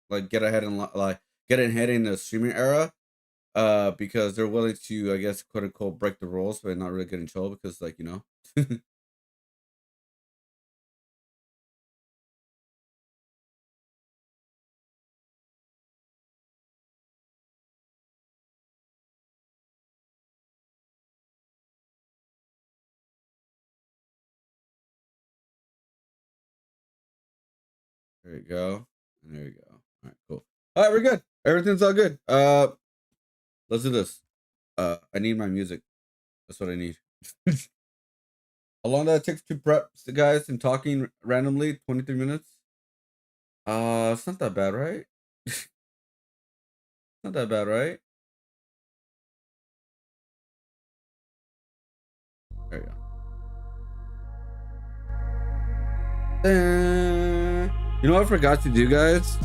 like get ahead and like get ahead in the streaming era, because they're willing to, I guess, quote unquote, break the rules, but not really get in trouble because, like, you know. There you go. And there you go. All right, cool. All right, we're good. Everything's all good. Let's do this. I need my music. That's what I need. How long does it take to prep the guys and talking randomly? 23 minutes. It's not that bad, right? Not that bad, right? There you go. You know what I forgot to do, guys?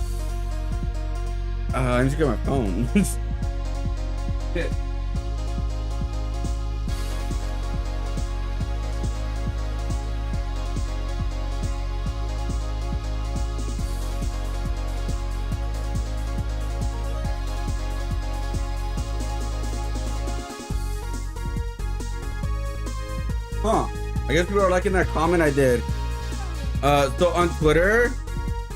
I need to get my phone. Shit. Huh. I guess people are liking that comment I did. So on Twitter,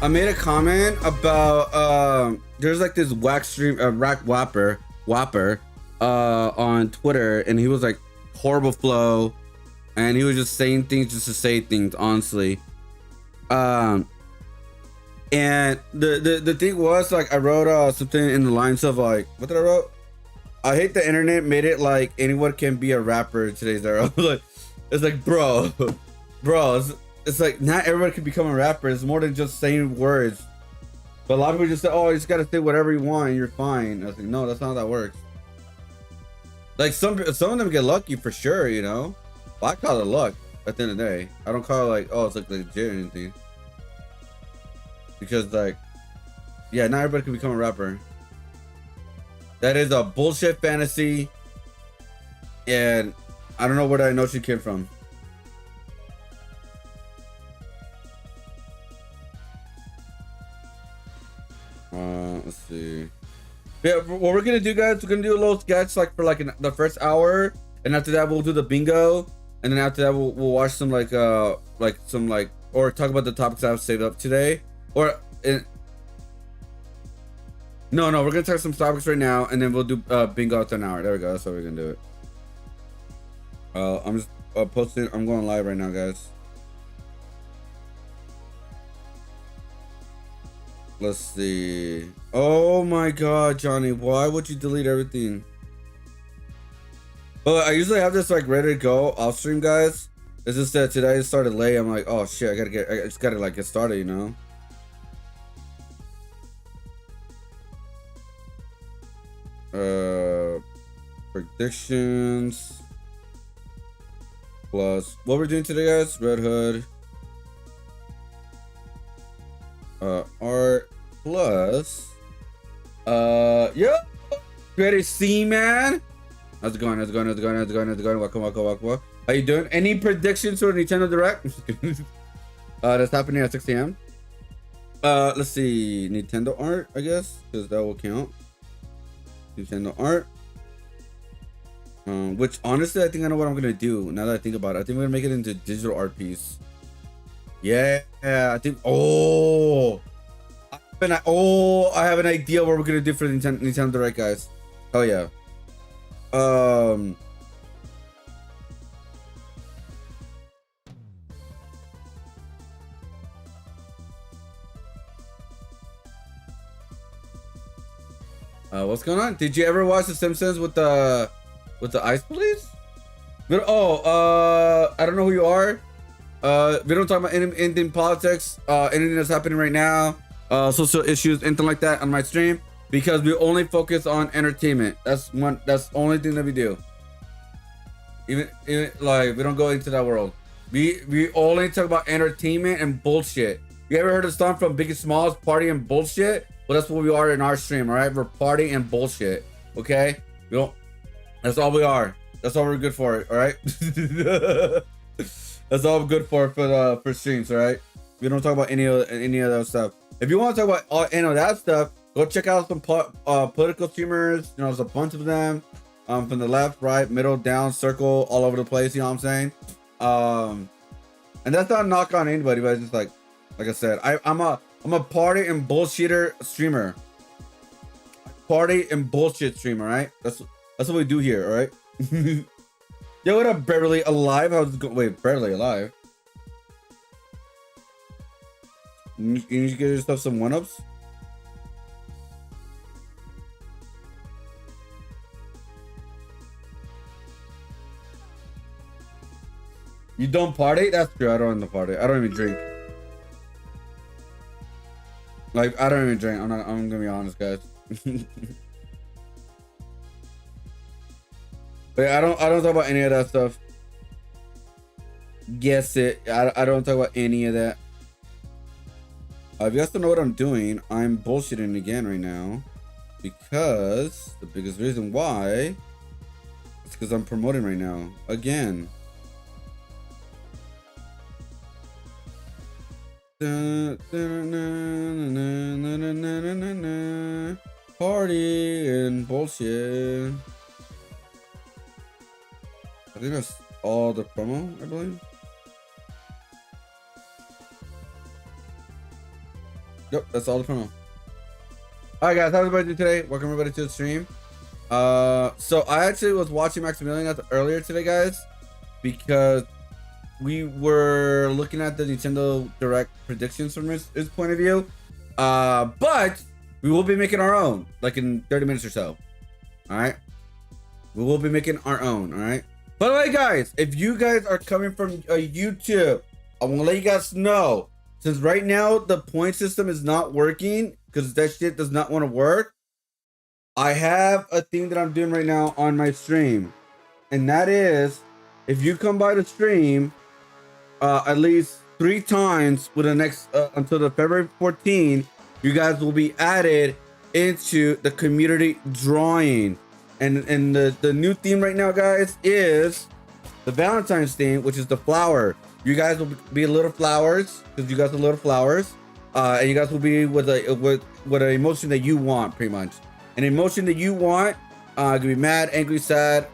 I made a comment about there's like this whack stream rack whopper on Twitter, and he was like horrible flow, and he was just saying things just to say things, honestly. And the thing was, like, I wrote something in the lines of like, what did I wrote? I hate the internet made it like anyone can be a rapper in today's era. Like, it's like, bro, it's like not everyone can become a rapper. It's more than just saying words. But a lot of people just say, oh, you just gotta say whatever you want and you're fine. I was like, no, that's not how that works. Like some of them get lucky for sure, you know. But I call it luck at the end of the day. I don't call it like, oh, it's like legit or anything. Because like, yeah, not everybody can become a rapper. That is a bullshit fantasy. And I don't know where that notion came from. Let's see. Yeah, what we're gonna do, guys, we're gonna do a little sketch like for like the first hour, and after that we'll do the bingo, and then after that we'll watch some like or talk about the topics I've saved up today, or no, we're gonna talk some topics right now, and then we'll do bingo after an hour. There we go. That's how we're gonna do it. I'm just posting. I'm going live right now, guys. Let's see. Oh my god, Johnny, why would you delete everything? Well, I usually have this like ready to go off stream, guys. It's just that today it started late. I'm like, oh shit, I just gotta like get started, you know. Predictions plus what we're doing today, guys. Red Hood. Art plus yo, Credit C, man. How's it going? Welcome. How you doing? Any predictions for Nintendo Direct? That's happening at 6 a.m. Let's see, Nintendo art, I guess, because that will count. Nintendo art. Which honestly, I think I know what I'm gonna do now that I think about it. I think we're gonna make it into digital art piece. Yeah, I think. I have an idea what we're gonna do for the Nintendo Direct, guys. Hell yeah. What's going on? Did you ever watch The Simpsons with the ice police? I don't know who you are. We don't talk about anything politics, anything that's happening right now, social issues, anything like that on my stream, because we only focus on entertainment. That's the only thing that we do. Even like we don't go into that world. We only talk about entertainment and bullshit. You ever heard of song from Biggie Smalls, Party and Bullshit? Well, that's what we are in our stream, all right? We're party and bullshit, okay? We don't. That's all we are. That's all we're good for, all right? That's all I'm good for streams, all right? We don't talk about any of that stuff. If you want to talk about any of that stuff, go check out some political streamers. You know, there's a bunch of them. From the left, right, middle, down, circle, all over the place. You know what I'm saying? And that's not a knock on anybody, but it's just like I said, I'm a party and bullshitter streamer. Party and bullshit streamer, right? That's what we do here, all right? Yo, what up, Beverly Alive? Wait, Beverly Alive? You need to get yourself some one-ups? You don't party? That's true. I don't party. I don't even drink. Like, I don't even drink. I'm gonna be honest, guys. But yeah, I don't talk about any of that stuff. Guess it. I don't talk about any of that. If you guys don't know what I'm doing, I'm bullshitting again right now. Because the biggest reason why is because I'm promoting right now. Again. Party and bullshit. I think that's all the promo, I believe. Yep, that's all the promo. Alright guys, how's everybody doing today? Welcome everybody to the stream. So I actually was watching Maximilian earlier today, guys, because we were looking at the Nintendo Direct predictions from his point of view. But we will be making our own, like in 30 minutes or so. Alright? We will be making our own, alright? By the way, guys, if you guys are coming from YouTube, I want to let you guys know, since right now the point system is not working, because that shit does not want to work, I have a thing that I'm doing right now on my stream. And that is, if you come by the stream at least 3 times with the next until the February 14th, you guys will be added into the community drawing. And the new theme right now, guys, is the Valentine's theme, which is the flower. You guys will be little flowers, because you guys are little flowers, and you guys will be with an emotion that you want, pretty much. An emotion that you want, could be mad, angry, sad,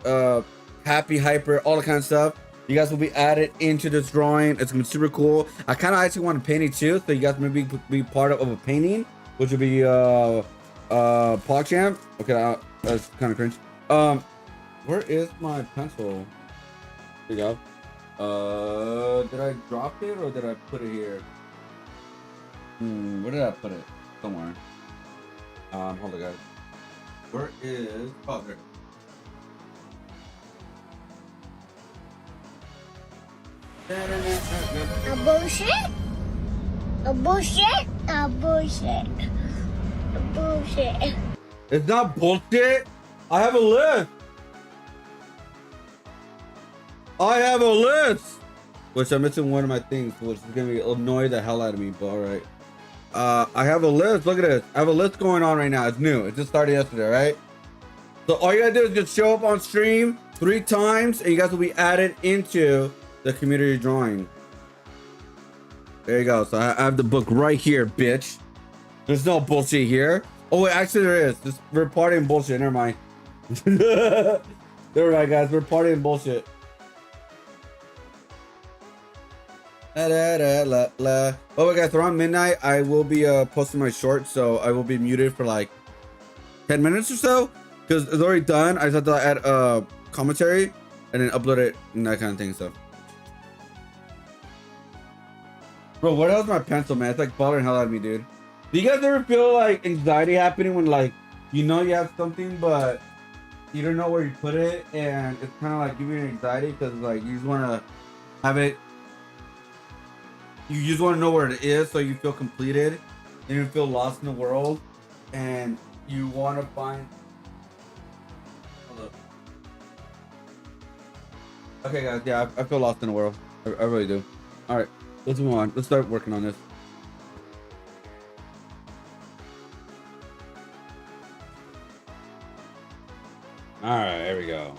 happy, hyper, all the kind of stuff. You guys will be added into this drawing. It's gonna be super cool. I kind of actually want to paint it too, so you guys maybe be part of a painting, which will be PogChamp. Okay, that's kind of cringe. Where is my pencil? Here you go. Did I drop it or did I put it here? Where did I put it? Somewhere. Hold on, guys. Where is? Oh, there. A bullshit? A bullshit? A bullshit? A bullshit? It's not bullshit. I have a list. I have a list. Which I'm missing one of my things, which is gonna annoy the hell out of me, but alright. I have a list. Look at this. I have a list going on right now. It's new. It just started yesterday, right? So all you gotta do is just show up on stream 3 times and you guys will be added into the community drawing. There you go. So I have the book right here, bitch. There's no bullshit here. Oh wait, actually there is. We're partying bullshit. Never mind. Never mind, guys. We're partying bullshit. La, la, la, la, la. Oh wait, guys. Around midnight, I will be posting my short, so I will be muted for like 10 minutes or so, because it's already done. I just have to add commentary and then upload it and that kind of thing. So, bro, what else is my pencil, man? It's like bothering the hell out of me, dude. Do you guys ever feel like anxiety happening when like you know you have something but you don't know where you put it, and it's kind of like giving you anxiety because like you just want to have it, you just want to know where it is so you feel completed and you feel lost in the world and you want to find. Hold up. Okay, guys, yeah, I feel lost in the world. I really do. All right, let's move on. Let's start working on this. All right, here we go.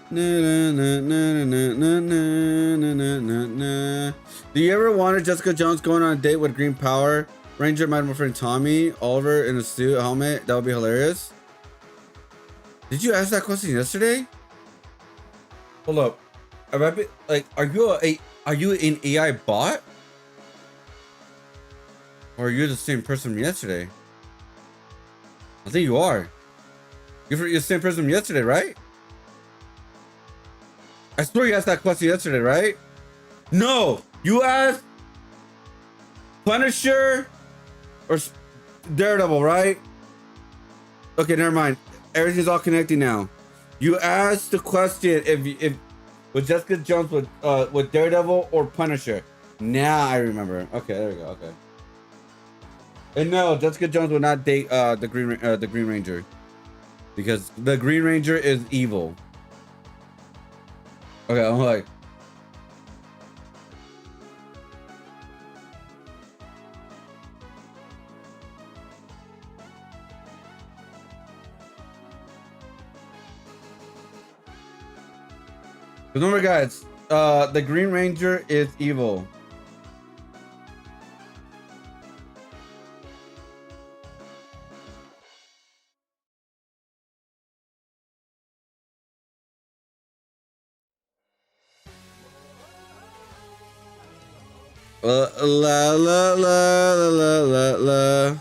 Na, na, na, na, na, na, na, na, na, na. Do you ever want Jessica Jones going on a date with Green Power Ranger, my friend Tommy Oliver in a suit, helmet? That would be hilarious. Did you ask that question yesterday? Hold up. Are you an AI bot? Or are you the same person from yesterday? I think you are. You're the same person from yesterday, right? I swear you asked that question yesterday, right? No, you asked Punisher or Daredevil, right? Okay, never mind. Everything's all connecting now. You asked the question if with Jessica Jones with Daredevil or Punisher. Now I remember. Okay, there we go. Okay. And no, Jessica Jones will not date the Green Ranger because the Green Ranger is evil. Okay, I'm like. Remember, guys, the Green Ranger is evil. La la la la la la la.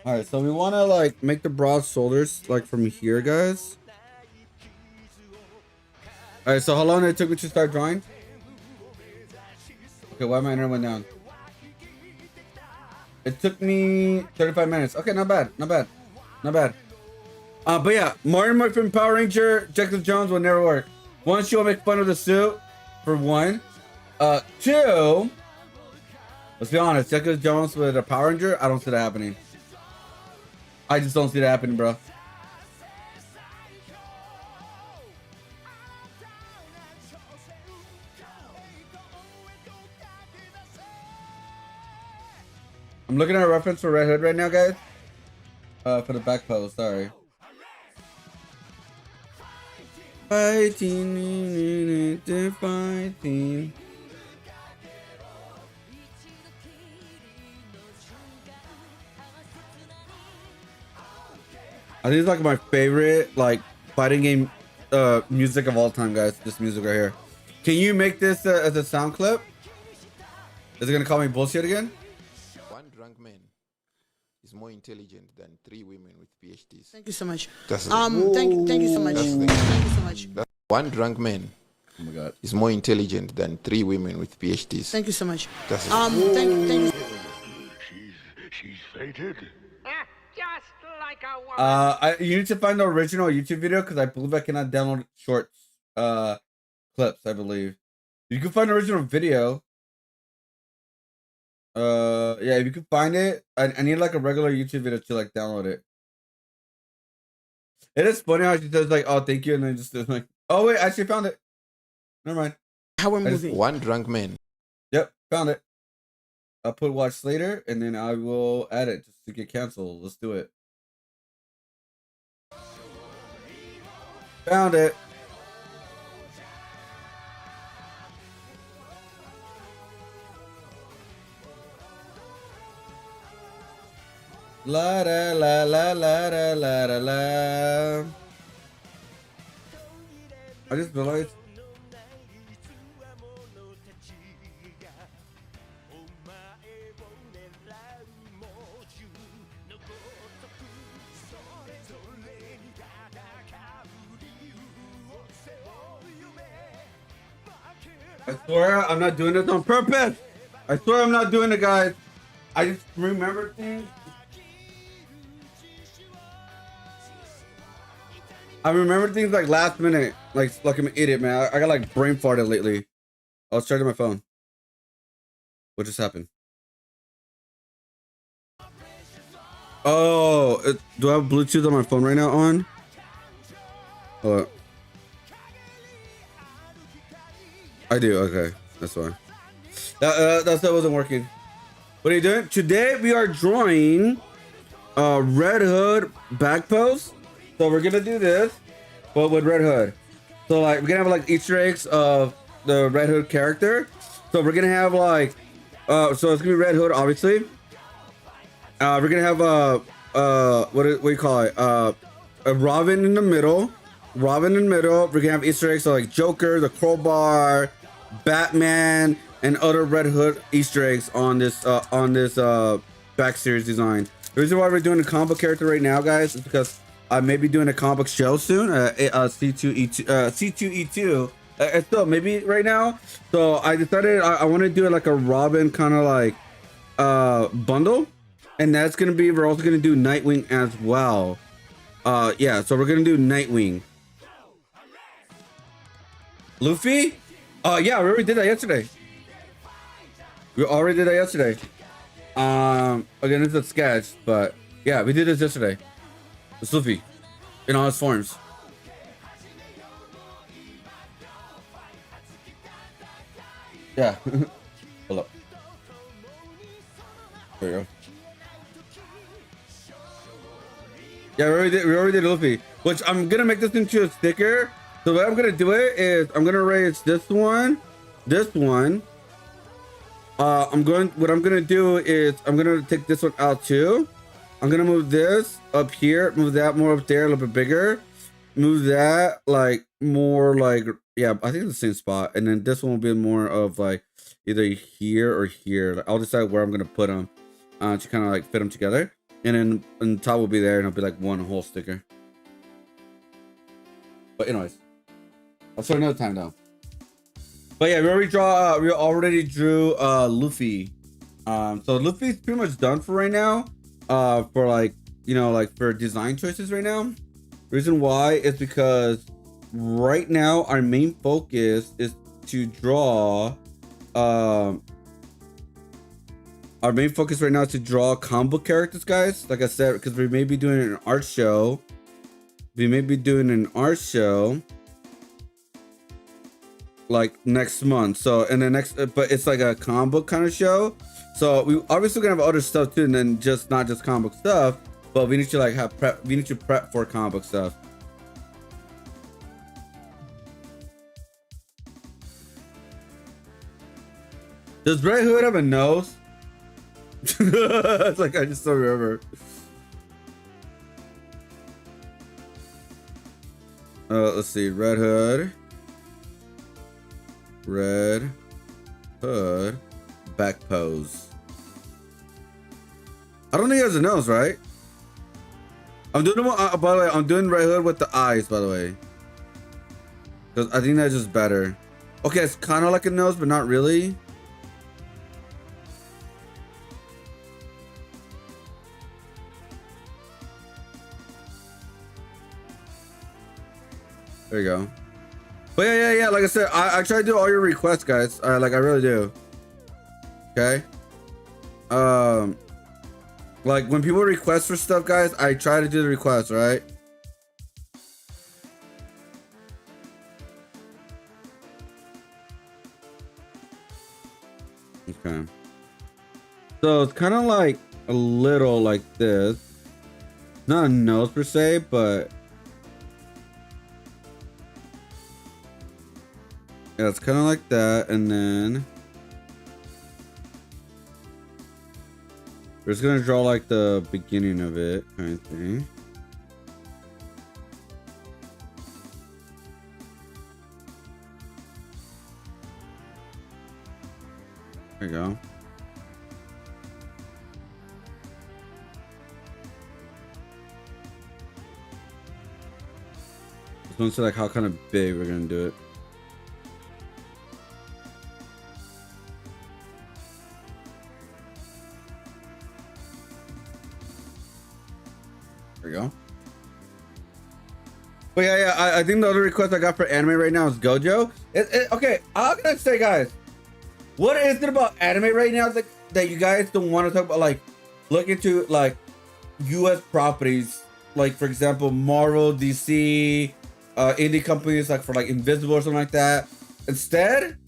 All right, so we want to like make the broad shoulders like from here, guys. All right, so how long did it took me to start drawing? Okay, why my internet went down? It took me 35 minutes. Okay, not bad, not bad, not bad. But yeah, Martin Murphy from Power Ranger, Jessica Jones will never work. One, she'll make fun of the suit, for one. Two, let's be honest, Jessica Jones with a Power Ranger, I don't see that happening. I just don't see that happening, bro. I'm looking at a reference for Red Hood right now, guys. For the back pose, sorry. Fighting, fighting. I think it's like my favorite like fighting game music of all time, guys. This music right here. Can you make this as a sound clip? Is it gonna call me bullshit again? One drunk man is more intelligent than 3 women with PhDs. Thank you so much. That's Thank you so much. Thank you so much. One drunk man Oh my god. is more intelligent than 3 women with PhDs. Thank you so much. That's Thank you. She's fainted. Just like a woman. You need to find the original YouTube video because I believe I cannot download shorts clips, I believe. You can find the original video. Yeah, if you can find it, I need like a regular YouTube video to like download it. It is funny how she says like, oh, thank you, and then just like, oh wait, I actually found it. Never mind. How we're moving. one drunk man. Yep, found it. I'll put watch later, and then I will add it just to get canceled. Let's do it. Found it. La la la la la la la la la. I just realized. I swear I'm not doing this on purpose. I swear I'm not doing it, guys. I just remember things. I remember things like last minute, like I'm an idiot, man. I got like brain farted lately. I was charging my phone. What just happened? Oh, do I have Bluetooth on my phone right now on? Hold up. I do, okay. That's why. That wasn't working. What are you doing? Today we are drawing Red Hood back pose. So we're gonna do this, but with Red Hood. So like we're gonna have like Easter eggs of the Red Hood character. So we're gonna have like so it's gonna be Red Hood, obviously. We're gonna have what do you call it? A Robin in the middle. Robin in the middle. We're gonna have Easter eggs so like Joker, the crowbar, Batman, and other Red Hood Easter eggs on this back series design. The reason why we're doing a combo character right now, guys, is because I may be doing a comic book show soon. C2E2. Still maybe right now. So I decided I want to do it like a Robin kind of like bundle, and that's gonna be. We're also gonna do Nightwing as well. Yeah. So we're gonna do Nightwing. Luffy. Yeah, we already did that yesterday. Again, it's a sketch, but yeah, we did this yesterday. It's Luffy in all his forms. Yeah. Hold up. There you go. Yeah, we already did Luffy, which I'm gonna make this into a sticker. So what I'm gonna do it is I'm gonna raise this one. What I'm gonna do is I'm gonna take this one out too. I'm gonna move this up here, move that more up there, a little bit bigger. Move that like more like, yeah, I think it's the same spot. And then this one will be more of like either here or here. Like, I'll decide where I'm gonna put them to kind of like fit them together. And then on the top will be there, and it'll be like one whole sticker. But anyways, I'll show you another time though. But yeah, we already drew Luffy. So Luffy's pretty much done for right now. For like, you know, like for design choices right now. Reason why is because right now our main focus is to draw our main focus right now is to draw combo characters, guys. Like I said, because we may be doing an art show. Like next month. So in the next, but it's like a comic book kind of show. So we obviously gonna have other stuff too, and then not just comic book stuff. But we need to like have prep. We need to prep for comic book stuff. Does Red Hood have a nose? It's like I just don't remember. Let's see. Red Hood back pose. I don't think he has a nose, right? I'm doing by the way, I'm doing Red Hood with the eyes, by the way, because I think that's just better. Okay, it's kind of like a nose, but not really. There you go. But yeah. Like I said, I try to do all your requests, guys. Like I really do. Okay. Like when people request for stuff, guys, I try to do the request, right? Okay. So it's kind of like a little like this. Not a nose per se, but yeah, it's kind of like that, and then we're just gonna draw like the beginning of it, kind of thing. There you go. Just want to see like how kind of big we're gonna do it. There we go. But yeah, I think the other request I got for anime right now is Gojo. Okay, I'm gonna say, guys, what is it about anime right now that you guys don't want to talk about? Like, look into like U.S. properties, like for example, Marvel, DC, indie companies like for like Invisible or something like that. Instead,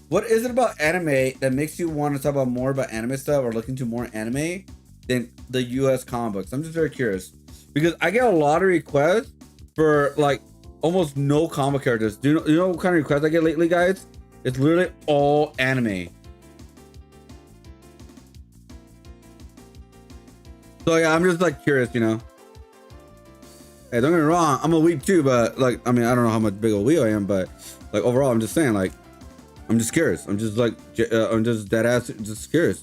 what is it about anime that makes you want to talk about more about anime stuff or look into more anime than the U.S. comic books? I'm just very curious because I get a lot of requests for like almost no comic characters. Do you know what kind of requests I get lately, guys? It's literally all anime. So yeah, I'm just like curious, you know. Hey, don't get me wrong, I'm a weeb too, but like, I mean, I don't know how much big of a weeb I am, but like overall, I'm just saying, like, I'm just curious. I'm just like, I'm just dead ass, just curious.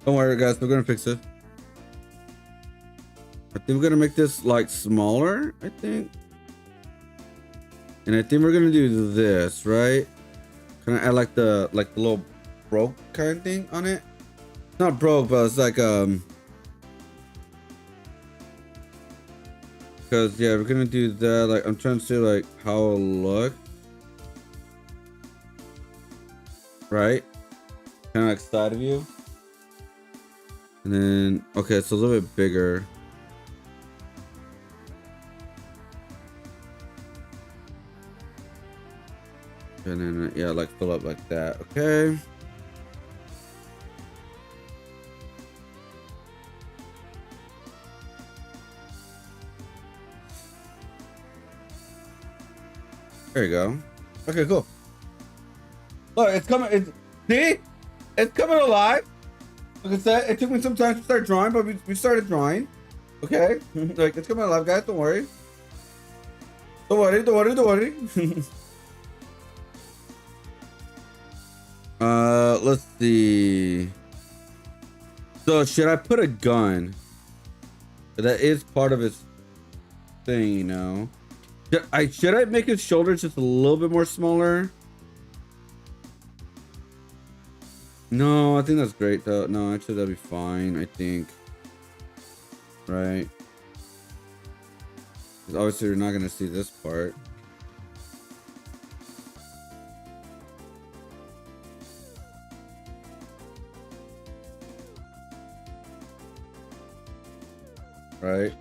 Don't worry, guys, we're gonna fix it. I think we're gonna make this like smaller, I think. And I think we're gonna do this, right? Can I add like the little broke kind of thing on it? Not broke, but it's like because yeah, we're gonna do that. Like I'm trying to see like how it'll look. Right? Kind of like side view. And then okay, it's a little bit bigger. And then yeah, like fill up like that. Okay. There you go. Okay, cool. Look, it's coming. See, it's coming alive. Like I said, it took me some time to start drawing, but we started drawing. Okay, like it's coming alive, guys. Don't worry. Don't worry. Don't worry. Don't worry. Let's see. So should I put a gun? That is part of his thing, you know. Should I make his shoulders just a little bit more smaller? No, I think that's great though. No, actually that'd be fine, I think. Right? Because obviously you're not gonna see this part. Right?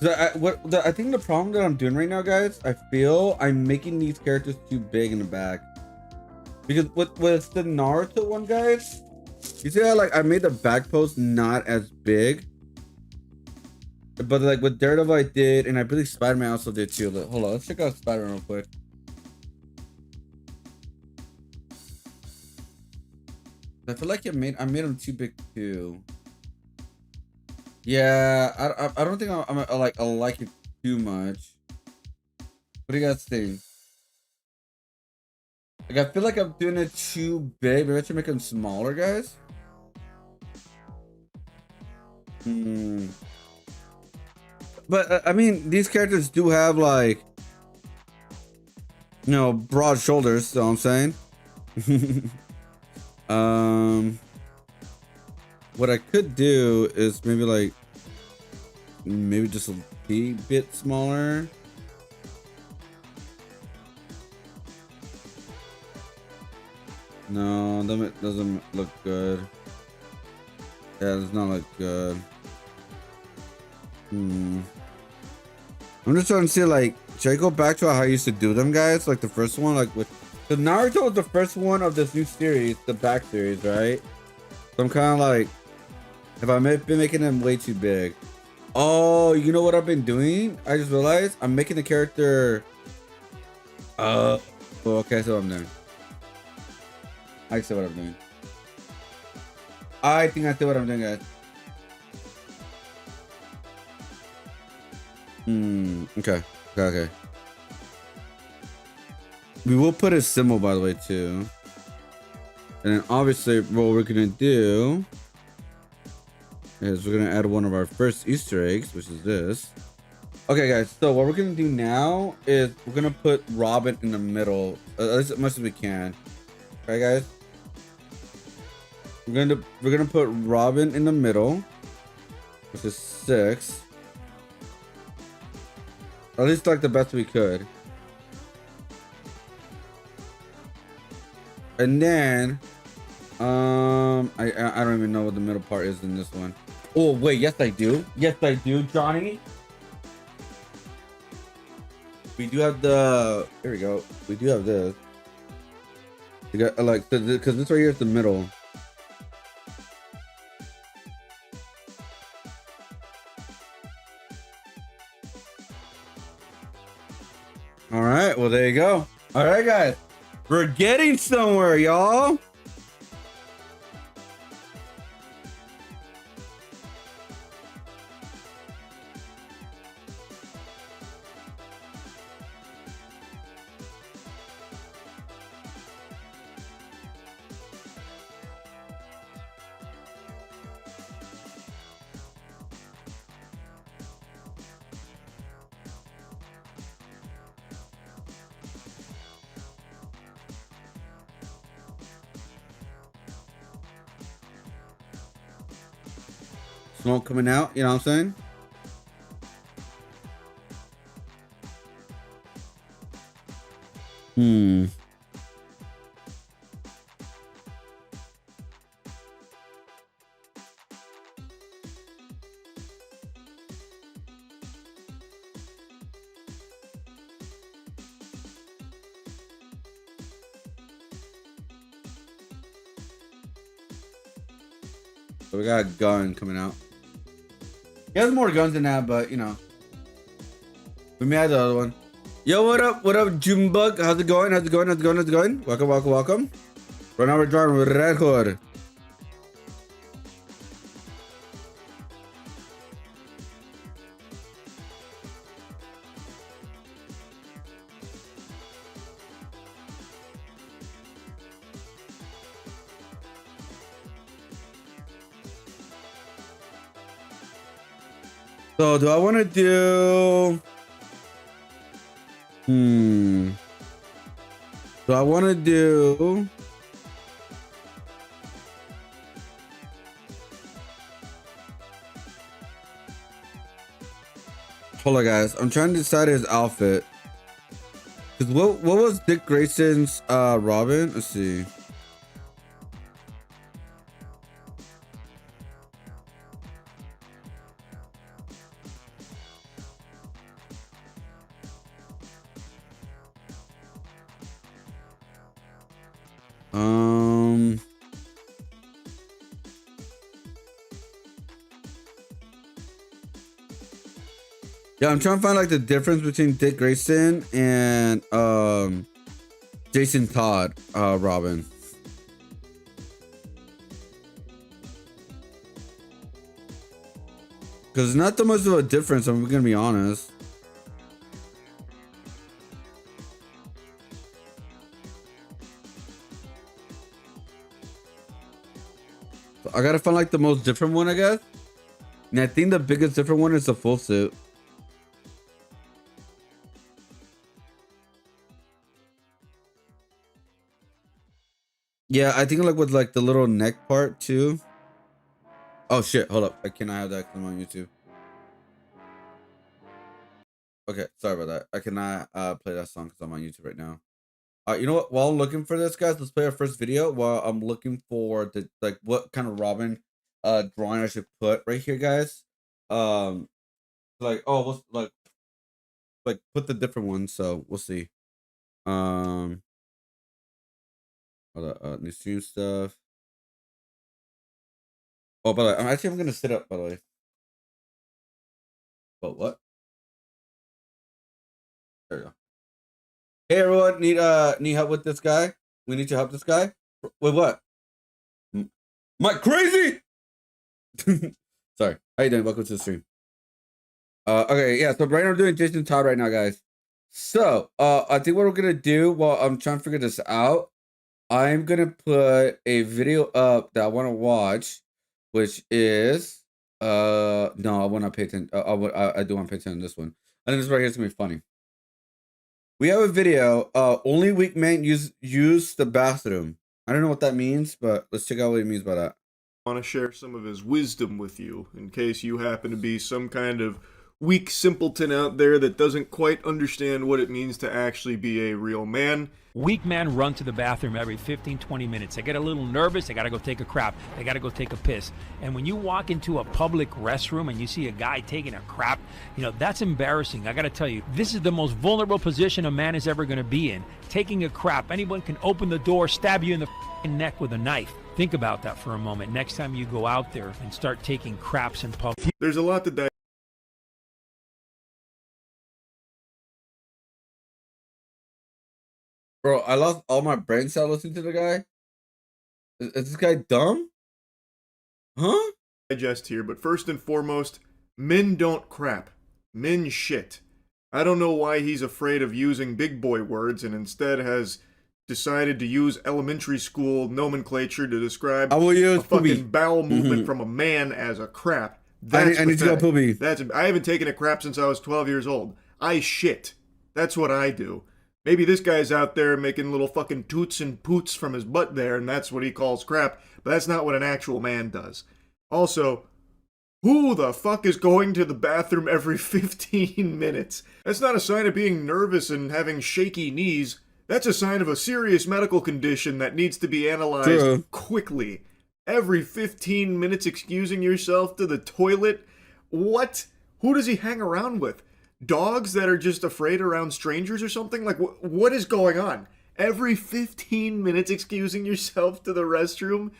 I think the problem that I'm doing right now, guys, I feel I'm making these characters too big in the back. Because with the Naruto one, guys, you see how like I made the back post not as big, but like with Daredevil I did, and I believe Spider-Man also did too. Hold on, let's check out Spider-Man real quick. I feel like I made him too big too. Yeah, I don't think I like it too much. What do you guys think? Like I feel like I'm doing it too big. Maybe I should make them smaller, guys. But I mean, these characters do have like, you know, broad shoulders. So I'm saying. What I could do is maybe just a wee bit smaller. No, that doesn't look good. Yeah, it does not look good. I'm just trying to see, like, should I go back to how I used to do them, guys? Like the first one, like with the Naruto was the first one of this new series, the back series, right? So I'm kind of like, have I been making them way too big? Oh, you know what I've been doing? I just realized I'm making the character. Okay, so I'm doing. I see what I'm doing. I think I see what I'm doing, guys. Okay. We will put a symbol, by the way, too. And then obviously what we're gonna do is we're gonna add one of our first Easter eggs, which is this. Okay, guys, so what we're gonna do now is we're gonna put Robin in the middle, as much as we can. Okay, guys, we're gonna put Robin in the middle, which is 6. At least like the best we could. And then, I don't even know what the middle part is in this one. Oh wait, yes I do. Yes I do, Johnny. We do have the. Here we go. We do have this. You got like because this right here is the middle. All right. Well, there you go. All right, guys. We're getting somewhere, y'all. Smoke coming out, you know what I'm saying? So we got a gun coming out. He has more guns than that, but you know. We may have the other one. Yo, what up? What up, JonnyboiG? How's it going? How's it going? How's it going? How's it going? Welcome, welcome, welcome. Right now we're driving with Red Hood. So do I want to do? Do I want to do? Hold on, guys. I'm trying to decide his outfit. Cause what was Dick Grayson's Robin? Let's see. Yeah, I'm trying to find like the difference between Dick Grayson and Jason Todd Robin. Because it's not that much of a difference, I'm gonna be honest. So I gotta find like the most different one, I guess. And I think the biggest different one is the full suit. Yeah, I think like with like the little neck part too. Oh shit, hold up. I cannot have that come on YouTube. Okay, sorry about that. I cannot play that song because I'm on YouTube right now. You know what? While I'm looking for this, guys, let's play our first video while I'm looking for the like what kind of Robin drawing I should put right here, guys. Like oh what's like put the different ones, so we'll see. Hold up, new stream stuff. Oh, by the way, I'm gonna sit up, by the way. But what? There we go. Hey everyone, need help with this guy? We need to help this guy? With what? Mike crazy? Sorry. How you doing? Welcome to the stream. Okay, yeah, so right now I'm doing Jason Todd right now, guys. So I think what we're gonna do while I'm trying to figure this out, I'm gonna put a video up that I want to watch, which is no, I want to pay attention. I do want to pay attention to this one. I think this right here is gonna be funny. We have a video. Only weak men use the bathroom. I don't know what that means, but let's check out what he means by that. I want to share some of his wisdom with you in case you happen to be some kind of weak simpleton out there that doesn't quite understand what it means to actually be a real man. Weak men run to the bathroom every 15, 20 minutes. They get a little nervous. They got to go take a crap. They got to go take a piss. And when you walk into a public restroom and you see a guy taking a crap, you know, that's embarrassing. I got to tell you, this is the most vulnerable position a man is ever going to be in. Taking a crap. Anyone can open the door, stab you in the neck with a knife. Think about that for a moment. Next time you go out there and start taking craps in public. There's a lot to Bro, I lost all my brain cells listening to the guy. Is this guy dumb? Huh? digest here, but first and foremost, men don't crap. Men shit. I don't know why he's afraid of using big boy words and instead has decided to use elementary school nomenclature to describe I will use a fucking poopy. bowel movement from a man as a crap. That's I need to go pathetic. poopy. I haven't taken a crap since I was 12 years old. I shit. That's what I do. Maybe this guy's out there making little fucking toots and poots from his butt there, and that's what he calls crap, but that's not what an actual man does. Also, who the fuck is going to the bathroom every 15 minutes? That's not a sign of being nervous and having shaky knees. That's a sign of a serious medical condition that needs to be analyzed quickly. Every 15 minutes excusing yourself to the toilet? What? Who does he hang around with? Dogs that are just afraid around strangers or something? Like, what is going on? Every 15 minutes excusing yourself to the restroom?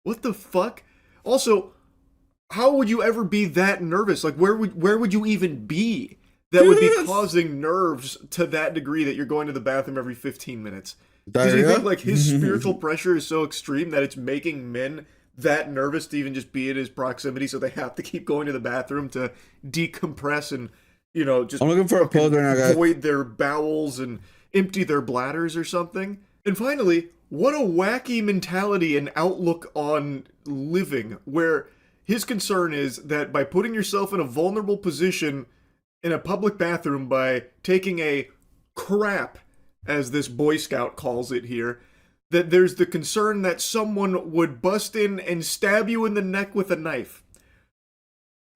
What the fuck? Also, how would you ever be that nervous? Like, where would you even be that would be causing nerves to that degree that you're going to the bathroom every 15 minutes? Does he think, like, his spiritual pressure is so extreme that it's making men that nervous to even just be in his proximity, so they have to keep going to the bathroom to decompress and, you know, just I'm looking for a pose right now, guys. void their bowels and empty their bladders or something? And finally, what a wacky mentality and outlook on living, where his concern is that by putting yourself in a vulnerable position in a public bathroom by taking a crap, as this Boy Scout calls it here, that there's the concern that someone would bust in and stab you in the neck with a knife.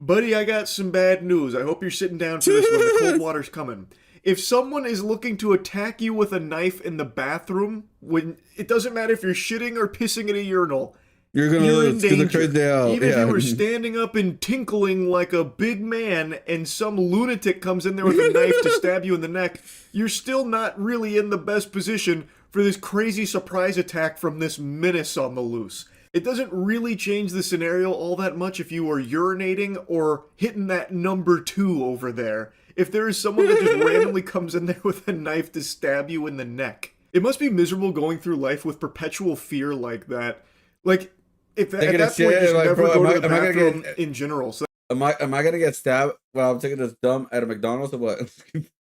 Buddy, I got some bad news. I hope you're sitting down for this one. The cold water's coming. If someone is looking to attack you with a knife in the bathroom, when it doesn't matter if you're shitting or pissing in a urinal, you're in danger. Even if you were standing up and tinkling like a big man and some lunatic comes in there with a knife to stab you in the neck, you're still not really in the best position for this crazy surprise attack from this menace on the loose. It doesn't really change the scenario all that much if you are urinating or hitting that number 2 over there. If there is someone that just randomly comes in there with a knife to stab you in the neck. It must be miserable going through life with perpetual fear like that. Like, if at that point, just like, never bro, go to the bathroom in general. So am I gonna get stabbed while I'm taking this dumb at a McDonald's or what?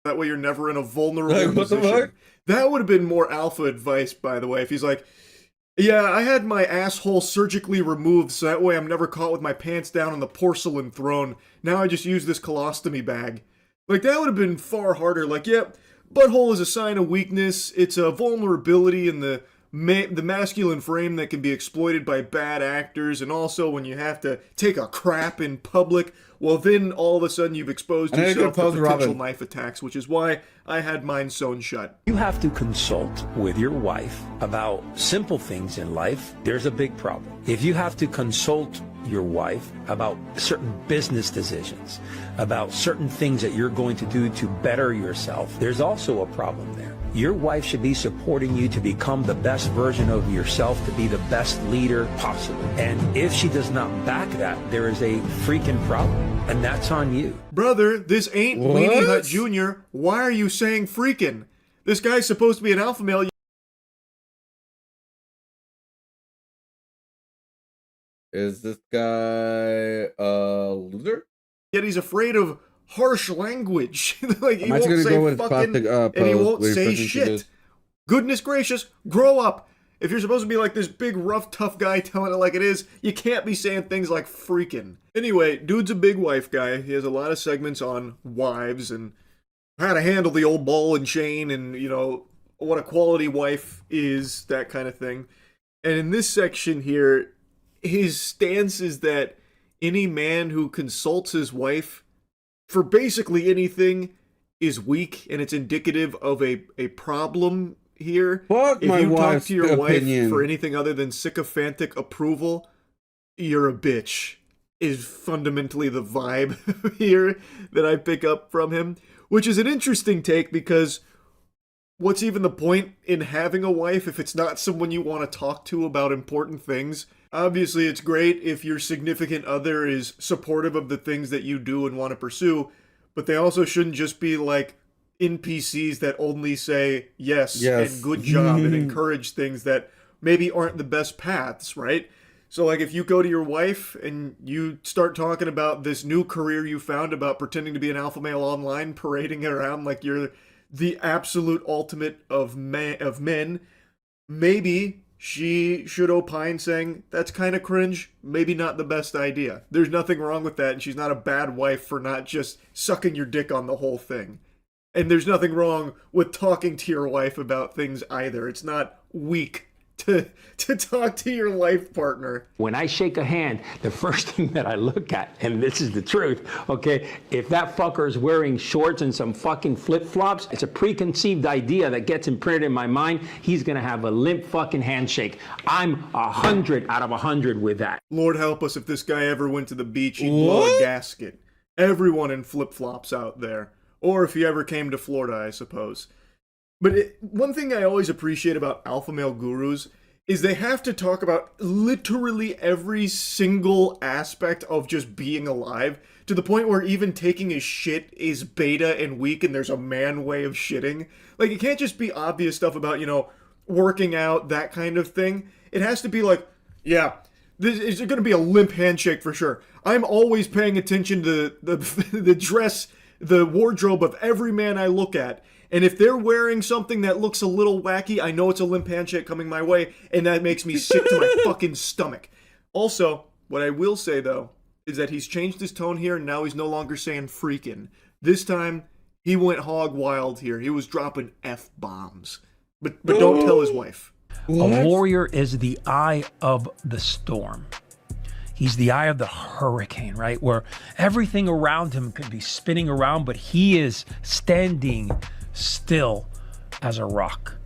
that way you're never in a vulnerable Like, what the position. fuck? That would have been more alpha advice, by the way, if he's like, yeah, I had my asshole surgically removed so that way I'm never caught with my pants down on the porcelain throne. Now I just use this colostomy bag. Like, that would have been far harder. Like, yeah, butthole is a sign of weakness. It's a vulnerability in the masculine frame that can be exploited by bad actors, and also when you have to take a crap in public, well, then all of a sudden you've exposed yourself to potential knife attacks, which is why I had mine sewn shut. You have to consult with your wife about simple things in life. There's a big problem. If you have to consult your wife about certain business decisions, about certain things that you're going to do to better yourself, there's also a problem there. Your wife should be supporting you to become the best version of yourself, to be the best leader possible. And if she does not back that, there is a freaking problem. And that's on you. Brother, this ain't Weenie Hut Jr. Why are you saying freaking? This guy's supposed to be an alpha male. Is this guy a loser? Yet he's afraid of harsh language. Like, he I'm actually won't gonna go say with fucking, plastic, and he pose won't where say he's presenting shit. Goodness gracious, grow up. If you're supposed to be like this big, rough, tough guy telling it like it is, you can't be saying things like freaking. Anyway, dude's a big wife guy. He has a lot of segments on wives and how to handle the old ball and chain and, you know, what a quality wife is, that kind of thing. And in this section here, his stance is that any man who consults his wife for basically anything is weak, and it's indicative of a problem here. Fuck if my you talk wife's to your opinion. wife for anything other than sycophantic approval, you're a bitch, is fundamentally the vibe here that I pick up from him, which is an interesting take because what's even the point in having a wife if it's not someone you want to talk to about important things? Obviously, it's great if your significant other is supportive of the things that you do and want to pursue, but they also shouldn't just be like NPCs that only say yes. And good job and encourage things that maybe aren't the best paths, right? So like if you go to your wife and you start talking about this new career you found about pretending to be an alpha male online, parading around like you're the absolute ultimate of men, maybe she should opine saying, that's kind of cringe, maybe not the best idea. There's nothing wrong with that, and she's not a bad wife for not just sucking your dick on the whole thing. And there's nothing wrong with talking to your wife about things either. It's not weak to talk to your life partner. When I shake a hand, the first thing that I look at, and this is the truth, okay, if that fucker is wearing shorts and some fucking flip-flops, it's a preconceived idea that gets imprinted in my mind. He's gonna have a limp fucking handshake. I'm 100 out of 100 with that. Lord help us if this guy ever went to the beach, he'd blow a gasket. Everyone in flip-flops out there. Or if he ever came to Florida, I suppose. But one thing I always appreciate about alpha male gurus is they have to talk about literally every single aspect of just being alive, to the point where even taking a shit is beta and weak and there's a man way of shitting. Like, it can't just be obvious stuff about, you know, working out, that kind of thing. It has to be like, yeah, this is going to be a limp handshake for sure. I'm always paying attention to the dress, the wardrobe of every man I look at. And if they're wearing something that looks a little wacky, I know it's a limp handshake coming my way, and that makes me sick to my fucking stomach. Also, what I will say, though, is that he's changed his tone here, and now he's no longer saying freaking. This time, he went hog wild here. He was dropping F-bombs. But don't tell his wife. What? A warrior is the eye of the storm. He's the eye of the hurricane, right? Where everything around him could be spinning around, but he is standing still as a rock.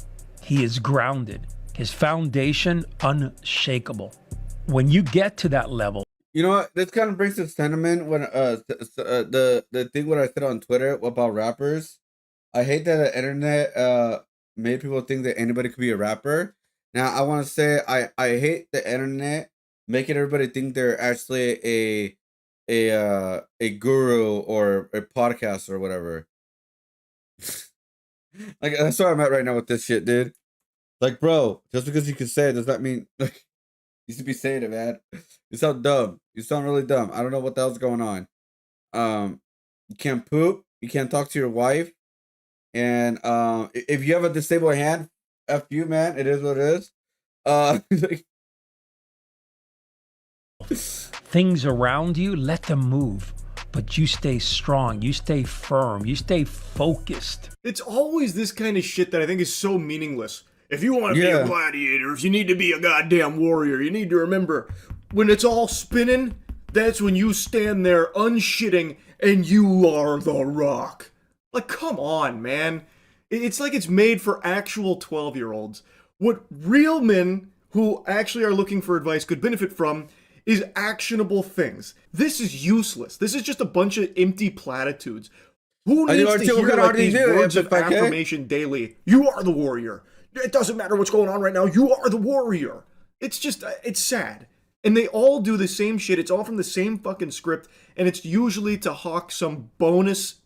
He is grounded. His foundation unshakable. When you get to that level, you know what? This kind of brings to sentiment when the thing what I said on Twitter about rappers. I hate that the internet made people think that anybody could be a rapper. Now I want to say I hate the internet making everybody think they're actually a guru or a podcaster or whatever. Like, that's where I'm at right now with this shit, dude. Like, bro, just because you can say it does not mean like you should be saying it, man. You sound dumb. You sound really dumb. I don't know what the hell's going on. You can't poop. You can't talk to your wife. And if you have a disabled hand, F you, man. It is what it is. Like, things around you, let them move. But you stay strong, you stay firm, you stay focused. It's always this kind of shit that I think is so meaningless. If you want to be a gladiator, if you need to be a goddamn warrior, you need to remember, when it's all spinning, that's when you stand there unshitting and you are the rock. Like, come on, man. It's like it's made for actual 12-year-olds. What real men who actually are looking for advice could benefit from is actionable things. This is useless. This is just a bunch of empty platitudes. Who needs to hear like these words of affirmation daily? You are the warrior. It doesn't matter what's going on right now. You are the warrior. It's just, it's sad. And they all do the same shit. It's all from the same fucking script. And it's usually to hawk some bogus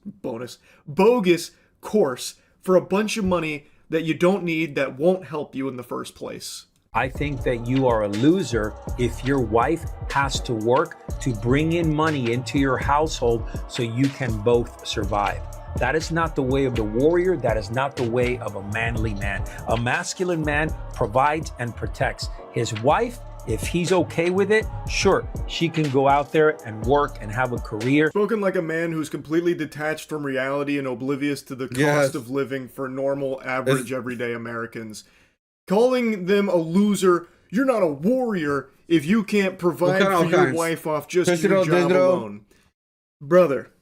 course for a bunch of money that you don't need, that won't help you in the first place. I think that you are a loser if your wife has to work to bring in money into your household so you can both survive. That is not the way of the warrior. That is not the way of a manly man. A masculine man provides and protects. His wife, if he's okay with it, sure, she can go out there and work and have a career. Spoken like a man who's completely detached from reality and oblivious to the cost of living for normal, average, everyday Americans. Calling them a loser, you're not a warrior if you can't provide for your wife off just your job alone. Brother,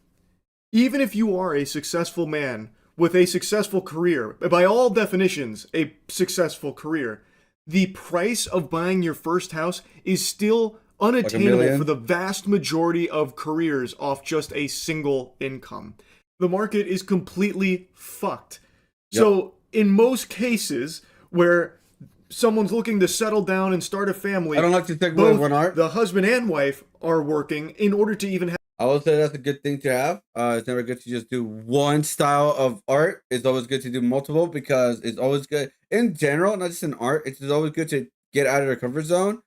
Even if you are a successful man with a successful career, by all definitions, a successful career, the price of buying your first house is still unattainable million? for the vast majority of careers off just a single income. The market is completely fucked. So, in most cases where someone's looking to settle down and start a family, I don't like to take both one art. the husband and wife are working in order to even have. I would say that's a good thing to have. It's never good to just do one style of art. It's always good to do multiple because it's always good in general, not just in art. It's just always good to get out of your comfort zone,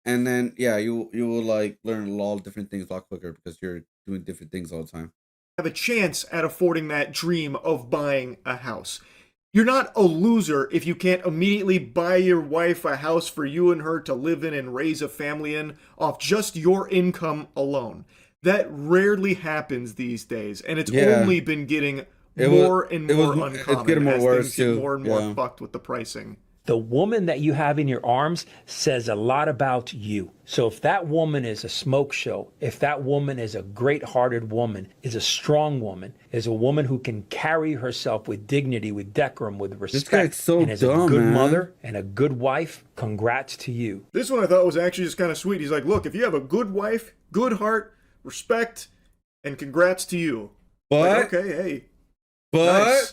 and then you will like learn a lot of different things a lot quicker because you're doing different things all the time. Have a chance at affording that dream of buying a house. You're not a loser if you can't immediately buy your wife a house for you and her to live in and raise a family in off just your income alone. That rarely happens these days, and it's only been getting more and more uncommon it's getting more as worse things get too. more and more fucked with the pricing. The woman that you have in your arms says a lot about you. So if that woman is a smoke show, if that woman is a great-hearted woman, is a strong woman, is a woman who can carry herself with dignity, with decorum, with respect, and is a good mother and a good wife, congrats to you. This one I thought was actually just kind of sweet. He's like, look, if you have a good wife, good heart, respect, and congrats to you. But like, okay, hey. But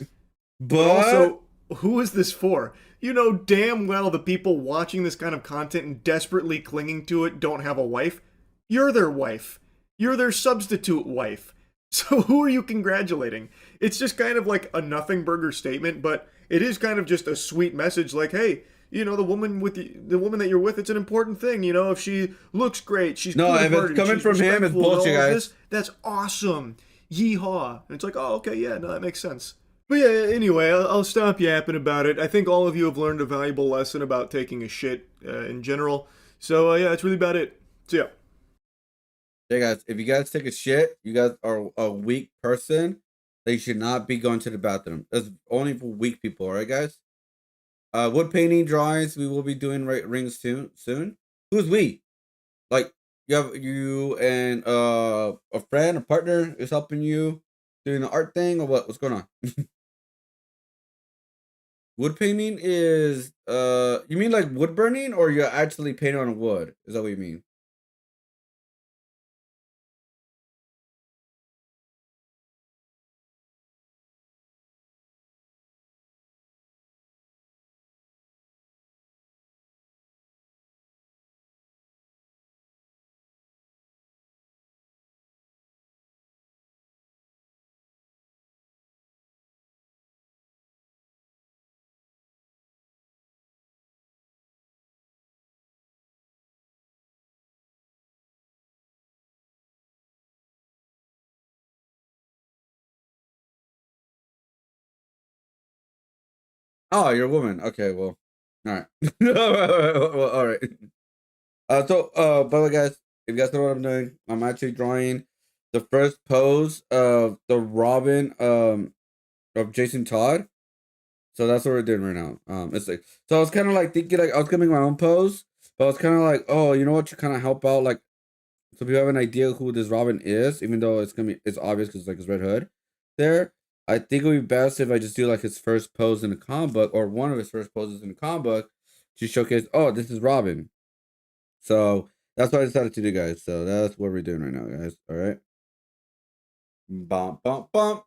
also, who is this for? You know damn well the people watching this kind of content and desperately clinging to it don't have a wife. You're their wife. You're their substitute wife. So who are you congratulating? It's just kind of like a nothing burger statement, but it is kind of just a sweet message like, hey, you know, the woman that you're with, it's an important thing. You know, if she looks great, she's if it's coming from him, it's bullshit, guys. That's awesome. Yeehaw. And it's like, oh, okay, yeah, no, that makes sense. But yeah, anyway, I'll stop yapping about it. I think all of you have learned a valuable lesson about taking a shit in general. So yeah, that's really about it. So yeah. Hey guys, if you guys take a shit, you guys are a weak person. They should not be going to the bathroom. That's only for weak people, alright guys? Wood painting drawings, we will be doing rings soon. Who's we? Like you and a friend, a partner is helping you doing the art thing or what? What's going on? Wood painting is you mean like wood burning or you're actually painting on wood? Is that what you mean? Oh, you're a woman. Okay, well, all right. Well, all right. By the way, guys, if you guys know what I'm doing, I'm actually drawing the first pose of the Robin of Jason Todd. So that's what we're doing right now. It's like so I was kind of like thinking like I was gonna make my own pose, but I was kind of like, oh, you know what? You kind of help out like so if you have an idea who this Robin is, even though it's obvious because like his red hood there. I think it would be best if I just do like his first pose in the comic book or one of his first poses in the comic book to showcase, oh, this is Robin. So that's what I decided to do, guys. So that's what we're doing right now, guys. All right. Bump, bump, bump.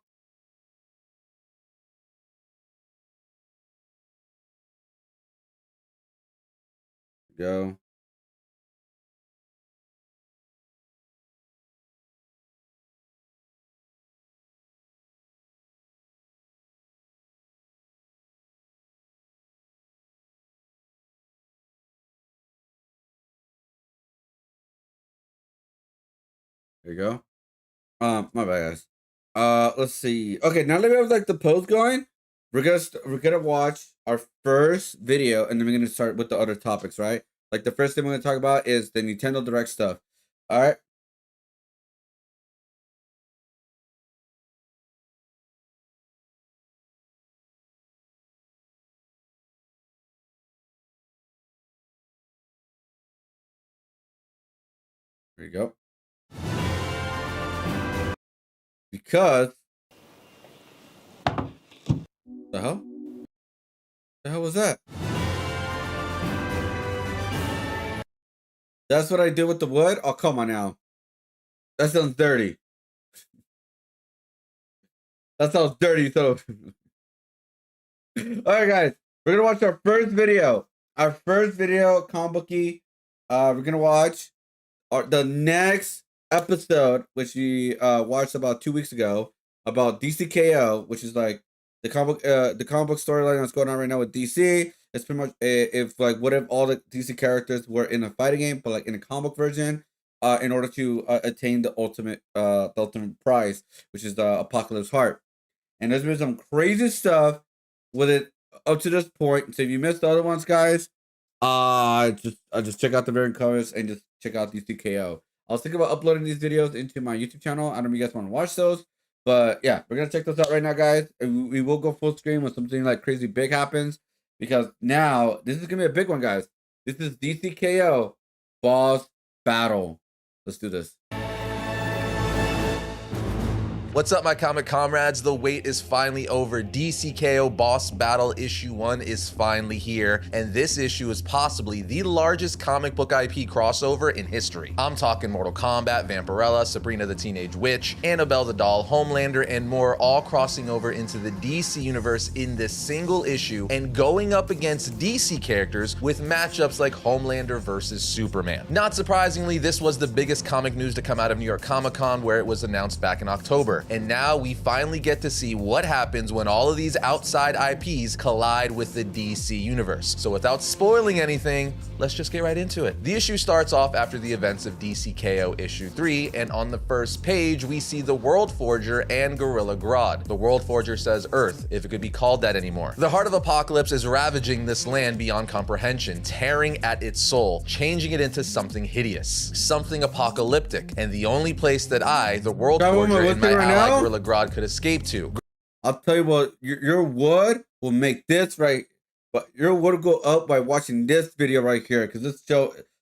Go. There you go. My bad, guys. Let's see. Okay, now that we have like the pose going, we're gonna watch our first video, and then we're gonna start with the other topics, right? Like the first thing we're gonna talk about is the Nintendo Direct stuff. All right. There you go. because the hell? The hell was that? That's what I did with the wood? Oh, come on now. That sounds dirty. That sounds dirty. So, all right, guys, we're gonna watch our first video. Our first video, comic booky. We're gonna watch the next episode, which we watched about 2 weeks ago, about DCKO, which is like the comic book storyline that's going on right now with DC. It's pretty much if like what if all the DC characters were in a fighting game, but like in a comic book version, in order to attain the ultimate prize, which is the Apocalypse Heart. And there's been some crazy stuff with it up to this point. So if you missed the other ones, guys, just check out the variant covers and just check out DCKO. I was thinking about uploading these videos into my YouTube channel. I don't know if you guys want to watch those, but yeah, we're gonna check those out right now, guys. And we will go full screen when something like crazy big happens, because now this is gonna be a big one, guys. This is DCKO boss battle. Let's do this. What's up, my comic comrades? The wait is finally over. DCKO Boss Battle Issue 1 is finally here, and this issue is possibly the largest comic book IP crossover in history. I'm talking Mortal Kombat, Vampirella, Sabrina the Teenage Witch, Annabelle the Doll, Homelander, and more, all crossing over into the DC universe in this single issue and going up against DC characters with matchups like Homelander versus Superman. Not surprisingly, this was the biggest comic news to come out of New York Comic Con, where it was announced back in October. And now we finally get to see what happens when all of these outside IPs collide with the DC universe. So without spoiling anything, let's just get right into it. The issue starts off after the events of DCKO issue 3, and on the first page we see the World Forger and Gorilla Grodd. The World Forger says Earth, if it could be called that anymore. The Heart of Apocalypse is ravaging this land beyond comprehension, tearing at its soul, changing it into something hideous, something apocalyptic, and the only place that I, the World Forger, and my ally Gorilla Grodd could escape to. I'll tell you what, your wood will make this right, but your wood will go up by watching this video right here, because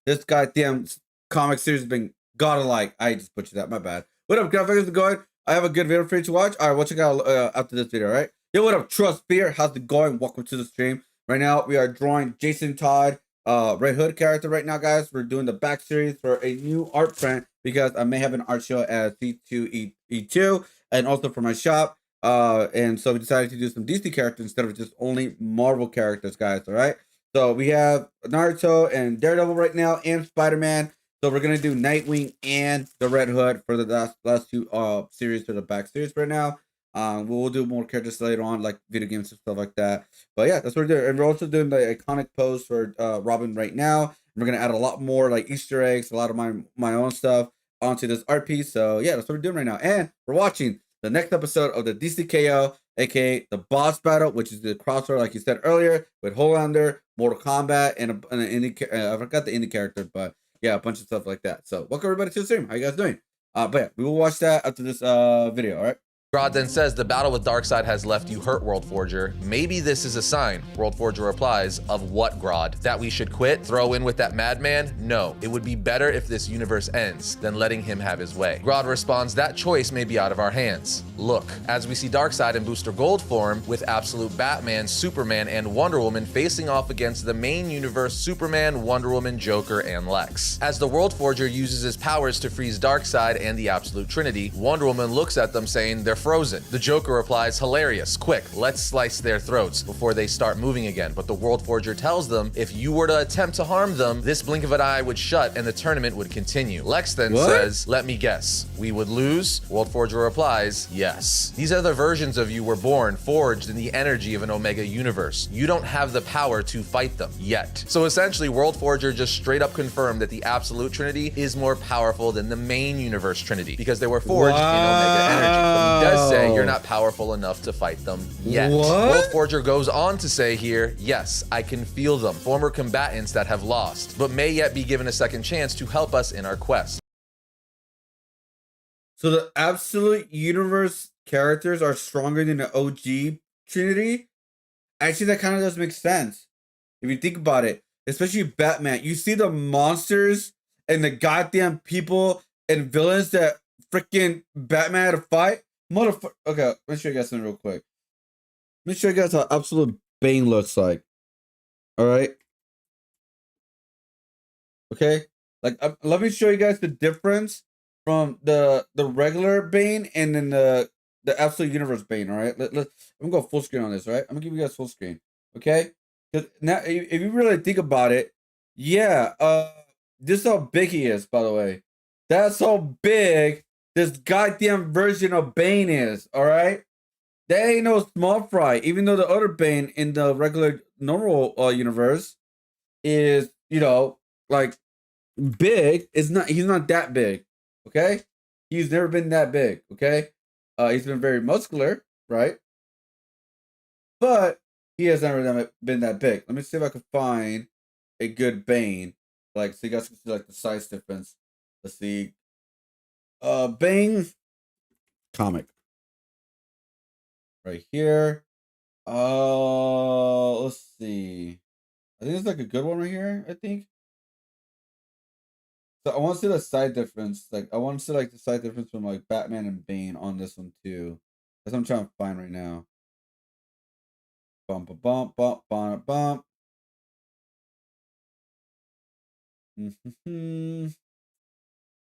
this goddamn comic series has been godlike. I just butchered that, my bad. What up, graphics? Going? I have a good video for you to watch. All right, we'll check out after this video, all right? Yo, what up, Trust Fear? How's it going? Welcome to the stream. Right now, we are drawing Jason Todd, Red Hood character right now, guys. We're doing the back series for a new art print, because I may have an art show at C2E2 and also for my shop. And so we decided to do some DC characters instead of just only Marvel characters, guys. All right. So we have Naruto and Daredevil right now, and Spider-Man. So we're gonna do Nightwing and the Red Hood for the last two series for the back series right now. We'll do more characters later on, like video games and stuff like that. But yeah, that's what we're doing. And we're also doing the iconic pose for Robin right now. We're gonna add a lot more like Easter eggs, a lot of my own stuff onto this art piece. So yeah, that's what we're doing right now. And we're watching the next episode of the DCKO, aka the boss battle, which is the crossover, like you said earlier, with Homelander, Mortal Kombat, and an indie. I forgot the indie character, but yeah, a bunch of stuff like that. So welcome everybody to the stream. How you guys doing? But yeah, we will watch that after this video. All right. Grodd then says, the battle with Darkseid has left you hurt, World Forger. Maybe this is a sign. World Forger replies, of what, Grodd? That we should quit? Throw in with that madman? No, it would be better if this universe ends than letting him have his way. Grodd responds, that choice may be out of our hands. Look, as we see Darkseid and Booster Gold form, with absolute Batman, Superman, and Wonder Woman facing off against the main universe Superman, Wonder Woman, Joker, and Lex. As the World Forger uses his powers to freeze Darkseid and the Absolute Trinity, Wonder Woman looks at them saying they're frozen. The Joker replies, hilarious, quick, let's slice their throats before they start moving again. But the World Forger tells them, if you were to attempt to harm them, this blink of an eye would shut and the tournament would continue. Lex then says, let me guess, we would lose? World Forger replies, yes. These other versions of you were born, forged in the energy of an Omega universe. You don't have the power to fight them yet. So essentially, World Forger just straight up confirmed that the Absolute Trinity is more powerful than the main universe Trinity, because they were forged in Omega energy. But he does say you're not powerful enough to fight them yet. World Forger goes on to say here, yes, I can feel them, former combatants that have lost, but may yet be given a second chance to help us in our quest. So the Absolute Universe characters are stronger than the OG Trinity? Actually, that kind of does make sense if you think about it. Especially Batman. You see the monsters and the goddamn people and villains that freaking Batman had to fight? Motherfucker. Okay, let me show you guys something real quick. Let me show you guys how absolute Bane looks like. All right. Okay. Like, let me show you guys the difference from the regular Bane and then the absolute universe Bane. All right. I'm gonna go full screen on this. All right. I'm gonna give you guys full screen. Okay. Because now, if you really think about it, yeah. This is how big he is. By the way, that's how big this goddamn version of Bane is. All right. That ain't no small fry. Even though the other Bane in the regular normal universe is, you know, like big, he's not that big. Okay? He's never been that big. Okay? He's been very muscular, right? But he has never been that big. Let me see if I can find a good Bane. Like, so you guys can see like the size difference. Let's see. Bane comic. Right here. Let's see. I think it's like a good one right here, I think. So I want to see the side difference. Like, I want to see like the side difference from like Batman and Bane on this one too. That's what I'm trying to find right now. Bump a bump bump bump bump. You know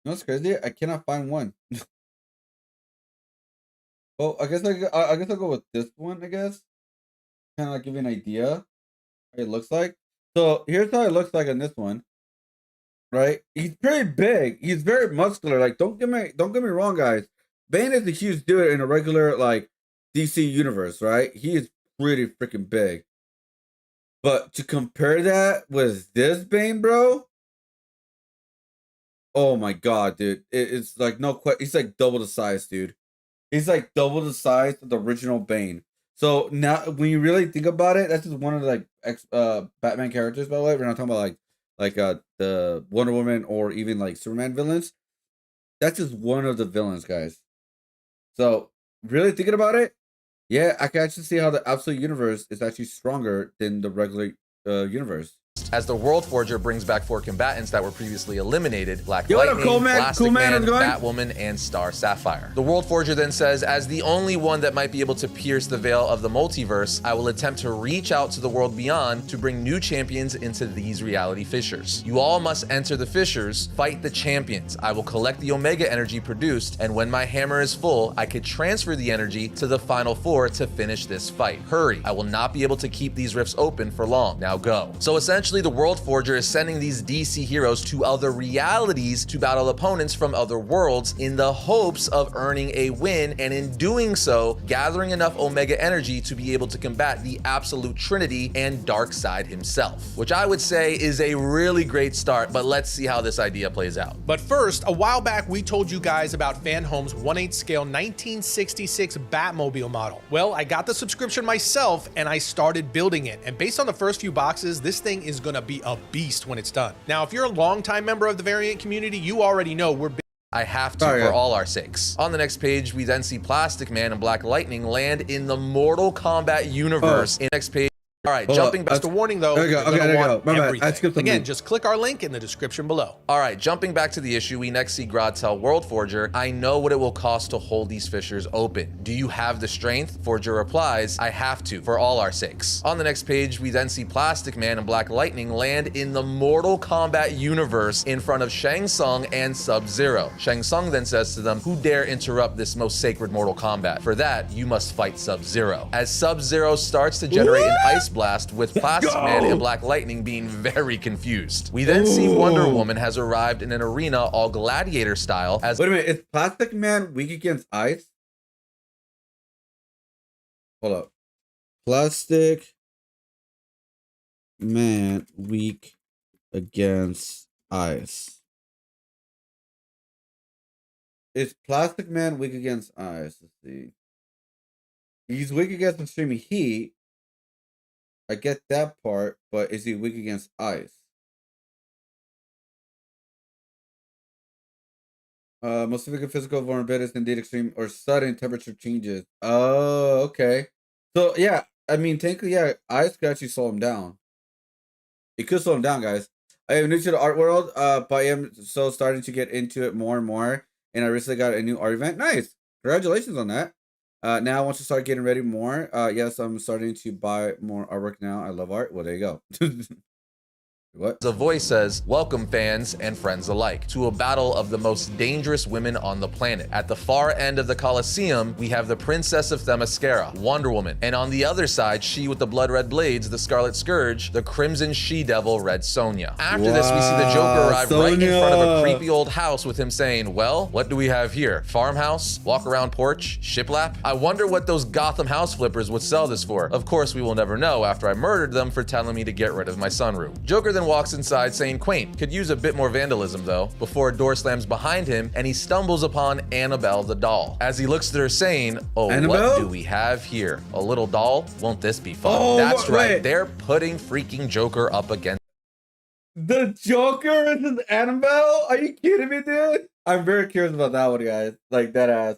what's crazy? I cannot find one. Well, I guess I'll go with this one. I guess kind of like give you an idea how it looks like. So here's how it looks like on this one. Right? He's pretty big. He's very muscular. Like, don't get me wrong, guys. Bane is a huge dude in a regular like DC universe, right? He is pretty freaking big. But to compare that with this Bane, bro, oh my god, dude, it's like no question. He's like double the size, dude. He's like double the size of the original Bane. So now, when you really think about it, that's just one of the like Batman characters. By the way, we're not talking about like the Wonder Woman or even like Superman villains. That's just one of the villains, guys. So really thinking about it, yeah, I can actually see how the absolute universe is actually stronger than the regular universe. As the World Forger brings back 4 combatants that were previously eliminated: Black Yo, what up, Lightning, cool man? Plastic Cool man, Man, how's it going? Batwoman, and Star Sapphire. The World Forger then says, as the only one that might be able to pierce the veil of the multiverse, I will attempt to reach out to the world beyond to bring new champions into these reality fissures. You all must enter the fissures, fight the champions. I will collect the Omega energy produced, and when my hammer is full, I could transfer the energy to the final 4 to finish this fight. Hurry, I will not be able to keep these rifts open for long. Now go. So essentially, the World Forger is sending these DC heroes to other realities to battle opponents from other worlds in the hopes of earning a win, and in doing so, gathering enough Omega energy to be able to combat the Absolute Trinity and Darkseid himself, which I would say is a really great start, but let's see how this idea plays out. But first, a while back, we told you guys about Fan Home's 1/8 scale 1966 Batmobile model. Well, I got the subscription myself and I started building it. And based on the first few boxes, this thing is gonna be a beast when it's done. Now, if you're a longtime member of the variant community, you already know we're I have to for all our sakes. On the next page, we then see Plastic Man and Black Lightning land in the Mortal Kombat universe. In the next page, all right, jumping back. Just a warning though, There you go. Okay, there you go. My bad. I skipped Again, just click our link in the description below. All right, jumping back to the issue, we next see Grodd tell World Forger, I know what it will cost to hold these fissures open. Do you have the strength? Forger replies, I have to, for all our sakes. On the next page, we then see Plastic Man and Black Lightning land in the Mortal Kombat universe in front of Shang Tsung and Sub-Zero. Shang Tsung then says to them, who dare interrupt this most sacred Mortal Kombat? For that, you must fight Sub-Zero. As Sub-Zero starts to generate an ice blast with Plastic Man and Black Lightning being very confused. We then see Wonder Woman has arrived in an arena all gladiator style as— Wait a minute, is Plastic Man weak against ice? Hold up. Plastic Man weak against ice. Is Plastic Man weak against ice? Let's see. He's weak against extreme heat. I get that part, but is he weak against ice? Most significant physical vulnerability is indeed extreme or sudden temperature changes. Oh, okay. So yeah, I mean, technically, yeah, ice could actually slow him down. It could slow him down, guys. I am new to the art world, but I am so starting to get into it more and more. And I recently got a new art event. Nice. Congratulations on that. Now I want to start getting ready more. Yes, I'm starting to buy more artwork now. I love art. Well, there you go. What? The voice says, welcome fans and friends alike to a battle of the most dangerous women on the planet. At the far end of the Colosseum, we have the Princess of Themyscira, Wonder Woman. And on the other side, she with the blood red blades, the Scarlet Scourge, the Crimson She-Devil, Red Sonja. After this, we see the Joker arrive right in front of a creepy old house with him saying, well, what do we have here? Farmhouse? Walk around porch? Shiplap? I wonder what those Gotham house flippers would sell this for. Of course, we will never know after I murdered them for telling me to get rid of my sunroof. Joker then walks inside saying quaint, could use a bit more vandalism though, before a door slams behind him and he stumbles upon Annabelle the doll. As he looks at her saying, oh, Annabelle? What do we have here? A little doll? Won't this be fun? Oh, that's right, wait. they're putting freaking Joker up against The Joker is Annabelle? Are you kidding me, dude? I'm very curious about that one, guys. Like, that ass.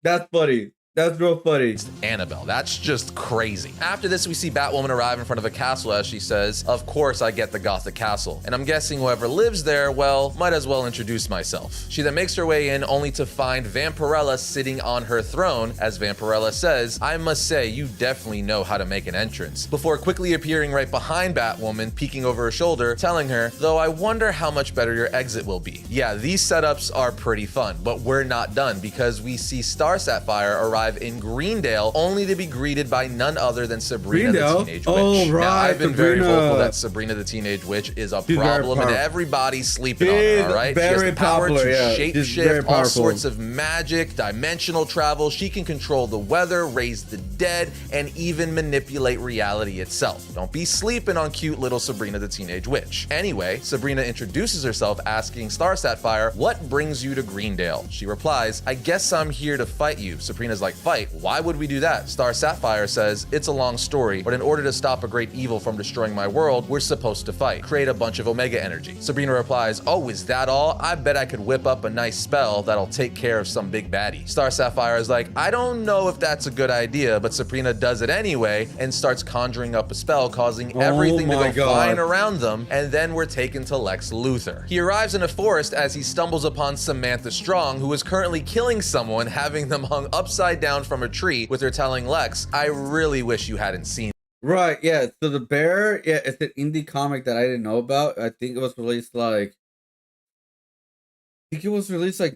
That's funny. That's real funny. Annabelle. That's just crazy. After this, we see Batwoman arrive in front of a castle as she says, of course I get the Gothic castle. And I'm guessing whoever lives there, well, might as well introduce myself. She then makes her way in only to find Vampirella sitting on her throne. As Vampirella says, I must say you definitely know how to make an entrance. Before quickly appearing right behind Batwoman, peeking over her shoulder, telling her, though I wonder how much better your exit will be. Yeah, these setups are pretty fun, but we're not done because we see Star Sapphire arrive in Greendale only to be greeted by none other than Sabrina the Teenage Witch. Oh, right. Now, I've been very Sabrina. vocal that Sabrina the Teenage Witch is a She's problem and very everybody's sleeping on She's her, all right? She has very the power popular, to yeah. She's very shapeshift, all powerful. sorts of magic, dimensional travel. She can control the weather, raise the dead, and even manipulate reality itself. Don't be sleeping on cute little Sabrina the Teenage Witch. Anyway, Sabrina introduces herself asking Star Sapphire, what brings you to Greendale? She replies, I guess I'm here to fight you. Sabrina's like, fight? Why would we do that? Star Sapphire says, it's a long story, but in order to stop a great evil from destroying my world, we're supposed to fight. Create a bunch of Omega energy. Sabrina replies, oh, is that all? I bet I could whip up a nice spell that'll take care of some big baddie. Star Sapphire is like, I don't know if that's a good idea, but Sabrina does it anyway and starts conjuring up a spell causing everything to go flying around them, and then we're taken to Lex Luthor. He arrives in a forest as he stumbles upon Samantha Strong, who is currently killing someone, having them hung upside down from a tree with her telling Lex, I really wish you hadn't seen. Right, yeah. So the bear, yeah, it's an indie comic that I didn't know about. I think it was released like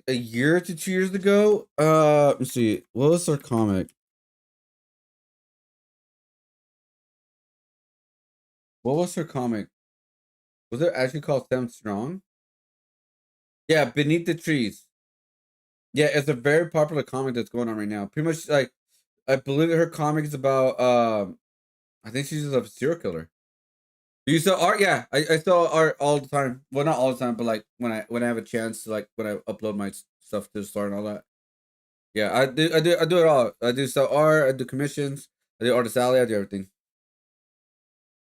a year to 2 years ago. Let me see. What was their comic? What was her comic? Was it actually called Sam Strong? Yeah, Beneath the Trees. Yeah, it's a very popular comic that's going on right now. Pretty much, like, I believe her comic is about, I think she's just a serial killer. Do you sell art? Yeah, I sell art all the time. Well, not all the time, but like when I have a chance to, like, when I upload my stuff to the store and all that. Yeah, I do it all. I do sell art. I do commissions. I do Artist Alley. I do everything.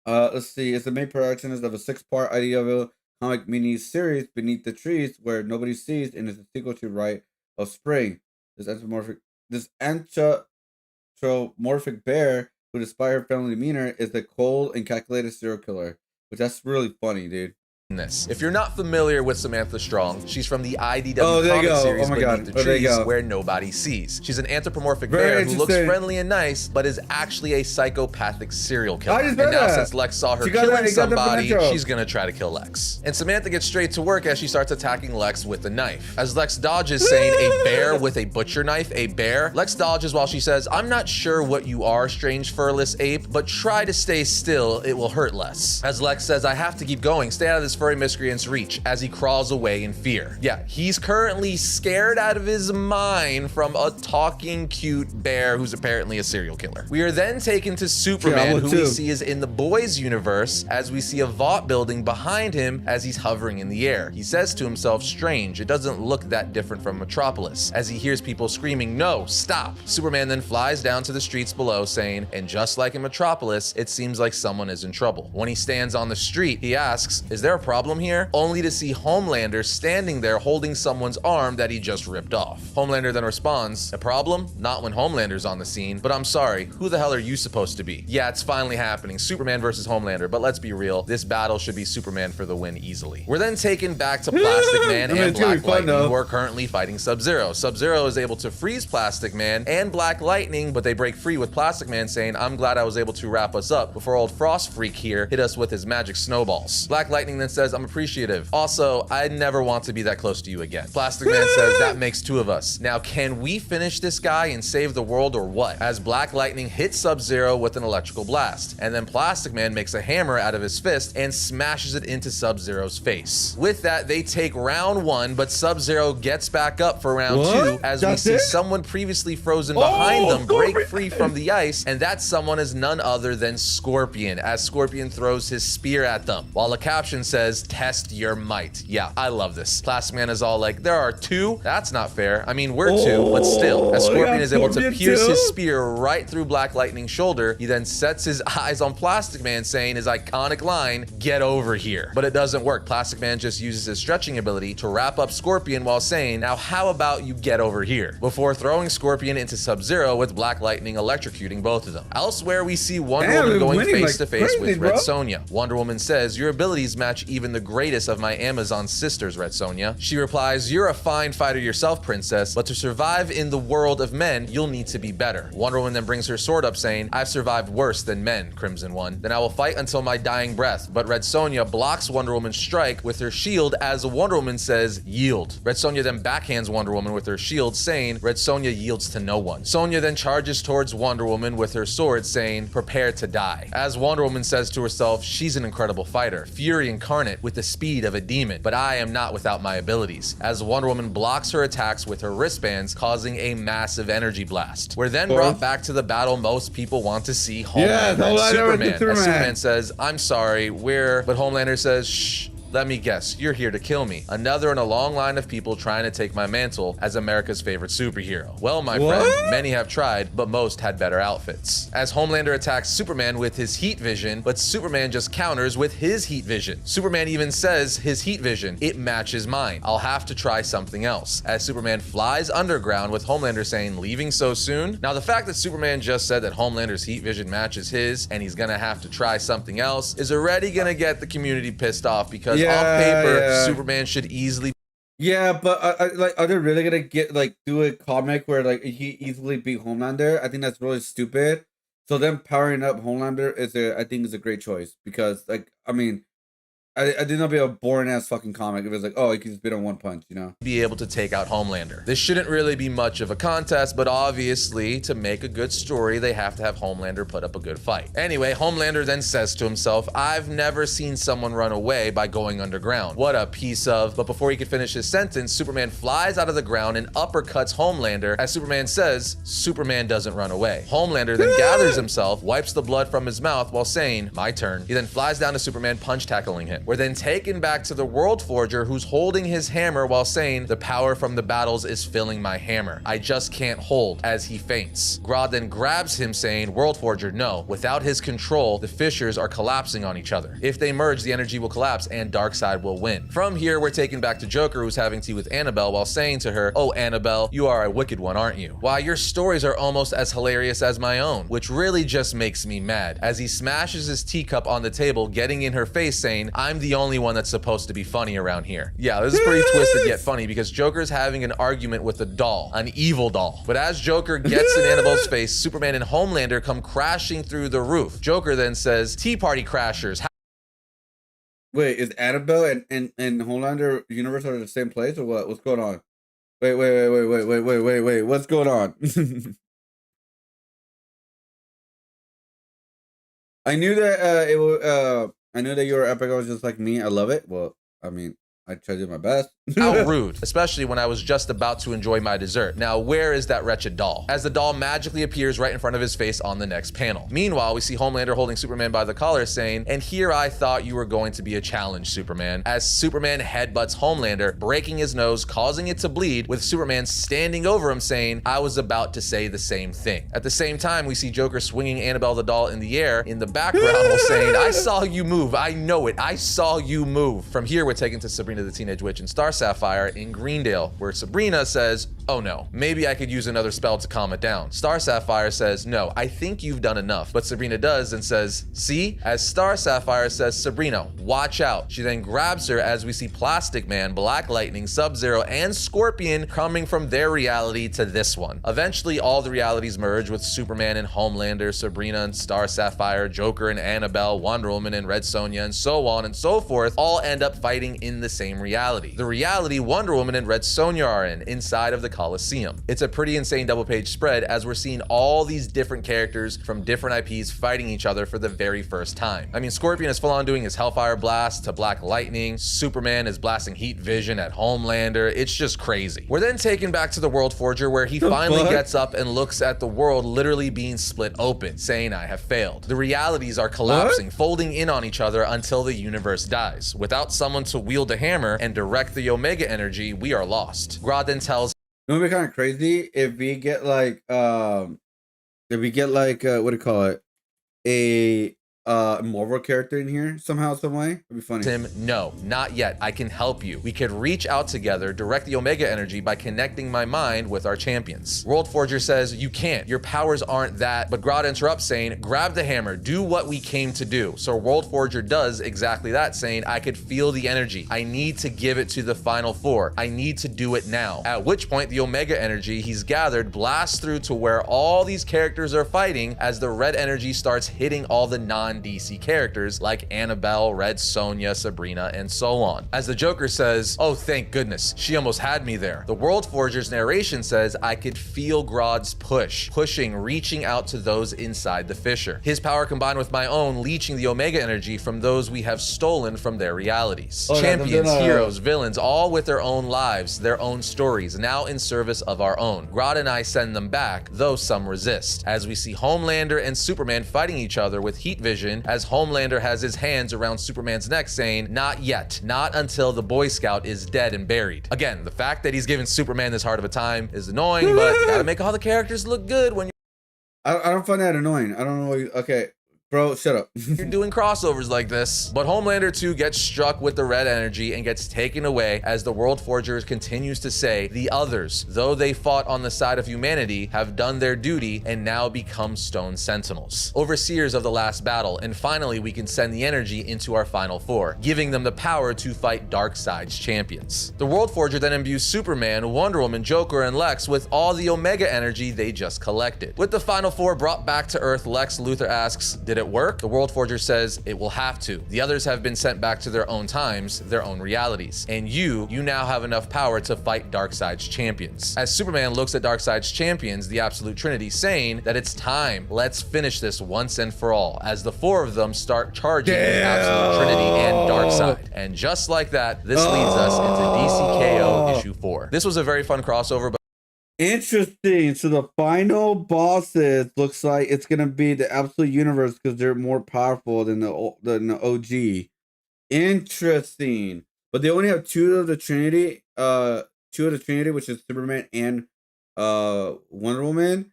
Let's see. It's the main protagonist of a 6-part IDW comic mini series, Beneath the Trees, where nobody sees, and is a sequel to Rite of Spring. This anthropomorphic bear, who, despite her friendly demeanor, is a cold and calculated serial killer. Which, that's really funny, dude. This. If you're not familiar with Samantha Strong, she's from the IDW comic series Beneath the Trees, where nobody sees. She's an anthropomorphic bear who looks friendly and nice, but is actually a psychopathic serial killer. And now since Lex saw her killing somebody, she's gonna try to kill Lex. And Samantha gets straight to work as she starts attacking Lex with a knife. As Lex dodges, saying a bear with a butcher knife, a bear, Lex dodges while she says, I'm not sure what you are, strange furless ape, but try to stay still, it will hurt less. As Lex says, I have to keep going, stay out of this furry miscreant's reach, as he crawls away in fear. Yeah, he's currently scared out of his mind from a talking cute bear who's apparently a serial killer. We are then taken to Superman, who we see is in the boys universe, as we see a vault building behind him as he's hovering in the air. He says to himself, strange, it doesn't look that different from Metropolis, as he hears people screaming, no, stop. Superman then flies down to the streets below saying, and just like in Metropolis, it seems like someone is in trouble. When he stands on the street, he asks, is there a problem here? Only to see Homelander standing there holding someone's arm that he just ripped off. Homelander then responds, a problem? Not when Homelander's on the scene, but I'm sorry, who the hell are you supposed to be? Yeah, it's finally happening, Superman versus Homelander, but let's be real, this battle should be Superman for the win easily. We're then taken back to Plastic Man and Black Lightning, who are currently fighting Sub-Zero. Sub-Zero is able to freeze Plastic Man and Black Lightning, but they break free with Plastic Man saying, I'm glad I was able to wrap us up before old Frost Freak here hit us with his magic snowballs. Black Lightning then says, I'm appreciative. Also, I never want to be that close to you again. Plastic Man says, that makes two of us. Now, can we finish this guy and save the world or what? As Black Lightning hits Sub-Zero with an electrical blast, and then Plastic Man makes a hammer out of his fist and smashes it into Sub-Zero's face. With that, they take round one, but Sub-Zero gets back up for round two as we see someone previously frozen behind them break free from the ice, and that someone is none other than Scorpion, as Scorpion throws his spear at them, while the caption says, test your might. Yeah, I love this. Plastic Man is all like, there are two? That's not fair. I mean, we're two, but still. As Scorpion is able to pierce his spear right through Black Lightning's shoulder, he then sets his eyes on Plastic Man, saying his iconic line, get over here. But it doesn't work. Plastic Man just uses his stretching ability to wrap up Scorpion while saying, now how about you get over here? Before throwing Scorpion into Sub-Zero with Black Lightning electrocuting both of them. Elsewhere, we see Wonder Woman going face to face with Red Sonja. Wonder Woman says, your abilities match even the greatest of my Amazon sisters, Red Sonja. She replies, you're a fine fighter yourself, princess, but to survive in the world of men, you'll need to be better. Wonder Woman then brings her sword up saying, I've survived worse than men, Crimson One. Then I will fight until my dying breath. But Red Sonja blocks Wonder Woman's strike with her shield as Wonder Woman says, yield. Red Sonja then backhands Wonder Woman with her shield saying, Red Sonja yields to no one. Sonja then charges towards Wonder Woman with her sword saying, prepare to die. As Wonder Woman says to herself, she's an incredible fighter, fury incarnate with the speed of a demon, but I am not without my abilities. As Wonder Woman blocks her attacks with her wristbands, causing a massive energy blast. We're then brought back to the battle most people want to see, Homelander and Superman. As Superman says, I'm sorry, but Homelander says, shh. Let me guess, you're here to kill me. Another in a long line of people trying to take my mantle as America's favorite superhero. Well, my friend, many have tried, but most had better outfits. As Homelander attacks Superman with his heat vision, but Superman just counters with his heat vision. Superman even says his heat vision, it matches mine. I'll have to try something else. As Superman flies underground with Homelander saying, leaving so soon? Now, the fact that Superman just said that Homelander's heat vision matches his and he's gonna have to try something else is already gonna get the community pissed off because on paper, Superman should easily. Yeah, but are they really gonna do a comic where he easily beat Homelander? I think that's really stupid. So them powering up Homelander I think is a great choice because I mean, I think that'll be a boring ass fucking comic if it's like, oh, he can just beat on one punch, you know? Be able to take out Homelander. This shouldn't really be much of a contest, but obviously to make a good story, they have to have Homelander put up a good fight. Anyway, Homelander then says to himself, I've never seen someone run away by going underground. What a piece of, but before he could finish his sentence, Superman flies out of the ground and uppercuts Homelander as Superman says, Superman doesn't run away. Homelander then gathers himself, wipes the blood from his mouth while saying, my turn. He then flies down to Superman, punch tackling him. We're then taken back to the World Forger who's holding his hammer while saying, the power from the battles is filling my hammer. I just can't hold, as he faints. Grodd then grabs him saying, World Forger, no. Without his control, the fissures are collapsing on each other. If they merge, the energy will collapse and Darkseid will win. From here, we're taken back to Joker who's having tea with Annabelle while saying to her, oh, Annabelle, you are a wicked one, aren't you? Why, your stories are almost as hilarious as my own, which really just makes me mad. As he smashes his teacup on the table, getting in her face saying, I'm the only one that's supposed to be funny around here. Yeah, this is pretty twisted yet funny because Joker's having an argument with a doll, an evil doll. But as Joker gets in Annabelle's face, Superman and Homelander come crashing through the roof. Joker then says, Tea Party Crashers. Wait, is Annabelle and Homelander universe are in the same place or what? What's going on? Wait. What's going on? I knew that I knew that you were epic. I was just like me. I love it. Well, I mean, I try to do my best. How rude, especially when I was just about to enjoy my dessert. Now, where is that wretched doll? As the doll magically appears right in front of his face on the next panel. Meanwhile, we see Homelander holding Superman by the collar saying, "And here I thought you were going to be a challenge, Superman." As Superman headbutts Homelander, breaking his nose, causing it to bleed, with Superman standing over him saying, "I was about to say the same thing." At the same time, we see Joker swinging Annabelle the doll in the air in the background while saying, "I saw you move. I know it. I saw you move." From here, we're taken to Sabrina the Teenage Witch and Star Sapphire in Greendale, where Sabrina says, "Oh no, maybe I could use another spell to calm it down." Star Sapphire says, "No, I think you've done enough." But Sabrina does and says, "See?" As Star Sapphire says, "Sabrina, watch out." She then grabs her as we see Plastic Man, Black Lightning, Sub-Zero, and Scorpion coming from their reality to this one. Eventually, all the realities merge with Superman and Homelander, Sabrina and Star Sapphire, Joker and Annabelle, Wonder Woman and Red Sonja, and so on and so forth, all end up fighting in the same reality. The reality Wonder Woman and Red Sonja are in, inside of the Coliseum. It's a pretty insane double-page spread as we're seeing all these different characters from different IPs fighting each other for the very first time. I mean, Scorpion is full-on doing his Hellfire Blast to Black Lightning. Superman is blasting Heat Vision at Homelander. It's just crazy. We're then taken back to the World Forger where he finally gets up and looks at the world literally being split open, saying, "I have failed." The realities are collapsing, folding in on each other until the universe dies. Without someone to wield a hammer and direct the Omega energy, we are lost. Grodd then tells, It would be kind of crazy if we get like what do you call it? A Marvel character in here somehow, some way. It'd be funny. him, "No, not yet. I can help you. We could reach out together, direct the Omega energy by connecting my mind with our champions." World Forger says, "You can't. Your powers aren't that." But Grodd interrupts saying, "Grab the hammer. Do what we came to do." So World Forger does exactly that, saying, "I could feel the energy. I need to give it to the Final Four. I need to do it now." At which point, the Omega energy he's gathered blasts through to where all these characters are fighting as the red energy starts hitting all the non-DC characters like Annabelle, Red Sonja, Sabrina, and so on. As the Joker says, "Oh, thank goodness, she almost had me there." The World Forger's narration says, "I could feel Grodd's pushing, reaching out to those inside the fissure. His power combined with my own, leeching the Omega energy from those we have stolen from their realities." Champions, heroes, villains, all with their own lives, their own stories, now in service of our own. Grodd and I send them back, though some resist, as we see Homelander and Superman fighting each other with Heat Vision, as Homelander has his hands around Superman's neck saying, "Not yet, not until the Boy Scout is dead and buried." Again, the fact that he's giving Superman this hard of a time is annoying, but you gotta make all the characters look good when I don't find that annoying. I don't know. Okay, bro, shut up. you're doing crossovers like this. But Homelander 2 gets struck with the red energy and gets taken away as the World Forger continues to say, "The others, though they fought on the side of humanity, have done their duty and now become Stone Sentinels, overseers of the last battle, and finally we can send the energy into our Final Four, giving them the power to fight Darkseid's champions." The World Forger then imbues Superman, Wonder Woman, Joker, and Lex with all the Omega energy they just collected. With the Final Four brought back to Earth, Lex Luthor asks, "Did it work?" The World Forger says, "It will have to. The others have been sent back to their own times, their own realities. And you now have enough power to fight Darkseid's champions." As Superman looks at Darkseid's champions, the Absolute Trinity, saying that it's time, let's finish this once and for all, as the four of them start charging the Absolute Trinity and Darkseid. And just like that, this leads us into DCKO issue 4. This was a very fun crossover, but Interesting. So the final bosses looks like it's gonna be the Absolute Universe because they're more powerful than the OG. Interesting. But they only have two of the Trinity, which is Superman and Wonder Woman.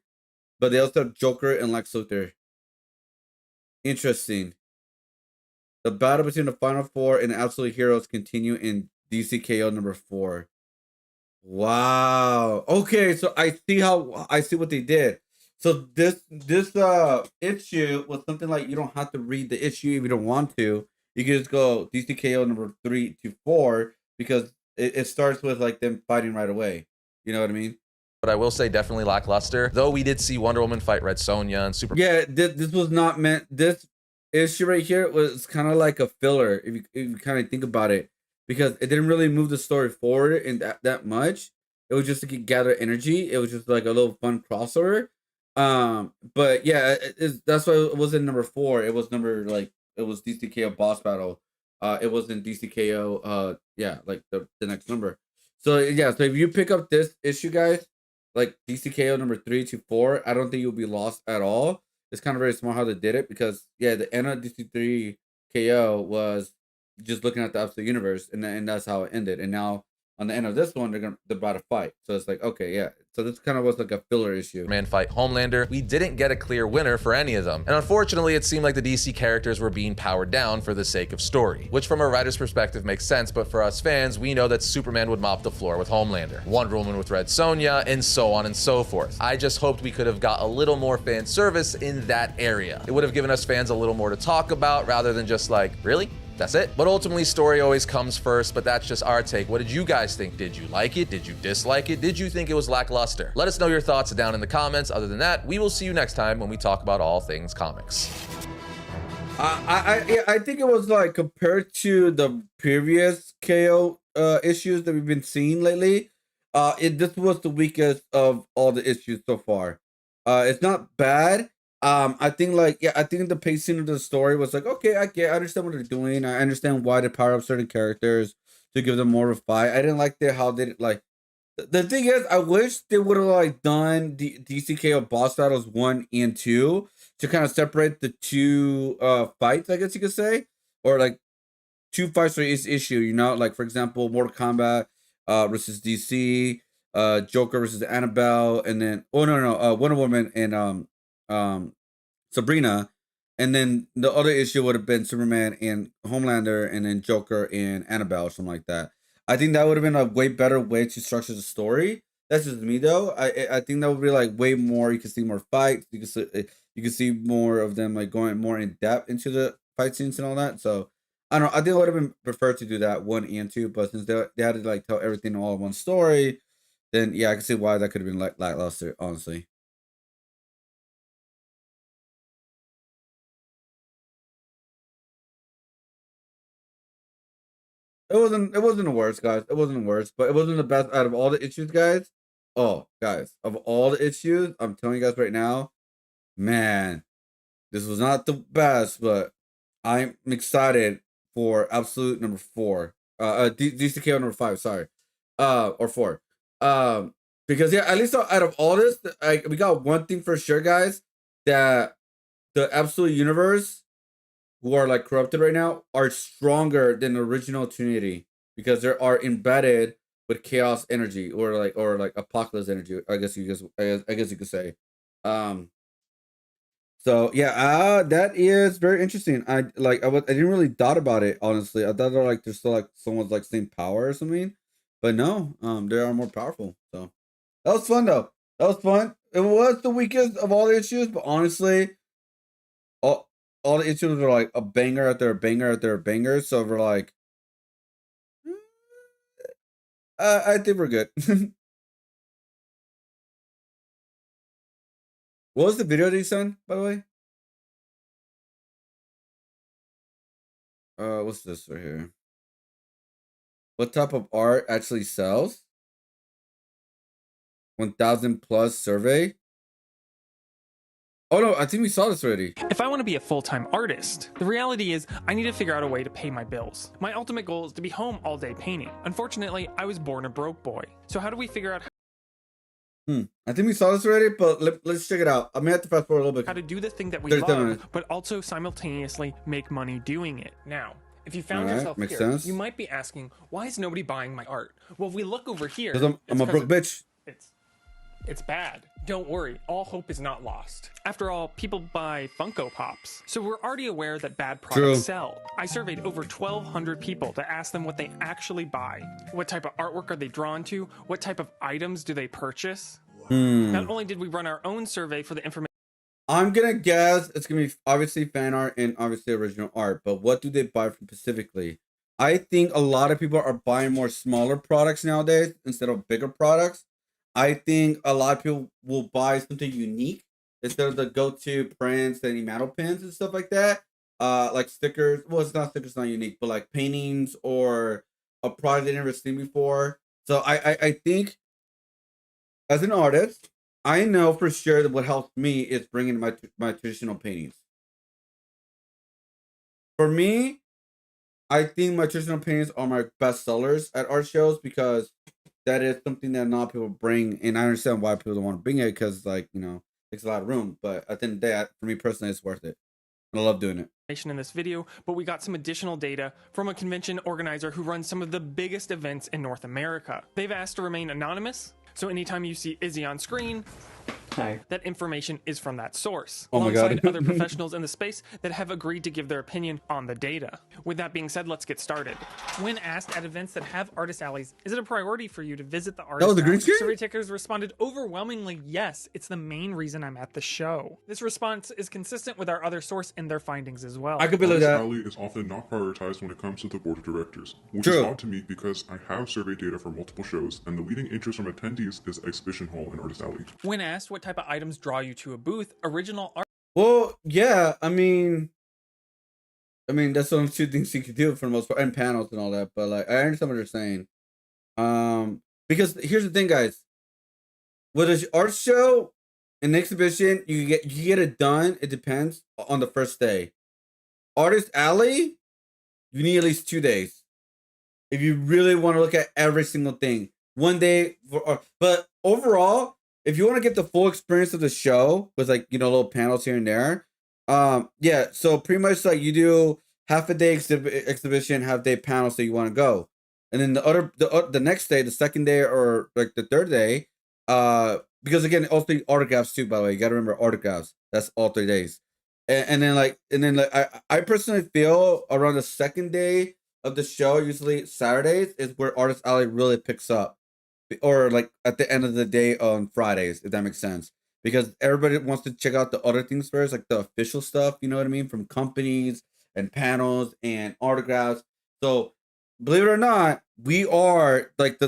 But they also have Joker and Lex Luthor. Interesting. The battle between the Final Four and Absolute Heroes continue in DCKO number 4. Wow. Okay, so I see what they did. So this issue was something like you don't have to read the issue if you don't want to. You can just go DCKO number 3 to 4 because it starts with like them fighting right away. You know what I mean? I will say definitely lackluster. Though we did see Wonder Woman fight Red Sonja and Superman. Yeah, this was not meant. This issue right here was kind of like a filler if you kind of think about it. Because it didn't really move the story forward in that much. It was just to gather energy. It was just like a little fun crossover. But yeah, that's why it wasn't number 4. It was DCKO boss battle. it wasn't DCKO. Yeah, like the next number. So yeah, so if you pick up this issue, guys, like DCKO number 3 to 4, I don't think you'll be lost at all. It's kind of very smart how they did it because yeah, the end of DC3 KO was just looking at the absolute universe, and that's how it ended. And now on the end of this one, they're about to fight. So it's like, okay, yeah. So this kind of was like a filler issue. Man fight Homelander, we didn't get a clear winner for any of them. And unfortunately, it seemed like the DC characters were being powered down for the sake of story, which from a writer's perspective makes sense, but for us fans, we know that Superman would mop the floor with Homelander, Wonder Woman with Red Sonja, and so on and so forth. I just hoped we could have got a little more fan service in that area. It would have given us fans a little more to talk about rather than just like, really? That's it. But ultimately, story always comes first, but that's just our take. What did you guys think? Did you like it? Did you dislike it? Did you think it was lackluster? Let us know your thoughts down in the comments. Other than that, we will see you next time when we talk about all things comics. I think it was like compared to the previous KO issues that we've been seeing lately, this was the weakest of all the issues so far. It's not bad. I think I think the pacing of the story was like, okay, I understand what they're doing. I understand why they power up certain characters to give them more of a fight. I didn't like how they like. The thing is, I wish they would have like done the DCKO boss battles 1 and 2 to kind of separate the two fights, I guess you could say, or like 2 fights for each issue. You know, like for example, Mortal Kombat versus DC, Joker versus Annabelle, and then Wonder Woman and Sabrina, and then the other issue would have been Superman and Homelander, and then Joker and Annabelle or something like that. I think that would have been a way better way to structure the story. That's just me though. I think that would be like way more. You can see more fights. You can see more of them like going more in depth into the fight scenes and all that. So I don't know. I think I would have been preferred to do that 1 and 2, but since they had to like tell everything all in one story, then yeah, I can see why that could have been like lackluster. Honestly. It wasn't the worst, guys. It wasn't the worst, but it wasn't the best out of all the issues, guys. Oh, guys, of all the issues, I'm telling you guys right now, man, this was not the best, but I'm excited for Absolute number 4. DCKO number 5, sorry. Or 4. Because yeah, at least out of all this, we got one thing for sure, guys, that the Absolute Universe, who are like corrupted right now, are stronger than the original Trinity because they are embedded with chaos energy or like apocalypse energy. I guess you could say. So yeah, that is very interesting. I didn't really thought about it honestly. I thought they're still like someone's like same power or something, but no, they are more powerful. So that was fun though. That was fun. It was the weakest of all the issues, but honestly, all the issues were like a banger after a banger after a banger. So we're like, I think we're good. What was the video that you sent, by the way? What's this right here? What type of art actually sells? 1,000 plus survey. Oh no, I think we saw this already. If I want to be a full-time artist, the reality is I need to figure out a way to pay my bills. My ultimate goal is to be home all day painting. Unfortunately, I was born a broke boy. So how do we figure out I think we saw this already, but let's check it out. I'm gonna have to fast forward a little bit. how to do the thing that we love, but also simultaneously make money doing it? Now, if you found yourself here, you might be asking, why is nobody buying my art? Well, if we look over here, I'm a broke bitch. It's bad. Don't worry, all hope is not lost. After all, people buy Funko Pops. So we're already aware that bad products sell. I surveyed over 1,200 people to ask them what they actually buy. What type of artwork are they drawn to? What type of items do they purchase? Not only did we run our own survey for the information, I'm gonna guess it's gonna be obviously fan art and obviously original art, but what do they buy from specifically? I think a lot of people are buying more smaller products nowadays instead of bigger products. I think a lot of people will buy something unique instead of the go-to prints and enamel pins and stuff like that. Like stickers. Well, it's not stickers, not unique, but like paintings or a product they never seen before. So I think as an artist, I know for sure that what helps me is bringing my traditional paintings. For me, I think my traditional paintings are my best sellers at art shows because that is something that not people bring, and I understand why people don't want to bring it because, like, you know, it takes a lot of room. But at the end of the day, for me personally, it's worth it. I love doing it. In this video, but we got some additional data from a convention organizer who runs some of the biggest events in North America. They've asked to remain anonymous, so anytime you see Izzy on screen, that information is from that source, Oh my God. alongside other professionals in the space that have agreed to give their opinion on the data. With that being said, let's get started. When asked at events that have artist alleys, is it a priority for you to visit the artist the green alley? screen? Survey takers responded overwhelmingly yes. It's the main reason I'm at the show. This response is consistent with our other source and their findings as well. I could believe that. Alley is often not prioritized when it comes to the board of directors, which True. is odd to me because I have survey data for multiple shows, and the leading interest from attendees is Exhibition Hall and Artist Alley. When asked what type of items draw you to a booth, original art. Well, yeah, I mean, that's the only two things you could do for the most part, and panels and all that. But like, I understand what you're saying. Because here's the thing, guys. With an art show, an exhibition, you get it done. It depends on the first day. Artist Alley, you need at least 2 days if you really want to look at every single thing. 1 day, but overall, if you want to get the full experience of the show with, like, you know, little panels here and there, yeah. So pretty much like you do half a day exhibition, half day panels that you want to go, and then the next day, the second day or like the third day, because again, also autographs too. By the way, you got to remember autographs. That's all 3 days, and then I personally feel around the second day of the show, usually Saturdays, is where Artist Alley really picks up. Or like at the end of the day on Fridays, if that makes sense, because everybody wants to check out the other things first, like the official stuff, you know what I mean, from companies and panels and autographs. So believe it or not, we are like the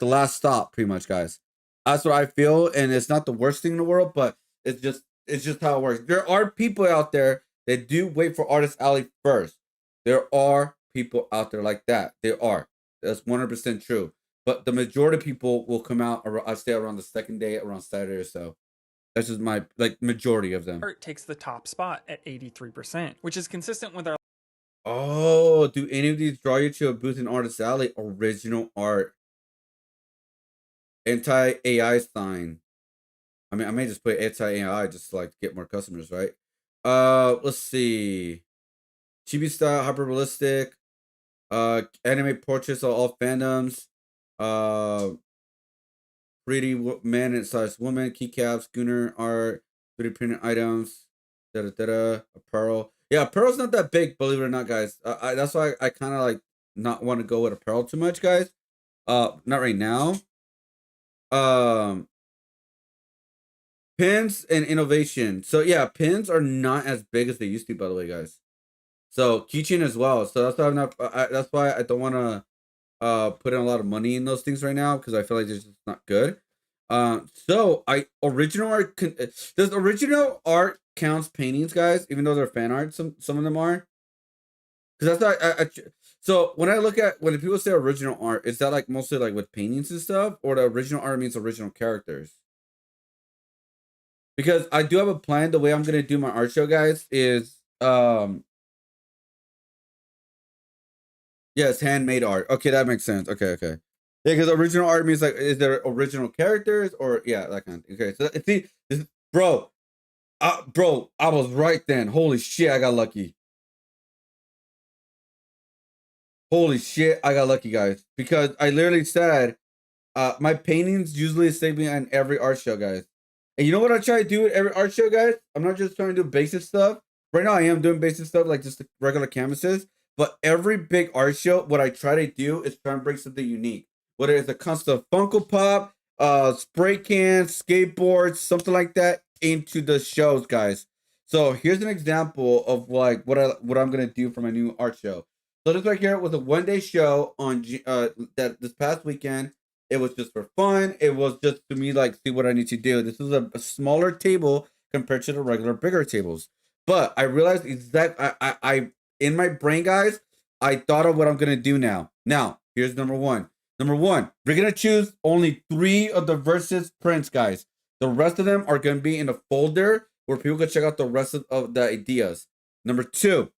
last stop, pretty much, guys. That's what I feel, and it's not the worst thing in the world, but it's just how it works. There are people out there that do wait for Artist Alley first. There are people out there like that. There are. That's 100% true. But the majority of people will come out, I say, around the second day, around Saturday or so. That's just my, like, majority of them. Art takes the top spot at 83%, which is consistent with our. Oh, do any of these draw you to a booth in Artist Alley? Original art. Anti-AI sign. I mean, I may just put anti-AI just to, like, get more customers, right? Let's see. Chibi style, hyper-realistic. Anime portraits of all fandoms. Pretty man and size woman, keycaps, schooner art, 3D printed items, apparel. Yeah, apparel's not that big, believe it or not, guys. That's why I kind of like not want to go with apparel too much, guys. Not right now. Pins and innovation. So yeah, pins are not as big as they used to, by the way, guys. So keychain as well. So that's why I'm not. That's why I don't want to put in a lot of money in those things right now, because I feel like it's just not good. So original art does original art counts paintings, guys, even though they're fan art. Some of them are, because that's not. So when people say original art, is that like mostly like with paintings and stuff, or the original art means original characters? Because I do have a plan. The way I'm gonna do my art show, guys, is yeah, it's handmade art. Okay, that makes sense. Okay. Yeah, because original art means like, is there original characters or yeah, that kind of thing. Okay, so see, bro, I was right then. Holy shit, I got lucky. Holy shit, I got lucky, guys, because I literally said, my paintings usually save me on every art show, guys. And you know what I try to do at every art show, guys? I'm not just trying to do basic stuff. Right now, I am doing basic stuff like just the regular canvases. But every big art show, what I try to do is try and bring something unique. Whether it's a custom Funko Pop, spray cans, skateboards, something like that into the shows, guys. So here's an example of like what I'm gonna do for my new art show. So this right here was a 1-day show on that this past weekend. It was just for fun. It was just to me like see what I need to do. This is a smaller table compared to the regular bigger tables. But I realized I in my brain, guys, I thought of what I'm gonna do now. Now, here's number one. Number one, we're gonna choose only 3 of the Versus prints, guys. The rest of them are gonna be in a folder where people can check out the rest of the ideas. Number 2,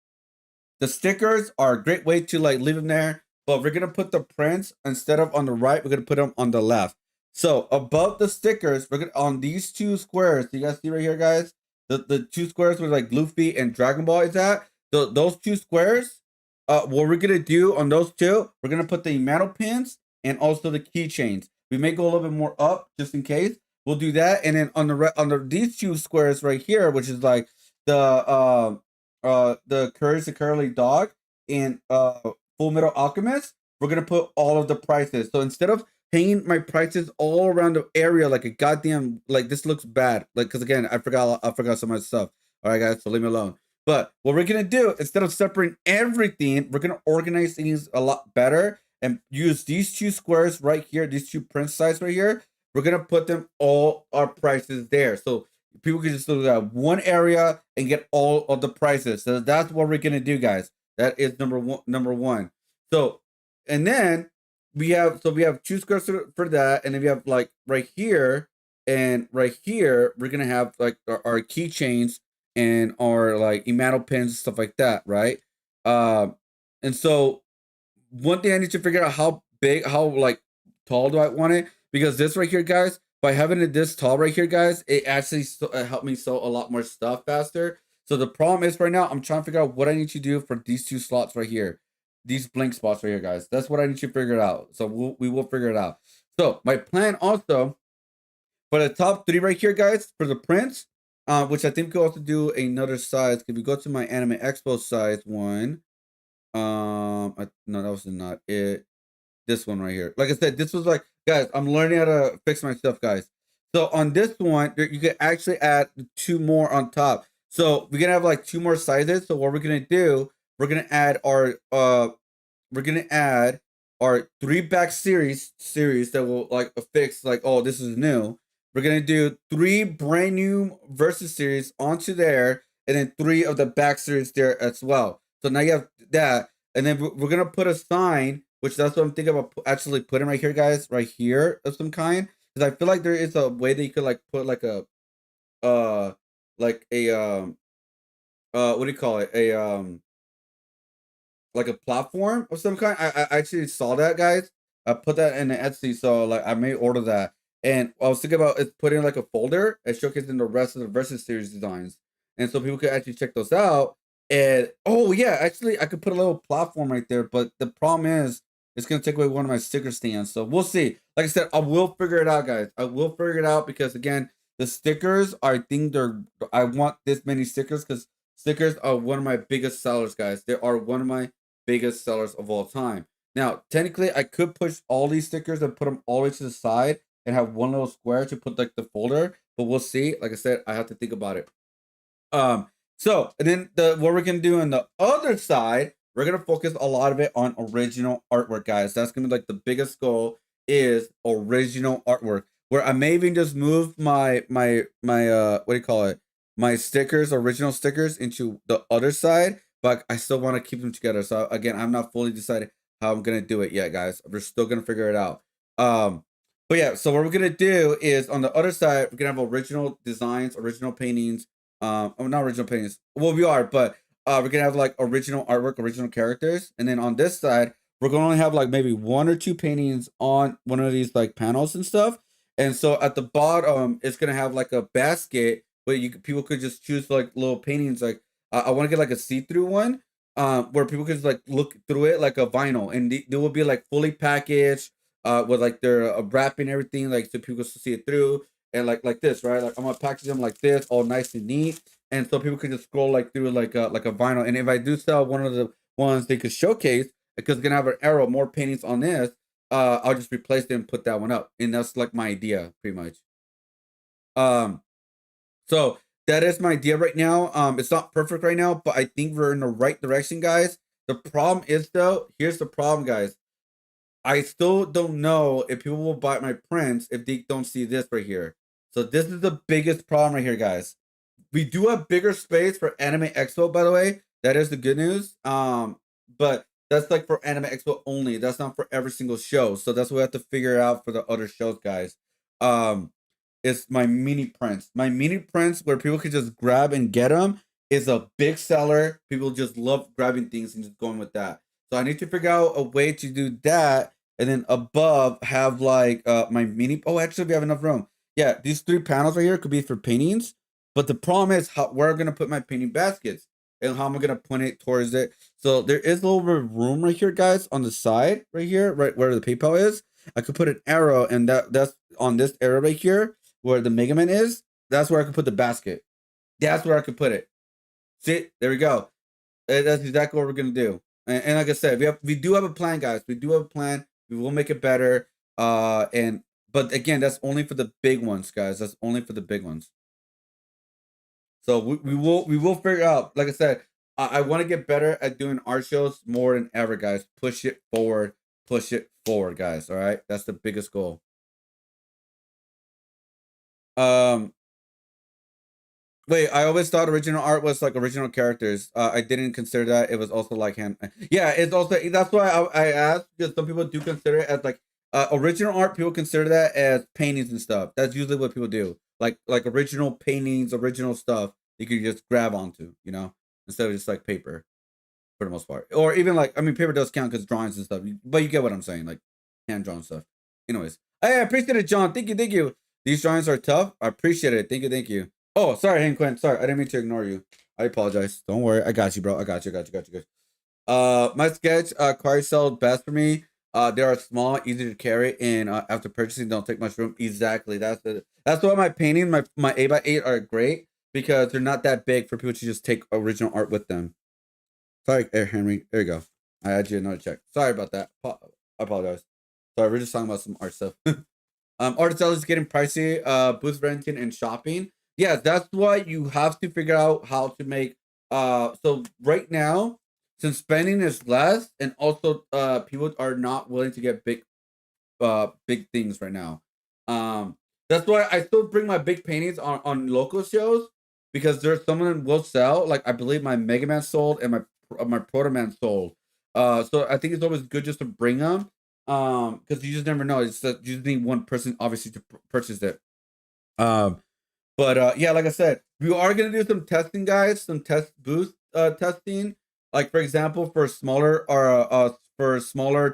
the stickers are a great way to like leave them there, but we're gonna put the prints instead of on the right, we're gonna put them on the left. So above the stickers, we're gonna on these two squares. Do you guys see right here, guys? The two squares where like Luffy and Dragon Ball is at. Those two squares. What we're gonna do on those two, we're gonna put the metal pins and also the keychains. We may go a little bit more up just in case. We'll do that, and then on these two squares right here, which is like the Courage the Cowardly Dog and Full Metal Alchemist, we're gonna put all of the prices. So instead of hanging my prices all around the area like a goddamn like this looks bad. Like because again, I forgot some of my stuff. All right, guys, so leave me alone. But what we're gonna do instead of separating everything, we're gonna organize things a lot better and use these two squares right here, these two print sites right here. We're gonna put them all our prices there, so people can just look at one area and get all of the prices. So that's what we're gonna do, guys. That is number one. So, and then we have two squares for that, and then we have like right here and right here, we're gonna have like our keychains and our like enamel pins and stuff like that, right? And so one thing I need to figure out how like tall do I want it, because this right here, guys, by having it this tall right here, guys, it actually helped me sew a lot more stuff faster. So the problem is right now, I'm trying to figure out what I need to do for these two slots right here. These blank spots right here, guys. That's what I need to figure out. So we will figure it out. So my plan also for the top three right here, guys, for the prints, which I think we'll also do another size. If you go to my Anime Expo size one, no, that was not it. This one right here. Like I said, this was like, guys, I'm learning how to fix my stuff, guys. So on this one, you can actually add two more on top. So we're gonna have like two more sizes. So what we're gonna do, we're gonna add our three back series that will like affix like, oh, this is new. We're gonna do three brand new versus series onto there, and then three of the back series there as well. So now you have that, and then we're gonna put a sign, which that's what I'm thinking about actually putting right here, guys, right here of some kind, because I feel like there is a way that you could like put like a what do you call it, like a platform of some kind. I actually saw that, guys. I put that in the Etsy, so like I may order that. And I was thinking about it putting like a folder and showcasing the rest of the Versus series designs, and so people could actually check those out. And oh yeah, actually I could put a little platform right there, but the problem is it's gonna take away one of my sticker stands. So we'll see. Like I said, I will figure it out, guys. I will figure it out because again, the stickers, I think I want this many stickers because stickers are one of my biggest sellers, guys. They are one of my biggest sellers of all time. Now, technically, I could push all these stickers and put them all the way to the side and have one little square to put like the folder, but we'll see. Like I said, I have to think about it. So and then what we're gonna do on the other side, we're gonna focus a lot of it on original artwork, guys. That's gonna be like the biggest goal is original artwork. Where I may even just move my what do you call it? My stickers, original stickers, into the other side, but I still want to keep them together. So again, I'm not fully decided how I'm gonna do it yet, guys. We're still gonna figure it out. But yeah, so what we're gonna do is on the other side, we're gonna have original designs, original paintings. Not original paintings. Well, we are, but we're gonna have like original artwork, original characters, and then on this side, we're gonna only have like maybe one or two paintings on one of these like panels and stuff. And so at the bottom, it's gonna have like a basket where people could just choose like little paintings. Like I want to get like a see-through one, where people could just like look through it like a vinyl, and they will be like fully packaged, with like their wrapping everything, like so people can see it through, and like this, right? Like I'm gonna package them like this, all nice and neat, and so people can just scroll like through like a vinyl. And if I do sell one of the ones they could showcase, because it's gonna have an arrow, more paintings on this, I'll just replace it and put that one up, and that's like my idea, pretty much. So that is my idea right now. It's not perfect right now, but I think we're in the right direction, guys. The problem is though, here's the problem, guys. I still don't know if people will buy my prints if they don't see this right here. So this is the biggest problem right here, guys. We do have bigger space for Anime Expo, by the way. That is the good news. But that's like for Anime Expo only. That's not for every single show. So that's what we have to figure out for the other shows, guys. It's my mini prints. My mini prints where people can just grab and get them. is a big seller. People just love grabbing things and just going with that. So I need to figure out a way to do that, and then above have like my mini. Oh, actually, we have enough room. Yeah, these 3 panels right here could be for paintings, but the problem is how where I'm gonna put my painting baskets and how am I gonna point it towards it. So there is a little bit of room right here, guys, on the side right here, right where the PayPal is. I could put an arrow, and that's on this arrow right here where the Mega Man is. That's where I could put the basket. That's where I could put it. See, there we go. That's exactly what we're gonna do. And like I said, we do have a plan, guys. We do have a plan. We will make it better. And but again, that's only for the big ones, guys. That's only for the big ones. So we will figure out. Like I said, I want to get better at doing art shows more than ever, guys. Push it forward, guys. All right, that's the biggest goal. Wait, I always thought original art was like original characters. I didn't consider that. It was also like hand. Yeah, it's also that's why I asked, because some people do consider it as like original art. People consider that as paintings and stuff. That's usually what people do. Like original paintings, original stuff you can just grab onto, instead of just like paper for the most part. Or even like, I mean, paper does count because drawings and stuff. But you get what I'm saying, like hand drawn stuff. Anyways, hey, I appreciate it, John. Thank you. These drawings are tough. I appreciate it. Thank you. Oh, sorry, Hank Quinn. Sorry, I didn't mean to ignore you. I apologize. Don't worry. I got you, bro. I got you. My sketch card sold best for me. They are small, easy to carry, and after purchasing, don't take much room. Exactly. That's why my painting, my 8x8 are great, because they're not that big for people to just take original art with them. Sorry, Henry. There you go. I had you another check. Sorry about that. I apologize. Sorry, we're just talking about some art stuff. Art sales is getting pricey. Booth renting and shopping. Yeah, that's why you have to figure out how to make. So right now, since spending is less, and also people are not willing to get big things right now. That's why I still bring my big paintings on local shows, because there's some of them will sell. Like I believe my Mega Man sold and my Proto Man sold. So I think it's always good just to bring them. Because you just never know. It's you just need one person obviously to purchase it. But yeah, like I said, we are gonna do some testing, guys. Some test booth testing. Like for example, for smaller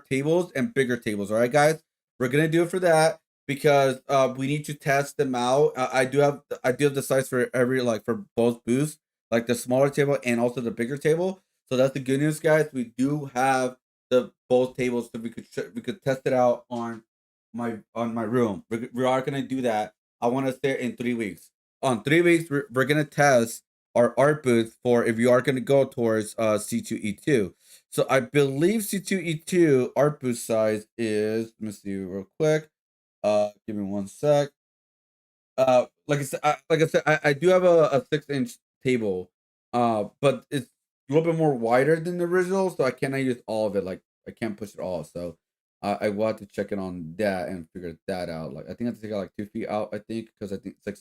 tables and bigger tables. All right, guys, we're gonna do it for that, because we need to test them out. I do have the size for for both booths, like the smaller table and also the bigger table. So that's the good news, guys. We do have the both tables, so we could test it out on my room. We are gonna do that. I want to say in 3 weeks. On 3 weeks, we're gonna test our art booth for if you are gonna go towards C2E2. So I believe C2E2 art booth size is, let me see real quick. Give me 1 sec. Like I said, I do have a 6-inch table. But it's a little bit more wider than the original, so I cannot use all of it. Like I can't push it all. So I will have to check it on that and figure that out. Like I think I have to take out like 2 feet out. I think, because I think it's like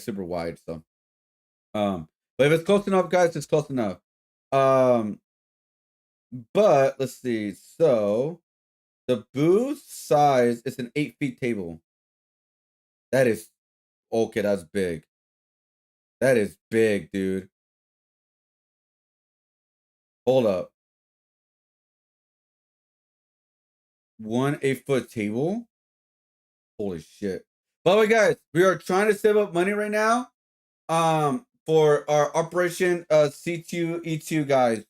super wide. So, but if it's close enough, guys, it's close enough. But let's see. So the booth size is an 8-feet table. That is okay. That's big. That is big, dude. Hold up. 1 8-foot table. Holy shit. By the way, guys, we are trying to save up money right now. For our Operation C2E2, guys.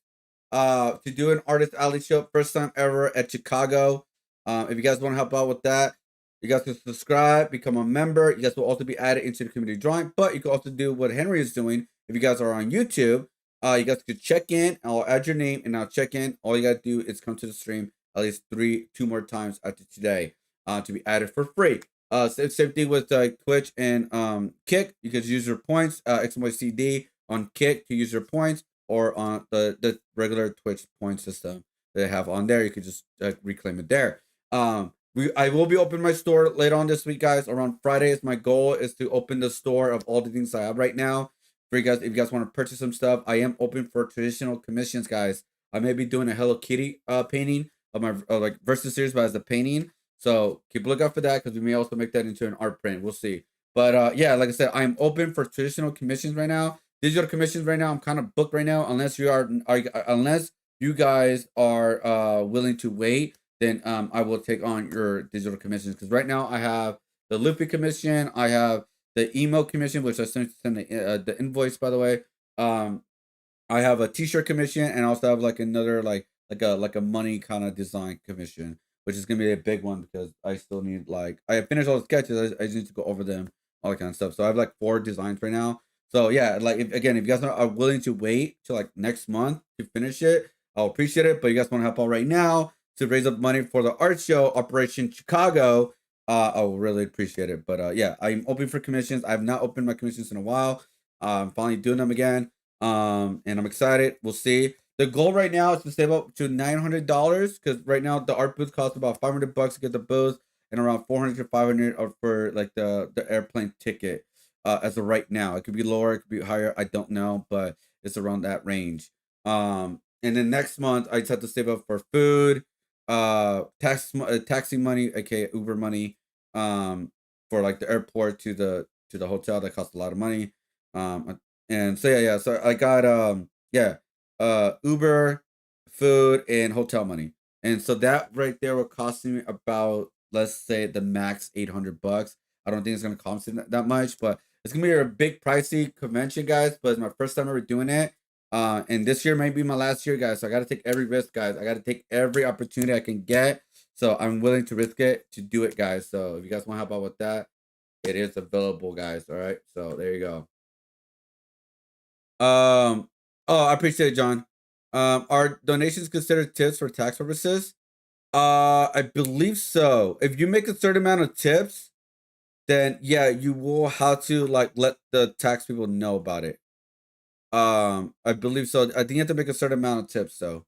To do an artist alley show, first time ever at Chicago. If you guys want to help out with that, you guys can subscribe, become a member. You guys will also be added into the community drawing, but you can also do what Henry is doing. If you guys are on YouTube, you guys could check in. I'll add your name and I'll check in. All you gotta do is come to the stream at least 2 more times after today, to be added for free. Same thing with Twitch and Kick. You can use your points, XYCD on Kick to use your points, or on the regular Twitch point system they have on there. You could just reclaim it there. I will be opening my store later on this week, guys. Around Fridays, my goal is to open the store of all the things I have right now. For you guys, if you guys want to purchase some stuff, I am open for traditional commissions, guys. I may be doing a Hello Kitty painting of my like versus series, but as a painting. So keep a lookout for that, because we may also make that into an art print. We'll see. But yeah, like I said, I'm open for traditional commissions right now. digital commissions right now. I'm kind of booked right now, unless unless you guys are willing to wait. Then I will take on your digital commissions, because right now I have the Luffy commission, I have the emo commission, which I sent the invoice, by the way. I have a t-shirt commission, and also have like another like a money kind of design commission, which is gonna be a big one, because I still need, like, I finished all the sketches. I just need to go over them, all that kind of stuff. So I have like 4 designs right now. So yeah, like if you guys are willing to wait till like next month to finish it, I'll appreciate it. But you guys want to help out right now to raise up money for the art show, Operation Chicago, I will really appreciate it. But yeah, I'm open for commissions. I have not opened my commissions in a while. I'm finally doing them again. And I'm excited. We'll see. The goal right now is to save up to $900, because right now the art booth costs about $500 to get the booth, and around $400 to $500 for like the airplane ticket. As of right now, it could be lower, it could be higher. I don't know, but it's around that range. And then next month, I just have to save up for food, taxi money, aka Uber money, for like the airport to the hotel. That costs a lot of money. And so yeah, so I got Uber, food, and hotel money. And so that right there will cost me about, let's say, the max $800. I don't think it's gonna cost me that much, but it's gonna be a big pricey convention, guys. But it's my first time ever doing it. And this year might be my last year, guys. So I gotta take every risk, guys. I gotta take every opportunity I can get. So I'm willing to risk it to do it, guys. So if you guys want to help out with that, it is available, guys. All right. So there you go. Oh, I appreciate it, John. Are donations considered tips for tax purposes? I believe so. If you make a certain amount of tips, then yeah, you will have to like let the tax people know about it. I believe so. I think you have to make a certain amount of tips, though.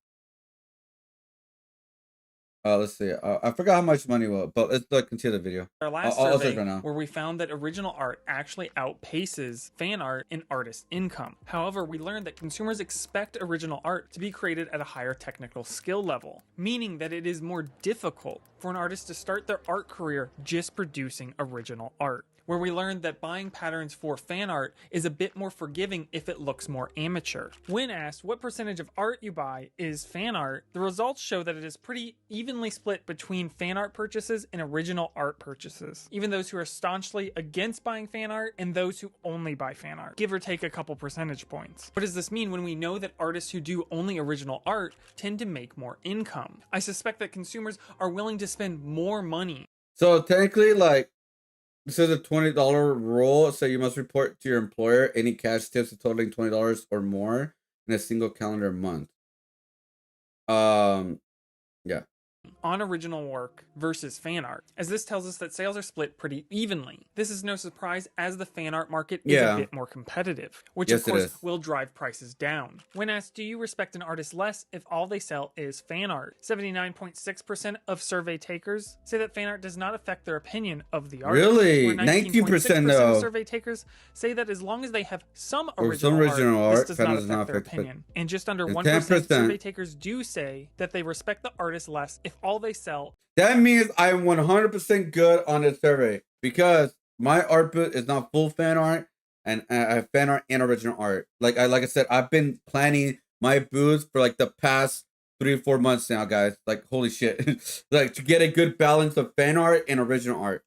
Let's see. I forgot how much money was, but let's continue the video. Our last I'll survey, search right now. where we found that original art actually outpaces fan art in artist income. However, we learned that consumers expect original art to be created at a higher technical skill level, meaning that it is more difficult for an artist to start their art career just producing original art. Where we learned that buying patterns for fan art is a bit more forgiving if it looks more amateur. When asked what percentage of art you buy is fan art, the results show that it is pretty evenly split between fan art purchases and original art purchases. Even those who are staunchly against buying fan art and those who only buy fan art, give or take a couple percentage points. What does this mean when we know that artists who do only original art tend to make more income? I suspect that consumers are willing to spend more money. So technically, like, this is a $20 rule, so you must report to your employer any cash tips totaling $20 or more in a single calendar month. Yeah. On original work versus fan art, as this tells us that sales are split pretty evenly. This is no surprise, as the fan art market is a bit more competitive, which of course will drive prices down. When asked, do you respect an artist less if all they sell is fan art? 79.6% of survey takers say that fan art does not affect their opinion of the artist. Really? 19% though. Of survey takers say that as long as they have some original art, this does not affect their opinion. And just under 1% survey takers do say that they respect the artist less if all they sell. That means I'm 100% good on this survey, because my art booth is not full fan art, and I have fan art and original art. Like I said, I've been planning my booth for like the past 3 or 4 months now, guys. Like, holy shit. Like, to get a good balance of fan art and original art.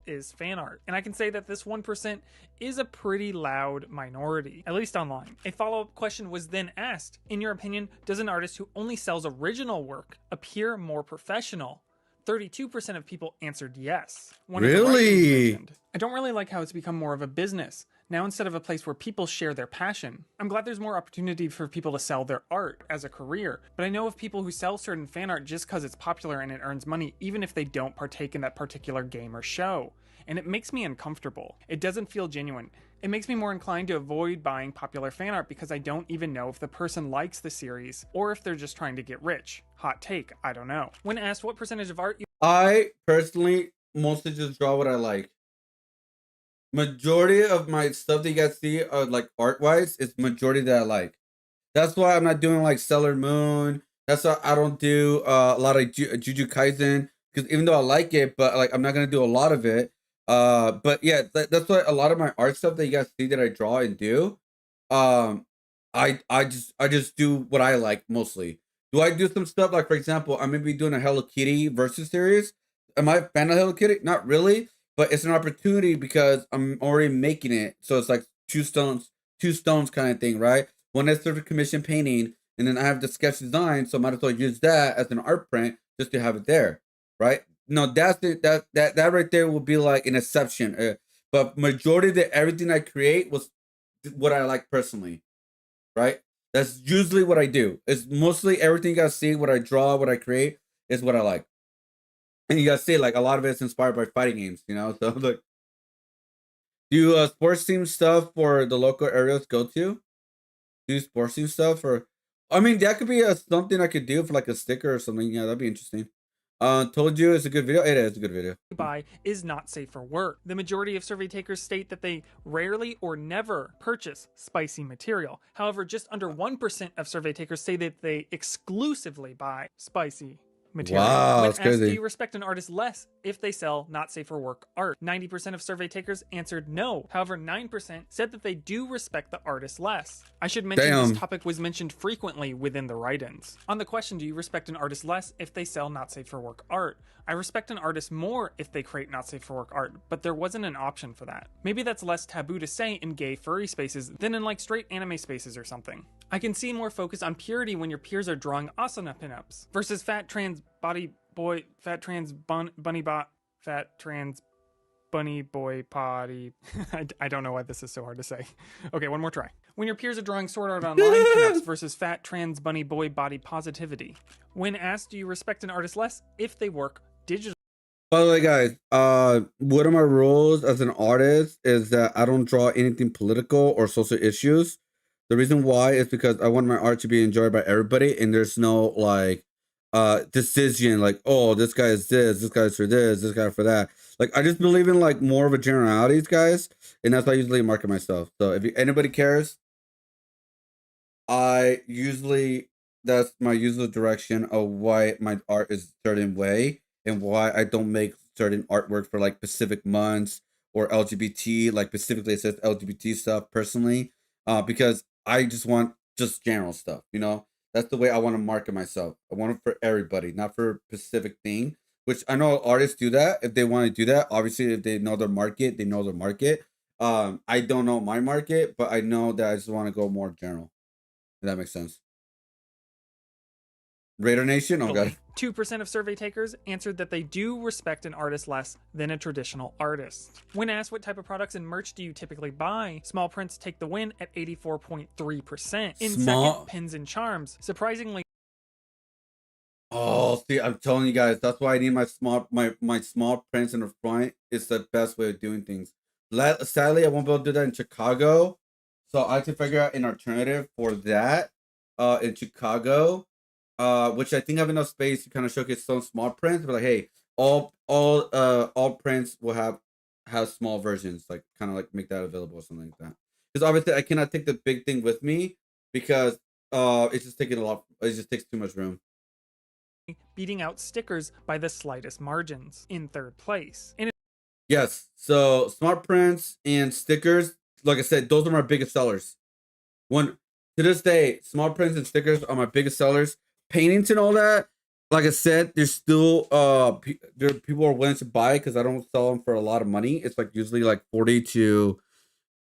Is fan art, and I can say that this 1% is a pretty loud minority, at least online. A follow-up question was then asked: in your opinion, does an artist who only sells original work appear more professional? 32% of people answered yes. Really? I don't really like how it's become more of a business. Now, instead of a place where people share their passion, I'm glad there's more opportunity for people to sell their art as a career. But I know of people who sell certain fan art just because it's popular and it earns money, even if they don't partake in that particular game or show. And it makes me uncomfortable. It doesn't feel genuine. It makes me more inclined to avoid buying popular fan art because I don't even know if the person likes the series or if they're just trying to get rich. Hot take, I don't know. When asked what percentage of art you... I personally mostly just draw what I like. Majority of my stuff that you guys see, like art-wise, is majority that I like. That's why I'm not doing like Sailor Moon. That's why I don't do a lot of Jujutsu Kaisen, because even though I like it, but like I'm not gonna do a lot of it. But yeah, that's why a lot of my art stuff that you guys see that I draw and do, Um, I just do what I like mostly. Do I do some stuff like, for example, I may be doing a Hello Kitty versus series. Am I a fan of Hello Kitty? Not really, but it's an opportunity because I'm already making it. So it's like two stones kind of thing, right? One is sort of commission painting, and then I have the sketch design, so I might as well use that as an art print just to have it there, right? No, that's it. That right there will be like an exception. But majority of everything I create was what I like personally, right? That's usually what I do. It's mostly everything you guys see, what I draw, what I create, is what I like. And you guys see, like, a lot of it's inspired by fighting games, you know? So, like, do you sports team stuff for the local areas go to? Do sports team stuff? Or, I mean, that could be something I could do for, like, a sticker or something. Yeah, that'd be interesting. Told you it's a good video. It is a good video. Buy is not safe for work. The majority of survey takers state that they rarely or never purchase spicy material. However, just under 1% of survey takers say that they exclusively buy spicy material. Wow, when that's asked, crazy. do you respect an artist less if they sell not safe for work art? 90% of survey takers answered no. However, 9% said that they do respect the artist less. I should mention Damn. this topic was mentioned frequently within the write-ins. On the question, do you respect an artist less if they sell not safe for work art? I respect an artist more if they create not safe for work art, but there wasn't an option for that. Maybe that's less taboo to say in gay furry spaces than in like straight anime spaces or something. I can see more focus on purity when your peers are drawing asana pinups versus fat trans body boy, fat trans bunny bot, fat trans bunny boy potty. I don't know why this is so hard to say. Okay, one more try. When your peers are drawing sword art online pinups versus fat trans bunny boy body positivity. When asked, do you respect an artist less if they work digital? By the way, guys, one of my rules as an artist is that I don't draw anything political or social issues. The reason why is because I want my art to be enjoyed by everybody, and there's no like decision like, oh, this guy is this guy's for this guy for that. Like, I just believe in like more of a generalities, guys, and that's how I usually market myself. So if anybody cares, that's my usual direction of why my art is a certain way and why I don't make certain artwork for like specific months or LGBT, like specifically it says LGBT stuff personally, because I just want just general stuff, you know? That's the way I want to market myself. I want it for everybody, not for a specific thing, which I know artists do that. If they want to do that, obviously if they know their market, they know their market. I don't know my market, but I know that I just want to go more general. If that makes sense. Raider Nation? Oh, God. 2% of survey takers answered that they do respect an artist less than a traditional artist. When asked what type of products and merch do you typically buy, small prints take the win at 84.3%. In second, pins and charms. Surprisingly, oh, see, I'm telling you guys, that's why I need my small prints in the front. It's the best way of doing things. Sadly, I won't be able to do that in Chicago, so I have to figure out an alternative for that in Chicago. Which I think I have enough space to kind of showcase some small prints, but like, hey, all prints will have small versions, like kind of like make that available or something like that. Because obviously I cannot take the big thing with me because it's just taking a lot. It just takes too much room. beating out stickers by the slightest margins. In third place. Yes, so smart prints and stickers, like I said, those are my biggest sellers. To this day, small prints and stickers are my biggest sellers. Paintings and all that, like I said, there's still people are willing to buy because I don't sell them for a lot of money. It's like usually like 40 to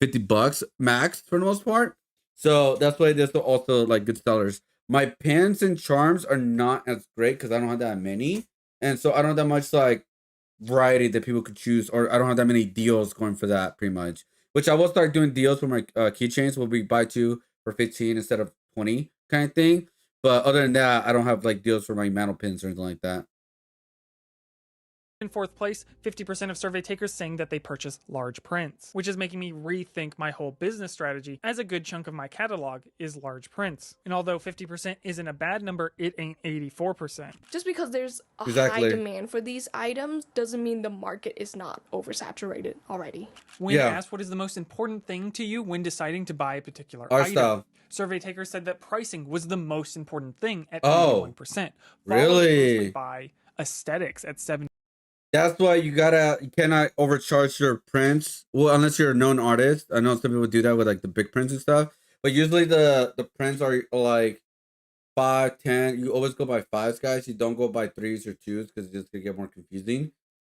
50 bucks max for the most part. So that's why there's also like good sellers. My pins and charms are not as great because I don't have that many, and so I don't have that much like variety that people could choose, or I don't have that many deals going for that pretty much. Which I will start doing deals for my keychains. Will be buy 2 for 15 instead of 20 kind of thing. But other than that, I don't have like deals for my mantle pins or anything like that. In fourth place, 50% of survey takers saying that they purchase large prints, which is making me rethink my whole business strategy, as a good chunk of my catalog is large prints. And although 50% isn't a bad number, it ain't 84%. Just because there's a high demand for these items doesn't mean the market is not oversaturated already. When asked what is the most important thing to you when deciding to buy a particular item, survey takers said that pricing was the most important thing at 81%. Really? By aesthetics at 70%. That's why you cannot overcharge your prints. Well, unless you're a known artist. I know some people do that with like the big prints and stuff. but usually the prints are like 5, 10. You always go by 5s, guys. You don't go by 3s or 2s because it's just gonna get more confusing.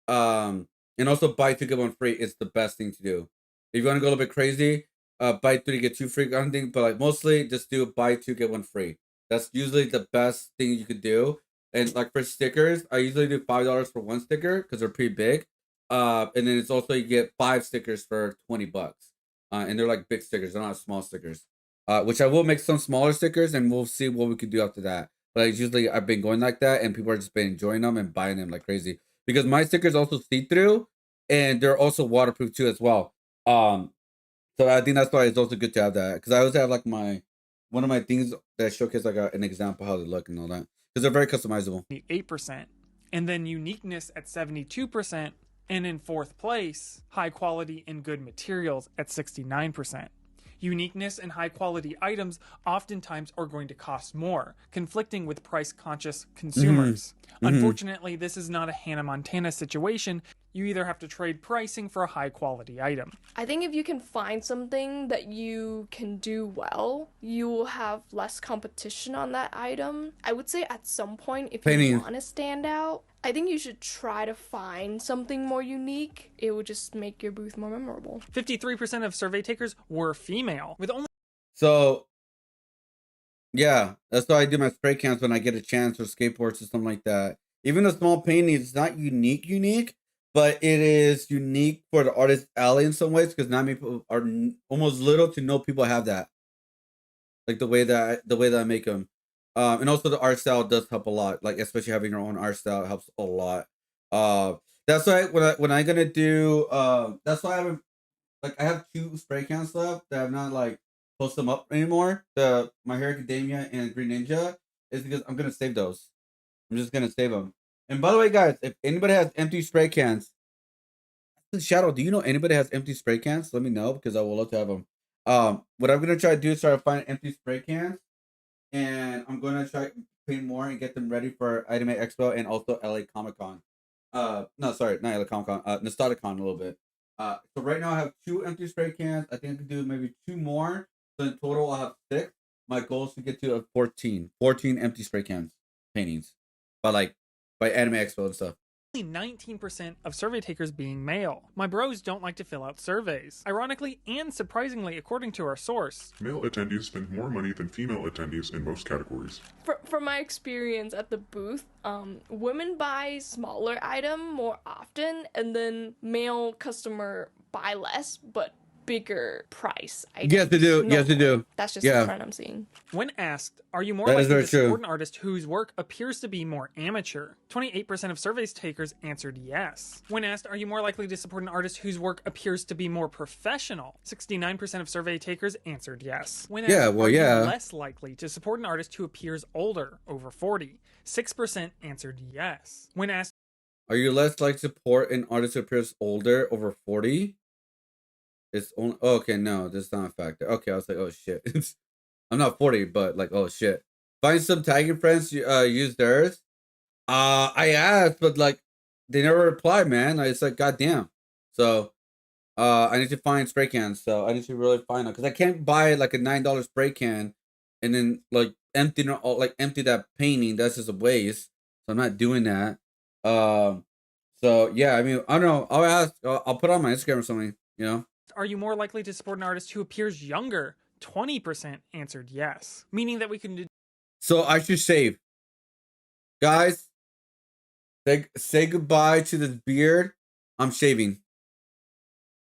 And also buy 2 get 1 free is the best thing to do. If you want to go a little bit crazy, buy 3 get 2 free kind of thing. But like mostly, just do buy 2 get 1 free. That's usually the best thing you could do. And like for stickers, I usually do $5 for 1 sticker because they're pretty big. And then it's also you get 5 stickers for $20. And they're like big stickers, they're not small stickers. Which I will make some smaller stickers, and we'll see what we can do after that. But it's usually I've been going like that, and people are just been enjoying them and buying them like crazy because my stickers also see through, and they're also waterproof too as well. So I think that's why it's also good to have that because I always have like one of my things that showcase like an example how they look and all that because they're very customizable. 8%, and then uniqueness at 72%, and in fourth place, high quality and good materials at 69%. Uniqueness and high quality items oftentimes are going to cost more, conflicting with price conscious consumers. Unfortunately, this is not a Hannah Montana situation. You either have to trade pricing for a high quality item. I think if you can find something that you can do well, you will have less competition on that item. I would say at some point, if you want to stand out, I think you should try to find something more unique. It would just make your booth more memorable. 53% of survey takers were female, with only... So, yeah, that's why I do my spray cans when I get a chance for skateboards or something like that. Even the small painting is not unique, but it is unique for the artist alley in some ways because not many people are almost little to no people have that. Like the way that I make them. And also the art style does help a lot. Like especially having your own art style helps a lot. That's why when I'm gonna do that's why I haven't like I have 2 spray cans left that I've not like post them up anymore. The My Hero Academia and Green Ninja is because I'm gonna save those. I'm just gonna save them. And by the way, guys, if anybody has empty spray cans, Shadow, do you know anybody has empty spray cans? Let me know because I would love to have them. What I'm gonna try to do is try to find empty spray cans, and I'm gonna try to paint more and get them ready for Anime Expo and also LA Comic Con. No, sorry, not LA Comic Con. Nostalgicon a little bit. So right now I have 2 empty spray cans. I think I could do maybe 2 more. So in total I'll have 6. My goal is to get to 14 empty spray cans paintings by Anime Expo and stuff. 19% of survey takers being male. My bros don't like to fill out surveys. Ironically and surprisingly, according to our source, male attendees spend more money than female attendees in most categories. From my experience at the booth, women buy smaller item more often, and then male customer buy less but bigger price items. Yes, they do. Yes, they do. That's just the trend I'm seeing. When asked, are you more likely to support an artist whose work appears to be more amateur? 28% of survey takers answered yes. When asked, are you more likely to support an artist whose work appears to be more professional? 69% of survey takers answered yes. When asked, are you less likely to support an artist who appears older, over 40? 6% answered yes. When asked, are you less likely to support an artist who appears older, over 40? It's only okay. No, that's not a factor. Okay, I was like, oh shit. I'm not 40, but like, oh shit. Find some tagging friends. Use theirs. I asked, but like, they never reply, man. It's like, goddamn. So, I need to find spray cans. So I need to really find them because I can't buy like a $9 spray can and then like empty that painting. That's just a waste. So I'm not doing that. So yeah, I mean, I don't know. I'll ask. I'll put it on my Instagram or something. You know. Are you more likely to support an artist who appears younger? 20% answered yes, meaning that we can do. So I should save. Guys, say goodbye to this beard. I'm shaving.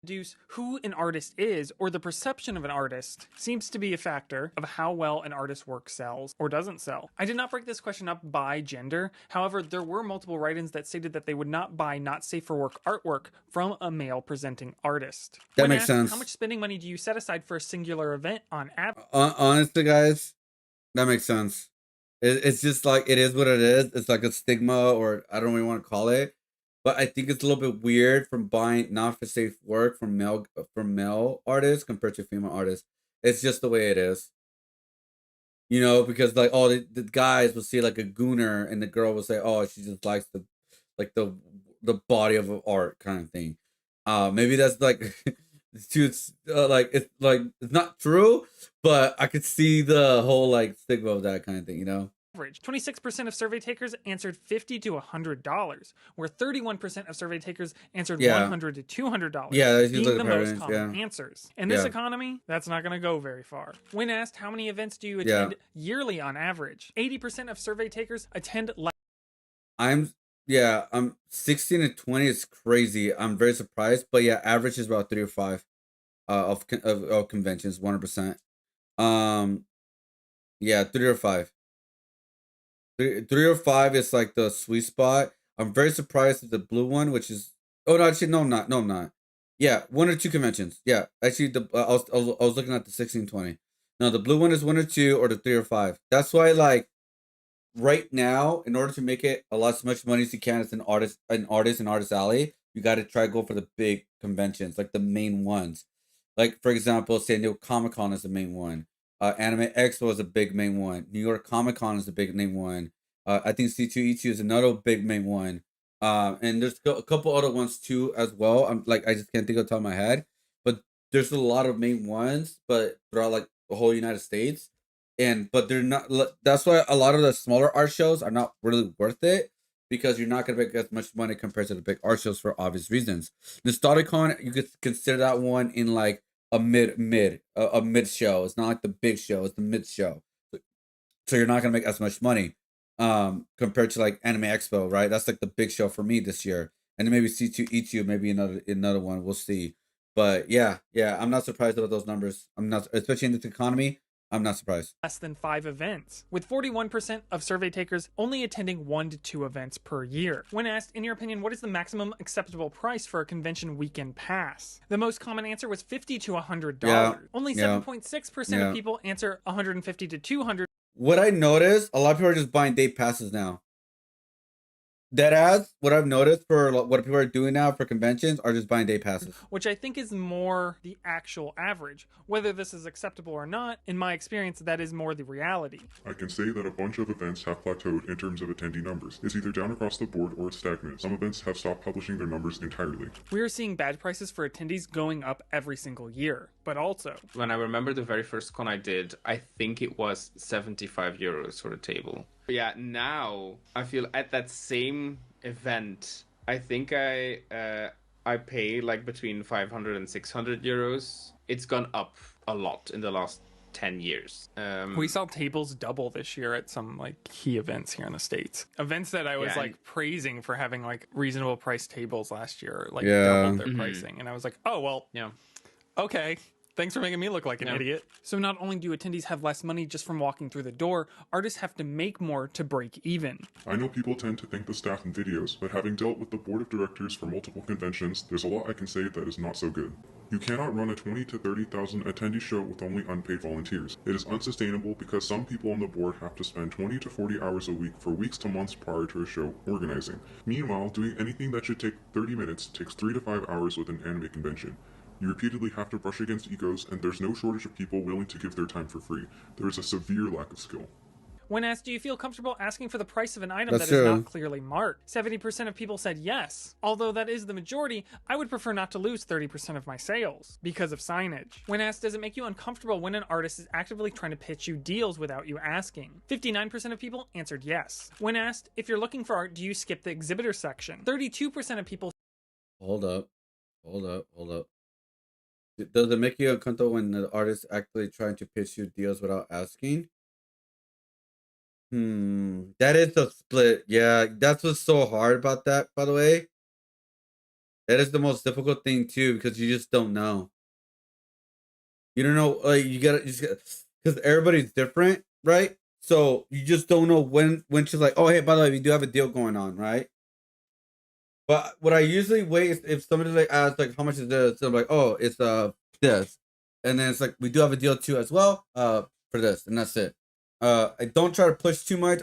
Deduce who an artist is, or the perception of an artist seems to be a factor of how well an artist's work sells or doesn't sell. I did not break this question up by gender. However, there were multiple write-ins that stated that they would not buy not safe for work artwork from a male presenting artist. That makes sense. How much spending money do you set aside for a singular event on average? Honestly, guys, that makes sense. It's just like it is what it is. It's like a stigma, or I don't really want to call it. But I think it's a little bit weird from buying not for safe work from male artists compared to female artists. It's just the way it is. You know, because like the guys will see like a gooner and the girl will say, oh, she just likes the body of art kind of thing. Maybe that's like it's not true, but I could see the whole like stigma of that kind of thing, you know. Average. 26% of survey takers answered $50 to $100, where 31% of survey takers answered $100 to $200. Yeah, that's being usually the the most parents, common yeah. answers. In this economy, that's not going to go very far. When asked how many events do you attend yearly on average, 80% of survey takers attend. I'm 16 to 20 is crazy. I'm very surprised, but yeah, average is about 3 or 5 of conventions, 100%. Yeah, 3 or 5. Three or 5 is like the sweet spot. I'm very surprised at the blue one, which is no, actually no, I'm not. No, I'm not. Yeah, 1 or 2 conventions. Yeah, actually I was looking at the 16-20. No, the blue one is 1 or 2 or the 3 or 5. That's why like right now, in order to make it as much money as you can as an artist in Artist Alley, you got to try to go for the big conventions, like the main ones. Like for example, San Diego Comic Con is the main one. Anime Expo is a big main one. New York Comic Con is a big main one. I think C2E2 is another big main one. And there's a couple other ones too as well. I just can't think of the top of my head, but there's a lot of main ones, but throughout like the whole United States. But they're not. That's why a lot of the smaller art shows are not really worth it, because you're not gonna make as much money compared to the big art shows for obvious reasons. Nostalgicon, you could consider that one in like a mid show. It's not like the big show; it's the mid show. So you're not gonna make as much money compared to like Anime Expo, right? That's like the big show for me this year, and then maybe C2E2, maybe another one. We'll see. But yeah, I'm not surprised about those numbers. I'm not, especially in this economy. I'm not surprised. Less than 5 events, with 41% of survey takers only attending 1 to 2 events per year. When asked, in your opinion, what is the maximum acceptable price for a convention weekend pass? The most common answer was $50 to $100. Yeah, Only 7.6% of people answer $150 to $200. What I noticed, a lot of people are just buying day passes now. What I've noticed for what people are doing now for conventions are just buying day passes. Which I think is more the actual average. Whether this is acceptable or not, in my experience, that is more the reality. I can say that a bunch of events have plateaued in terms of attendee numbers. It's either down across the board or it's stagnant. Some events have stopped publishing their numbers entirely. We are seeing badge prices for attendees going up every single year, but also... When I remember the very first con I did, I think it was 75 euros for a table. Yeah, now I feel at that same event, I think I pay like between 500 and 600 euros. It's gone up a lot in the last 10 years. We saw tables double this year at some like key events here in the States. Events that I was like praising for having like reasonable price tables last year, like doubled their pricing. And I was like, oh, well, okay. Thanks for making me look like an idiot. So not only do attendees have less money just from walking through the door, artists have to make more to break even. I know people tend to thank the staff in videos, but having dealt with the board of directors for multiple conventions, there's a lot I can say that is not so good. You cannot run a 20 to 30,000 attendee show with only unpaid volunteers. It is unsustainable because some people on the board have to spend 20 to 40 hours a week for weeks to months prior to a show organizing. Meanwhile, doing anything that should take 30 minutes takes 3 to 5 hours with an anime convention. You repeatedly have to brush against egos, and there's no shortage of people willing to give their time for free. There is a severe lack of skill. When asked, do you feel comfortable asking for the price of an item that is not clearly marked? 70% of people said yes. Although that is the majority, I would prefer not to lose 30% of my sales because of signage. When asked, does it make you uncomfortable when an artist is actively trying to pitch you deals without you asking? 59% of people answered yes. When asked, if you're looking for art, do you skip the exhibitor section? 32% of people... Hold up. Does it make you uncomfortable when the artist actually trying to pitch you deals without asking? That is the split. Yeah, that's what's so hard about that, by the way. That is the most difficult thing too, because you just don't know. You don't know, like because everybody's different, right? So you just don't know when she's like, oh hey, by the way, we do have a deal going on, right? But what I usually wait is if somebody like asks like how much is this, I'm like, oh, it's this, and then it's like we do have a deal too as well for this, and that's it. I don't try to push too much.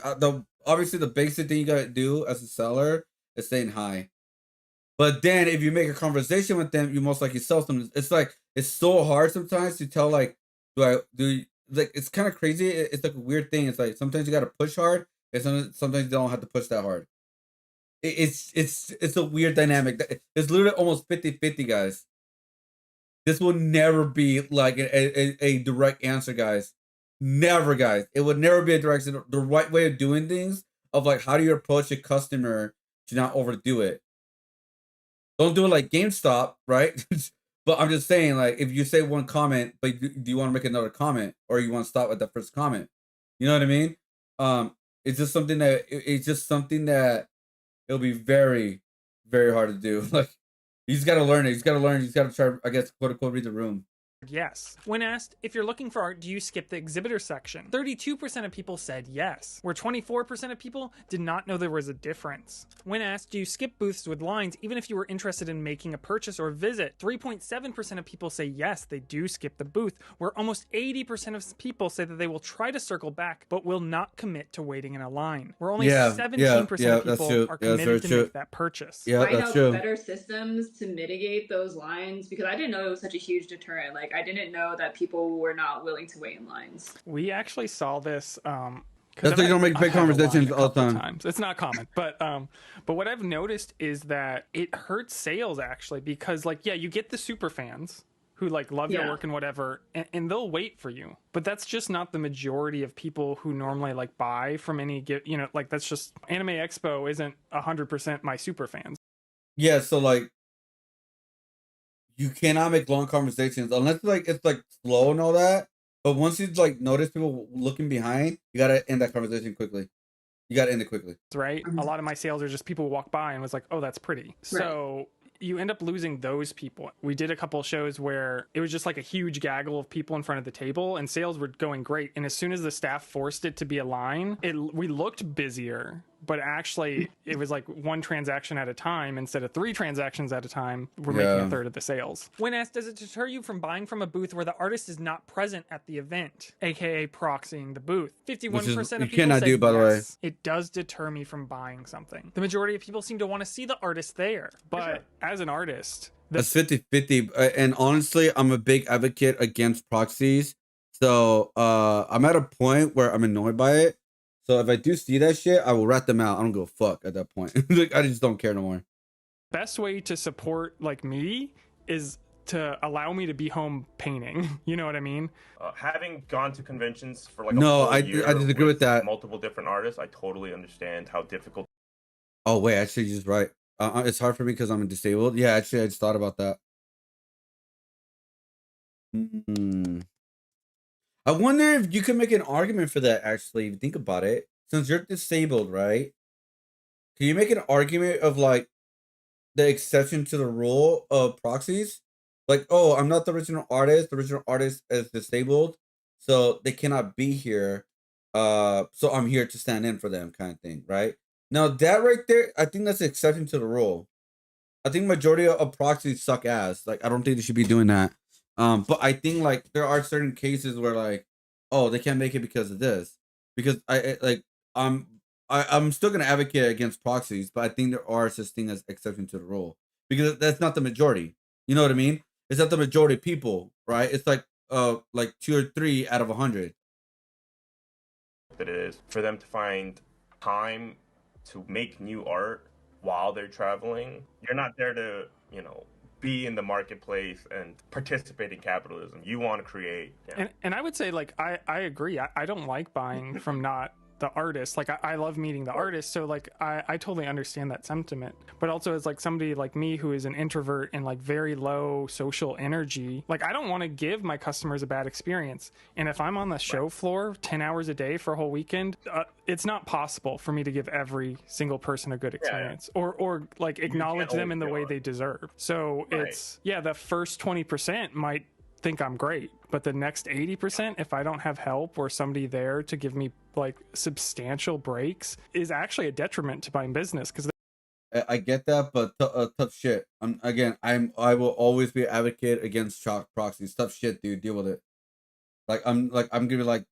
Obviously the basic thing you gotta do as a seller is saying hi. But then if you make a conversation with them, you most likely sell them. It's like it's so hard sometimes to tell like it's kind of crazy. It's like a weird thing. It's like sometimes you gotta push hard, and sometimes you don't have to push that hard. It's a weird dynamic. It's literally almost 50-50, guys. This will never be like a direct answer, guys. Never, guys. It would never be a direct answer. The right way of doing things of like how do you approach a customer to not overdo it. Don't do it like GameStop, right? But I'm just saying, like, if you say one comment, but do you want to make another comment, or you want to stop at the first comment? You know what I mean? It's just something that it's just something that it'll be very, very hard to do. Like, he's got to learn it. He's got to learn. He's got to try, I guess, quote unquote, read the room. Yes. When asked if you're looking for art, do you skip the exhibitor section? 32% of people said yes, where 24% of people did not know there was a difference. When asked, do you skip booths with lines even if you were interested in making a purchase or visit? 3.7% of people say yes, they do skip the booth, where almost 80% of people say that they will try to circle back but will not commit to waiting in a line, where only 17% of people are committed to make that purchase. Find out better systems to mitigate those lines, because I didn't know it was such a huge deterrent. Like, I didn't know that people were not willing to wait in lines. We actually saw this. That's why you don't make big conversations all the time. It's not common, but what I've noticed is that it hurts sales actually, because like, yeah, you get the super fans who like love your work and whatever, and they'll wait for you, but that's just not the majority of people who normally like buy from any like that's just Anime Expo isn't 100% my super fans. Yeah, so like you cannot make long conversations unless like it's like slow and all that. But once you like notice people looking behind, you gotta end that conversation quickly. You gotta end it quickly. Right. A lot of my sales are just people walk by and was like, oh, that's pretty. Right. So you end up losing those people. We did a couple of shows where it was just like a huge gaggle of people in front of the table and sales were going great. And as soon as the staff forced it to be a line, we looked busier, but actually it was like one transaction at a time instead of 3 transactions at a time. We're making a third of the sales. When asked, does it deter you from buying from a booth where the artist is not present at the event, aka proxying the booth? 51% of people cannot said do, by the way. It does deter me from buying something. The majority of people seem to want to see the artist there, but as an artist, that's 50-50. And honestly, I'm a big advocate against proxies. So I'm at a point where I'm annoyed by it. So if I do see that shit, I will rat them out. I don't give a fuck at that point. Like, I just don't care no more. Best way to support like me is to allow me to be home painting. You know what I mean? Having gone to conventions for like I disagree with that. Multiple different artists, I totally understand how difficult. Oh wait, actually, you're just right. It's hard for me because I'm disabled. Yeah, actually, I just thought about that. I wonder if you could make an argument for that, actually, if you think about it. Since you're disabled, right? Can you make an argument of, like, the exception to the rule of proxies? Like, oh, I'm not the original artist. The original artist is disabled, so they cannot be here. So I'm here to stand in for them, kind of thing, right? Now, that right there, I think that's an exception to the rule. I think majority of proxies suck ass. Like, I don't think they should be doing that. But I think like there are certain cases where like, oh, they can't make it because of this. Because I'm still gonna advocate against proxies, but I think there are such thing as exception to the rule because that's not the majority. You know what I mean? It's not the majority of people, right? It's like 2 or 3 out of 100. That it is for them to find time to make new art while they're traveling. You're not there to, be in the marketplace and participate in capitalism. You want to create. Yeah. And I would say, like, I agree. I don't like buying from not the artist. Like, I love meeting the artist. So, like, I totally understand that sentiment. But also, as, like, somebody like me who is an introvert and, like, very low social energy, like, I don't want to give my customers a bad experience. And if I'm on the show floor 10 hours a day for a whole weekend, it's not possible for me to give every single person a good experience or like, acknowledge them in the way they deserve. So it's, the first 20% might think I'm great, but the next 80%, if I don't have help or somebody there to give me like substantial breaks, is actually a detriment to my business. Because I get that, but tough shit. I will always be an advocate against proxies. Tough shit, dude. Deal with it. I'm gonna be like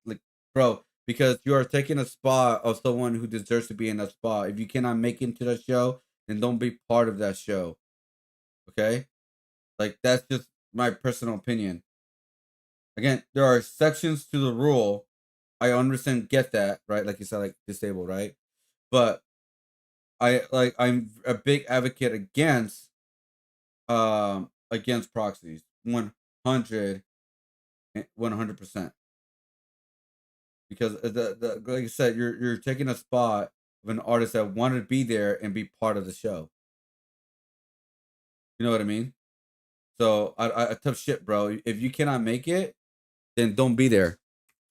bro, because you are taking a spot of someone who deserves to be in that spot. If you cannot make it into that show, then don't be part of that show. Okay, like that's just my personal opinion. Again, there are sections to the rule. I understand, get that, right? Like you said, like disabled, right? But I'm a big advocate against proxies. 100%. Because like I said, you're taking a spot of an artist that wanted to be there and be part of the show. You know what I mean? So I tough shit, bro. If you cannot make it, then don't be there.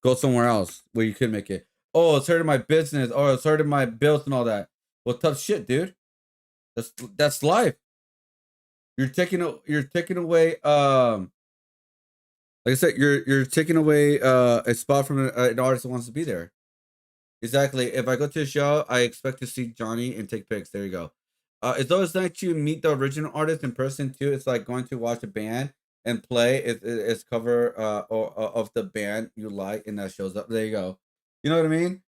Go somewhere else where you can make it. Oh, it's hurting my business. Oh, it's hurting my bills and all that. Well, tough shit, dude. That's life. You're taking away like I said, you're taking away a spot from an artist that wants to be there. Exactly. If I go to a show, I expect to see Johnny and take pics. There you go. It's always nice to meet the original artist in person too. It's like going to watch a band and play its cover of the band you like, and that shows up. There you go. You know what I mean?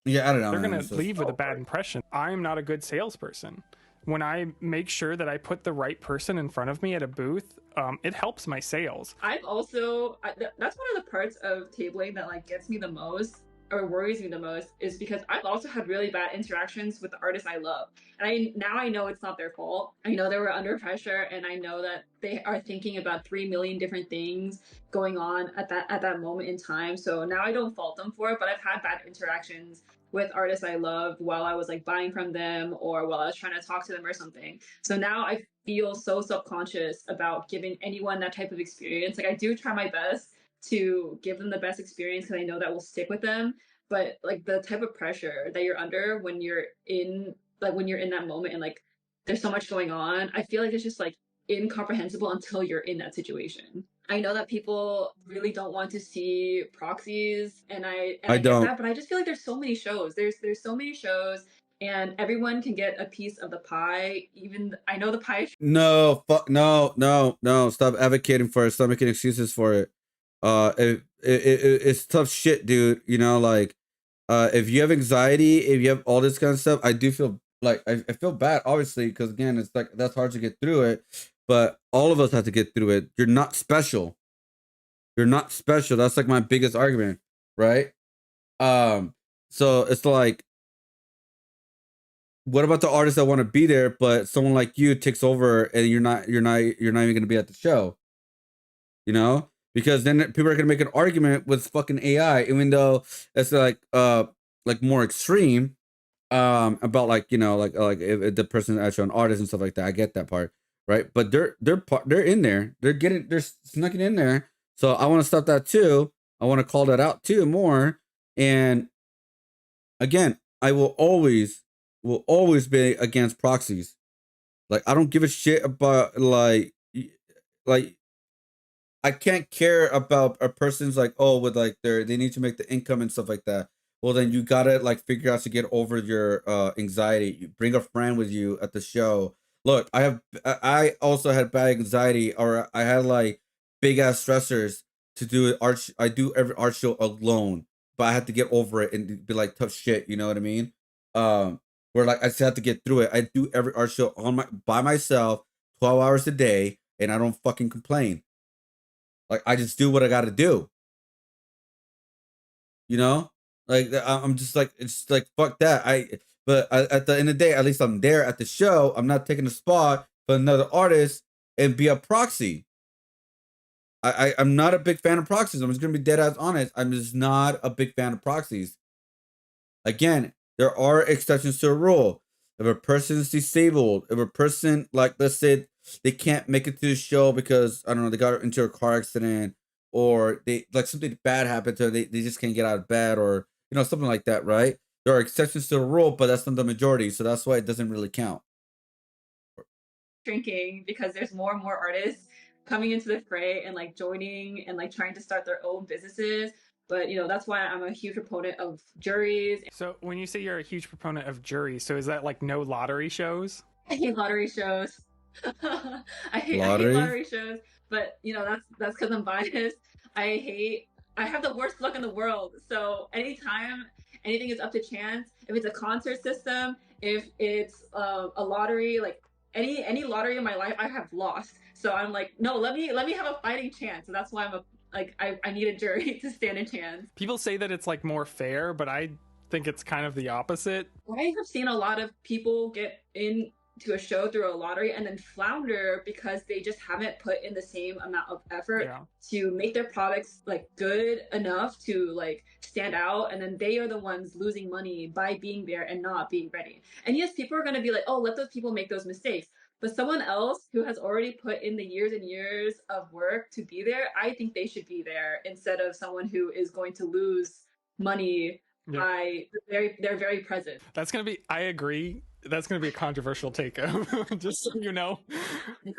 Yeah, I don't know. They're man. going It's to just- leave with a bad impression. I'm not a good salesperson. When I make sure that I put the right person in front of me at a booth, it helps my sales. I've also that's one of the parts of tabling that like gets me the most or worries me the most is because I've also had really bad interactions with the artists I love. And I know it's not their fault. I know they were under pressure, and I know that they are thinking about 3 million different things going on at that moment in time. So now I don't fault them for it, but I've had bad interactions with artists I love while I was like buying from them or while I was trying to talk to them or something. So now I feel so subconscious about giving anyone that type of experience. Like I do try my best to give them the best experience because I know that will stick with them. But like the type of pressure that you're under when you're in that moment and like there's so much going on, I feel like it's just like incomprehensible until you're in that situation. I know that people really don't want to see proxies, and I get don't. that, but I just feel like there's so many shows. There's so many shows, and everyone can get a piece of the pie. Even I know the pie. No, fuck, no. Stop advocating for it. Stop making excuses for it. It's tough shit, dude. You know, like, if you have anxiety, if you have all this kind of stuff, I do feel like I feel bad, obviously, because again, it's like that's hard to get through it. But all of us have to get through it. You're not special. You're not special. That's like my biggest argument, right? So it's like, what about the artists that want to be there, but someone like you takes over and you're not even going to be at the show, you know? Because then people are going to make an argument with fucking AI, even though it's like more extreme, about like, you know, like if the person is actually an artist and stuff like that. I get that part, right? But they're in there. They're snucking in there. So I want to stop that too. I want to call that out too more. And again, I will always be against proxies. Like I don't give a shit about like I can't care about a person's like, oh, with like they need to make the income and stuff like that. Well, then you gotta like figure out to get over your anxiety. You bring a friend with you at the show. Look, I also had bad anxiety, or I had like big ass stressors to do art. I do every art show alone, but I had to get over it and be like tough shit. You know what I mean? Where like I just have to get through it. I do every art show by myself, 12 hours a day, and I don't fucking complain. Like I just do what I got to do. You know, like I'm just like it's like fuck that. But at the end of the day, at least I'm there at the show. I'm not taking a spot for another artist and be a proxy. I'm not a big fan of proxies. I'm just gonna be dead ass honest. I'm just not a big fan of proxies. Again, there are exceptions to a rule. If a person is disabled, if a person, like, let's say they can't make it to the show because, I don't know, they got into a car accident, or they, like, something bad happened to them, they just can't get out of bed, or, you know, something like that, right? There are exceptions to the rule, but that's not the majority, so that's why it doesn't really count. Shrinking because there's more and more artists coming into the fray and like joining and like trying to start their own businesses. But you know, that's why I'm a huge proponent of juries. So when you say you're a huge proponent of juries, so is that like no lottery shows? I hate lottery shows. I hate lottery shows. But you know, that's because I'm biased. I have the worst luck in the world. So anytime anything is up to chance, if it's a concert system, if it's a lottery, like any lottery in my life, I have lost. So I'm like, no, let me have a fighting chance. And that's why I need a jury to stand a chance. People say that it's like more fair, but I think it's kind of the opposite. I have seen a lot of people get in to a show through a lottery and then flounder because they just haven't put in the same amount of effort to make their products like good enough to like stand out, and then they are the ones losing money by being there and not being ready. And yes, people are going to be like, oh, let those people make those mistakes, but someone else who has already put in the years and years of work to be there, I think they should be there instead of someone who is going to lose money by they're very present. That's gonna be. I agree. That's gonna be a controversial take, just so you know.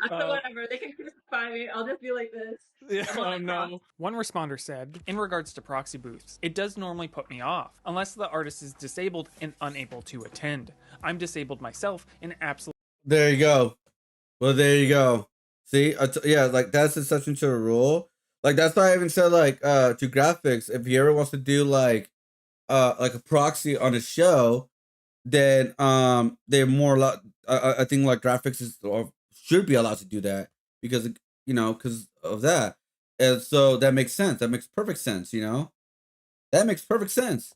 Whatever, they can crucify me. I'll just be like this. Yeah, oh no. One responder said, in regards to proxy booths, it does normally put me off, unless the artist is disabled and unable to attend. I'm disabled myself and absolutely. There you go. Well, there you go. See, yeah, like that's an exception to a rule. Like that's why I even said like to graphics, if he ever wants to do like a proxy on a show, then they're more allowed. I think like graphics is or should be allowed to do that because because of that, and so that makes sense. That makes perfect sense. That makes perfect sense.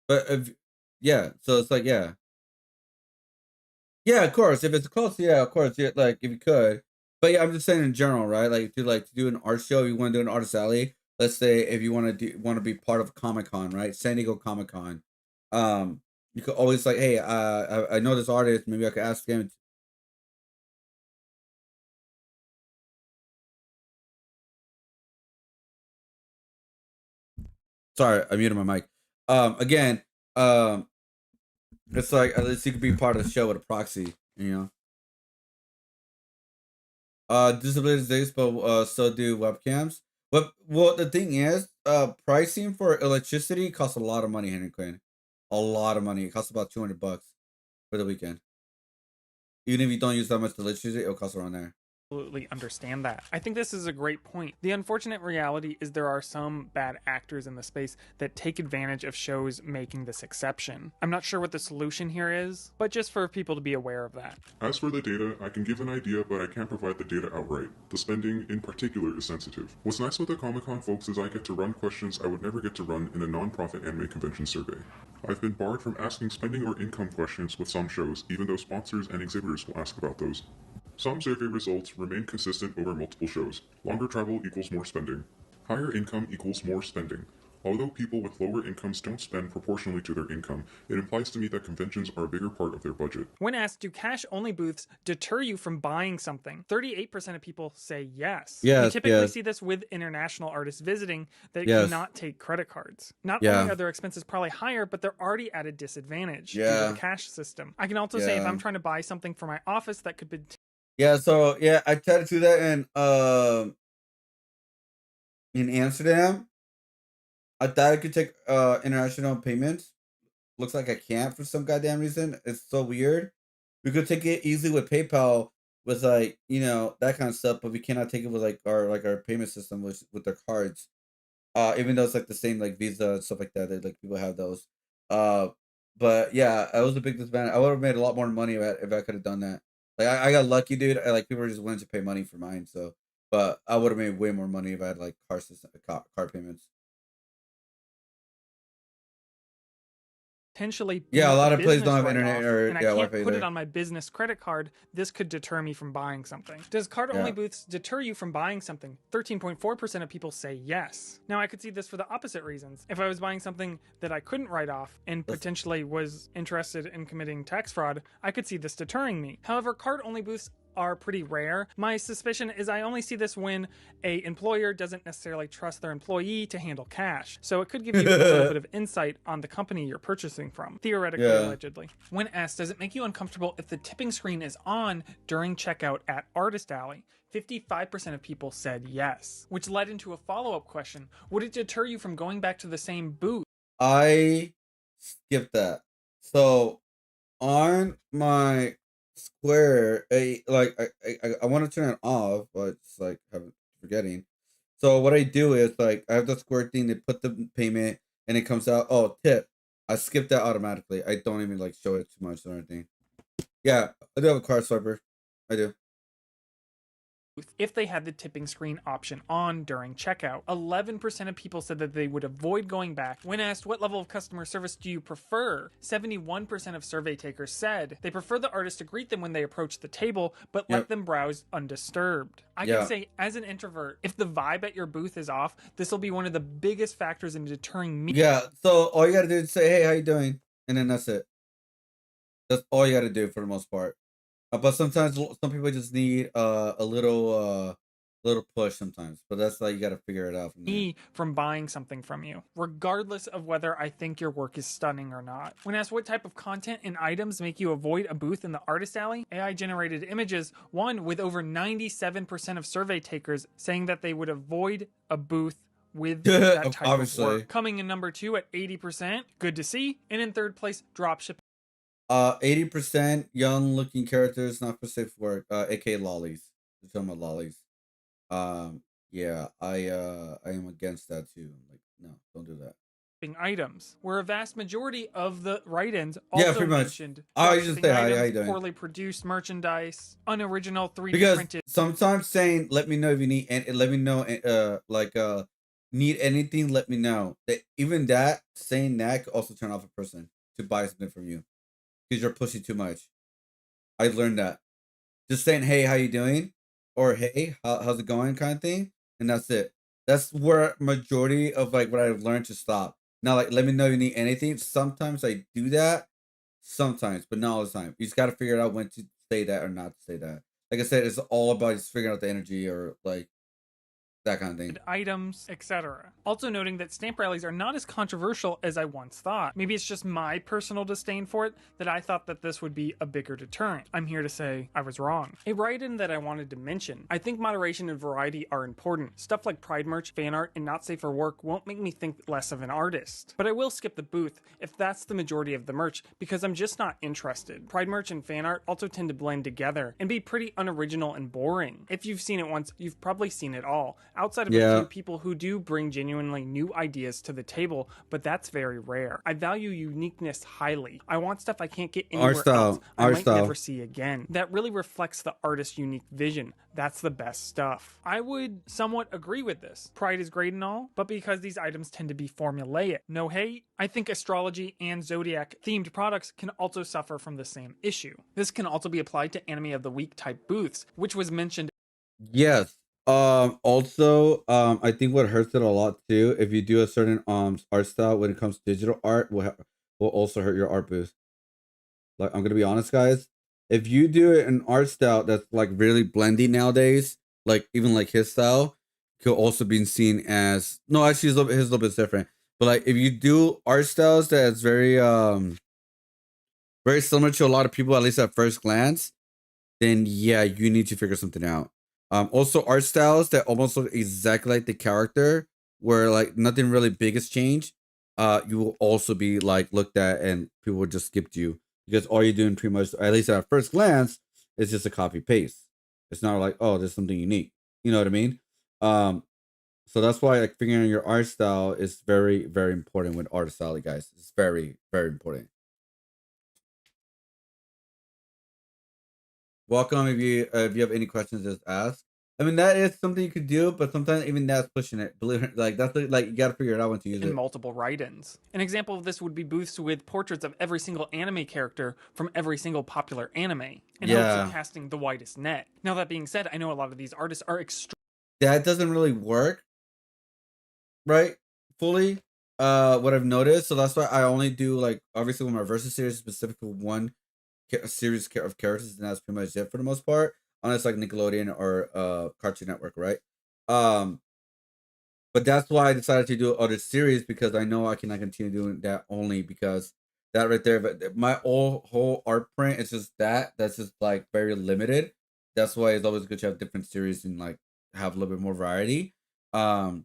But yeah, so it's like yeah, of course. If it's close, yeah, of course, yeah, like if you could. But yeah, I'm just saying in general, right? Like to do an art show, you want to do an artist alley. Let's say if you want to be part of Comic-Con, right? San Diego Comic-Con. You could always like, hey, I know this artist. Maybe I could ask him. Sorry, I muted my mic. Again, it's like at least you could be part of the show with a proxy, Disabilities days, but so do webcams. But well, the thing is, pricing for electricity costs a lot of money, Henry Quinn. A lot of money. It costs about $200 for the weekend. Even if you don't use that much electricity, it'll cost around there. Absolutely understand that. I think this is a great point. The unfortunate reality is there are some bad actors in the space that take advantage of shows making this exception. I'm not sure what the solution here is, but just for people to be aware of that. As for the data, I can give an idea, but I can't provide the data outright. The spending, in particular, is sensitive. What's nice with the Comic-Con folks is I get to run questions I would never get to run in a non-profit anime convention survey. I've been barred from asking spending or income questions with some shows, even though sponsors and exhibitors will ask about those. Some survey results remain consistent over multiple shows. Longer travel equals more spending. Higher income equals more spending. Although people with lower incomes don't spend proportionally to their income, it implies to me that conventions are a bigger part of their budget. When asked, do cash-only booths deter you from buying something? 38% of people say yes. Yes, we typically yes. see this with international artists visiting that Yes. cannot take credit cards. Not Yeah. only are their expenses probably higher, but they're already at a disadvantage due to Yeah. the cash system. I can also say if Yeah. I'm trying to buy something for my office that could be Yeah, so yeah, I tried to do that in Amsterdam. I thought I could take international payments. Looks like I can't for some goddamn reason. It's so weird. We could take it easily with PayPal with like, that kind of stuff, but we cannot take it with like our payment system with their cards. Even though it's like the same like Visa and stuff like that, like people have those. But yeah, it was a big disadvantage. I would have made a lot more money if I could have done that. Like I got lucky, dude. Like people were just willing to pay money for mine. So, but I would have made way more money if I had like card payments. potentially Yeah, a lot of places business don't have write-off, internet or and I yeah, can't Wi-Fi put it either. on my business credit card. This could deter me from buying something. Does card-only Yeah. booths deter you from buying something? 13.4% of people say yes. Now I could see this for the opposite reasons. If I was buying something that I couldn't write off and potentially was interested in committing tax fraud, I could see this deterring me. However, card-only booths are pretty rare. My suspicion is I only see this when a employer doesn't necessarily trust their employee to handle cash. So it could give you a little bit of insight on the company you're purchasing from, theoretically, Yeah. allegedly. When asked, does it make you uncomfortable if the tipping screen is on during checkout at Artist Alley? 55% of people said yes, which led into a follow-up question. Would it deter you from going back to the same booth? I skipped that. So on my Square, I want to turn it off, but it's like I'm forgetting. So what I do is like I have the Square thing. They put the payment, and it comes out. Oh, tip. I skip that automatically. I don't even like show it too much or anything. Yeah, I do have a card swiper. I do. if they had the tipping screen option on during checkout. 11% of people said that they would avoid going back. When asked what level of customer service do you prefer, 71% of survey takers said they prefer the artist to greet them when they approach the table, but let them browse undisturbed. I can say, as an introvert, if the vibe at your booth is off, this will be one of the biggest factors in deterring me. Yeah, so all you gotta do is say, hey, how you doing? And then that's it. That's all you gotta do for the most part. But sometimes some people just need a little push sometimes. But that's like you gotta figure it out from there. Me from buying something from you, regardless of whether I think your work is stunning or not. When asked what type of content and items make you avoid a booth in the artist alley, AI generated images won, with over 97% of survey takers saying that they would avoid a booth with that type of work. Coming in number 2 at 80%, good to see, and in third place, dropshipping. 80% young looking characters, not for safe work, aka lollies. We're talking about lollies. Yeah, I am against that too. Like, no, don't do that. Items, where a vast majority of the write-ins also mentioned I just say hi, how you doing? poorly produced merchandise, unoriginal 3D Because printed. sometimes saying let me know if you need, and let me know need anything, let me know. That even that saying that could also turn off a person to buy something from you because you're pushing too much. I learned that. Just saying hey, how you doing, or hey, how's it going, kind of thing, and that's it. That's where majority of like what I've learned to stop. Now, like, let me know if you need anything. Sometimes I do that, sometimes, but not all the time. You just got to figure out when to say that or not to say that. Like I said, it's all about just figuring out the energy or like that kind of thing. Items, etc. Also noting that stamp rallies are not as controversial as I once thought. Maybe it's just my personal disdain for it that I thought that this would be a bigger deterrent. I'm here to say I was wrong. A write-in that I wanted to mention. I think moderation and variety are important. Stuff like pride merch, fan art, and not safe for work won't make me think less of an artist. But I will skip the booth if that's the majority of the merch because I'm just not interested. Pride merch and fan art also tend to blend together and be pretty unoriginal and boring. If you've seen it once, you've probably seen it all. Outside of a few people who do bring genuinely new ideas to the table, but that's very rare. I value uniqueness highly. I want stuff I can't get anywhere else. I might never see again. That really reflects the artist's unique vision. That's the best stuff. I would somewhat agree with this. Pride is great and all, but because these items tend to be formulaic. No hate. I think astrology and zodiac themed products can also suffer from the same issue. This can also be applied to Anime of the Week type booths, which was mentioned. Yes. Also, I think what hurts it a lot too, if you do a certain art style when it comes to digital art, will also hurt your art booth. Like, I'm gonna be honest, guys. If you do an art style that's like really blendy nowadays, like even like his style, could also be seen as actually his a little bit different. But like if you do art styles that's very very similar to a lot of people, at least at first glance, then yeah, you need to figure something out. Also art styles that almost look exactly like the character, where like nothing really big has changed, you will also be like looked at and people will just skip you because all you're doing pretty much, at least at first glance, is just a copy paste. It's not like, oh, there's something unique. You know what I mean? So that's why like figuring out your art style is very, very important with art style, guys. It's very, very important. Welcome. If you have any questions, just ask. I mean, that is something you could do, but sometimes even that's pushing it. Believe it, like that's like you got to figure it out when to use it. Multiple write-ins. An example of this would be booths with portraits of every single anime character from every single popular anime, in hopes of casting the widest net. Now that being said, I know a lot of these artists are that doesn't really work, right? Fully. What I've noticed, so that's why I only do like obviously with my versus series specific for one series of characters, and that's pretty much it for the most part, unless like Nickelodeon or Cartoon Network, right? But that's why I decided to do other series, because I know I cannot continue doing that only because that right there, but my whole art print is just that's just like very limited. That's why it's always good to have different series and like have a little bit more variety. And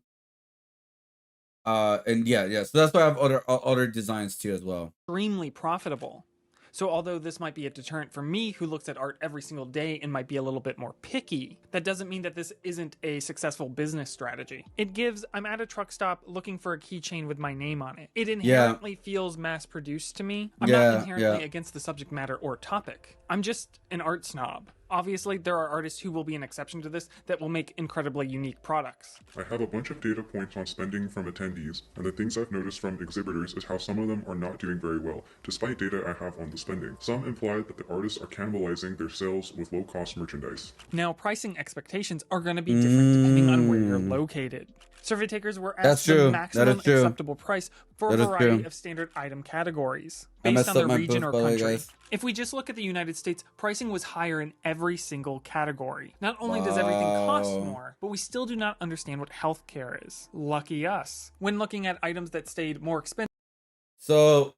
yeah, so that's why I have other designs too as well. Extremely profitable. So although this might be a deterrent for me who looks at art every single day and might be a little bit more picky, that doesn't mean that this isn't a successful business strategy. It gives, I'm at a truck stop looking for a keychain with my name on it. It inherently feels mass produced to me. I'm not inherently against the subject matter or topic. I'm just an art snob. Obviously, there are artists who will be an exception to this that will make incredibly unique products. I have a bunch of data points on spending from attendees, and the things I've noticed from exhibitors is how some of them are not doing very well, despite data I have on the spending. Some imply that the artists are cannibalizing their sales with low-cost merchandise. Now, pricing expectations are going to be different depending on where you're located. Survey takers were asked the maximum acceptable price for a variety of standard item categories based on their region or country. If we just look at the United States, pricing was higher in every single category. Not only does everything cost more, but we still do not understand what healthcare is. Lucky us. When looking at items that stayed more expensive. So,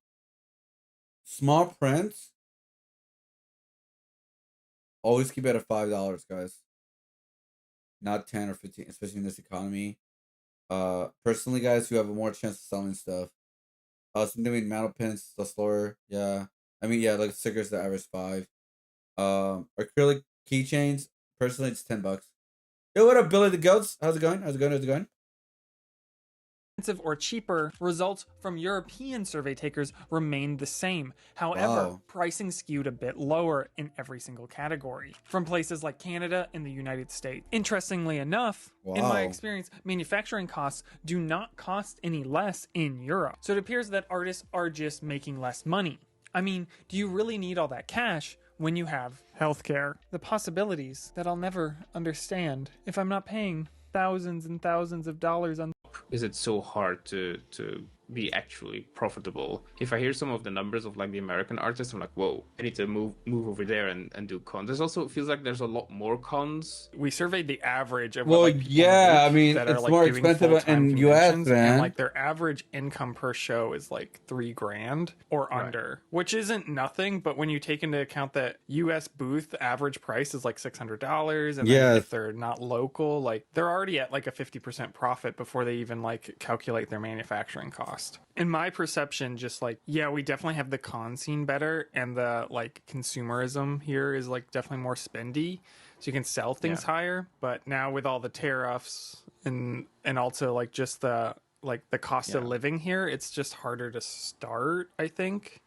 small prints, always keep it at $5, guys. Not 10 or 15, especially in this economy. Personally, guys, who have a more chance of selling stuff. Some doing metal pins, the slower, yeah. I mean, yeah, like stickers that average 5. Acrylic keychains, personally, it's $10. Yo, what up, Billy the Goats? How's it going? How's it going? How's it going? Or cheaper, results from European survey takers remained the same. However, pricing skewed a bit lower in every single category from places like Canada and the United States. Interestingly enough, in my experience, manufacturing costs do not cost any less in Europe. So it appears that artists are just making less money. I mean, do you really need all that cash when you have healthcare? The possibilities that I'll never understand if I'm not paying thousands and thousands of dollars on. Is it so hard to be actually profitable? If I hear some of the numbers of like the American artists, I'm like, whoa, I need to move over there and do cons. There's also, it feels like there's a lot more cons. We surveyed the average of well, yeah, I mean, it's more expensive in US, man. And like their average income per show is like $3,000 or under, which isn't nothing. But when you take into account that US booth average price is like $600, and then if they're not local, like they're already at like a 50% profit before they even like calculate their manufacturing cost. In my perception, just like, yeah, we definitely have the con scene better, and the like consumerism here is like definitely more spendy, so you can sell things higher. But now with all the tariffs and also like just the cost of living here, it's just harder to start, I think.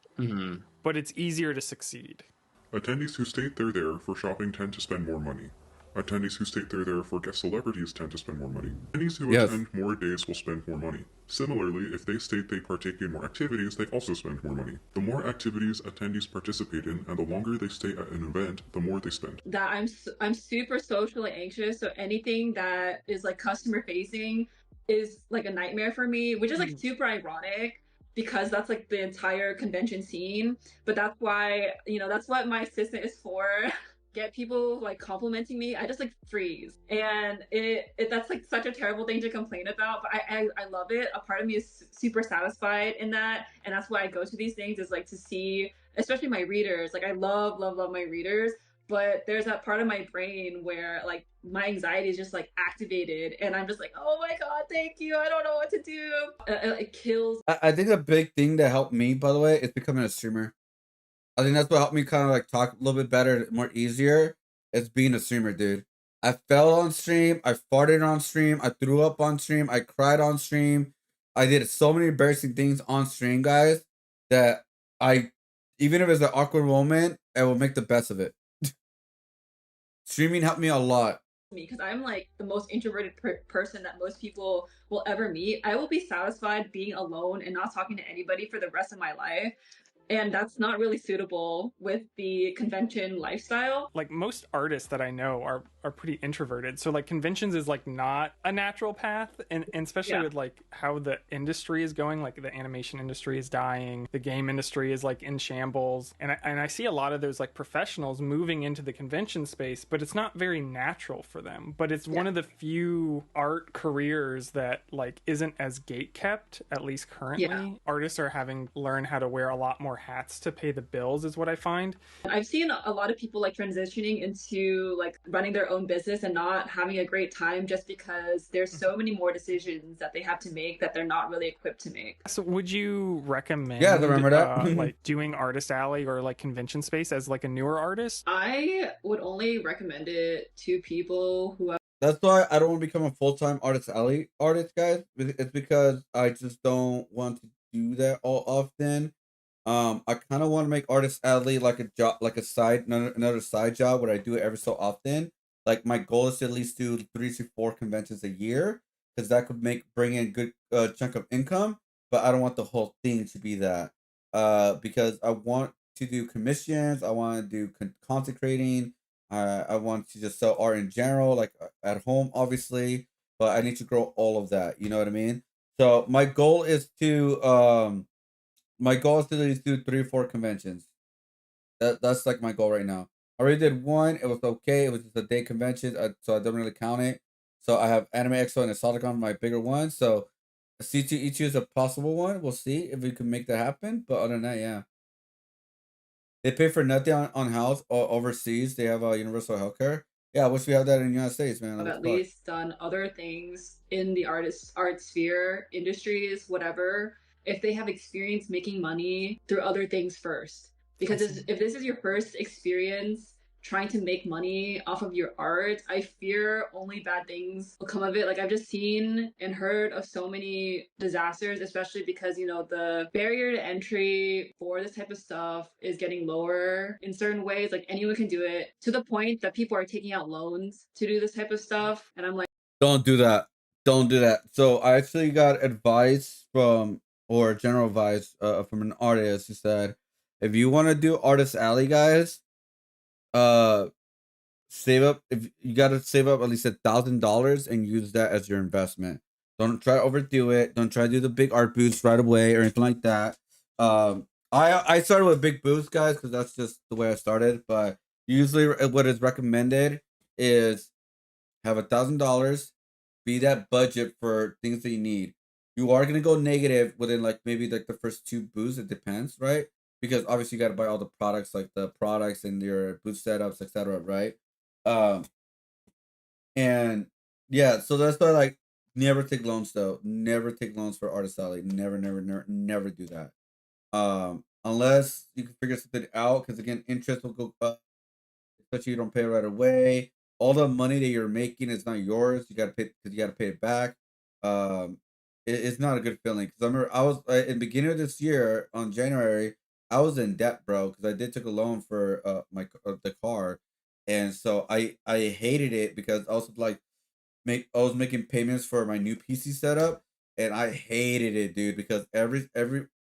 But it's easier to succeed. Attendees who state they're there for shopping tend to spend more money. Attendees who state they're there for guest celebrities tend to spend more money. Attendees who attend more days will spend more money. Similarly, if they state they partake in more activities, they also spend more money. The more activities attendees participate in, and the longer they stay at an event, the more they spend. That I'm super socially anxious, so anything that is like customer facing is like a nightmare for me, which is like super ironic because that's like the entire convention scene. But that's why, you know, that's what my assistant is for. Get people like complimenting me, I just like freeze, and it that's like such a terrible thing to complain about, but I love it. A part of me is super satisfied in that, and that's why I go to these things, is like to see, especially my readers. Like I love my readers, but there's that part of my brain where like my anxiety is just like activated, and I'm just like, oh my god, thank you, I don't know what to do. It kills. I think the big thing that helped me, by the way, is becoming a streamer. I think that's what helped me kind of like talk a little bit better, more easier. It's being a streamer, dude. I fell on stream. I farted on stream. I threw up on stream. I cried on stream. I did so many embarrassing things on stream, guys, that even if it's an awkward moment, I will make the best of it. Streaming helped me a lot. Because I'm like the most introverted person that most people will ever meet. I will be satisfied being alone and not talking to anybody for the rest of my life. And that's not really suitable with the convention lifestyle. Like most artists that I know are pretty introverted. So like conventions is like not a natural path. And especially with like how the industry is going, like the animation industry is dying. The game industry is like in shambles. And I see a lot of those like professionals moving into the convention space, but it's not very natural for them. But it's one of the few art careers that like isn't as gate kept, at least currently. Artists are having learned how to wear a lot more hats to pay the bills, is what I find. I've seen a lot of people like transitioning into like running their own business and not having a great time just because there's so many more decisions that they have to make that they're not really equipped to make. So would you recommend like doing Artist Alley or like convention space as like a newer artist? I would only recommend it to people who have. That's why I don't want to become a full-time Artist Alley artist, guys. It's because I just don't want to do that all often. I kind of want to make Artist Alley like a job, like a side, another side job where I do it every so often. Like my goal is to at least do 3 to 4 conventions a year because that could bring in good chunk of income. But I don't want the whole thing to be that. Because I want to do commissions. I want to do content creating. I want to just sell art in general, like at home, obviously. But I need to grow all of that. You know what I mean? So my goal is to at least do 3 or 4 conventions. That's like my goal right now. I already did one. It was okay. It was just a day convention, so I don't really count it. So I have Anime Expo and Exoticon, my bigger one. So C2E2 is a possible one. We'll see if we can make that happen. But other than that, yeah. They pay for nothing on health or overseas. They have universal healthcare. Yeah, I wish we have that in the United States, man. I've What at the fuck? least done other things in the art sphere, industries, whatever, if they have experience making money through other things first. Because if this is your first experience trying to make money off of your art, I fear only bad things will come of it. Like I've just seen and heard of so many disasters, especially because, you know, the barrier to entry for this type of stuff is getting lower in certain ways. Like anyone can do it to the point that people are taking out loans to do this type of stuff. And I'm like, Don't do that. Don't do that. So I actually got advice or general advice from an artist who said, if you want to do Artist Alley, guys, uh, save up. If you got to save up at least $1,000 and use that as your investment. Don't try to overdo it. Don't try to do the big art booths right away or anything like that. I started with big booths, guys, because that's just the way I started. But usually, what is recommended is have $1,000, be that budget for things that you need. You are gonna go negative within like maybe like the first 2 booths. It depends, right? Because obviously you got to buy all the products, like the products and your booth setups, etc. Right? Um, and yeah, so that's why like never take loans though. Never take loans for Artist Alley. Never, never, never, never do that. Unless you can figure something out, because again, interest will go up, especially you don't pay right away. All the money that you're making is not yours. You gotta pay because you gotta pay it back. Um, it's not a good feeling. Because I remember I was in the beginning of this year on January, I was in debt, bro. Because I did took a loan for the car, and so I hated it because I was like I was making payments for my new PC setup, and I hated it, dude. Because every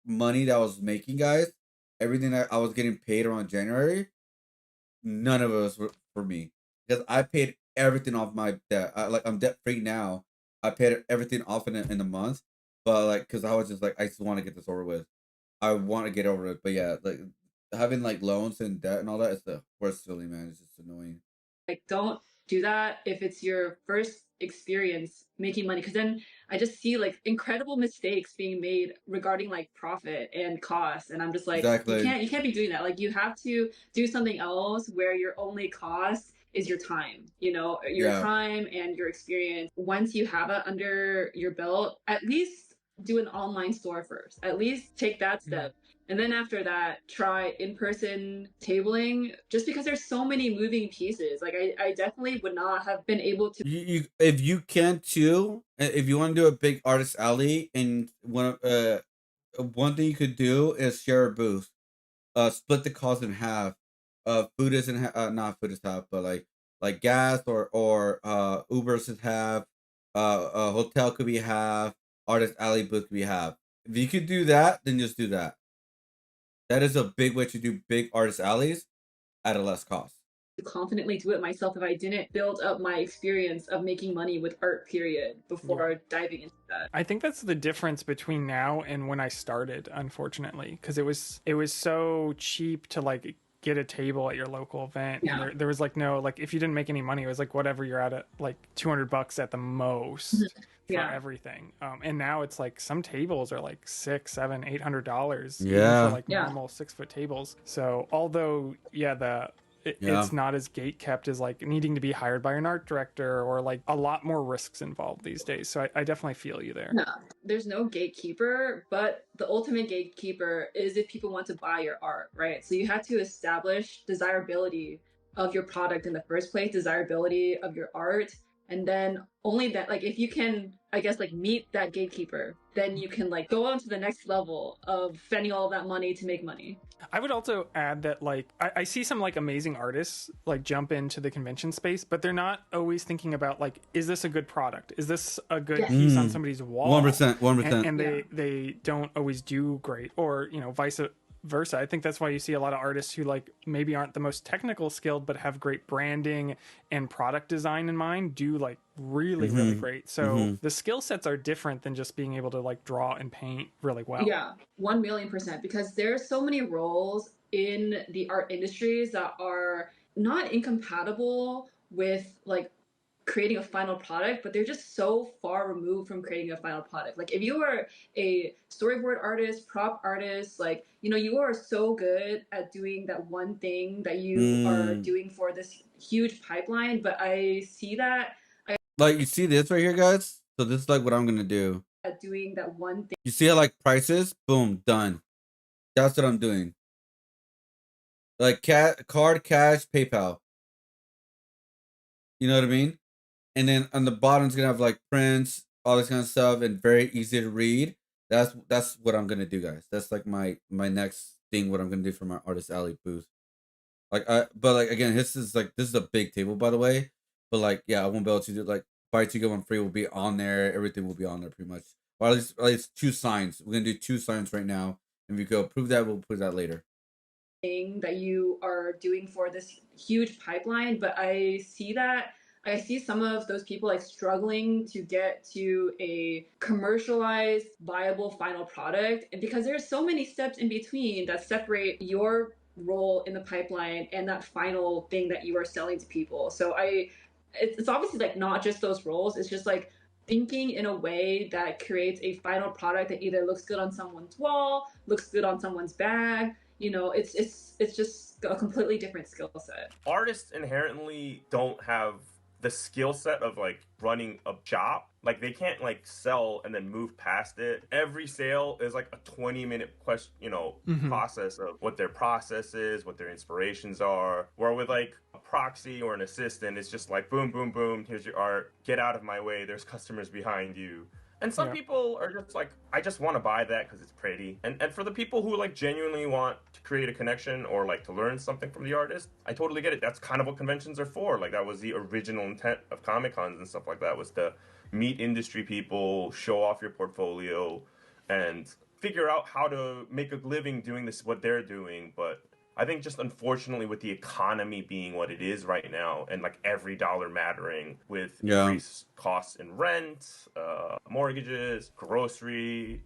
money that I was making, guys, everything that I was getting paid around January, none of it was for me because I paid everything off my debt. I'm debt free now. I paid everything off in a month, but like because I was just like I just want to get this over with. I want to get over it, but yeah, like having like loans and debt and all that is the worst feeling, man. It's just annoying. like don't do that if it's your first experience making money, because then I just see like incredible mistakes being made regarding like profit and cost, and I'm just like, Exactly. you can't be doing that. Like you have to do something else where your only cost is your time, you know, your Yeah. time and your experience. Once you have it under your belt, at least do an online store first. At least take that step. And then after that, try in-person tabling, just because there's so many moving pieces. Like I definitely would not have been able to. You if you can too, if you want to do a big Artist Alley, and one thing you could do is share a booth. Split the cost in half. Food isn't not food is half, but like gas or Ubers is half. A hotel could be half. Artist Alley booth could be half. If you could do that, then just do that. That is a big way to do big Artist Alleys at a less cost. Confidently do it myself if I didn't build up my experience of making money with art, period, before diving into that. I think that's the difference between now and when I started, unfortunately, because it was so cheap to like get a table at your local event. Yeah. And there was like no, like if you didn't make any money, it was like whatever, you're at like $200 at the most for everything. And now it's like some tables are like $600, $700, $800 even Yeah. for like normal 6-foot tables. So although it's not as gate kept as like needing to be hired by an art director, or like a lot more risks involved these days. So I definitely feel you there. No, there's no gatekeeper, but the ultimate gatekeeper is if people want to buy your art, right? So you have to establish desirability of your product in the first place, desirability of your art, And then only that, like, if you can, I guess, like, meet that gatekeeper, then you can, like, go on to the next level of spending all of that money to make money. I would also add that, like, I see some like amazing artists like jump into the convention space, but they're not always thinking about like, is this a good product? Is this a good Yes. piece on somebody's wall? 1%, 1%. And they don't always do great, or you know, vice versa. I think that's why you see a lot of artists who like maybe aren't the most technical skilled, but have great branding and product design in mind, do like really great. So the skill sets are different than just being able to like draw and paint really well. Yeah, 1,000,000%. Because there's so many roles in the art industries that are not incompatible with like creating a final product, but they're just so far removed from creating a final product. Like if you are a storyboard artist, prop artist, like, you know, you are so good at doing that one thing that you are doing for this huge pipeline, but I see that Like, you see this right here, guys? So this is like what I'm gonna do. at doing that one thing. You see how like prices? Boom, done. That's what I'm doing. Like card, cash, PayPal. You know what I mean? And then on the bottom it's gonna have like prints, all this kind of stuff, and very easy to read. That's what I'm gonna do, guys. That's like my next thing. What I'm gonna do for my Artist Alley booth. But like again, this is a big table, by the way. But like, yeah, I won't be able to do like buy two get one free will be on there. Everything will be on there pretty much. Or at least 2 signs. We're gonna do 2 signs right now, and if we go approve that, we'll put that later. Thing that you are doing for this huge pipeline, but I see some of those people like struggling to get to a commercialized viable final product, and because there's so many steps in between that separate your role in the pipeline and that final thing that you are selling to people. So it's obviously like not just those roles, it's just like thinking in a way that creates a final product that either looks good on someone's wall, looks good on someone's bag. You know, it's just a completely different skill set. Artists inherently don't have the skill set of like running a shop. Like they can't like sell and then move past it. Every sale is like a 20-minute process of what their process is, what their inspirations are. Where with like a proxy or an assistant, it's just like boom, boom, boom, here's your art, get out of my way, there's customers behind you. And some people are just like, I just want to buy that because it's pretty. And for the people who like genuinely want to create a connection or like to learn something from the artist, I totally get it. That's kind of what conventions are for. Like that was the original intent of Comic-Cons and stuff like that, was to meet industry people, show off your portfolio, and figure out how to make a living doing this, what they're doing. But I think just unfortunately with the economy being what it is right now and like every dollar mattering with increased costs in rent, mortgages, grocery,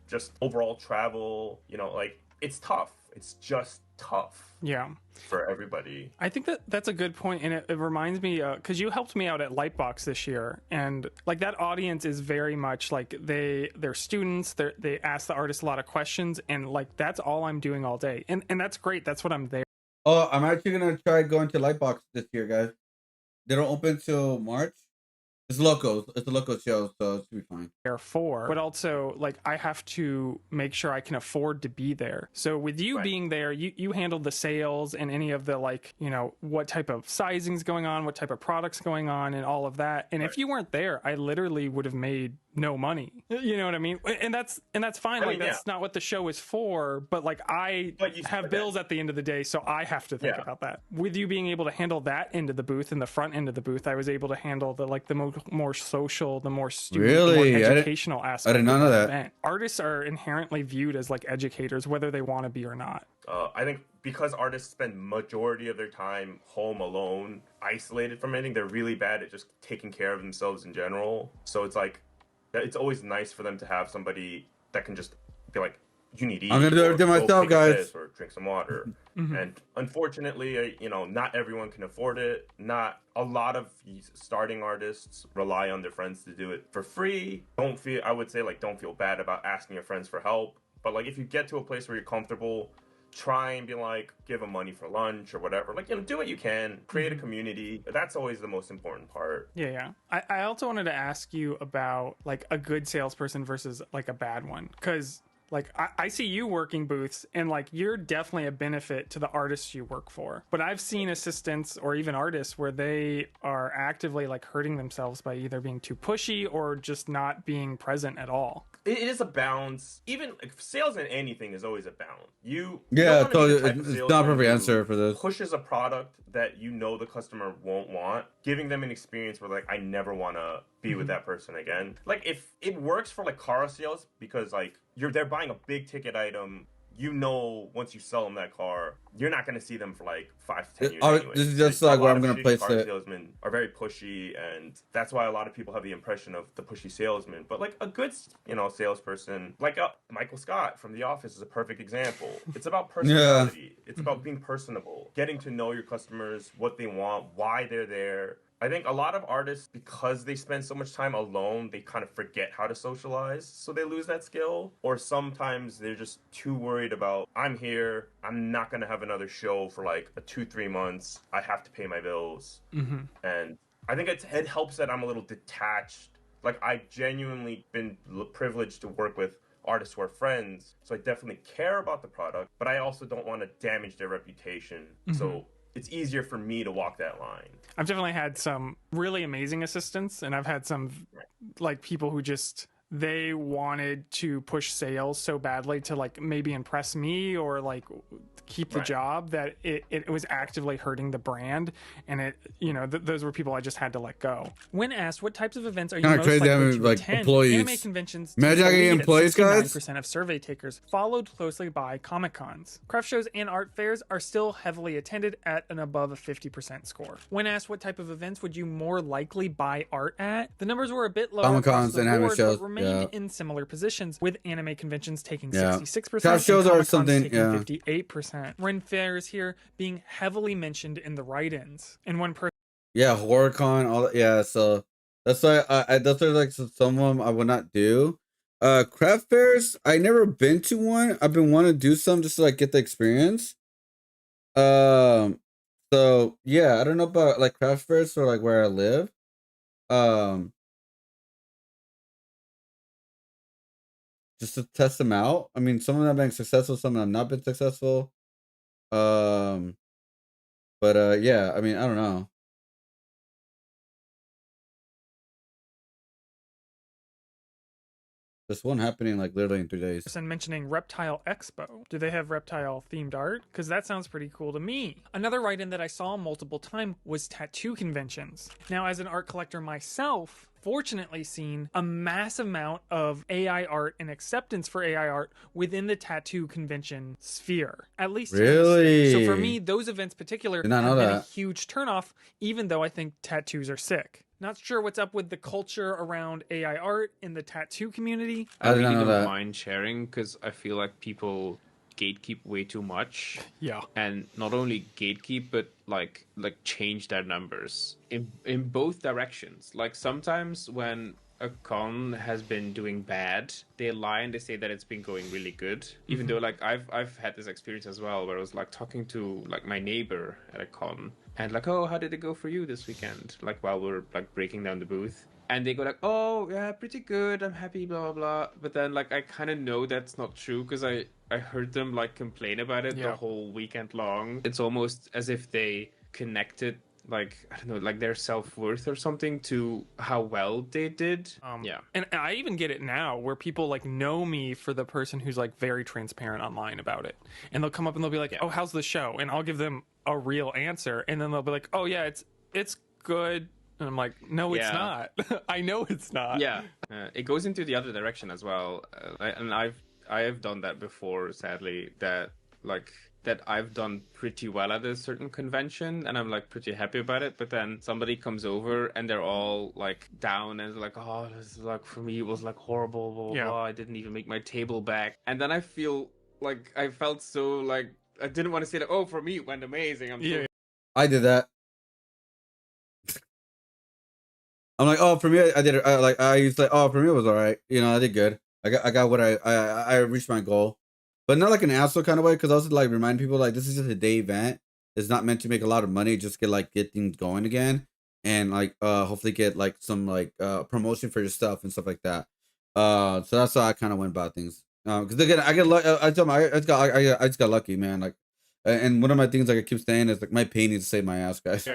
just overall travel, you know, like it's tough. It's just tough. Yeah. For everybody. I think that's a good point, and it reminds me because you helped me out at Lightbox this year, and like that audience is very much like they're students. They ask the artist a lot of questions, and like that's all I'm doing all day, and that's great. That's what I'm there. Oh, I'm actually gonna try going to Lightbox this year, guys. They don't open till March. It's local. It's a local show, so it should be fine. For, but also like I have to make sure I can afford to be there. So with you being there, you handled the sales and any of the like, you know, what type of sizing's going on, what type of products going on, and all of that. And if you weren't there, I literally would have made no money. You know what I mean? And that's fine. Like that's not what the show is for. But like I have bills at the end of the day, so I have to think about that. With you being able to handle that end of the booth and the front end of the booth, I was able to handle the like the more social, the more student, the more educational aspect. I did not know that. Event. Artists are inherently viewed as like educators, whether they want to be or not. I think because artists spend majority of their time home alone, isolated from anything, they're really bad at just taking care of themselves in general. So it's like, it's always nice for them to have somebody that can just be like, you need to eat. I'm gonna do everything myself, guys. Or drink some water. And unfortunately, you know, not everyone can afford it. Not a lot of starting artists rely on their friends to do it for free. Don't feel bad about asking your friends for help. But like, if you get to a place where you're comfortable, try and be like, give them money for lunch or whatever. Like, you know, do what you can, create a community. That's always the most important part. Yeah. I also wanted to ask you about like a good salesperson versus like a bad one, because Like, I see you working booths, and like you're definitely a benefit to the artists you work for. But I've seen assistants or even artists where they are actively like hurting themselves by either being too pushy or just not being present at all. It is a balance. Even like, sales in anything is always a balance. You Yeah, don't want to be the totally. type of It's not a salesman perfect who answer for this. pushes a product that you know the customer won't want, giving them an experience where like I never want to be with that person again. Like if it works for like car sales because like they're buying a big ticket item. You know, once you sell them that car, you're not going to see them for like 5 to 10 years anyway. This is just like where I'm going to place car it. salesmen are very pushy, and that's why a lot of people have the impression of the pushy salesman. But like a good, salesperson, like Michael Scott from The Office is a perfect example. It's about personality. It's about being personable, getting to know your customers, what they want, why they're there. I think a lot of artists, because they spend so much time alone, they kind of forget how to socialize, so they lose that skill. Or sometimes they're just too worried about, I'm here, I'm not going to have another show for like 2-3 months, I have to pay my bills. Mm-hmm. And I think it helps that I'm a little detached. Like, I've genuinely been privileged to work with artists who are friends, so I definitely care about the product, but I also don't want to damage their reputation. Mm-hmm. So it's easier for me to walk that line. I've definitely had some really amazing assistants, and I've had some like people who just they wanted to push sales so badly to like maybe impress me or like keep the job that it was actively hurting the brand, and it those were people I just had to let go. When asked what types of events are you most likely to attend, employees. anime conventions Imagine I get employees, guys. 69% of survey takers, followed closely by Comic Cons. Craft shows and art fairs are still heavily attended at an above a 50% score. When asked what type of events would you more likely buy art at, the numbers were a bit lower Comic across Cons the and anime board, shows, but remained in similar positions, with anime conventions taking Yeah. 66% Craft shows and are Comic Cons something, taking yeah. 58%. Ren fairs here being heavily mentioned in the write-ins. And one person Yeah, HorrorCon, all that. Yeah, so that's why those are like some of them I would not do. Craft fairs, I never been to one. I've been wanting to do some just to like get the experience. So yeah, I don't know about like craft fairs or like where I live. Just to test them out. I mean, some of them have been successful, some of them have not been successful. But yeah, I mean, I don't know. This one happening like literally in 3 days. mentioning Reptile Expo. Do they have reptile themed art? Because that sounds pretty cool to me. Another write-in that I saw multiple times was tattoo conventions. Now, as an art collector myself, fortunately seen a massive amount of AI art and acceptance for AI art within the tattoo convention sphere. At least here in the States. So for me, those events particular Did not know have been a that. huge turnoff, even though I think tattoos are sick. Not sure what's up with the culture around AI art in the tattoo community. I did not really know don't that. mind sharing because I feel like people gatekeep way too much. Yeah. And not only gatekeep, but like change their numbers in both directions. Like sometimes when a con has been doing bad, they lie and they say that it's been going really good. Even though like I've had this experience as well where I was like talking to like my neighbor at a con and like, oh, how did it go for you this weekend? Like while we're like breaking down the booth. And they go like, oh, yeah, pretty good. I'm happy, blah, blah, blah. But then, like, I kind of know that's not true because I heard them, like, complain about it the whole weekend long. It's almost as if they connected, like, I don't know, like their self-worth or something to how well they did. Yeah. And I even get it now where people like know me for the person who's like very transparent online about it. And they'll come up and they'll be like, oh, how's the show? And I'll give them a real answer. And then they'll be like, oh, yeah, it's good. And I'm like, no, it's not. I know it's not. Yeah. It goes into the other direction as well. I have done that before, sadly, that I've done pretty well at a certain convention and I'm like pretty happy about it, but then somebody comes over and they're all like down and like, oh, this is like for me it was like horrible, blah, blah, blah. I didn't even make my table back. And then I feel like I felt so like I didn't want to say that, oh, for me it went amazing. I did that. I'm like, oh, for me, I did it. I used to, oh, for me, it was all right. You know, I did good. I got what I reached my goal, but not like an asshole kind of way. Because I also like remind people like this is just a day event. It's not meant to make a lot of money. Just get things going again, and like hopefully get like some like promotion for your stuff and stuff like that. So that's how I kind of went about things. Because again, I get I tell my I just got lucky, man. Like, and one of my things like I keep saying is like my pain needs to save my ass, guys.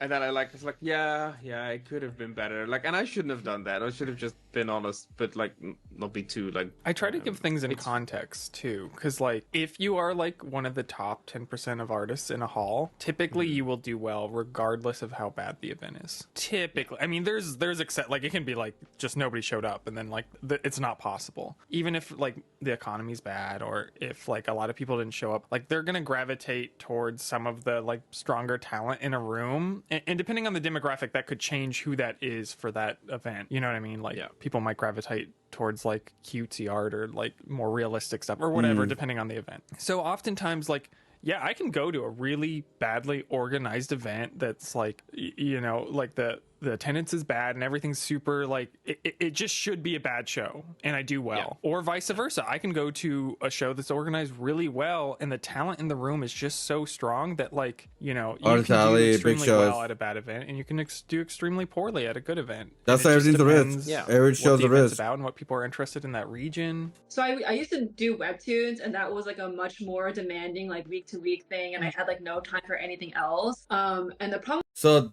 And then I was like, yeah, I could have been better. Like, and I shouldn't have done that. I should have just been honest, but like not be too like. I try to give things in context too, because like if you are like one of the top 10% of artists in a hall, typically you will do well regardless of how bad the event is. Typically, I mean, there's like it can be like just nobody showed up, and then like it's not possible. Even if like the economy's bad, or if like a lot of people didn't show up, like they're gonna gravitate towards some of the like stronger talent in a room. And depending on the demographic, that could change who that is for that event. You know what I mean? Like people might gravitate towards like cutesy art or like more realistic stuff or whatever, depending on the event. So oftentimes, like, yeah, I can go to a really badly organized event that's like, you know, like the attendance is bad and everything's super like it just should be a bad show, and I do well. Or vice versa, I can go to a show that's organized really well and the talent in the room is just so strong that, like, you know, you can do extremely well at a bad event and you can do extremely poorly at a good event. That's how everything's a risk. Every show's a risk about and what people are interested in that region. So I used to do webtoons, and that was like a much more demanding like week to week thing, and I had like no time for anything else. And the problem. So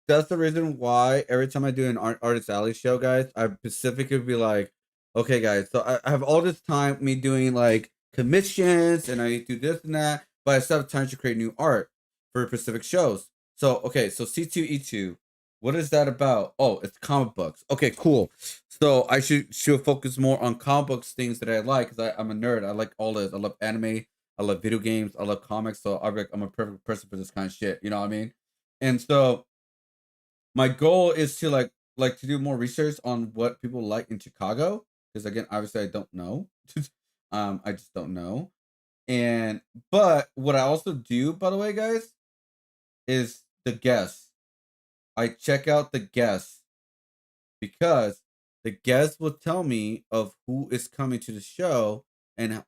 that's the reason why every time I do an Artist Alley show, guys, I specifically be like, okay, guys, so I have all this time me doing like commissions and I do this and that, but I still have time to create new art for specific shows. So okay, so C2E2, what is that about? Oh, it's comic books. Okay, cool. So I should focus more on comic books, things that I like, because I'm a nerd. I like all this. I love anime. I love video games. I love comics. So I'm a perfect person for this kind of shit. You know what I mean? And so my goal is to like to do more research on what people like in Chicago, because again, obviously I don't know. I just don't know. And but what I also do, by the way, guys, is the guests. I check out the guests because the guests will tell me of who is coming to the show and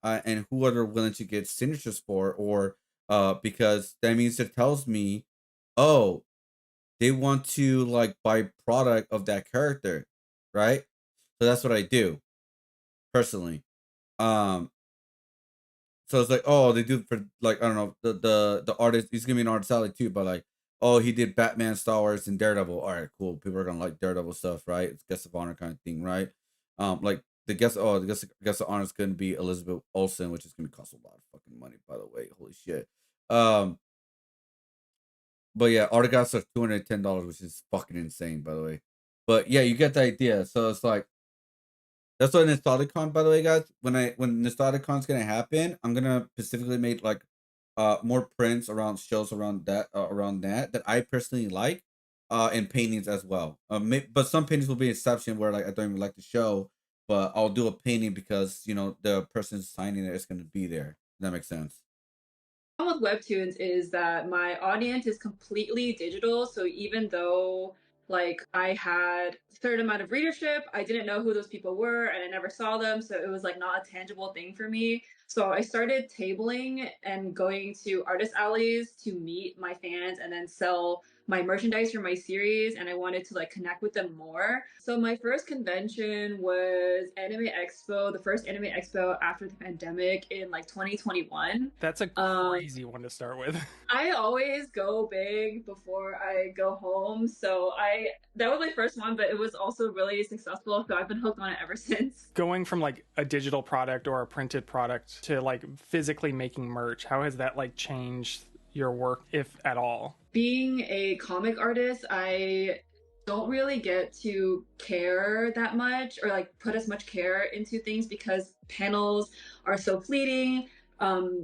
who are they willing to get signatures for, or because that means it tells me, oh, they want to like buy product of that character, right? So that's what I do personally. So it's like, oh, they do for like, I don't know, the artist, he's gonna be an artist alley too, but like, oh, he did Batman, Star Wars, and Daredevil. All right, cool. People are gonna like Daredevil stuff, right? It's guest of honor kind of thing, right? Like the guest of honor is gonna be Elizabeth Olsen, which is gonna cost a lot of fucking money, by the way. Holy shit. But yeah, autographs are $210, which is fucking insane, by the way. But yeah, you get the idea. So it's like, that's what Nostalgicon, by the way, guys. When Nostalgicon's gonna happen, I'm gonna specifically make like more prints around shows around that that I personally like, and paintings as well. But some paintings will be an exception where like I don't even like the show, but I'll do a painting because, you know, the person signing it is gonna be there. That makes sense. With webtoons is that my audience is completely digital, so even though like I had a certain amount of readership, I didn't know who those people were and I never saw them, so it was like not a tangible thing for me. So I started tabling and going to artist alleys to meet my fans and then sell my merchandise for my series, and I wanted to like connect with them more. So my first convention was Anime Expo, the first Anime Expo after the pandemic in like 2021. That's a crazy one to start with. I always go big before I go home, so that was my first one, but it was also really successful, so I've been hooked on it ever since. Going from like a digital product or a printed product to like physically making merch, how has that like changed your work, if at all? Being a comic artist, I don't really get to care that much or like put as much care into things because panels are so fleeting.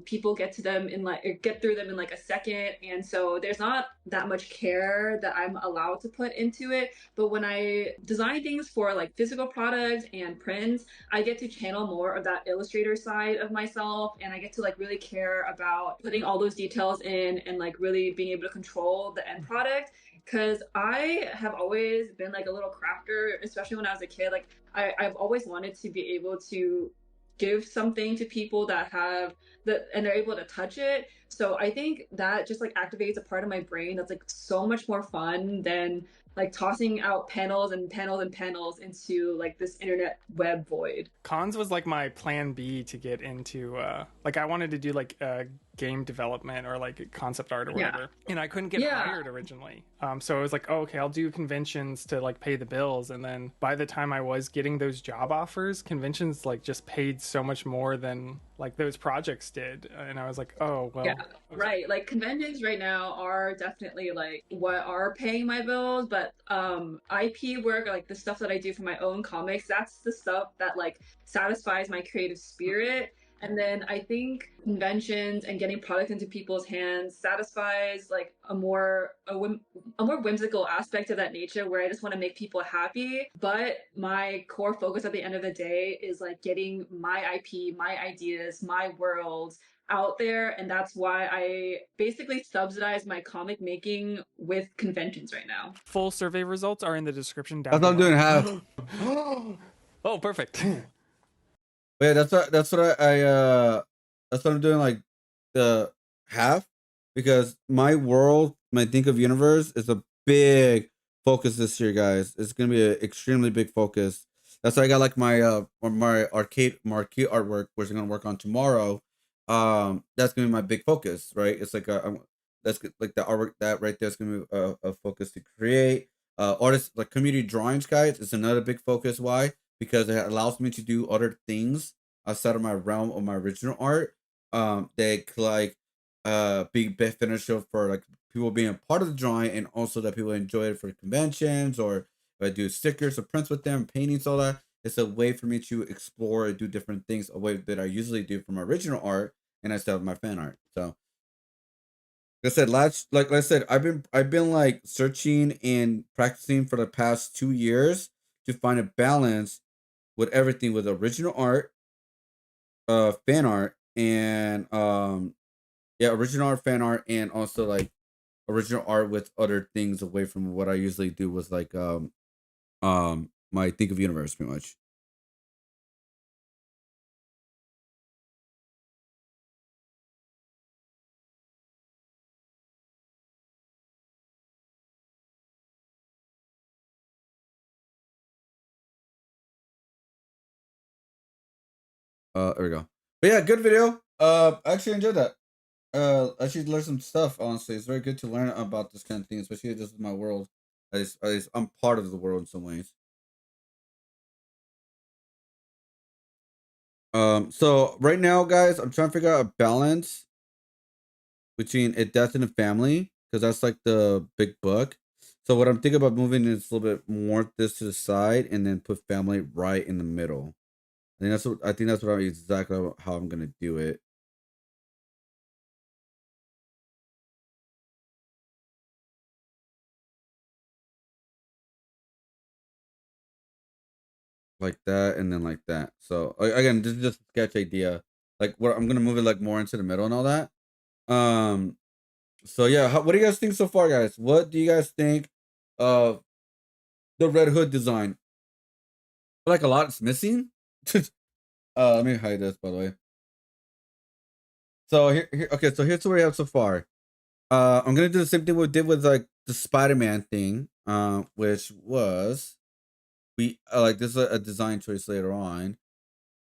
People get through them in like a second, and so there's not that much care that I'm allowed to put into it. But when I design things for like physical products and prints, I get to channel more of that illustrator side of myself, and I get to like really care about putting all those details in and like really being able to control the end product. Because I have always been like a little crafter, especially when I was a kid. Like I've always wanted to be able to give something to people that have and they're able to touch it. So I think that just like activates a part of my brain that's like so much more fun than like tossing out panels and panels and panels into like this internet web void. Cons was like my plan B to get into like I wanted to do like game development or like concept art or Yeah. whatever, and I couldn't get Yeah. hired originally. So I was like, oh, okay, I'll do conventions to like pay the bills, and then by the time I was getting those job offers, conventions like just paid so much more than like those projects did, and I was like, oh well. Yeah, right. Like conventions right now are definitely like what are paying my bills, but IP work, like the stuff that I do for my own comics, that's the stuff that like satisfies my creative spirit. And then I think conventions and getting product into people's hands satisfies like a more whimsical aspect of that nature where I just want to make people happy. But my core focus at the end of the day is like getting my IP, my ideas, my world out there, and that's why I basically subsidize my comic making with conventions right now. Full survey results are in the description down That's what I'm below. doing half. Oh, perfect. But yeah, that's what that's what I'm doing, like the half, because my world, my think of universe is a big focus this year, guys. It's gonna be an extremely big focus. That's why I got like my arcade marquee artwork, which I'm gonna work on tomorrow. That's gonna be my big focus, right? It's like like the artwork that right there is gonna be a focus to create. Artists like community drawings, guys, is another big focus. Why? Because it allows me to do other things outside of my realm of my original art. They could like be beneficial for like people being a part of the drawing, and also that people enjoy it for conventions, or if I do stickers or prints with them, paintings, all that. It's a way for me to explore and do different things a way that I usually do for my original art and instead of my fan art. So like I said, like I said, I've been like searching and practicing for the past 2 years to find a balance with everything, with original art, fan art, and yeah, original art, fan art, and also like original art with other things away from what I usually do with like my think of universe pretty much. There we go. But yeah, good video. I actually enjoyed that. Actually learned some stuff. Honestly, it's very good to learn about this kind of thing, especially this is my world. At least I'm part of the world in some ways. So right now, guys, I'm trying to figure out a balance between A Death in the Family, because that's like the big book. So what I'm thinking about moving is a little bit more this to the side, and then put family right in the middle. I think that's what exactly how I'm gonna do it. Like that, and then like that. So again, this is just a sketch idea. Like what I'm gonna move it like more into the middle and all that. Um. So yeah, what do you guys think so far, guys? What do you guys think of the Red Hood design? I feel like a lot is missing. Let me hide this, by the way. So here, okay. So here's what we have so far. I'm gonna do the same thing we did with like the Spider-Man thing, which was we like this is a design choice later on.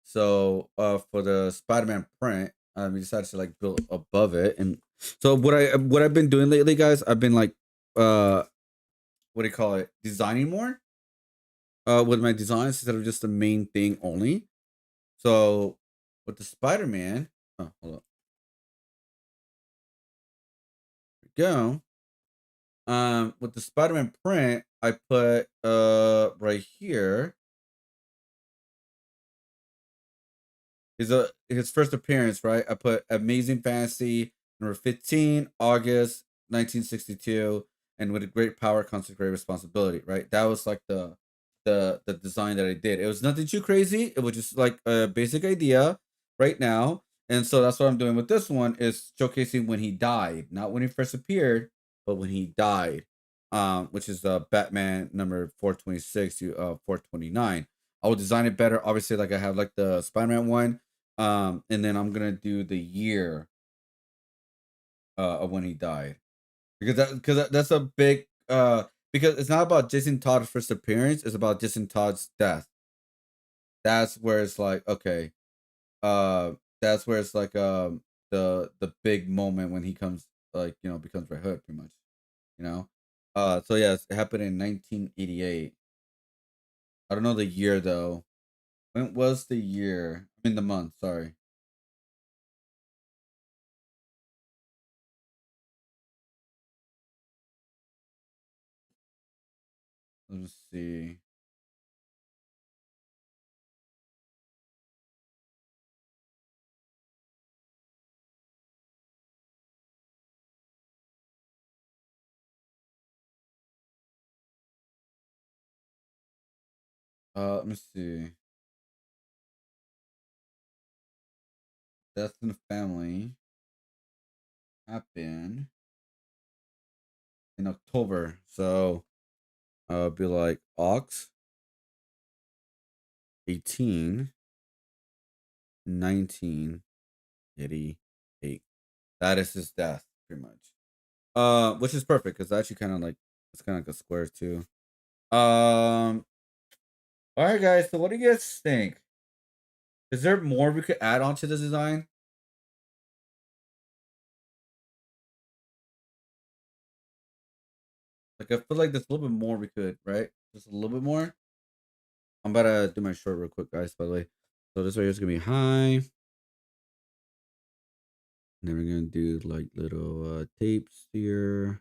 So for the Spider-Man print, we decided to like build above it, and so what I've been doing lately, guys, I've been like what do you call it, designing more with my designs instead of just the main thing only. So with the Spider-Man, oh, hold up, here we go. With the Spider-Man print, I put right here his first appearance, right? I put Amazing Fantasy number 15, August 1962, and with a great power comes a great responsibility, right? That was like the design that I did. It was nothing too crazy. It was just like a basic idea right now. And so that's what I'm doing with this one, is showcasing when he died, not when he first appeared, but when he died. Which is Batman number 426 to 429. I will design it better. Obviously, like I have like the Spider-Man one. And then I'm gonna do the year of when he died, because that's a big because it's not about Jason Todd's first appearance, it's about Jason Todd's death. That's where it's like, okay, uh that's where it's like the big moment when he comes, like, you know, becomes Red Hood pretty much, you know. So yes, it happened in 1988. I don't know the year though. When was the year? I mean the month, sorry. Let me see. Let me see. Death in the Family happened in October. So be like Ox 18 1988. That is his death, pretty much. Which is perfect because actually kind of like, it's kind of like a square too. All right, guys. So what do you guys think? Is there more we could add on to this design? Like, I feel like there's a little bit more we could, right? Just a little bit more. I'm about to do my short real quick, guys, by the way. So this right here is gonna be high. And then we're gonna do like little tapes here.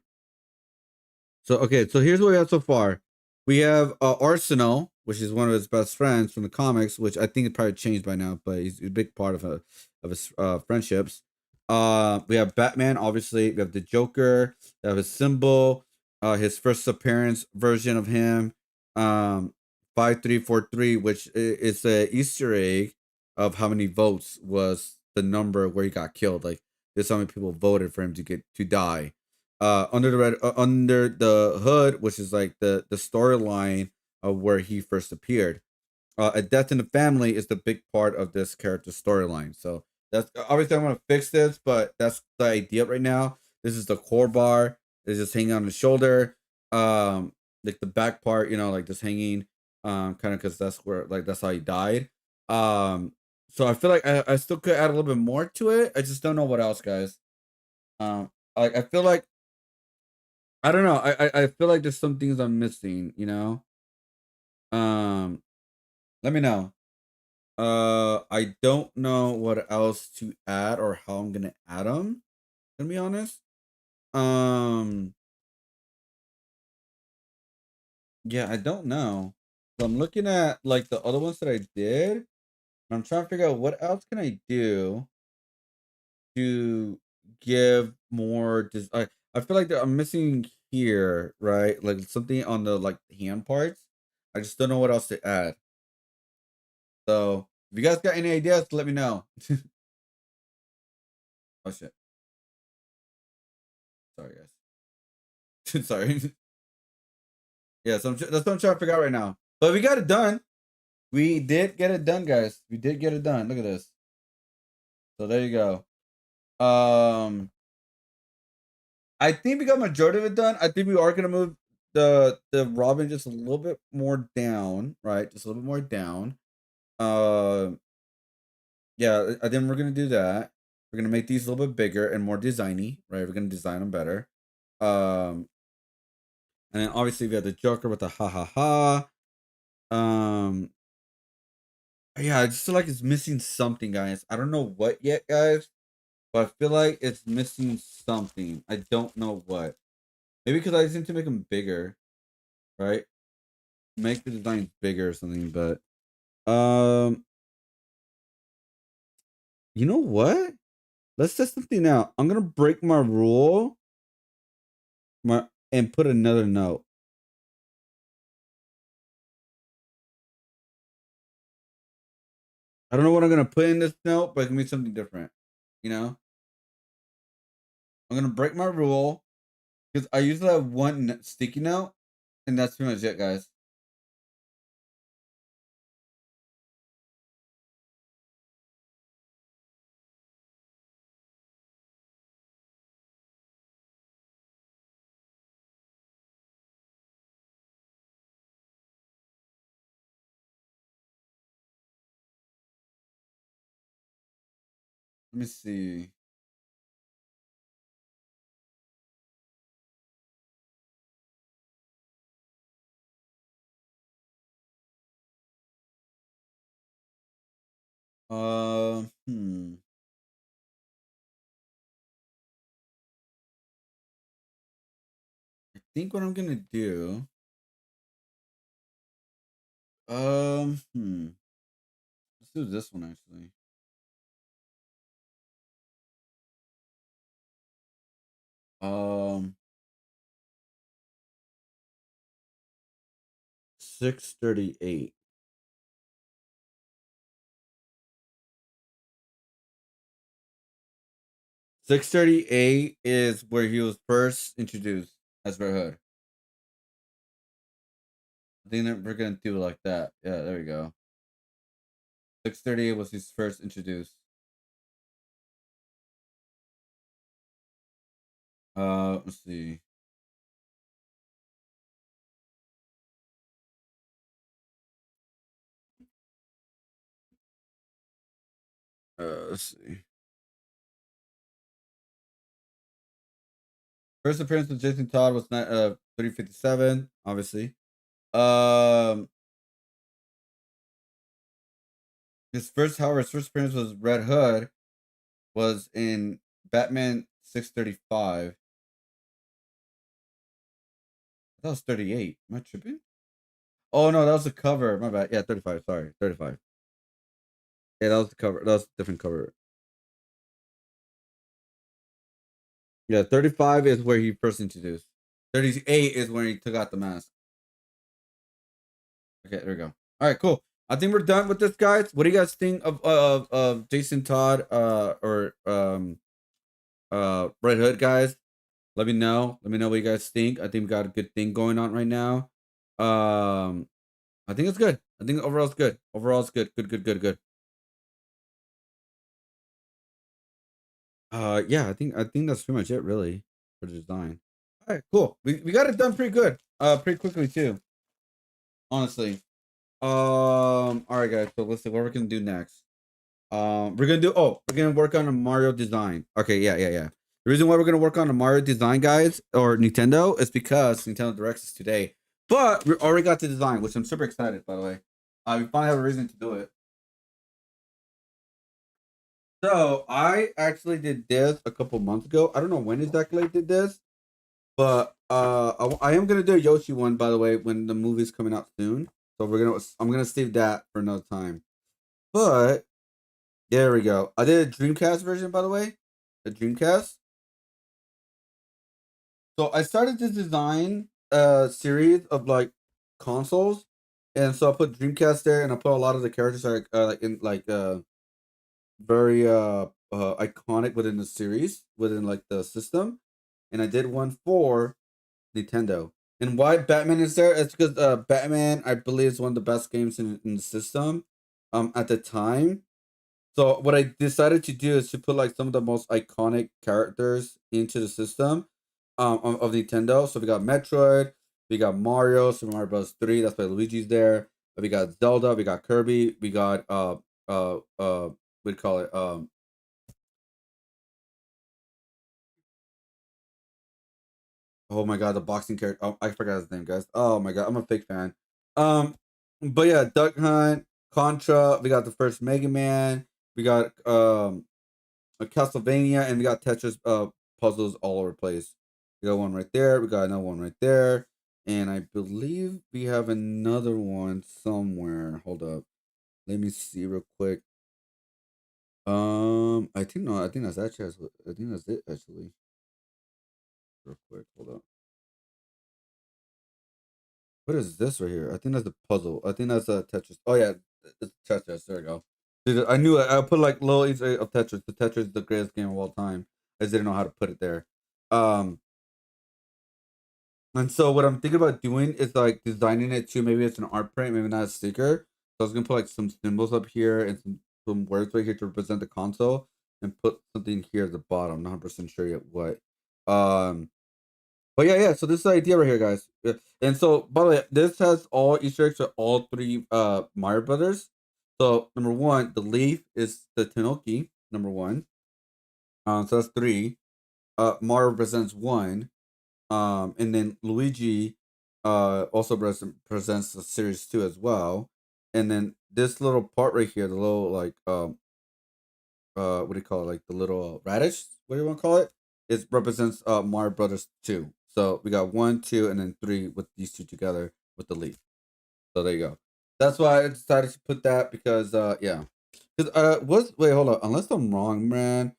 So okay, so here's what we have so far. We have Arsenal, which is one of his best friends from the comics, which I think it probably changed by now, but he's a big part of his friendships. We have Batman, obviously. We have the Joker. We have his symbol. His first appearance version of him. 5343, which is a Easter egg of how many votes was the number where he got killed. Like, there's how many people voted for him to die. Under the hood, which is like the storyline of where he first appeared. A death in the family is the big part of this character's storyline. So that's obviously I want to fix this, but that's the idea right now. This is the core bar. It's just hanging on the shoulder. Like the back part, you know, like just hanging. Kind of because that's where, like, that's how he died. So I feel like I still could add a little bit more to it. I just don't know what else, guys. Like, I feel like, I don't know. I feel like there's some things I'm missing, you know? Um, Let me know. I don't know what else to add or how I'm gonna add them, to be honest. Um, yeah, I don't know. So I'm looking at like the other ones that I did, and I'm trying to figure out what else can I do to give more I feel like that I'm missing here, right? Like something on the like hand parts. I just don't know what else to add. So if you guys got any ideas, let me know. Oh shit. Sorry guys. Sorry. Yeah, so that's what I'm trying to figure out right now. But we got it done. We did get it done, guys. We did get it done. Look at this. So there you go. I think we got majority of it done. I think we are gonna move the Robin just a little bit more down, right? Just a little bit more down. Yeah, I think we're gonna do that. We're gonna make these a little bit bigger and more designy, right? We're gonna design them better. And then obviously we have the Joker with the ha ha ha. Yeah, I just feel like it's missing something, guys. I don't know what yet, guys, but I feel like it's missing something. I don't know what. Maybe because I just need to make them bigger, right? Make the designs bigger or something. But you know what? Let's test something out. I'm gonna break my rule, and put another note. I don't know what I'm gonna put in this note, but it can be something different. You know, I'm gonna break my rule because I usually have one sticky note, and that's pretty much it, guys. Let me see. Hmm. I think what I'm gonna do. Let's do this one actually. Um, 638. 638 is where he was first introduced as Red Hood. I think that we're gonna do it like that. Yeah, there we go. 638 was his first introduced. Let's see. Let's see. First appearance with Jason Todd was 357, obviously. Um, however, his first appearance was Red Hood was in Batman 635. That was 38. Am I tripping? Oh no, that was the cover. My bad. Yeah, 35. Sorry, 35. Yeah, that was the cover. That was a different cover. Yeah, 35 is where he first introduced. 38 is when he took out the mask. Okay, there we go. All right, cool. I think we're done with this, guys. What do you guys think of Jason Todd or Red Hood, guys? Let me know. Let me know what you guys think. I think we got a good thing going on right now. I think it's good. I think overall it's good. Overall it's good. Good. Yeah, I think that's pretty much it really for the design. All right, cool. We got it done pretty good. Pretty quickly too. Honestly. All right, guys. So let's see what we're gonna do next. We're gonna work on a Mario design. Okay, yeah. The reason why we're gonna work on a Mario design, guys, or Nintendo, is because Nintendo Directs us today. But we already got the design, which I'm super excited, by the way. We finally have a reason to do it. So I actually did this a couple months ago. I don't know when exactly I did this, but I am gonna do a Yoshi one, by the way, when the movie's coming out soon. So I'm gonna save that for another time. But there we go. I did a Dreamcast version, by the way, a Dreamcast. So I started this design series of like consoles, and so I put Dreamcast there, and I put a lot of the characters like in like very iconic within the series, within like the system, and I did one for Nintendo. And why Batman is there? It's because Batman, I believe, is one of the best games in the system at the time. So what I decided to do is to put like some of the most iconic characters into the system of Nintendo. So we got Metroid, we got Mario, Super Mario Bros. 3, that's why Luigi's there. We got Zelda, we got Kirby, we got what do you call it? Oh my god, the boxing character. Oh, I forgot his name, guys. Oh my god, I'm a fake fan. Um, but yeah, Duck Hunt, Contra. We got the first Mega Man. We got a Castlevania, and we got Tetris puzzles all over the place. We got one right there. We got another one right there, and I believe we have another one somewhere. Hold up, let me see real quick. I think no, I think that's actually. I think that's it actually. Real quick, hold up. What is this right here? I think that's the puzzle. I think that's a Tetris. Oh yeah, it's Tetris. There we go. Dude, I knew it. I put like little Easter egg of Tetris. The Tetris is the greatest game of all time. I just didn't know how to put it there. Um, and so what I'm thinking about doing is like designing it to maybe it's an art print, maybe not a sticker. So I was gonna put like some symbols up here and some words right here to represent the console, and put something here at the bottom. I'm not 100% sure yet what. Um, but yeah. So this is the idea right here, guys. Yeah. And so, by the way, this has all Easter eggs for all three Mario Brothers. So number one, the leaf is the Tanuki. Number one. So that's 3. Mario represents 1. And then Luigi also presents the series 2 as well. And then this little part right here, the little like what do you call it? Like the little radish, what do you want to call it? It represents Mario Brothers 2. So we got 1, 2, and then 3 with these two together with the leaf. So there you go. That's why I decided to put that because yeah. Wait, hold on. Unless I'm wrong, man.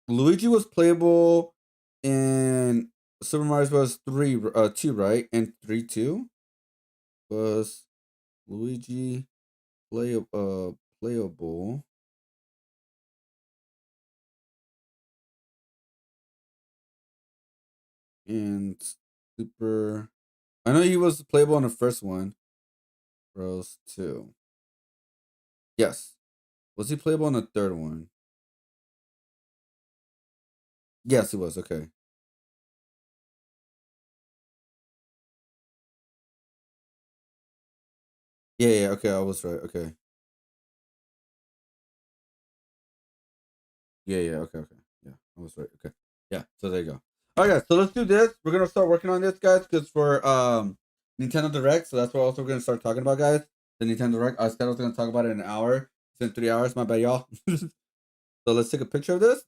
Luigi was playable in Super Mario Bros. 2, right? And 3 2 was Luigi playable in Super. I know he was playable in the first one. Bros 2. Yes. Was he playable in the third one? Yes, he was. Okay. Yeah, yeah. Okay, I was right. Okay. Yeah, yeah. Okay, okay. Yeah, I was right. Okay. Yeah. So there you go. All right, guys. So let's do this. We're gonna start working on this, guys, because for Nintendo Direct. So that's what also we're gonna start talking about, guys. The Nintendo Direct. I said I was gonna talk about it in an hour. It's been 3 hours. My bad, y'all. So let's take a picture of this.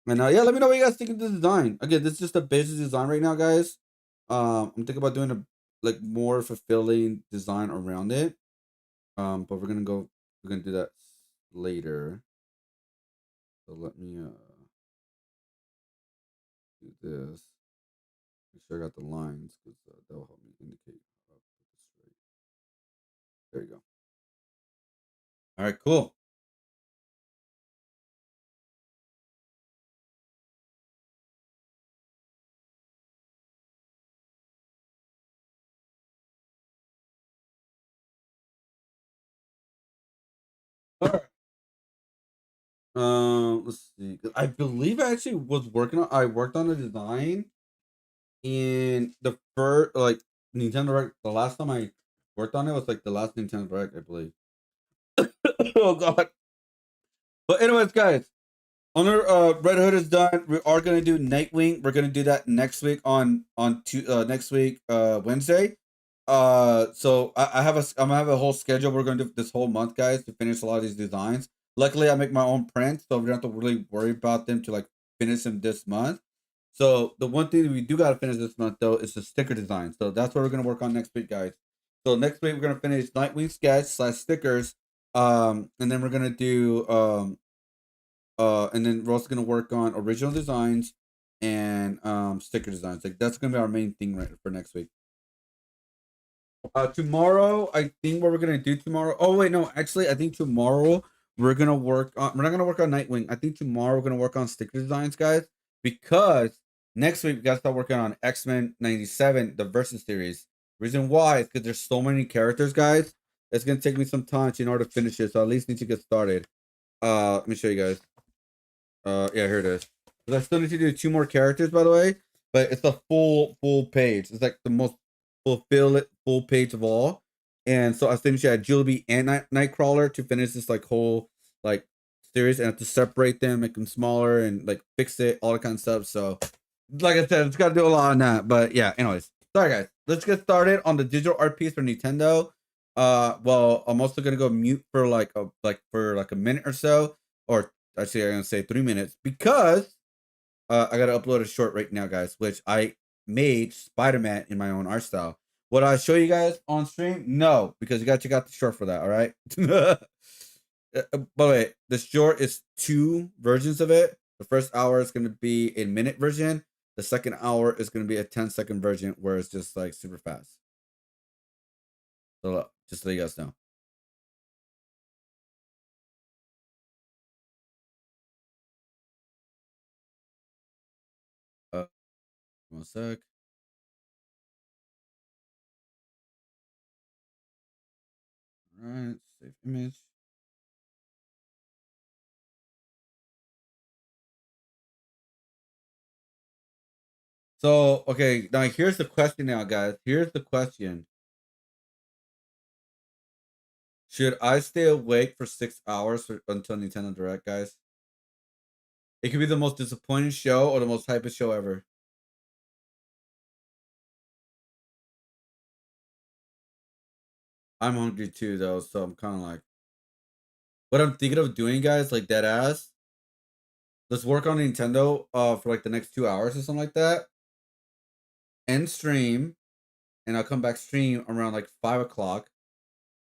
And yeah, let me know what you guys think of the design. Again, this is just a basic design right now, guys. I'm thinking about doing a like more fulfilling design around it. But we're gonna do that later. So let me do this. Make sure I got the lines because that'll help me indicate how to put this straight. There you go. All right, cool. All right. Let's see. I believe I actually was working on. I worked on the design in the first like Nintendo Direct. The last time I worked on it was like the last Nintendo Direct, I believe. Oh god. But anyways, guys, Honor Red Hood is done. We are gonna do Nightwing. We're gonna do that next week next week Wednesday. So I'm gonna have a whole schedule. We're gonna do this whole month, guys, to finish a lot of these designs. Luckily, I make my own prints, so we don't have to really worry about them to like finish them this month. So the one thing that we do gotta finish this month though is the sticker design. So that's what we're gonna work on next week, guys. So next week we're gonna finish Nightwing sketch / stickers. And then we're gonna do and then we're also gonna work on original designs and sticker designs. Like that's gonna be our main thing right for next week. Tomorrow, I think what we're gonna do tomorrow. Oh wait, no, actually, I think tomorrow we're gonna work on. We're not gonna work on Nightwing. I think tomorrow we're gonna work on sticker designs, guys, because next week we gotta start working on X-Men '97, the Versus series. Reason why is because there's so many characters, guys. It's gonna take me some time in order to finish it, so at least need to get started. Let me show you guys. Yeah, here it is. 'Cause I still need to do 2 more characters, by the way, but it's a full page. It's like the most full page of all. And so I still need to add Juleby and Nightcrawler to finish this like whole like series, and I have to separate them, make them smaller, and like fix it, all that kind of stuff. So, like I said, it's got to do a lot on that. But yeah, anyways, sorry guys. Let's get started on the digital art piece for Nintendo. Well, I'm also gonna go mute for like a minute or so, or actually, I'm gonna say 3 minutes because I gotta upload a short right now, guys, which I made Spider-Man in my own art style. Would I show you guys on stream? No, because you gotta check out the short for that. All right. By the way, the short is 2 versions of it. The first hour is gonna be a minute version. The second hour is gonna be a 10-second version where it's just like super fast. So just so you guys know. One sec. All right, save image. So, okay, now here's the question now, guys. Here's the question. Should I stay awake for 6 hours until Nintendo Direct, guys? It could be the most disappointing show or the most hypest show ever. I'm hungry too, though, so I'm kind of like, what I'm thinking of doing, guys, like dead ass. Let's work on Nintendo for like the next 2 hours or something like that. End stream, and I'll come back stream around like 5 o'clock,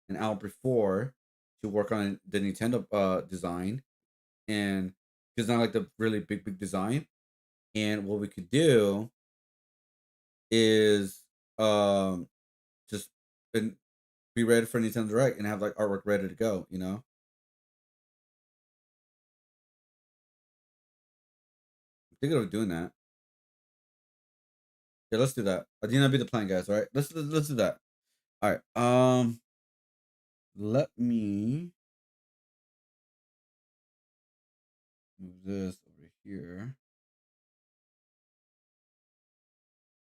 an hour before, to work on the Nintendo design, and it's not like the really big design. And what we could do is just be ready for Nintendo Direct and have like artwork ready to go, you know? I'm thinking of doing that. Yeah, let's do that. I think that'd be the plan, guys. All right, let's do that. All right. Let me move this over here.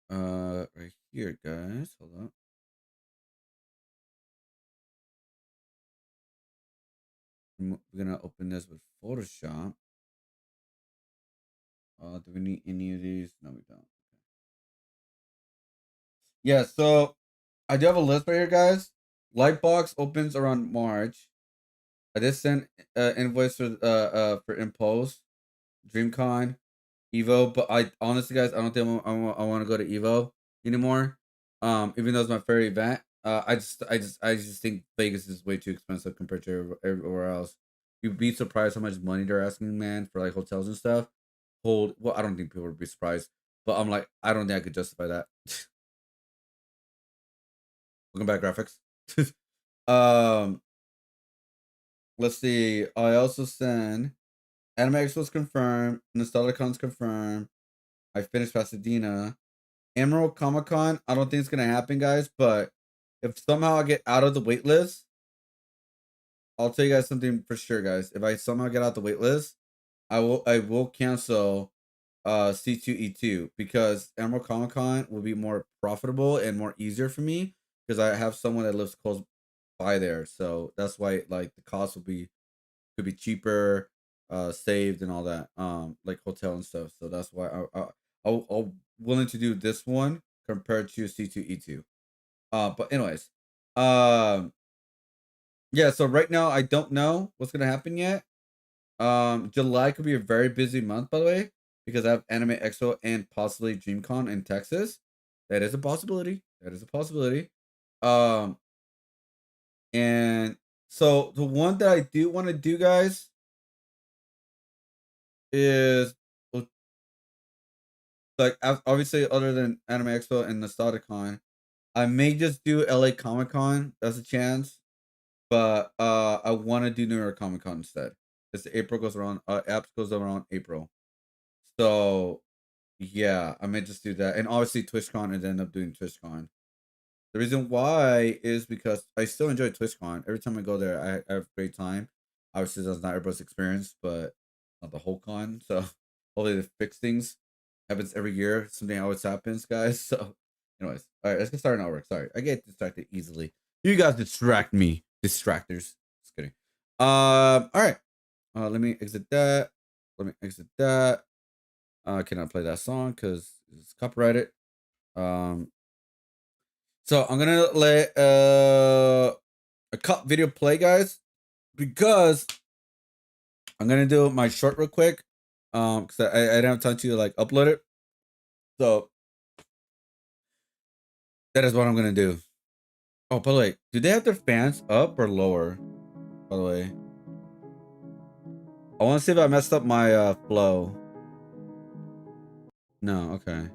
Right here, guys. Hold up. We're gonna open this with Photoshop. Do we need any of these? No, we don't. Yeah, so I do have a list right here, guys. Lightbox opens around March. I did send invoice for Impulse, DreamCon, Evo, but I honestly, guys, I don't think I want to go to Evo anymore. Even though it's my favorite event, I just think Vegas is way too expensive compared to everywhere else. You'd be surprised how much money they're asking, man, for like hotels and stuff. Well, I don't think people would be surprised, but I'm like, I don't think I could justify that. Looking back graphics. um, let's see. I also sent Anime Expo's confirmed, Nostalgicon's confirmed. I finished Pasadena. Emerald Comic Con, I don't think it's gonna happen, guys. But if somehow I get out of the wait list, I'll tell you guys something for sure, guys. If I somehow get out the wait list, I will cancel C2E2 because Emerald Comic Con will be more profitable and more easier for me because I have someone that lives close by there. So that's why like the cost could be cheaper, saved and all that, like hotel and stuff. So that's why I'll willing to do this one compared to C2E2. But anyways, yeah. So right now I don't know what's gonna happen yet. July could be a very busy month, by the way, because I have Anime Expo and possibly DreamCon in Texas. That is a possibility. That is a possibility. And so the one that I do want to do, guys, is like obviously other than Anime Expo and Nostalgicon, I may just do LA Comic Con. That's a chance, but I want to do New York Comic Con instead. Because April goes around. Apps goes around April, so yeah, I may just do that. And obviously TwitchCon and end up doing TwitchCon. The reason why is because I still enjoy TwitchCon. Every time I go there, I have a great time. Obviously, that's not everybody's experience, but not the whole con. So hopefully they fix things. Happens every year. Something always happens, guys. So, anyways, all right, let's get started on our work. Sorry, I get distracted easily. You guys distract me, distractors. Just kidding. All right. Let me exit that. Let me exit that. I cannot play that song because it's copyrighted. So I'm gonna let a cut video play, guys, because I'm gonna do my short real quick. Because I didn't have time to like upload it. So that is what I'm gonna do. Oh, by the way, do they have their fans up or lower? By the way, I want to see if I messed up my flow. No, okay.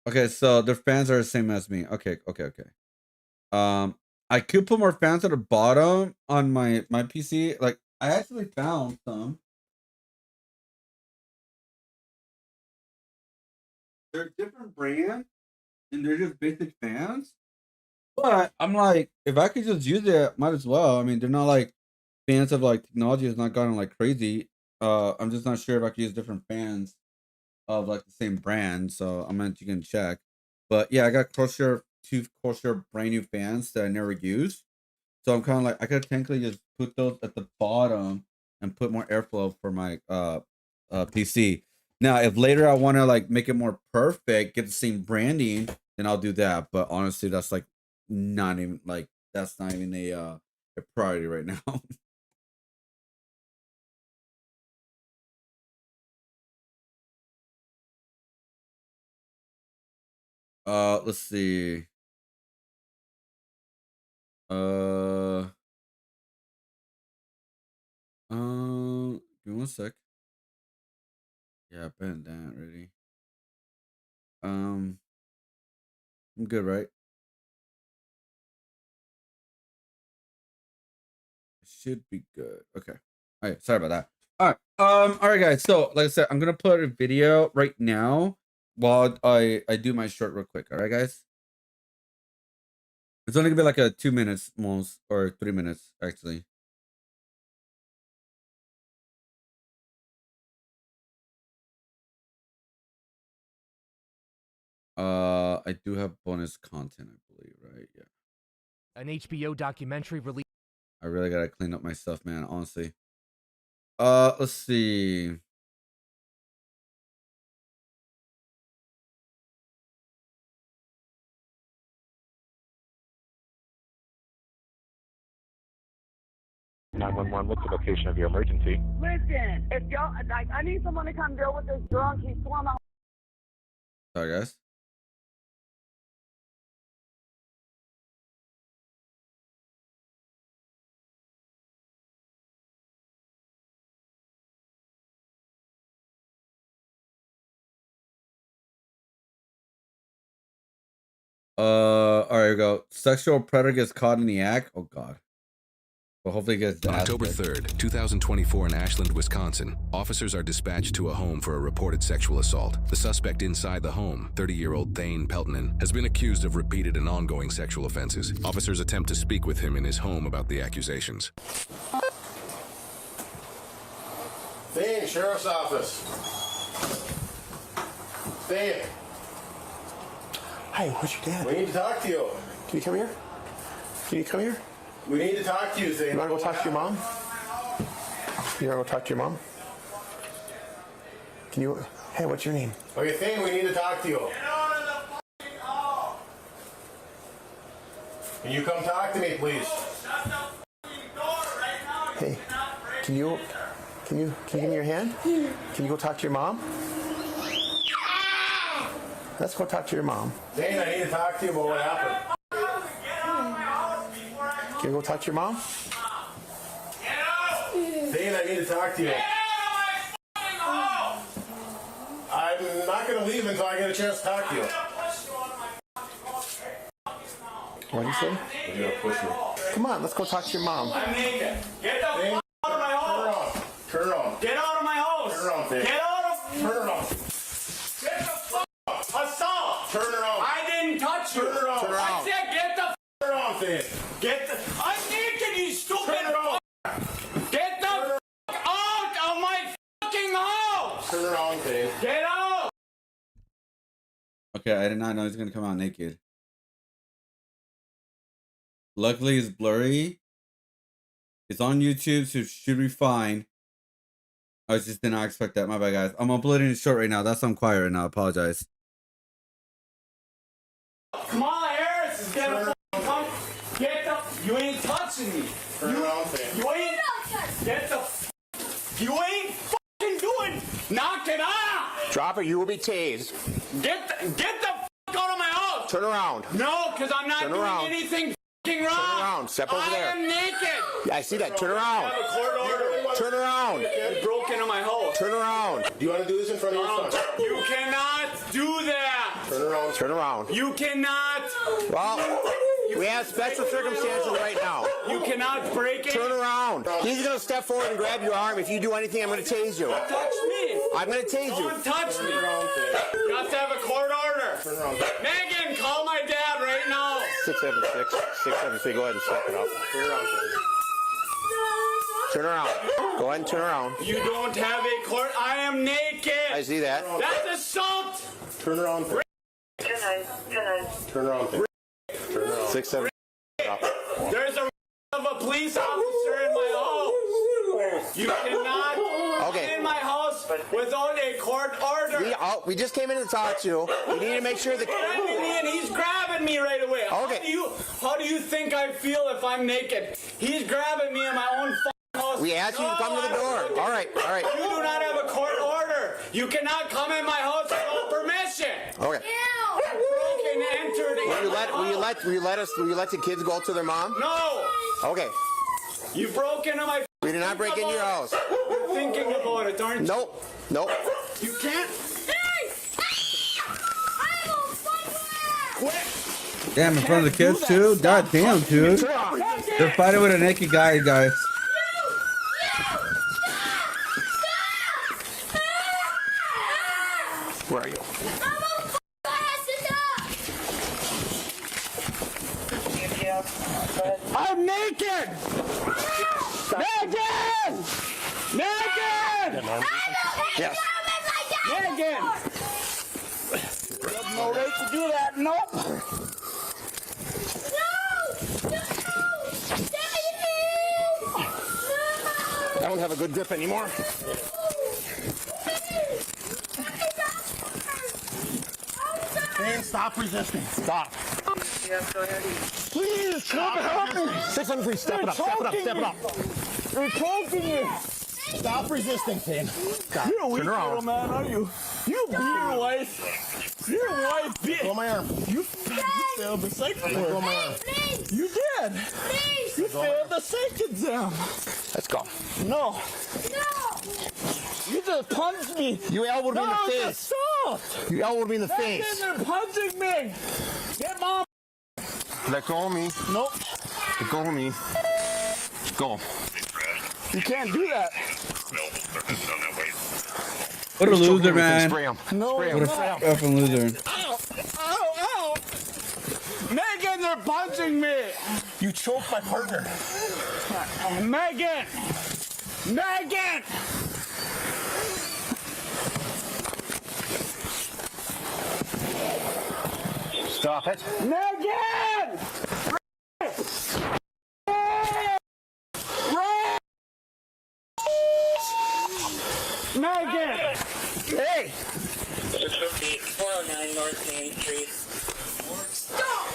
Okay, so their fans are the same as me. Okay. I could put more fans at the bottom on my PC. Like I actually found some. They're different brands and they're just basic fans. But I'm like, if I could just use it, might as well. I mean, they're not like fans of like technology has not gotten like crazy. I'm just not sure if I could use different fans of like the same brand. So I'm meant you can check. But yeah, I got two Corsair brand new fans that I never used. So I'm kind of like, I could technically just put those at the bottom and put more airflow for my PC. Now, if later I want to like make it more perfect, get the same branding, then I'll do that. But honestly, that's like not even like that's not even a priority right now. Let's see. Give me one sec. Yeah, I bent that already. I'm good, right? Should be good. Okay. All right. Sorry about that. All right. All right, guys. So, like I said, I'm gonna put a video right now while I do my short real quick. All right, guys. It's only gonna be like a 2 minutes most, or 3 minutes actually. I do have bonus content, I believe, right? Yeah. An HBO documentary release. I really gotta clean up my stuff, man. Honestly. Let's see. What's the location of your emergency? Listen, if y'all, like, I need someone to come deal with this drunk. He's storming my. Sorry, guys. All right, here we go. Sexual predator gets caught in the act. Oh God. Well, hopefully he gets. On October 3rd, 2024 in Ashland, Wisconsin, officers are dispatched to a home for a reported sexual assault. The suspect inside the home, 30-year-old Thane Peltonen, has been accused of repeated and ongoing sexual offenses. Officers attempt to speak with him in his home about the accusations. Thane, Sheriff's Office. Thane. Hi, what's your dad? We need to talk to you. Can you come here? Can you come here? We need to talk to you, Thane. You want to go talk to your mom? You want to go talk to your mom? Can you? Hey, what's your name? Okay, Thane, we need to talk to you. Can you come talk to me, please? Hey, can you give me your hand? Can you go talk to your mom? Let's go talk to your mom. Thane, I need to talk to you about what happened. Can you go talk to your mom? Thane, I need to talk to you. I'm not going to leave until I get a chance to talk to you. What do you say? You're going to push me. Come on, let's go talk to your mom. I'm naked. Get the f out of my house. Turn around. Get out of my house. Turn around, Thane. Get out of... Turn around. Get the f assault. Turn around. I didn't touch you. Turn around. Turn around. I said get the f around, Thane. Get the... I'm naked, you stupid f. Get the f out of my fucking house. Turn around, Thane. Get out. Okay, I did not know he's gonna come out naked. Luckily, it's blurry. It's on YouTube, so it should be fine. I just did not expect that. My bad, guys. I'm uploading it short right now. That's why I'm quiet right now. I apologize. Kamala Harris is gonna come. Get the. You ain't touching me. You ain't. Get the. You ain't fucking doing. Knock it off. Drop it. You will be tased. Get the out of my house. Turn around. No, because I'm not doing anything fucking wrong. Turn around. Step over there. I am naked. Yeah, I see that. Turn around. I have a court order. Turn around. You broke into my house. Turn around. Do you want to do this in front of your son? You cannot do that. Turn around. Turn around. You cannot. Well, we have special circumstances right now. You cannot break it. Turn around. He's going to step forward and grab your arm. If you do anything, I'm going to tase you. Don't touch me. I'm going to tase you. Don't touch me. You have to have a court order. Turn around. Megan, call my dad right now. 676. 673. Go ahead and step it up. Turn around. Turn around. Go ahead and turn around. You don't have a court. I am naked. I see that. That's assault. Turn around. Turn around. Turn around. Turn around. 673. There's a of police officer in my house. You cannot come in my house without a court order. We just came in to talk to you. We need to make sure that. And he's grabbing me right away. Okay. How do you think I feel if I'm naked? He's grabbing me in my own house. We asked you to come to the door. All right. You do not have a court order. You cannot come in my house without permission. Okay. Broken entered. Will you let the kids go to their mom? No. Okay. You broke into my. We did not break into your house. You're thinking about it, aren't you? Nope. You can't. Damn, in front of the kids too? God damn, dude. They're fighting with a naked guy, guys. Where are you? I'm naked! Naked! Naked! Yes. Naked! You have no right to do that. Nope. I don't have a good grip anymore. Man, stop resisting. Stop. Please, stop help me. 600 free. Step it up. You're choking me. Stop resisting, Finn. Stop. You're a weak Turn around. little man, are you? You beat your wife. Your wife beat. Go my arm. You failed the psych exam. Go my arm. You did. You failed the psych exam. Let's go. No. You just punched me. You elbowed me in the it's face. assault. You elbowed me in the face. They're punching me. Get mom. Let go of me. Nope. Let go of me. Go. You can't do that. What a loser, man. Spray him. No. What a fucking loser. Ow. Megan, they're punching me. You choked my partner. Megan. Stop it. Megan! Megan! Hey! 650, 409 North Main Street. Stop,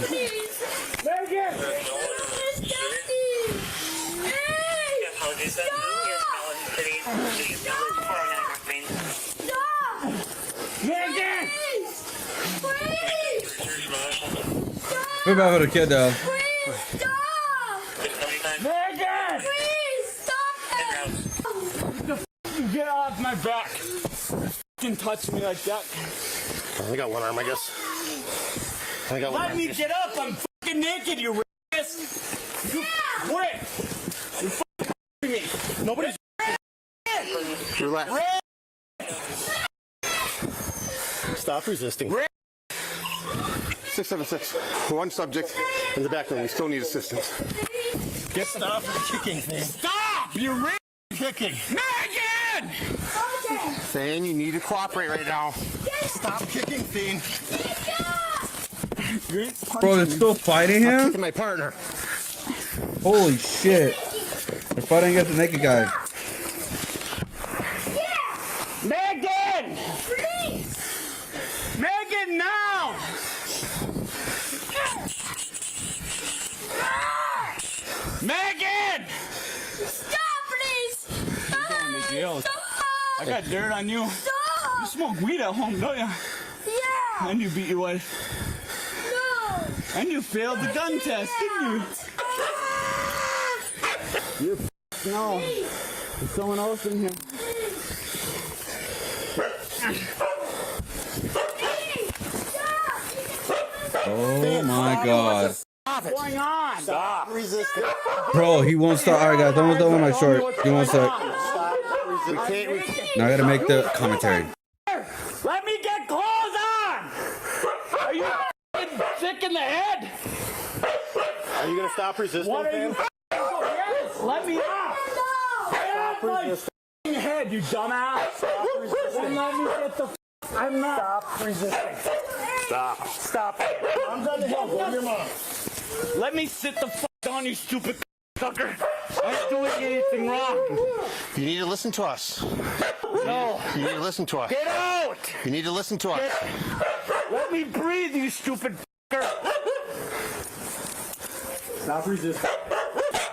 please! Megan! Apologies, here's Collins City. Please, 409 North Main. Megan! We're about with a kid though. Megan! Get off my back! You touch me like that. I got one arm, I guess. I got one Let arm. me get up! I'm fucking naked, you racist! You quit! You fucking me! Nobody's Relax. Stop resisting. 676. One subject in the back room. We still need assistance. Stop kicking me. Stop! You're kicking. Megan! Thane, you need to cooperate right now. Stop kicking, Thane. Bro, they're still fighting I'm him? kicking my partner. Holy shit. They're fighting against the naked guy. Megan! Megan, now! Megan! Stop, please! You're going to jail. I got dirt on you. You smoke weed at home, don't you? Yeah! And you beat your wife. No! And you failed the gun test, didn't you? You're no. There's someone else in here. Oh my god. What's going on? Stop resisting. Bro, he won't stop. Alright guys, don't on my short. He won't stop. Stop resisting. Now I gotta make the commentary. Let me get clothes on! Are you sick in the head? Are you going to stop resisting, What are Thane? you? Yes, let me off! Stop My resisting. f***ing head, you dumbass! Stop resisting. Let me get the. I'm not. Stop resisting. Stop. Stop. I'm on the hill. Go to your mom. Let me sit the fuck down, you stupid sucker. I ain't doing anything wrong. You need to listen to us. No. You need to listen to us. Get out. You need to listen to us. Let me breathe, you stupid fucker. Stop resisting.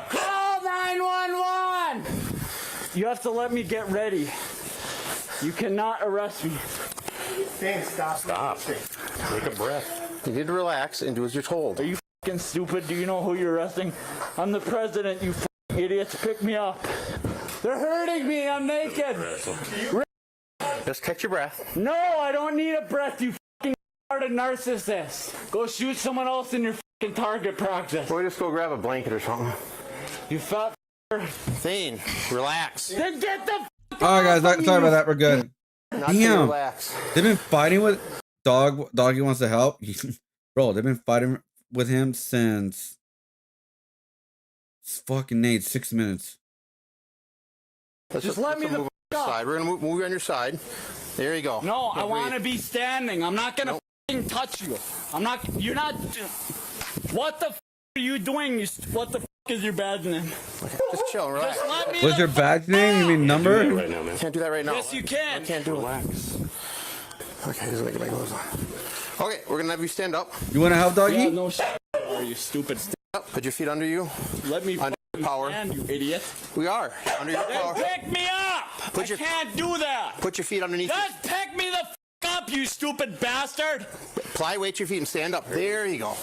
Call 911. You have to let me get ready. You cannot arrest me. Dan, stop. Stop. Take a breath. You need to relax and do as you're told. Are you fucking stupid? Do you know who you're arresting? I'm the president, you fucking idiots. Pick me up. They're hurting me. I'm naked. Just catch your breath. No, I don't need a breath, you fucking retarded narcissist. Go shoot someone else in your fucking target practice. Or just go grab a blanket or something. You fat f***er. Thane, relax. Then get the All right, guys. Sorry about that. We're good. Not to Damn. relax. They've been fighting with Doggy wants to help. Bro, they've been fighting with him since fucking Nate 6 minutes. Just let me move on your side. We're gonna move you on your side. There you go. No, I Now want to breathe. be standing. I'm not gonna fucking touch you. I'm not. You're not. What the f are you doing? What the f is your badge name? Just chill, relax. Just let me What's your badge name? You mean number? Right now, man. Can't do that right now. Yes, you can. I can't do it. Okay, just get my gloves on. Okay, we're gonna have you stand up. You want to help, Doggy? Yeah, no shit. Are you stupid? Stand up. Put your feet under you. Let me under your power. stand, you idiot. We are under your Then power. pick me up. I can't do that. Put your feet underneath. Just pick me the f up, you stupid bastard. Apply weight to your feet and stand up. There you go.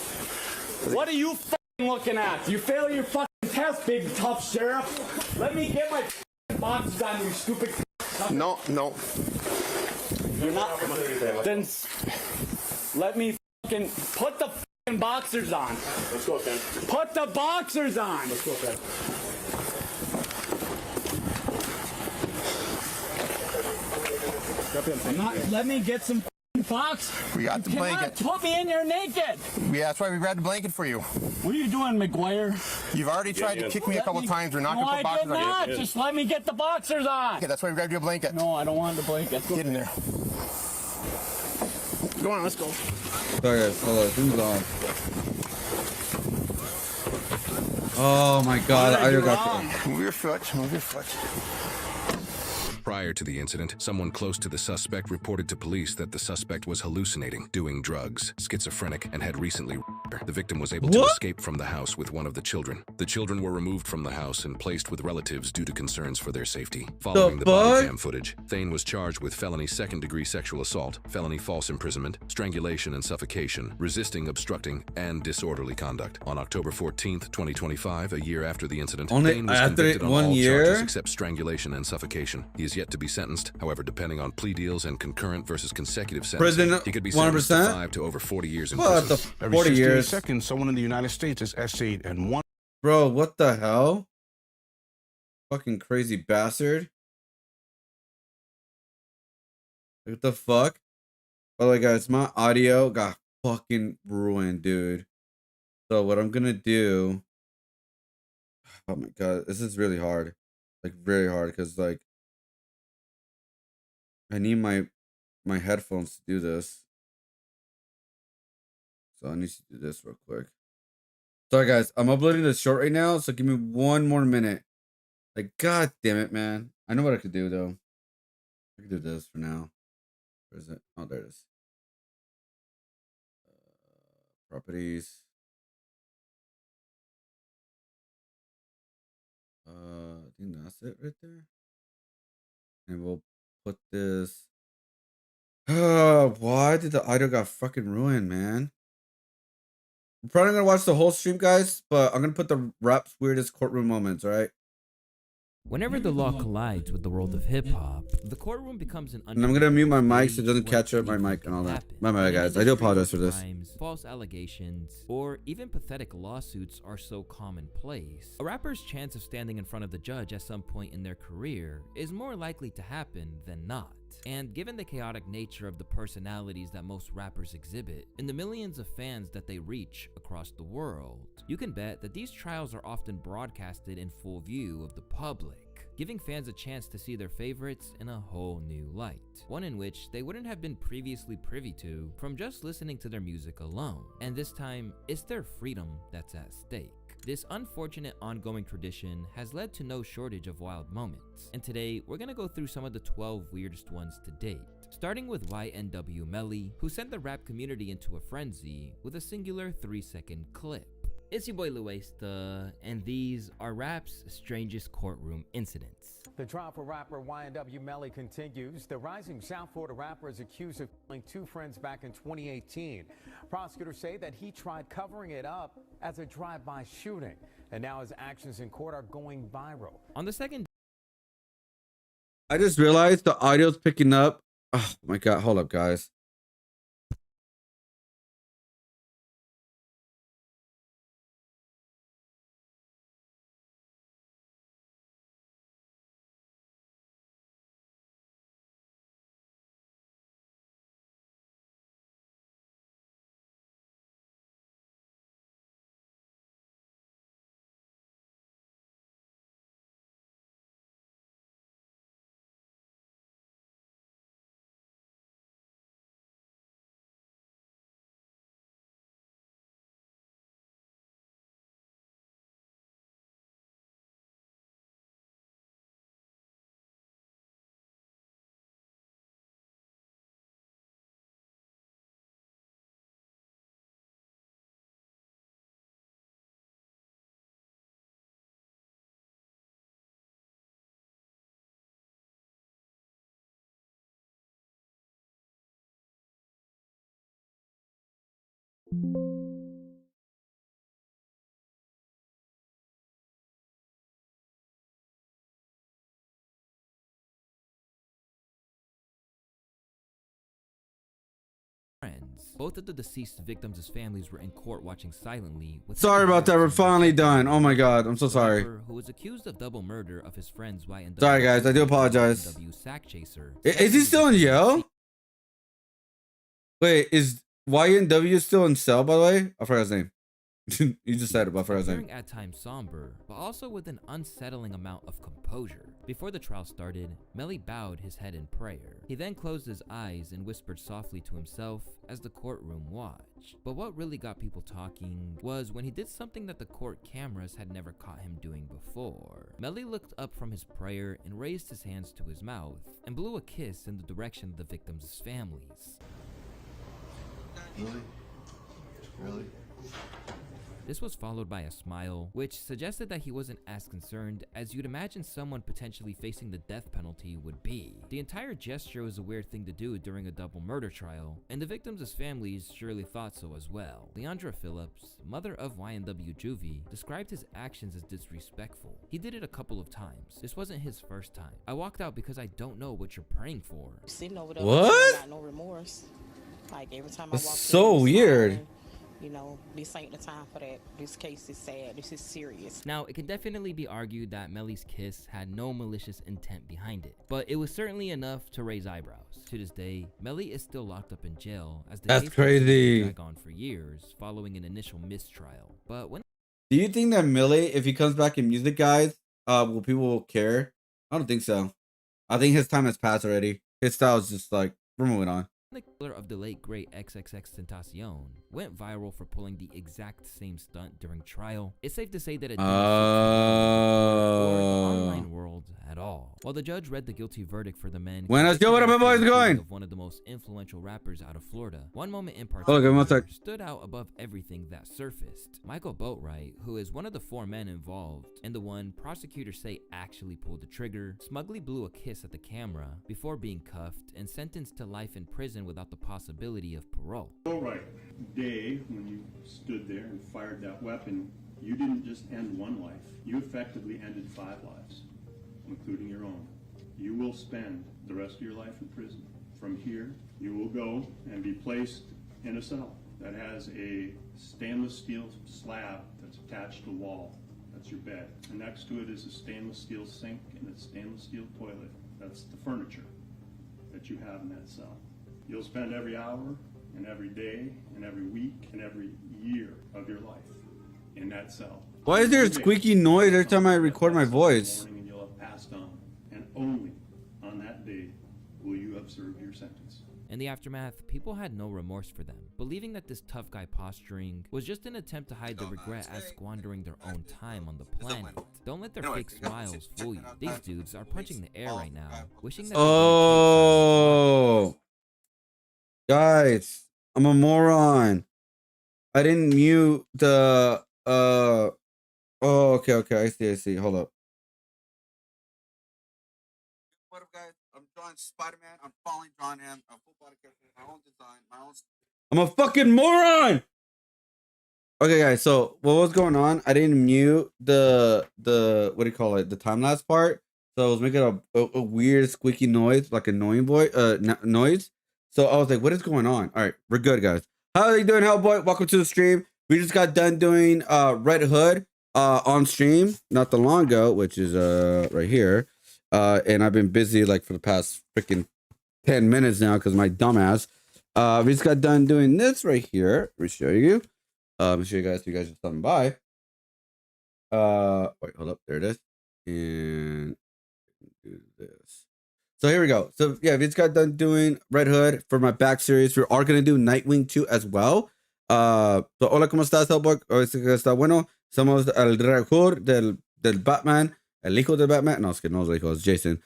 What are you fucking looking at? You fail your fucking test, big tough sheriff. Let me get my boxes on you, stupid. No. You're not. Then let me fucking put the fucking boxers on. Let's go, Ken. Put the boxers on. Let's go, Ken. Let me get some box. We got the You blanket. cannot put me in here naked. Yeah, that's why we grabbed the blanket for you. What are you doing, McGuire? You've already tried to kick me a couple times. We're not No, gonna I put boxes did on you. not. Just let me get the boxers on. Okay, that's why we grabbed you a blanket. No, I don't want the blanket. Get in there. Go on, let's go. Sorry, guys. Hold on. Who's on? Oh my God! I got. Move your foot. Move your foot. Prior to the incident, someone close to the suspect reported to police that the suspect was hallucinating, doing drugs, schizophrenic, and had recently. The victim was able to escape from the house with one of the children. The children were removed from the house and placed with relatives due to concerns for their safety. Following the body cam footage, Thane was charged with felony second-degree sexual assault, felony false imprisonment, strangulation and suffocation, resisting, obstructing, and disorderly conduct. On October 14th, 2025, a year after the incident, Thane was convicted on all charges except strangulation and suffocation. He is yet to be sentenced. However, depending on plea deals and concurrent versus consecutive sentencing, he could be sentenced to 5 to over 40 years in prison. Every 68 seconds, someone in the United States is essayed and one. Bro, what the hell? Fucking crazy bastard. What the fuck? By the way, guys, my audio got fucking ruined, dude. So what I'm gonna do... Oh my God, this is really hard. Like, very hard, because, like, I need my headphones to do this. So I need to do this real quick. Sorry, guys. I'm uploading this short right now, so give me one more minute. Like, God damn it, man. I know what I could do, though. I could do this for now. Where is it? Oh, there it is. Properties. I think that's it right there. And we'll put this. Why did the idol got fucking ruined, man? I'm probably gonna watch the whole stream, guys, but I'm gonna put the rap's weirdest courtroom moments, right? Whenever the law collides with the world of hip-hop, the courtroom becomes an... And I'm gonna mute my mic so it doesn't catch up my mic and all that. My bad, guys. I do apologize for this. False allegations, or even pathetic lawsuits are so commonplace. A rapper's chance of standing in front of the judge at some point in their career is more likely to happen than not. And given the chaotic nature of the personalities that most rappers exhibit, and the millions of fans that they reach across the world, you can bet that these trials are often broadcasted in full view of the public. giving fans a chance to see their favorites in a whole new light, one in which they wouldn't have been previously privy to from just listening to their music alone. And this time, it's their freedom that's at stake. This unfortunate ongoing tradition has led to no shortage of wild moments, and today we're gonna go through some of the 12 weirdest ones to date, starting with YNW Melly, who sent the rap community into a frenzy with a singular 3-second clip. It's your boy Luesta, and these are rap's strangest courtroom incidents. The trial for rapper YNW Melly continues. The rising South Florida rapper is accused of killing 2 friends back in 2018. Prosecutors say that he tried covering it up as a drive-by shooting, and now his actions in court are going viral. On the second, I just realized the audio's picking up. Oh my god, hold up, guys. friends. Both of the deceased victims' families were in court watching silently. Sorry about that. We're finally done. Oh my god, I'm so sorry. Who was accused of double murder of his friends YNW. Sorry guys, I do apologize. Sack chaser. Is he still in jail? Wait, is YNW still in cell, by the way? I forgot his name. You just said it, but I forgot his name. Appearing at times somber, but also with an unsettling amount of composure. Before the trial started, Melly bowed his head in prayer. He then closed his eyes and whispered softly to himself as the courtroom watched. But what really got people talking was when he did something that the court cameras had never caught him doing before. Melly looked up from his prayer and raised his hands to his mouth and blew a kiss in the direction of the victims' families. Really? Really? This was followed by a smile, which suggested that he wasn't as concerned as you'd imagine someone potentially facing the death penalty would be. The entire gesture was a weird thing to do during a double murder trial, and the victims' families surely thought so as well. Leandra Phillips, mother of YNW Juvie, described his actions as disrespectful. He did it a couple of times. This wasn't his first time. I walked out because I don't know what you're praying for. Sitting over there, what? Got no remorse. Like every time That's I walk so in, weird. You know, this ain't the time for that. This case is sad. This is serious. Now, it can definitely be argued that Melly's kiss had no malicious intent behind it, but it was certainly enough to raise eyebrows. To this day, Melly is still locked up in jail as the That's case crazy. drag on for years following an initial mistrial. But when Do you think that Melly, if he comes back in music, guys, will people care? I don't think so. I think his time has passed already. His style is just like, we're moving on. the killer of the late great XXXTentacion went viral for pulling the exact same stunt during trial, it's safe to say that it didn't for the online world at all. While the judge read the guilty verdict for the men, Buenas, yo, what up, my boys going? Of one of the most influential rappers out of Florida, one moment in Oh, give me one particular sec. stood out above everything that surfaced. Michael Boatwright, who is one of the 4 men involved, and the one prosecutors say actually pulled the trigger, smugly blew a kiss at the camera before being cuffed and sentenced to life in prison without the possibility of parole. All right, Dave, when you stood there and fired that weapon, you didn't just end one life. You effectively ended 5 lives, including your own. You will spend the rest of your life in prison. From here, you will go and be placed in a cell that has a stainless steel slab that's attached to the wall. That's your bed. And next to it is a stainless steel sink and a stainless steel toilet. That's the furniture that you have in that cell. You'll spend every hour and every day and every week and every year of your life in that cell. Why is there a squeaky noise every time I record my voice? And you'll have passed on. In the aftermath, people had no remorse for them, believing that this tough guy posturing was just an attempt to hide the regret as squandering their own time on the planet. Don't let their fake smiles fool you. These dudes are punching the air right now, wishing that Oh, guys, I'm a moron. I didn't mute the oh, okay, I see. Hold up. What up, guys? I'm drawing Spider-Man. I'm following John Ham. I'm full body character, my own design, my own. I'm a fucking moron. Okay, guys. So what was going on? I didn't mute the what do you call it? The time lapse part. So I was making a weird squeaky noise, like annoying voice, noise. So I was like, what is going on? All right, we're good, guys. How are you doing, Hellboy? Welcome to the stream. We just got done doing Red Hood on stream not that long ago, which is right here. And I've been busy like for the past freaking 10 minutes now because my dumbass. We just got done doing this right here. Let me show you. Let me show you guys if you guys are stopping by. Wait, hold up. There it is. And do this. So here we go. So yeah, we just got done doing Red Hood for my back series. We are gonna do Nightwing 2 as well. So hola, ¿cómo estás, Hellboy? Está bueno. Somos el Red Hood del Batman. El hijo del Batman. No, es que no es el hijo, es Jason.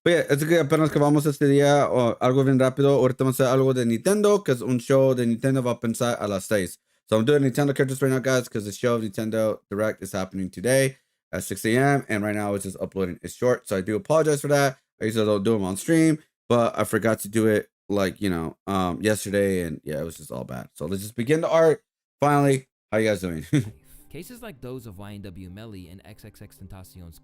But yeah, es que apenas acabamos este día o algo bien rápido. Ahorita vamos a hacer algo de Nintendo, que es un show de Nintendo va a pensar a las 6. So I'm doing Nintendo characters right now, guys, because the show of Nintendo Direct is happening today at 6 a.m. And right now it's just uploading. It's short, so I do apologize for that. I usually don't do them on stream, but I forgot to do it like, you know, yesterday, and yeah, it was just all bad. So let's just begin the art. Finally, how you guys doing? Cases like those of YNW Melly and XXXTentacion's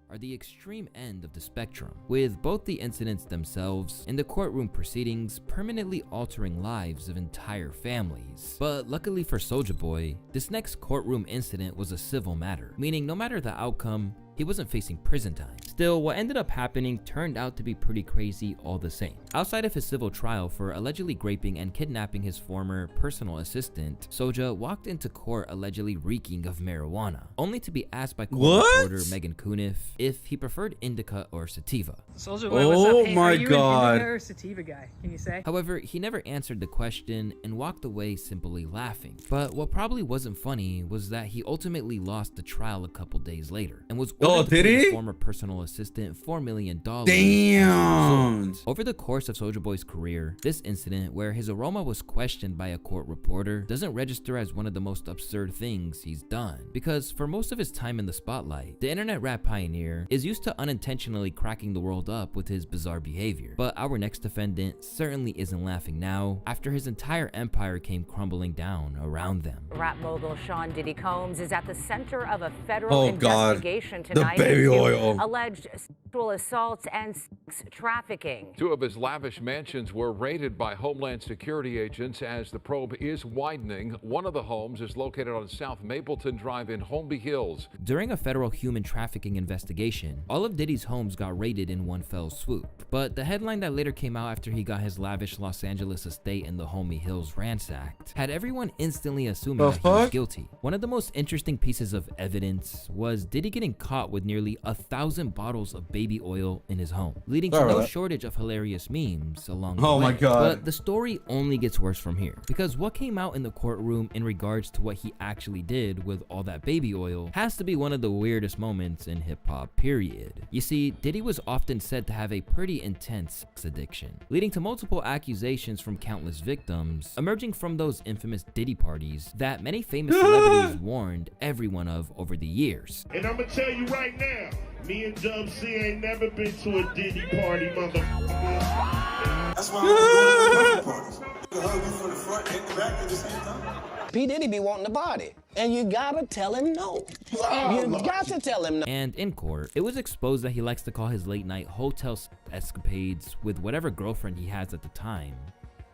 are the extreme end of the spectrum, with both the incidents themselves and the courtroom proceedings permanently altering lives of entire families. But luckily for Soulja Boy, this next courtroom incident was a civil matter, meaning no matter the outcome, he wasn't facing prison time. Still, what ended up happening turned out to be pretty crazy all the same. Outside of his civil trial for allegedly raping and kidnapping his former personal assistant, Soulja walked into court allegedly reeking of marijuana, only to be asked by court reporter Megan Cuniff if he preferred indica or sativa. Soulja Boy, what's up? Hey, my are you God. an indica or sativa guy? Can you say? However, he never answered the question and walked away simply laughing. But what probably wasn't funny was that he ultimately lost the trial a couple days later and was ordered to pay his former personal assistant $4 million. Damn! Over the course of Soulja Boy's career, this incident where his aroma was questioned by a court reporter doesn't register as one of the most absurd things he's done. Because for most of his time in the spotlight, the internet rap pioneer is used to unintentionally cracking the world up with his bizarre behavior. But our next defendant certainly isn't laughing now after his entire empire came crumbling down around them. Rap mogul Sean Diddy Combs is at the center of a federal investigation tonight. Baby oil. Alleged sexual assaults and sex trafficking. Two of his lavish mansions were raided by Homeland Security agents as the probe is widening. One of the homes is located on South Mapleton Drive in Holmby Hills. During a federal human trafficking investigation, all of Diddy's homes got raided in one fell swoop. But the headline that later came out after he got his lavish Los Angeles estate in the Holmby Hills ransacked had everyone instantly assuming that he was guilty. One of the most interesting pieces of evidence was Diddy getting caught with nearly 1,000 bottles of baby oil in his home, leading to no shortage of hilarious memes along the way. Oh my God. But the story only gets worse from here, because what came out in the courtroom in regards to what he actually did with all that baby oil has to be one of the weirdest moments in hip-hop, period. You see, Diddy was often said to have a pretty intense sex addiction, leading to multiple accusations from countless victims emerging from those infamous Diddy parties that many famous celebrities warned everyone of over the years. And I'm gonna tell you right now, me and Dub C ain't never been to a Diddy party, motherfucker. That's why I'm going to parties. You can hug me from the front and the back at the same time. P. Diddy be wanting the body, and you gotta tell him no. You got to tell him no. And in court, it was exposed that he likes to call his late night hotel escapades with whatever girlfriend he has at the time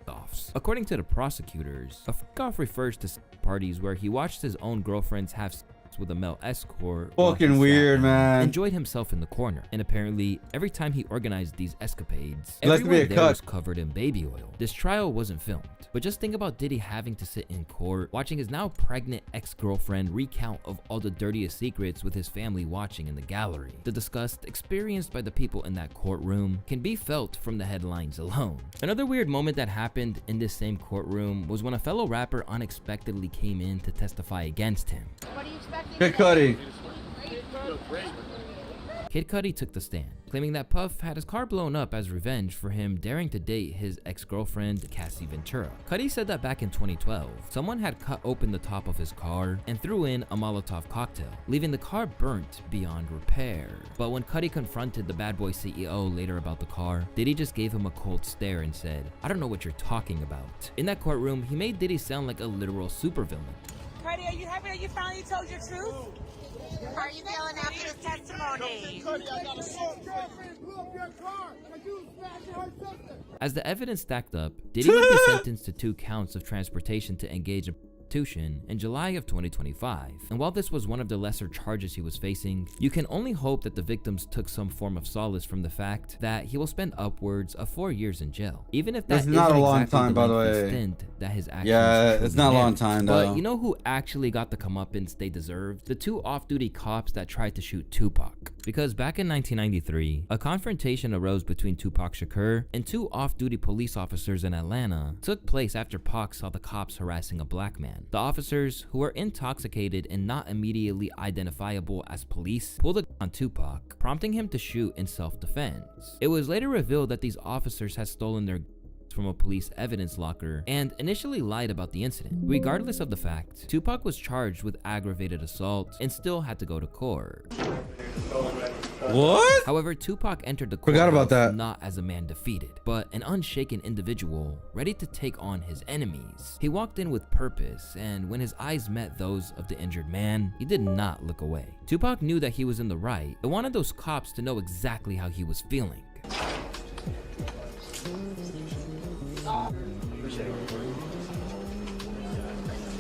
offs. According to the prosecutors, a freak-off refers to parties where he watched his own girlfriends have with a male escort. Fucking weird, man. Enjoyed himself in the corner, and apparently every time he organized these escapades, Let's be everyone a there cut. was covered in baby oil. This trial wasn't filmed, but just think about Diddy having to sit in court, watching his now pregnant ex-girlfriend recount of all the dirtiest secrets with his family watching in the gallery. The disgust experienced by the people in that courtroom can be felt from the headlines alone. Another weird moment that happened in this same courtroom was when a fellow rapper unexpectedly came in to testify against him. Kid Cudi. Kid Cudi took the stand, claiming that Puff had his car blown up as revenge for him daring to date his ex-girlfriend, Cassie Ventura. Cudi said that back in 2012, someone had cut open the top of his car and threw in a Molotov cocktail, leaving the car burnt beyond repair. But when Cudi confronted the Bad Boy CEO later about the car, Diddy just gave him a cold stare and said, "I don't know what you're talking about." In that courtroom, he made Diddy sound like a literal supervillain. Cudi, are you happy that you finally told your truth? How are you feeling after the testimony? As the evidence stacked up, Diddy would be sentenced to 2 counts of transportation to engage in prostitution in July of 2025. And while this was one of the lesser charges he was facing, you can only hope that the victims took some form of solace from the fact that he will spend upwards of 4 years in jail. Even if that That's not a long exactly time, by the lengthy way. stint that his actions Yeah, truly it's not a long meant. time, though. But you know who actually got the comeuppance they deserved? The 2 off-duty cops that tried to shoot Tupac. Because back in 1993, a confrontation arose between Tupac Shakur and 2 off-duty police officers in Atlanta took place after Pac saw the cops harassing a black man. The officers, who were intoxicated and not immediately identifiable as police, pulled a gun on Tupac, prompting him to shoot in self-defense. It was later revealed that these officers had stolen their from a police evidence locker and initially lied about the incident. Regardless of the fact, Tupac was charged with aggravated assault and still had to go to court. What? However, Tupac entered the Forgot about courthouse that. not as a man defeated, but an unshaken individual ready to take on his enemies. He walked in with purpose, and when his eyes met those of the injured man, he did not look away. Tupac knew that he was in the right and wanted those cops to know exactly how he was feeling.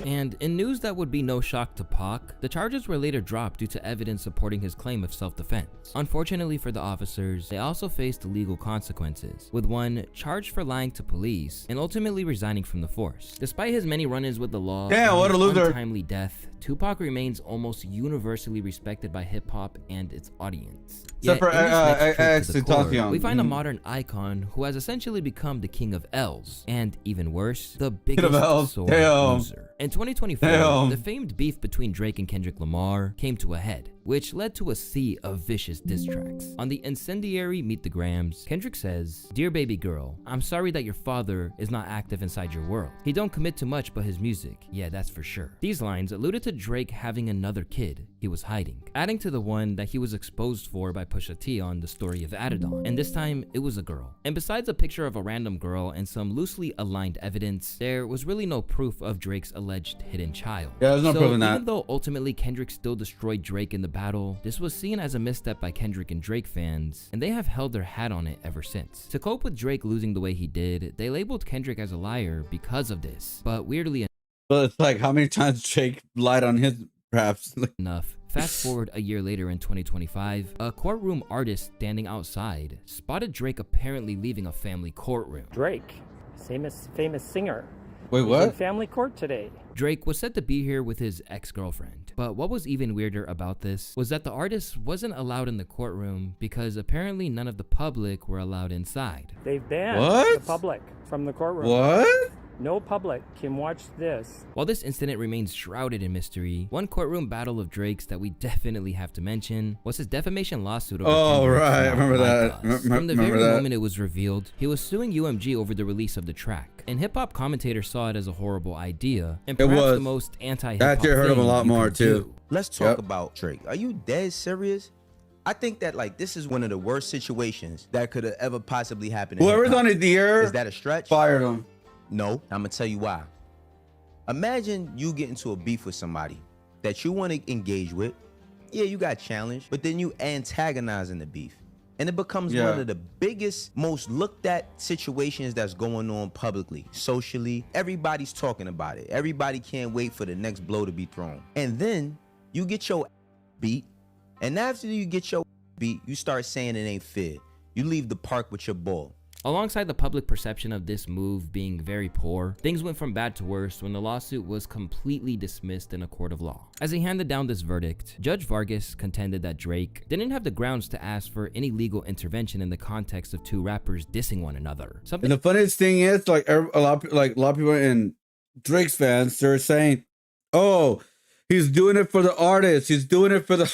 And in news that would be no shock to Pac, the charges were later dropped due to evidence supporting his claim of self-defense. Unfortunately for the officers, they also faced legal consequences, with one charged for lying to police and ultimately resigning from the force. Despite his many run-ins with the law Damn, what a and his loser. untimely death, Tupac remains almost universally respected by hip-hop and its audience. Except for Yet, in this next trip to the court, Tentacion. we find a Mhm. modern icon who has essentially become the king of L's, and even worse, the of biggest L's. sore Damn. loser. In 2024, Damn. the famed beef between Drake and Kendrick Lamar came to a head, which led to a sea of vicious diss tracks. On the incendiary Meet the Grams, Kendrick says, "Dear baby girl, I'm sorry that your father is not active inside your world. He don't commit to much but his music, yeah, that's for sure." These lines alluded to Drake having another kid he was hiding, adding to the one that he was exposed for by Pusha T on The Story of Adidon, and this time it was a girl. And besides a picture of a random girl and some loosely aligned evidence, there was really no proof of Drake's alleged hidden child. Yeah, there's no proof in that. Even though ultimately Kendrick still destroyed Drake in the battle, this was seen as a misstep by Kendrick and Drake fans, and they have held their hat on it ever since. To cope with Drake losing the way he did, they labeled Kendrick as a liar because of this, but weirdly But it's like, how many times Drake lied on his raps? enough, fast forward a year later in 2025, a courtroom artist standing outside spotted Drake apparently leaving a family courtroom. Drake, famous singer. Wait, He's what? in family court today. Drake was said to be here with his ex-girlfriend, but what was even weirder about this was that the artist wasn't allowed in the courtroom because apparently none of the public were allowed inside. They've banned What? the public from the courtroom. What? No public can watch this. While this incident remains shrouded in mystery, one courtroom battle of Drake's that we definitely have to mention was his defamation lawsuit over Oh, Kendrick's right. I Not remember Like that. Us. From the Remember very that. moment it was revealed, he was suing UMG over the release of the track, and hip-hop commentators saw it as a horrible idea, and It perhaps was. the most anti-hip-hop That year hurt him a thing lot you more, could too. do. Let's talk Yep. about Drake. Are you dead serious? I think that like this is one of the worst situations that could have ever possibly happened. in Whoever's hip-hop. on his ear, Is that a stretch? fired him. No, I'm gonna tell you why. Imagine you get into a beef with somebody that you want to engage with. Yeah, you got challenged, but then you antagonizing the beef. And it becomes Yeah. one of the biggest, most looked at situations that's going on publicly, socially. Everybody's talking about it. Everybody can't wait for the next blow to be thrown. And then You get your beat, and after you get your beat, you start saying it ain't fair. You leave the park with your ball. Alongside the public perception of this move being very poor, things went from bad to worse when the lawsuit was completely dismissed in a court of law. As he handed down this verdict, Judge Vargas contended that Drake didn't have the grounds to ask for any legal intervention in the context of two rappers dissing one another. And the funniest thing is, like a lot of people in Drake's fans, they're saying, "Oh, he's doing it for the artist. He's doing it for the."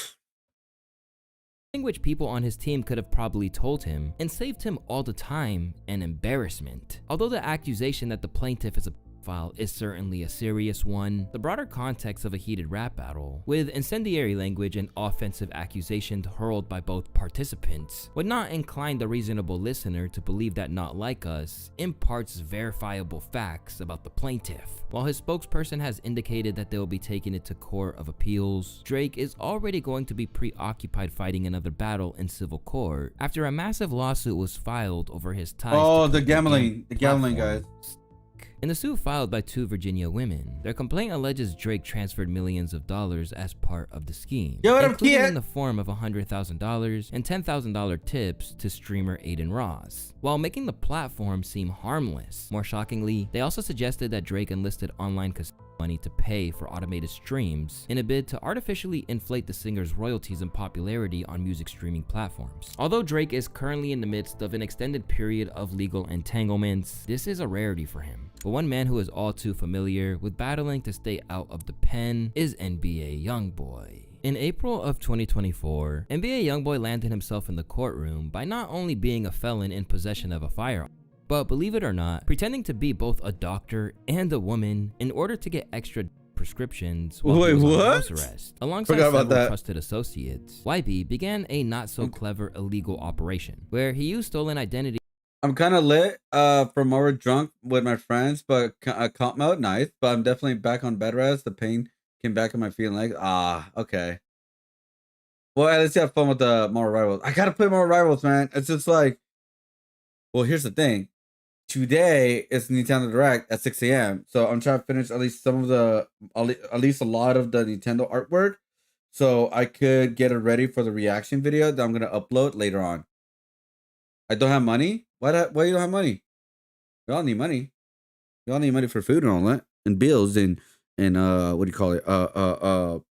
Which people on his team could have probably told him and saved him all the time and embarrassment. Although the accusation that the plaintiff is a pedophile is certainly a serious one, the broader context of a heated rap battle, with incendiary language and offensive accusations hurled by both participants, would not incline the reasonable listener to believe that Not Like Us imparts verifiable facts about the plaintiff. While his spokesperson has indicated that they will be taking it to Court of Appeals, Drake is already going to be preoccupied fighting another battle in civil court after a massive lawsuit was filed over his ties. Oh, the gambling guys. In the suit filed by two Virginia women, their complaint alleges Drake transferred millions of dollars as part of the scheme, including in the form of $100,000 and $10,000 tips to streamer Aiden Ross, while making the platform seem harmless. More shockingly, they also suggested that Drake enlisted online casino money to pay for automated streams in a bid to artificially inflate the singer's royalties and popularity on music streaming platforms. Although Drake is currently in the midst of an extended period of legal entanglements, this is a rarity for him. But one man who is all too familiar with battling to stay out of the pen is NBA YoungBoy. In April of 2024, NBA YoungBoy landed himself in the courtroom by not only being a felon in possession of a firearm, but believe it or not, pretending to be both a doctor and a woman in order to get extra prescriptions while he was on house arrest. Alongside several trusted associates, YB began a not-so-clever illegal operation, where he used stolen identity. I'm kind of lit from over drunk with my friends, but I caught me out nice, but I'm definitely back on bed rest. The pain came back in my feet and legs. Okay. Well, at least have fun with the more rivals. I gotta play more rivals, man. It's just like, well, here's the thing. Today is Nintendo Direct at 6 a.m. So I'm trying to finish at least at least a lot of the Nintendo artwork, so I could get it ready for the reaction video that I'm gonna upload later on. I don't have money. Why you don't have money? We all need money. We all need money for food and all that, and bills and what do you call it?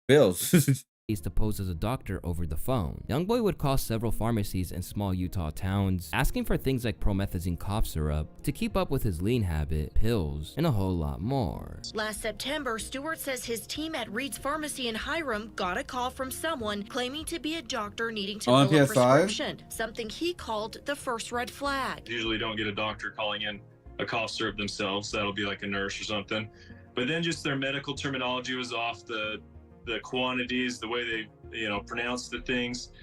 Bills. To pose as a doctor over the phone. YoungBoy would call several pharmacies in small Utah towns, asking for things like promethazine cough syrup to keep up with his lean habit, pills, and a whole lot more. Last September, Stewart says his team at Reed's Pharmacy in Hiram got a call from someone claiming to be a doctor needing to fill a prescription, something he called the first red flag. Usually don't get a doctor calling in a cough syrup themselves. That'll be like a nurse or something. But then just their medical terminology was off, the quantities, the way they, pronounce the things.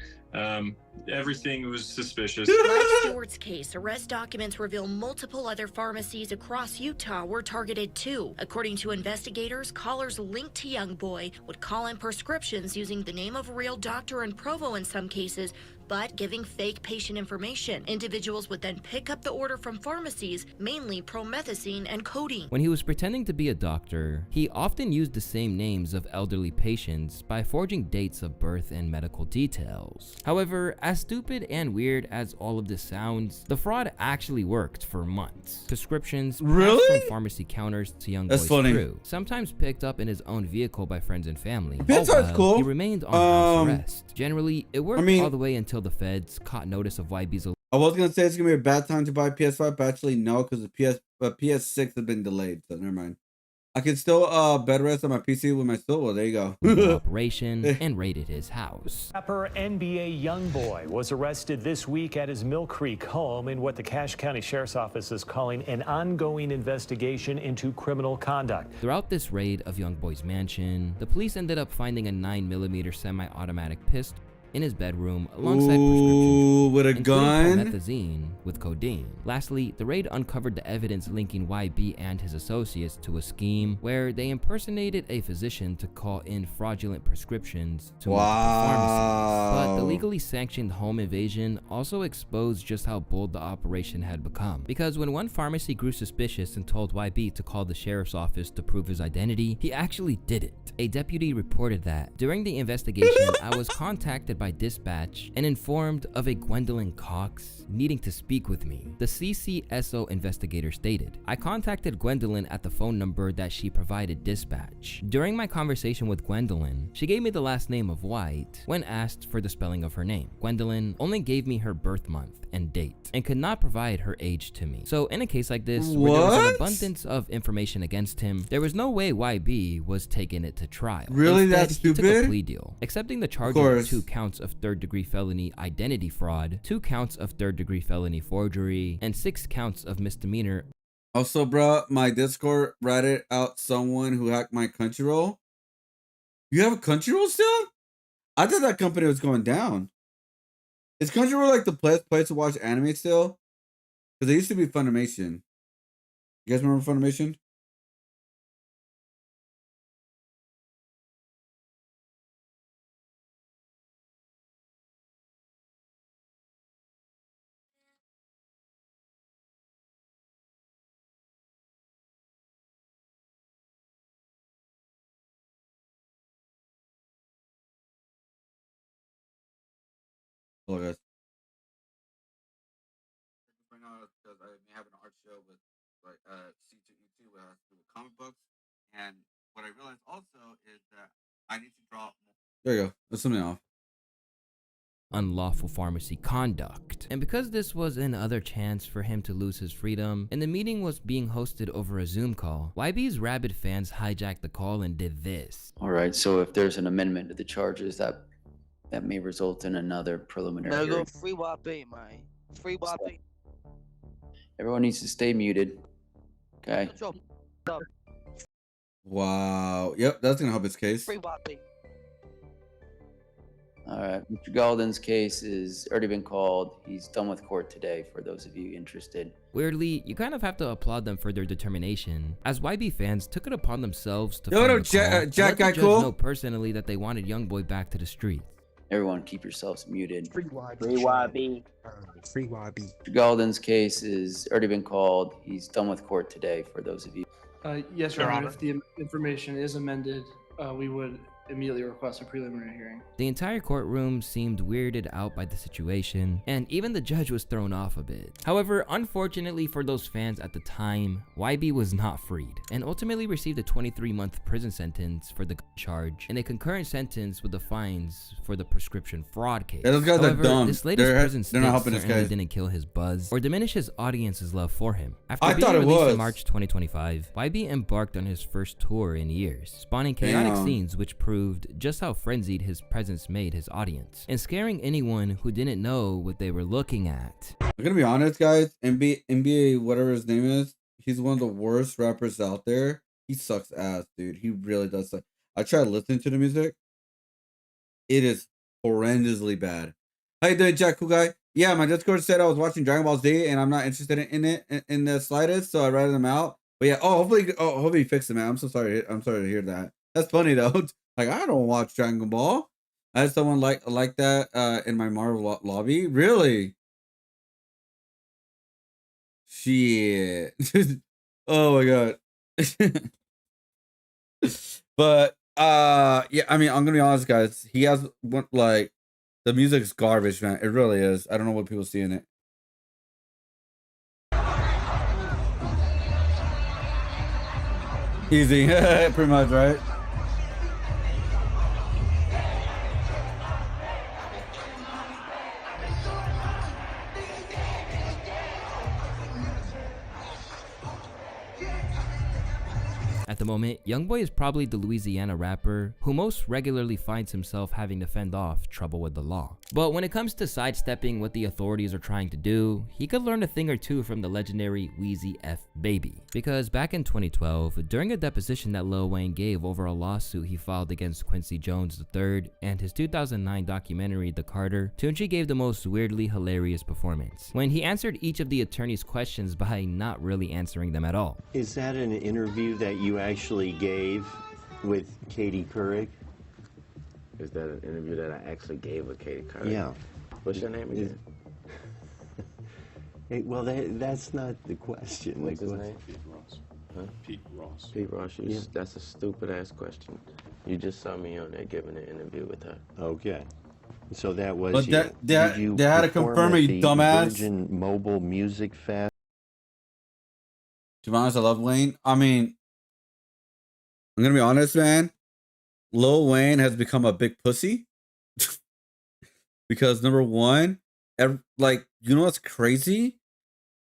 Everything was suspicious. Like Stewart's case, arrest documents reveal multiple other pharmacies across Utah were targeted too. According to investigators, callers linked to YoungBoy would call in prescriptions using the name of a real doctor in Provo in some cases, but giving fake patient information. Individuals would then pick up the order from pharmacies, mainly promethazine and codeine. When he was pretending to be a doctor, he often used the same names of elderly patients by forging dates of birth and medical details. However, as stupid and weird as all of this sounds, the fraud actually worked for months. Prescriptions passed from pharmacy counters to YoungBoy's crew, sometimes picked up in his own vehicle by friends and family. That's cool. He remained on house arrest. Generally, it worked all the way until the feds caught notice of YB's. I was gonna say it's gonna be a bad time to buy PS5, but actually no, because the PS6 has been delayed, so never mind. I can still bed rest on my PC with my stool. Well, there you go. Operation and raided his house. Rapper NBA YoungBoy was arrested this week at his Mill Creek home in what the Cache County Sheriff's Office is calling an ongoing investigation into criminal conduct. Throughout this raid of YoungBoy's mansion, the police ended up finding a 9mm semi-automatic pistol, in his bedroom alongside Ooh, prescriptions, with a including gun? promethazine with codeine. Lastly, the raid uncovered the evidence linking YB and his associates to a scheme where they impersonated a physician to call in fraudulent prescriptions to multiple pharmacies. But the legally sanctioned home invasion also exposed just how bold the operation had become. Because when one pharmacy grew suspicious and told YB to call the sheriff's office to prove his identity, he actually did it. A deputy reported that during the investigation, I was contacted by dispatch and informed of a Gwendolyn Cox needing to speak with me. The CCSO investigator stated, I contacted Gwendolyn at the phone number that she provided dispatch. During my conversation with Gwendolyn, she gave me the last name of White when asked for the spelling of her name. Gwendolyn only gave me her birth month and date and could not provide her age to me. So in a case like this, where there was an abundance of information against him, there was no way YB was taking it to trial. Really? Instead, That's he took a stupid? plea deal, accepting the charge of 2 counts of third-degree felony identity fraud, 2 counts of third-degree felony forgery, and 6 counts of misdemeanor. Also, bro, my Discord ratted out someone who hacked my Crunchyroll. You have a Crunchyroll still? I thought that company was going down. Is Crunchyroll like the place to watch anime still? Because it used to be Funimation. You guys remember Funimation? Hello, guys. Right now, because I may have an art show with like C2E2 that has to do with comic books, and what I realized also is that I need to draw. There you go. That's something off. Unlawful pharmacy conduct. And because this was another chance for him to lose his freedom, and the meeting was being hosted over a Zoom call, YB's rabid fans hijacked the call and did this. All right, so if there's an amendment to the charges, that may result in another preliminary Now go hearing. free YB, man. Free YB. Everyone needs to stay muted. Okay. Wow. Yep, that's gonna help his case. Free YB. All right. Mr. Galden's case has already been called. He's done with court today for those of you interested. Weirdly, you kind of have to applaud them for their determination, as YB fans took it upon themselves to Yo, find no, the call and Jack let the guy judge cool? know personally that they wanted YoungBoy back to the streets. Everyone keep yourselves muted. Free YB. Free YB. Free YB. Mr. Galden's case has already been called. He's done with court today for those of you. Yes, Your Honor. If the information is amended, we would immediately request a preliminary hearing. The entire courtroom seemed weirded out by the situation, and even the judge was thrown off a bit. However, unfortunately for those fans at the time, YB was not freed, and ultimately received a 23-month prison sentence for the charge, and a concurrent sentence with the fines for the prescription fraud case. Yeah, those guys However, are dumb. this latest prison They're not stint helping this certainly guy. didn't kill his buzz, or diminish his audience's love for him. After I being thought it released was. in March 2025, YB embarked on his first tour in years, spawning chaotic Damn. scenes which proved just how frenzied his presence made his audience, and scaring anyone who didn't know what they were looking at. I'm gonna be honest, guys. NBA, whatever his name is, he's one of the worst rappers out there. He sucks ass, dude. He really does suck. I tried listening to the music. It is horrendously bad. How you doing, Jack? Cool guy. Yeah, my Discord said I was watching Dragon Ball Z, and I'm not interested in it in the slightest, so I ratted them out. But yeah, hopefully he fixed it, man. I'm so sorry. I'm sorry to hear that. That's funny though. Like, I don't watch Dragon Ball. I had someone like that in my Marvel lobby. Really? Shit. Oh my god. But yeah, I mean, I'm gonna be honest, guys. He has one, like, the music's garbage, man. It really is. I don't know what people see in it. Easy. Pretty much, right? At the moment, YoungBoy is probably the Louisiana rapper who most regularly finds himself having to fend off trouble with the law. But when it comes to sidestepping what the authorities are trying to do, he could learn a thing or two from the legendary Wheezy F Baby. Because back in 2012, during a deposition that Lil Wayne gave over a lawsuit he filed against Quincy Jones III and his 2009 documentary The Carter, Tunechi gave the most weirdly hilarious performance when he answered each of the attorney's questions by not really answering them at all. Is that an interview that you actually gave with Katie Couric? Is that an interview that I actually gave with Katie Couric? Yeah. What's your name again? Hey, well, that's not the question. What's his name? Pete Ross. Huh? Pete Ross. Pete Ross, Yeah. That's a stupid ass question. You just saw me on there giving an interview with her. Okay. So that was. But did you they had to perform confirm at it, you the dumbass. Virgin Mobile Music Fest. To be honest, I love Wayne. I mean, I'm gonna be honest, man. Lil Wayne has become a big pussy because number one, like, you know what's crazy?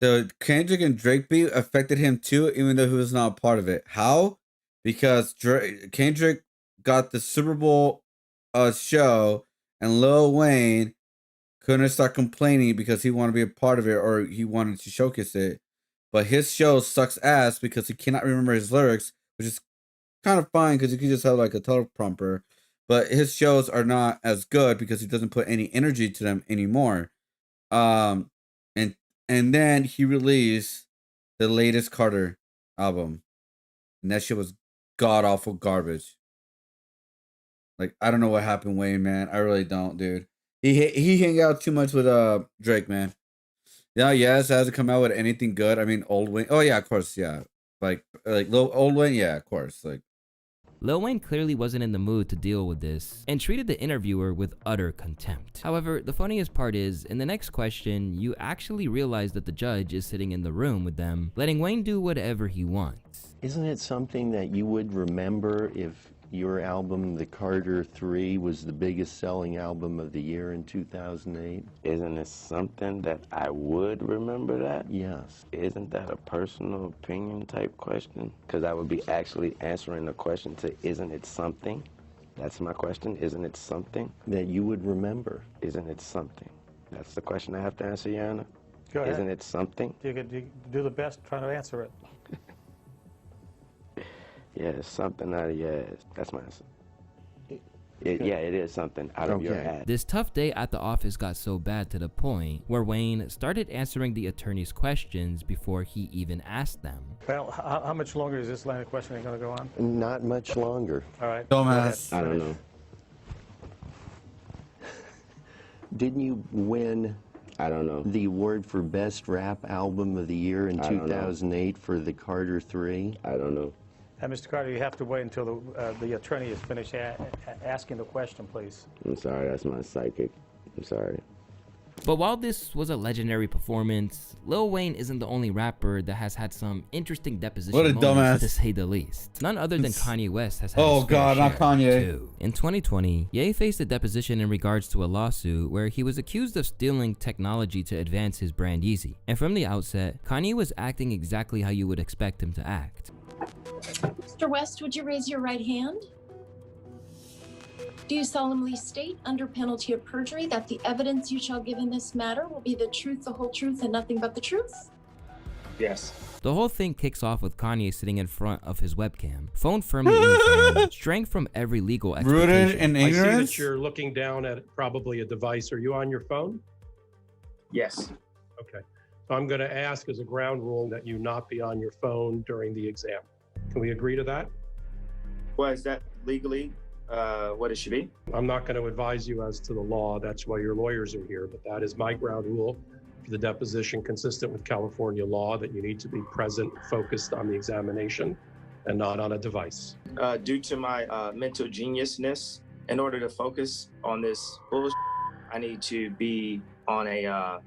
The Kendrick and Drake beat affected him too, even though he was not a part of it. How? Because Kendrick got the Super Bowl show, and Lil Wayne couldn't start complaining because he wanted to be a part of it or he wanted to showcase it. But his show sucks ass because he cannot remember his lyrics, which is kind of fine because you can just have like a teleprompter. But his shows are not as good because he doesn't put any energy to them anymore. And then he released the latest Carter album, and that shit was god awful garbage. Like, I don't know what happened, Wayne, man. I really don't, dude. He hang out too much with Drake, man. Yeah, yes, it hasn't come out with anything good. I mean, old Wayne. Oh yeah, of course, yeah. Like old Wayne, yeah, of course. Like, Lil Wayne clearly wasn't in the mood to deal with this and treated the interviewer with utter contempt. However, the funniest part is, in the next question, you actually realize that the judge is sitting in the room with them, letting Wayne do whatever he wants. Isn't it something that you would remember if your album, The Carter 3, was the biggest selling album of the year in 2008? Isn't it something that I would remember that? Yes. Isn't that a personal opinion type question? Because I would be actually answering the question to, isn't it something? That's my question. Isn't it something? That you would remember. Isn't it something? That's the question I have to answer, Your Honor. Go ahead. Isn't it something? You could do the best trying to answer it. Yeah, it's something out of your ass. That's my answer. Yeah, it is something out of your ass. This tough day at the office got so bad to the point where Wayne started answering the attorney's questions before he even asked them. Well, how much longer is this line of questioning going to go on? Not much longer. All right. dumbass. I don't know. Didn't you win? I don't know. The award for Best Rap Album of the Year in I don't know. 2008 for The Carter 3? I don't know. Mr. Carter, you have to wait until the attorney is finished asking the question, please. I'm sorry, that's my psychic. I'm sorry. But while this was a legendary performance, Lil Wayne isn't the only rapper that has had some interesting deposition What a moments, dumbass. to say the least. None other than Kanye West has had Oh his fair God, not share, Kanye. too. In 2020, Ye faced a deposition in regards to a lawsuit where he was accused of stealing technology to advance his brand Yeezy. And from the outset, Kanye was acting exactly how you would expect him to act. Mr. West, would you raise your right hand? Do you solemnly state, under penalty of perjury, that the evidence you shall give in this matter will be the truth, the whole truth, and nothing but the truth? Yes. The whole thing kicks off with Kanye sitting in front of his webcam, phone firmly in his hand, straying from every legal expectation. Rooted in I see ignorance? that you're looking down at probably a device. Are you on your phone? Yes. Okay. So I'm going to ask as a ground rule that you not be on your phone during the exam. Can we agree to that? Well, is that legally what it should be? I'm not going to advise you as to the law. That's why your lawyers are here. But that is my ground rule for the deposition, consistent with California law, that you need to be present, focused on the examination, and not on a device. Due to my mental geniusness, in order to focus on this bullshit, I need to be on a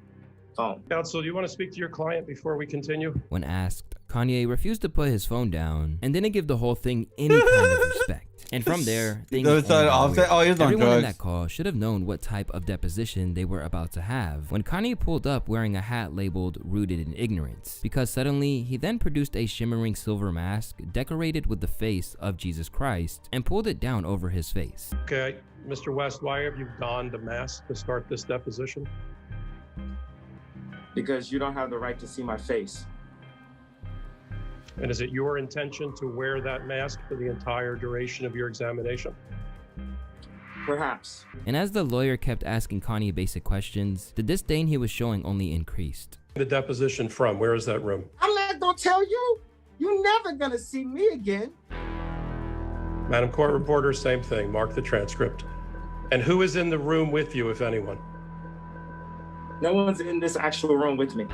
phone. Counsel, do you want to speak to your client before we continue? When asked, Kanye refused to put his phone down and didn't give the whole thing any kind of respect. And from there, things No, it's not only got Offset? weird. Oh, he's on Everyone in drugs. that call should have known what type of deposition they were about to have when Kanye pulled up wearing a hat labeled "Rooted in Ignorance," because suddenly he then produced a shimmering silver mask decorated with the face of Jesus Christ and pulled it down over his face. Okay, Mr. West, why have you donned a mask to start this deposition? Because you don't have the right to see my face. And is it your intention to wear that mask for the entire duration of your examination? Perhaps. And as the lawyer kept asking Kanye basic questions, the disdain he was showing only increased. The deposition from, where is that room? I'm not gonna tell you. You're never gonna see me again. Madam Court Reporter, same thing, mark the transcript. And who is in the room with you, if anyone? No one's in this actual room with me.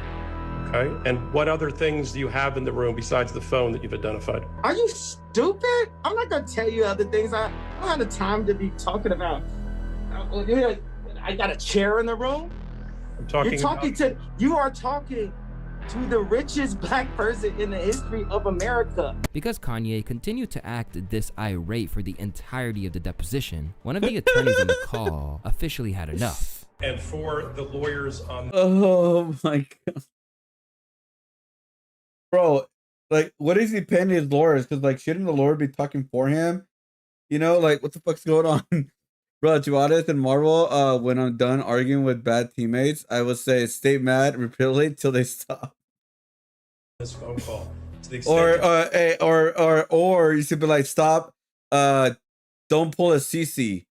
Okay, and what other things do you have in the room besides the phone that you've identified? Are you stupid? I'm not gonna tell you other things. I don't have the time to be talking about. I got a chair in the room. You are talking to the richest black person in the history of America. Because Kanye continued to act this irate for the entirety of the deposition, one of the attorneys on the call officially had enough. And for the lawyers on... Oh my God. Bro, like, what is he paying his lawyers? Because, like, shouldn't the lawyer be talking for him? You know, like, what the fuck's going on? Bro, to be honest, in Marvel, when I'm done arguing with bad teammates, I would say stay mad repeatedly till they stop. This phone call. To the extent Or you should be like, stop, don't pull a CC.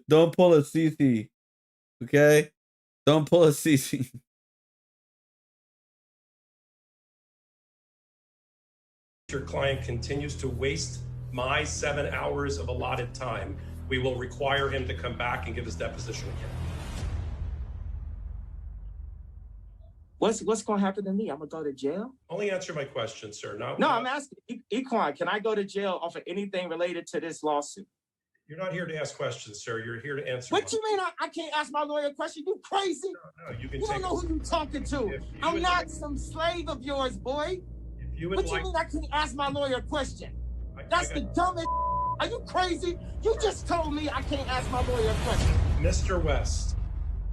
Don't pull a CC. Okay? Don't pull a CC. your client continues to waste my 7 hours of allotted time, we will require him to come back and give his deposition again. What's going to happen to me? I'm going to go to jail? Only answer my question, sir. I'm asking, Equine, can I go to jail off of anything related to this lawsuit? You're not here to ask questions, sir. You're here to answer. What you mean I can't ask my lawyer a question? You crazy? No, you can You don't know who you're talking to. I'm not some slave of yours, boy. If you would What like... you mean I can't ask my lawyer a question? That's the dumbest. Are you crazy? You just told me I can't ask my lawyer a question. Mr. West.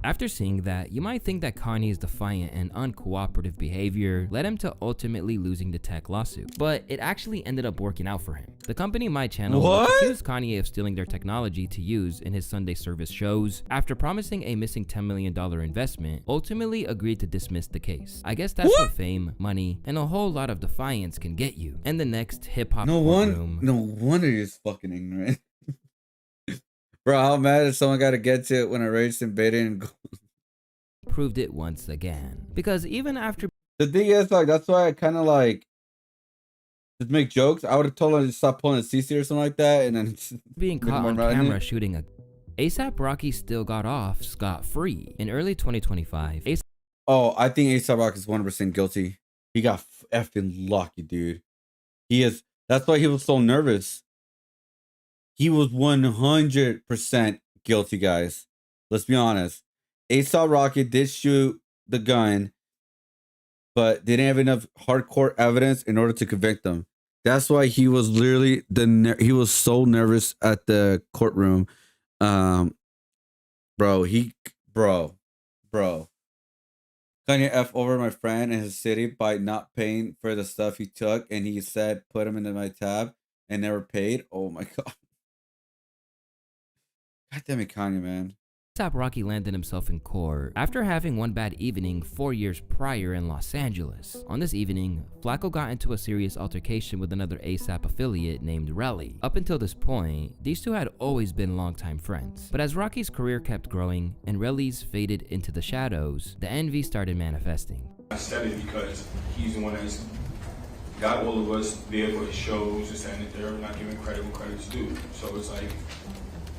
After seeing that, you might think that Kanye's defiant and uncooperative behavior led him to ultimately losing the tech lawsuit, but it actually ended up working out for him. The company My Channel accused Kanye of stealing their technology to use in his Sunday service shows. After promising a missing $10 million investment, ultimately agreed to dismiss the case. I guess that's what fame, money, and a whole lot of defiance can get you. And the next hip-hop courtroom. No wonder you're fucking ignorant. Bro, how mad is someone got to get to it when I raged and baited and proved it once again. Because even after... The thing is, like, that's why I kind of, like, just make jokes. I would have told him to stop pulling a CC or something like that, and then... being caught on camera shooting a... A$AP Rocky still got off scot-free. In early 2025, Oh, I think A$AP Rocky is 100% guilty. He got effing lucky, dude. He is... That's why he was so nervous. He was 100% guilty, guys. Let's be honest. A$AP Rocky did shoot the gun, but they didn't have enough hardcore evidence in order to convict him. That's why he was literally he was so nervous at the courtroom. Bro. Kanye F over my friend and his city by not paying for the stuff he took, and he said put him into my tab and never paid. Oh my god. God damn it, Kanye, man. A$AP Rocky landed himself in court after having one bad evening 4 years prior in Los Angeles. On this evening, Flacco got into a serious altercation with another A$AP affiliate named Relly. Up until this point, these two had always been longtime friends. But as Rocky's career kept growing and Relly's faded into the shadows, the envy started manifesting. I said it because he's the one that's got all of us there for his shows and saying that they're not giving credit where credit's due. So it's like,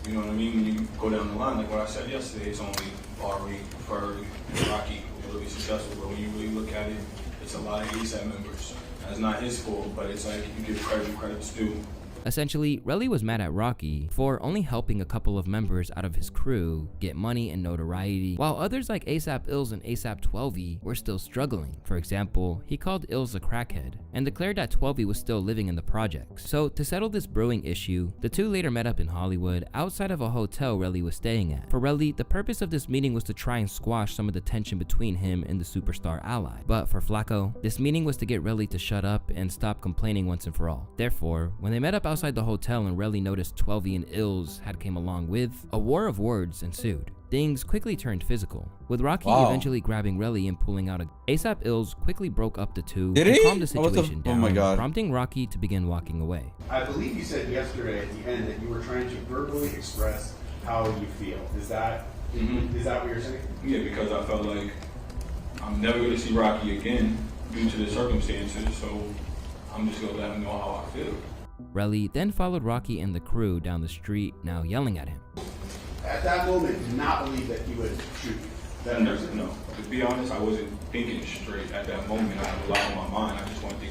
you know what I mean? When you go down the line, like what I said yesterday, it's only Ari, Ferg, Rocky who are really successful. But when you really look at it, it's a lot of A$AP members. That's not his fault, but it's like you give credit where credit's due. Essentially, Relly was mad at Rocky for only helping a couple of members out of his crew get money and notoriety, while others like ASAP Ills and ASAP 12e were still struggling. For example, he called Ills a crackhead and declared that 12e was still living in the projects. So to settle this brewing issue, the two later met up in Hollywood outside of a hotel Relly was staying at. For Relly, the purpose of this meeting was to try and squash some of the tension between him and the superstar ally. But for Flacco, this meeting was to get Relly to shut up and stop complaining once and for all. Therefore, when they met up outside the hotel and Relly noticed 12e and Ills had came along with, a war of words ensued. Things quickly turned physical, with Rocky eventually grabbing Relly and pulling out a ASAP Ills quickly broke up the two and calmed the situation down, prompting Rocky to begin walking away. I believe you said yesterday at the end that you were trying to verbally express how you feel. Is that is that what you're saying? Yeah, because I felt like I'm never going to see Rocky again due to the circumstances, so I'm just going to let him know how I feel. Relly then followed Rocky and the crew down the street, now yelling at him. At that moment, did not believe that he would shoot you. No. To be honest, I wasn't thinking straight at that moment. I had a lot on my mind. I just wanted to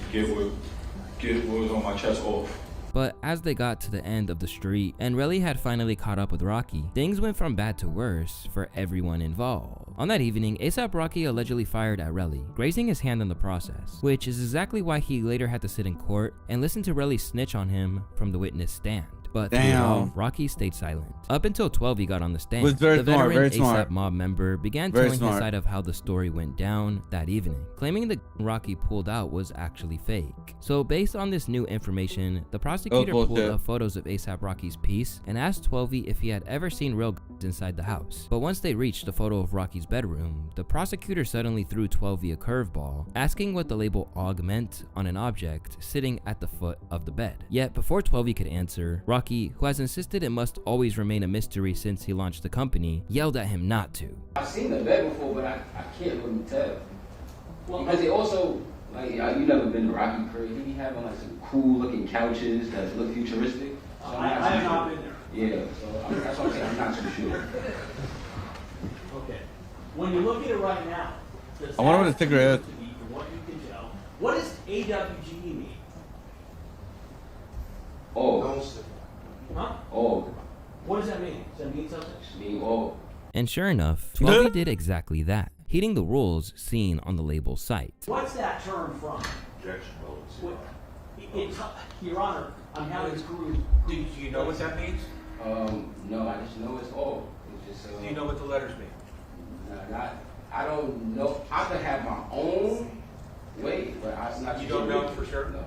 get what was on my chest off. But as they got to the end of the street and Relly had finally caught up with Rocky, things went from bad to worse for everyone involved. On that evening, ASAP Rocky allegedly fired at Relly, grazing his hand in the process, which is exactly why he later had to sit in court and listen to Relly snitch on him from the witness stand. But through it all, Rocky stayed silent. Up until 12e got on the stand, the veteran ASAP mob member began telling his side of how the story went down that evening, claiming the Rocky pulled out was actually fake. So based on this new information, the prosecutor pulled up photos of ASAP Rocky's piece and asked 12e if he had ever seen real inside the house. But once they reached the photo of Rocky's bedroom, the prosecutor suddenly threw 12e a curveball, asking what the label AUG meant on an object sitting at the foot of the bed. Yet before 12e could answer, Rocky, who has insisted it must always remain a mystery since he launched the company, yelled at him not to. I've seen the bed before, but I can't really tell. Because it also, like, you never been to Rocky crib. He be having like some cool looking couches that look futuristic. So I have not been there. Yeah, so that's what I'm saying. I'm not too sure. Okay. When you look at it right now, I wonder what the sticker is. From what you can tell, what does AWGE mean? Oh. Huh? Oh. What does that mean? Does that mean something? Mean oh. And sure enough, 12e did exactly that, heeding the rules seen on the label site. What's that term from? Objection. Your Honor, I'm having this crew. Do you know what that means? No, I just know it's all. It's just, Do you know what the letters mean? I don't know. I could have my own way, but I'm not. You don't know for sure? No.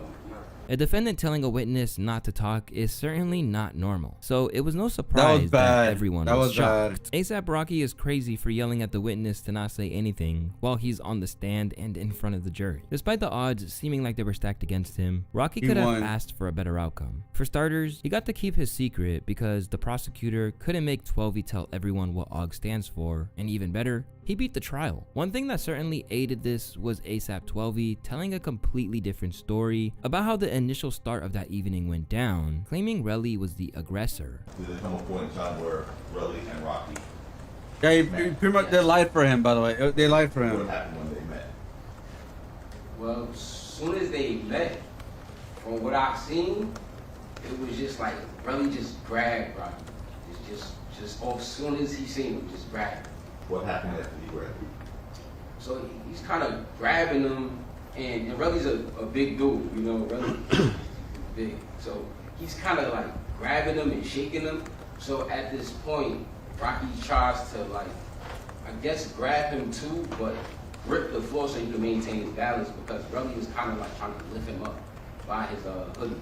A defendant telling a witness not to talk is certainly not normal, so it was no surprise that everyone was shocked. ASAP Rocky is crazy for yelling at the witness to not say anything while he's on the stand and in front of the jury. Despite the odds seeming like they were stacked against him, Rocky could have asked for a better outcome. For starters, he got to keep his secret because the prosecutor couldn't make 12e tell everyone what AUG stands for, and even better, he beat the trial. One thing that certainly aided this was ASAP 12e telling a completely different story about how the initial start of that evening went down, claiming Relly was the aggressor. Did there come a point in time where Relly and Rocky? Yeah, pretty much they lied for him, by the way. They lied for him. What happened when they met? Well, as soon as they met, from what I've seen, it was just like Relly just grabbed Rocky. Just as soon as he seen him, just grabbed him. What happened after he grabbed him? So he's kind of grabbing him, and Relly's a big dude, you know, Relly big. So he's kind of like grabbing him and shaking him. So at this point, Rocky tries to like, I guess grab him too, but grip the floor so he can maintain his balance because Relly was kind of like trying to lift him up by his hoodie.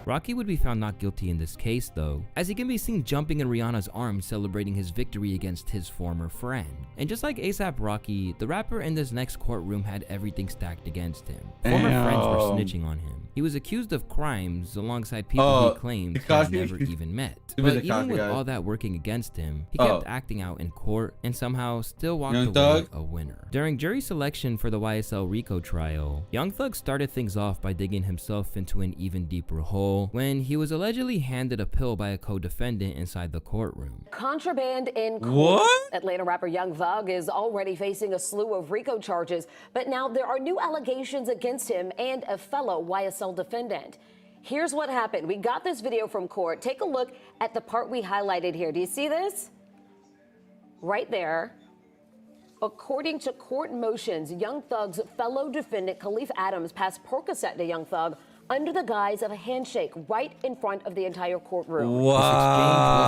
Rocky would be found not guilty in this case though, as he can be seen jumping in Rihanna's arms celebrating his victory against his former friend. And just like ASAP Rocky, the rapper in this next courtroom had everything stacked against him. Former friends were snitching on him. He was accused of crimes alongside people he claimed he had never even met. But even with all that working against him, he kept acting out in court and somehow still walked away a winner. During jury selection for the YSL RICO trial, Young Thug started things off by digging himself into an even deeper hole when he was allegedly handed a pill by a co-defendant inside the courtroom. Contraband in court. What? Atlanta rapper Young Thug is already facing a slew of RICO charges, but now there are new allegations against him and a fellow YSL defendant. Here's what happened. We got this video from court. Take a look at the part we highlighted here. Do you see this? Right there. According to court motions, Young Thug's fellow defendant Khalif Adams passed Percocet to Young Thug under the guise of a handshake right in front of the entire courtroom. Wow. This exchange was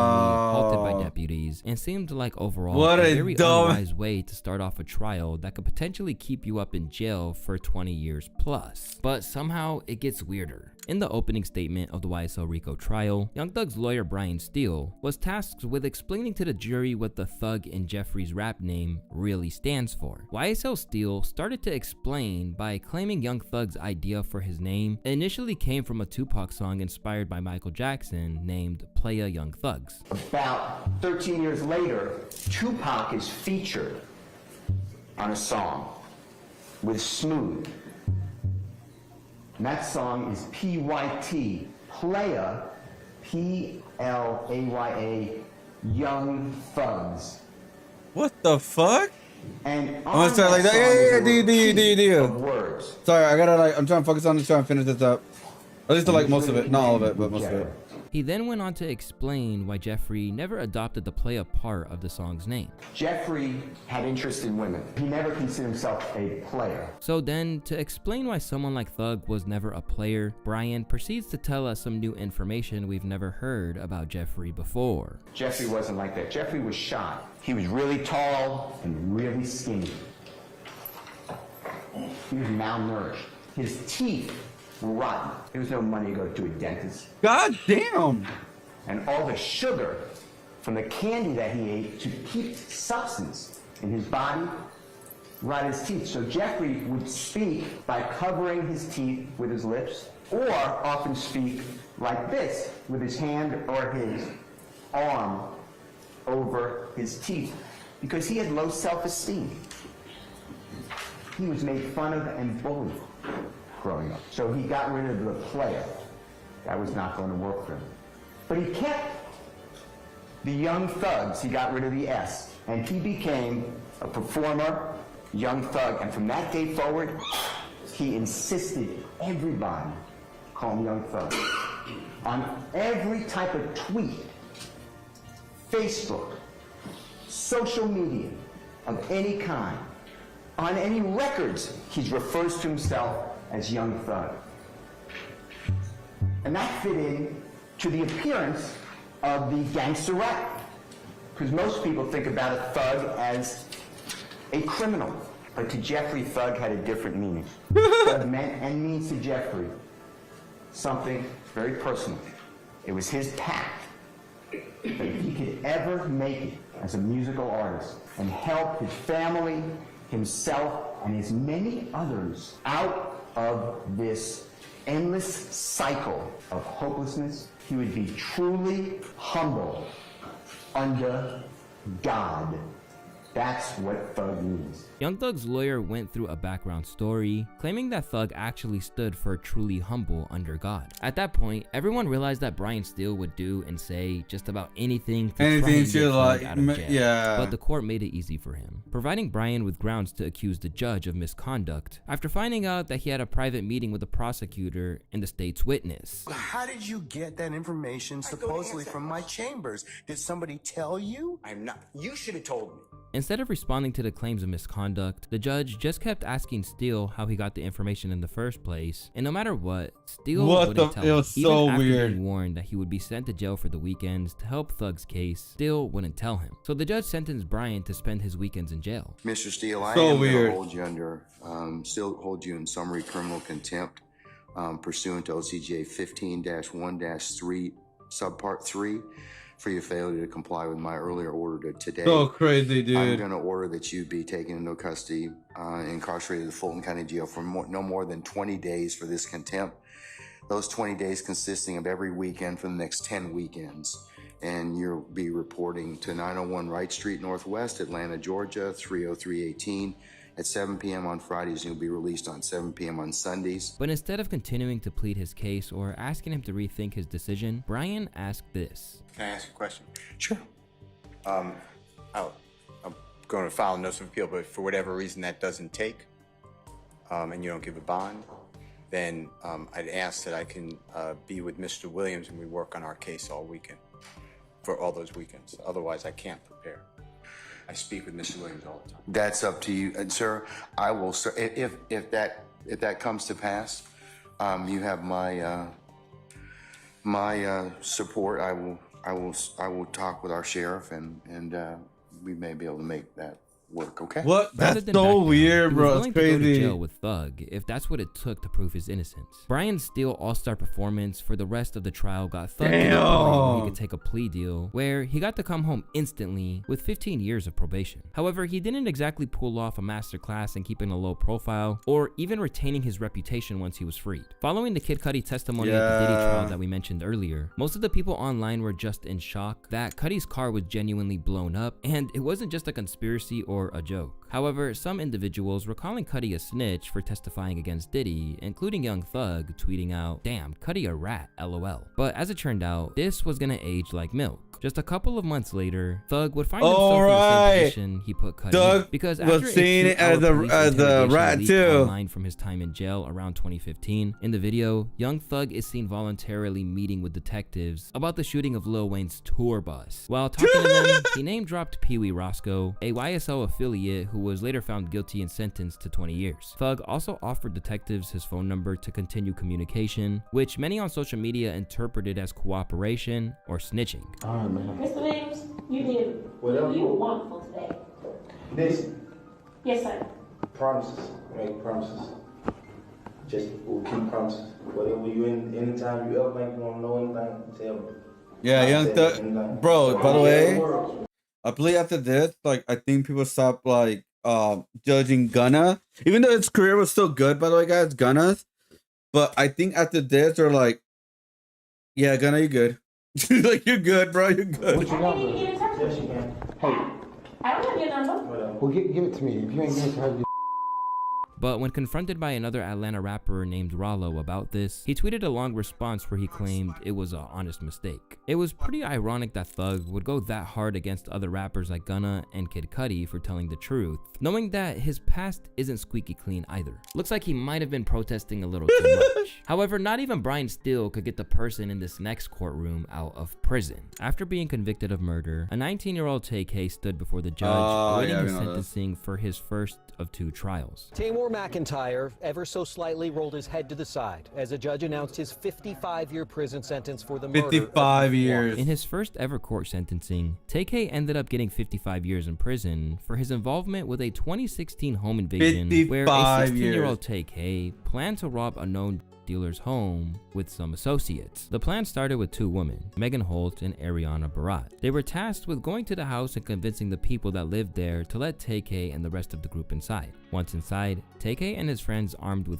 unsurprisingly halted by deputies and seemed like overall What a a very dumb- unwise way to start off a trial that could potentially keep you up in jail for 20 years plus. But somehow it gets weirder. In the opening statement of the YSL RICO trial, Young Thug's lawyer Brian Steele was tasked with explaining to the jury what the Thug in Jeffrey's rap name really stands for. YSL Steele started to explain by claiming Young Thug's idea for his name initially came from a Tupac song inspired by Michael Jackson named Playa Young Thugs. About 13 years later, Tupac is featured on a song with Smooth. And that song is PYT, Playa, Playa, Young Thugs. What the fuck? And I'm gonna start like that. Yeah. Words. Sorry, I gotta like. I'm trying to focus on this, trying to finish this up. At least like most of it, not all of it, but most of it. He then went on to explain why Jeffrey never adopted the playa part of the song's name. Jeffrey had interest in women. He never considered himself a player. So then, to explain why someone like Thug was never a player, Brian proceeds to tell us some new information we've never heard about Jeffrey before. Jeffrey wasn't like that. Jeffrey was shy. He was really tall and really skinny. He was malnourished. His teeth were rotten. There was no money to go to a dentist. God damn! And all the sugar from the candy that he ate to keep substance in his body rotted his teeth. So Jeffrey would speak by covering his teeth with his lips, or often speak like this with his hand or his arm over his teeth, because he had low self-esteem. He was made fun of and bullied growing up. So he got rid of the player. That was not going to work for him. But he kept the Young Thugs. He got rid of the S. And he became a performer, Young Thug. And from that day forward, he insisted everybody call him Young Thug. On every type of tweet, Facebook, social media of any kind, on any records, he refers to himself as Young Thug. And that fit in to the appearance of the gangster rap. Because most people think about a thug as a criminal. But to Jeffrey, thug had a different meaning. Thug meant and means to Jeffrey something very personal. It was his pact that if he could ever make it as a musical artist and help his family, himself, and as many others out of this endless cycle of hopelessness, he would be truly humble under God. That's what Thug means. Young Thug's lawyer went through a background story, claiming that Thug actually stood for truly humble under God. At that point, everyone realized that Brian Steele would do and say just about anything to try and get Thug out of jail. Yeah. But the court made it easy for him, providing Brian with grounds to accuse the judge of misconduct after finding out that he had a private meeting with the prosecutor and the state's witness. How did you get that information supposedly from my chambers? Did somebody tell you? I'm not. You should have told me. Instead of responding to the claims of misconduct, the judge just kept asking Steele how he got the information in the first place, and no matter what, Steele wouldn't tell him. It was Even so after weird. being warned that he would be sent to jail for the weekends to help Thug's case, Steele wouldn't tell him. So the judge sentenced Brian to spend his weekends in jail. Mr. Steele, I So am going weird. to hold you under, still hold you in summary criminal contempt pursuant to OCGA 15-1-3, subpart 3, for your failure to comply with my earlier order today. So crazy, dude. I'm going to order that you be taken into custody, incarcerated at Fulton County Jail for no more than 20 days for this contempt. Those 20 days consisting of every weekend for the next 10 weekends. And you'll be reporting to 901 Wright Street Northwest, Atlanta, Georgia, 30318 at 7 p.m. on Fridays. You'll be released on 7 p.m. on Sundays. But instead of continuing to plead his case or asking him to rethink his decision, Brian asked this. Can I ask you a question? Sure. I'm going to file a notice of appeal, but for whatever reason that doesn't take, and you don't give a bond, then I'd ask that I can be with Mr. Williams and we work on our case all weekend, for all those weekends. Otherwise, I can't prepare. I speak with Mr. Williams all the time. That's up to you, and sir. I will, sir. If that comes to pass, you have my support. I will talk with our sheriff, and we may be able to make that work. Okay. What? That's so weird, he was bro. willing It's to go to crazy. jail with Thug if that's what it took to prove his innocence. Brian's still all-star performance for the rest of the trial got Thug to the point where he could take a plea deal where he got to come home instantly with 15 years of probation. However, he didn't exactly pull off a masterclass in keeping a low profile or even retaining his reputation once he was freed. Following the Kid Cudi testimony at the Diddy trial that we mentioned earlier, most of the people online were just in shock that Cudi's car was genuinely blown up and it wasn't just a conspiracy or a joke. However, some individuals were calling Cudi a snitch for testifying against Diddy, including Young Thug tweeting out, "Damn, Cudi a rat, LOL." But as it turned out, this was gonna age like milk. Just a couple of months later, Thug would find himself in the same position he put Cudi in, because after was seeing it as a rat too. Online from his time in jail around 2015, in the video, Young Thug is seen voluntarily meeting with detectives about the shooting of Lil Wayne's tour bus. While talking to them, he name-dropped Pee Wee Roscoe, a YSL affiliate who was later found guilty and sentenced to 20 years. Thug also offered detectives his phone number to continue communication, which many on social media interpreted as cooperation or snitching. Mr. Williams, you did. Whatever. You were wonderful today. Listen, Yes, sir. promises, make promises. Just we'll keep promises. Whatever you anytime you ever think you want to know anything, tell me. Yeah, Young Thug, bro. By the way, I believe after this, like, I think people stopped like judging Gunna, even though his career was still good. By the way, guys, Gunna's. But I think after this, they're like, yeah, Gunna, you good. Like, you're good, bro. You're good. What's your number? Yes, you can. Hey. I don't have your number. Well, give it to me. If you ain't give it to her, But when confronted by another Atlanta rapper named Rollo about this, he tweeted a long response where he claimed it was an honest mistake. It was pretty ironic that Thug would go that hard against other rappers like Gunna and Kid Cudi for telling the truth, knowing that his past isn't squeaky clean either. Looks like he might have been protesting a little too much. However, not even Brian Steele could get the person in this next courtroom out of prison. After being convicted of murder, a 19-year-old TK stood before the judge, awaiting his sentencing for his first of 2 trials. Tamor McIntyre ever so slightly rolled his head to the side as a judge announced his 55-year prison sentence for the murder 55 years. In his first ever court sentencing, TK ended up getting 55 years in prison for his involvement with a 2016 home invasion where a 16-year-old TK planned to rob a known dealer's home with some associates. The plan started with 2 women, Megan Holt and Ariana Barat. They were tasked with going to the house and convincing the people that lived there to let TK and the rest of the group inside. Once inside, TK and his friends armed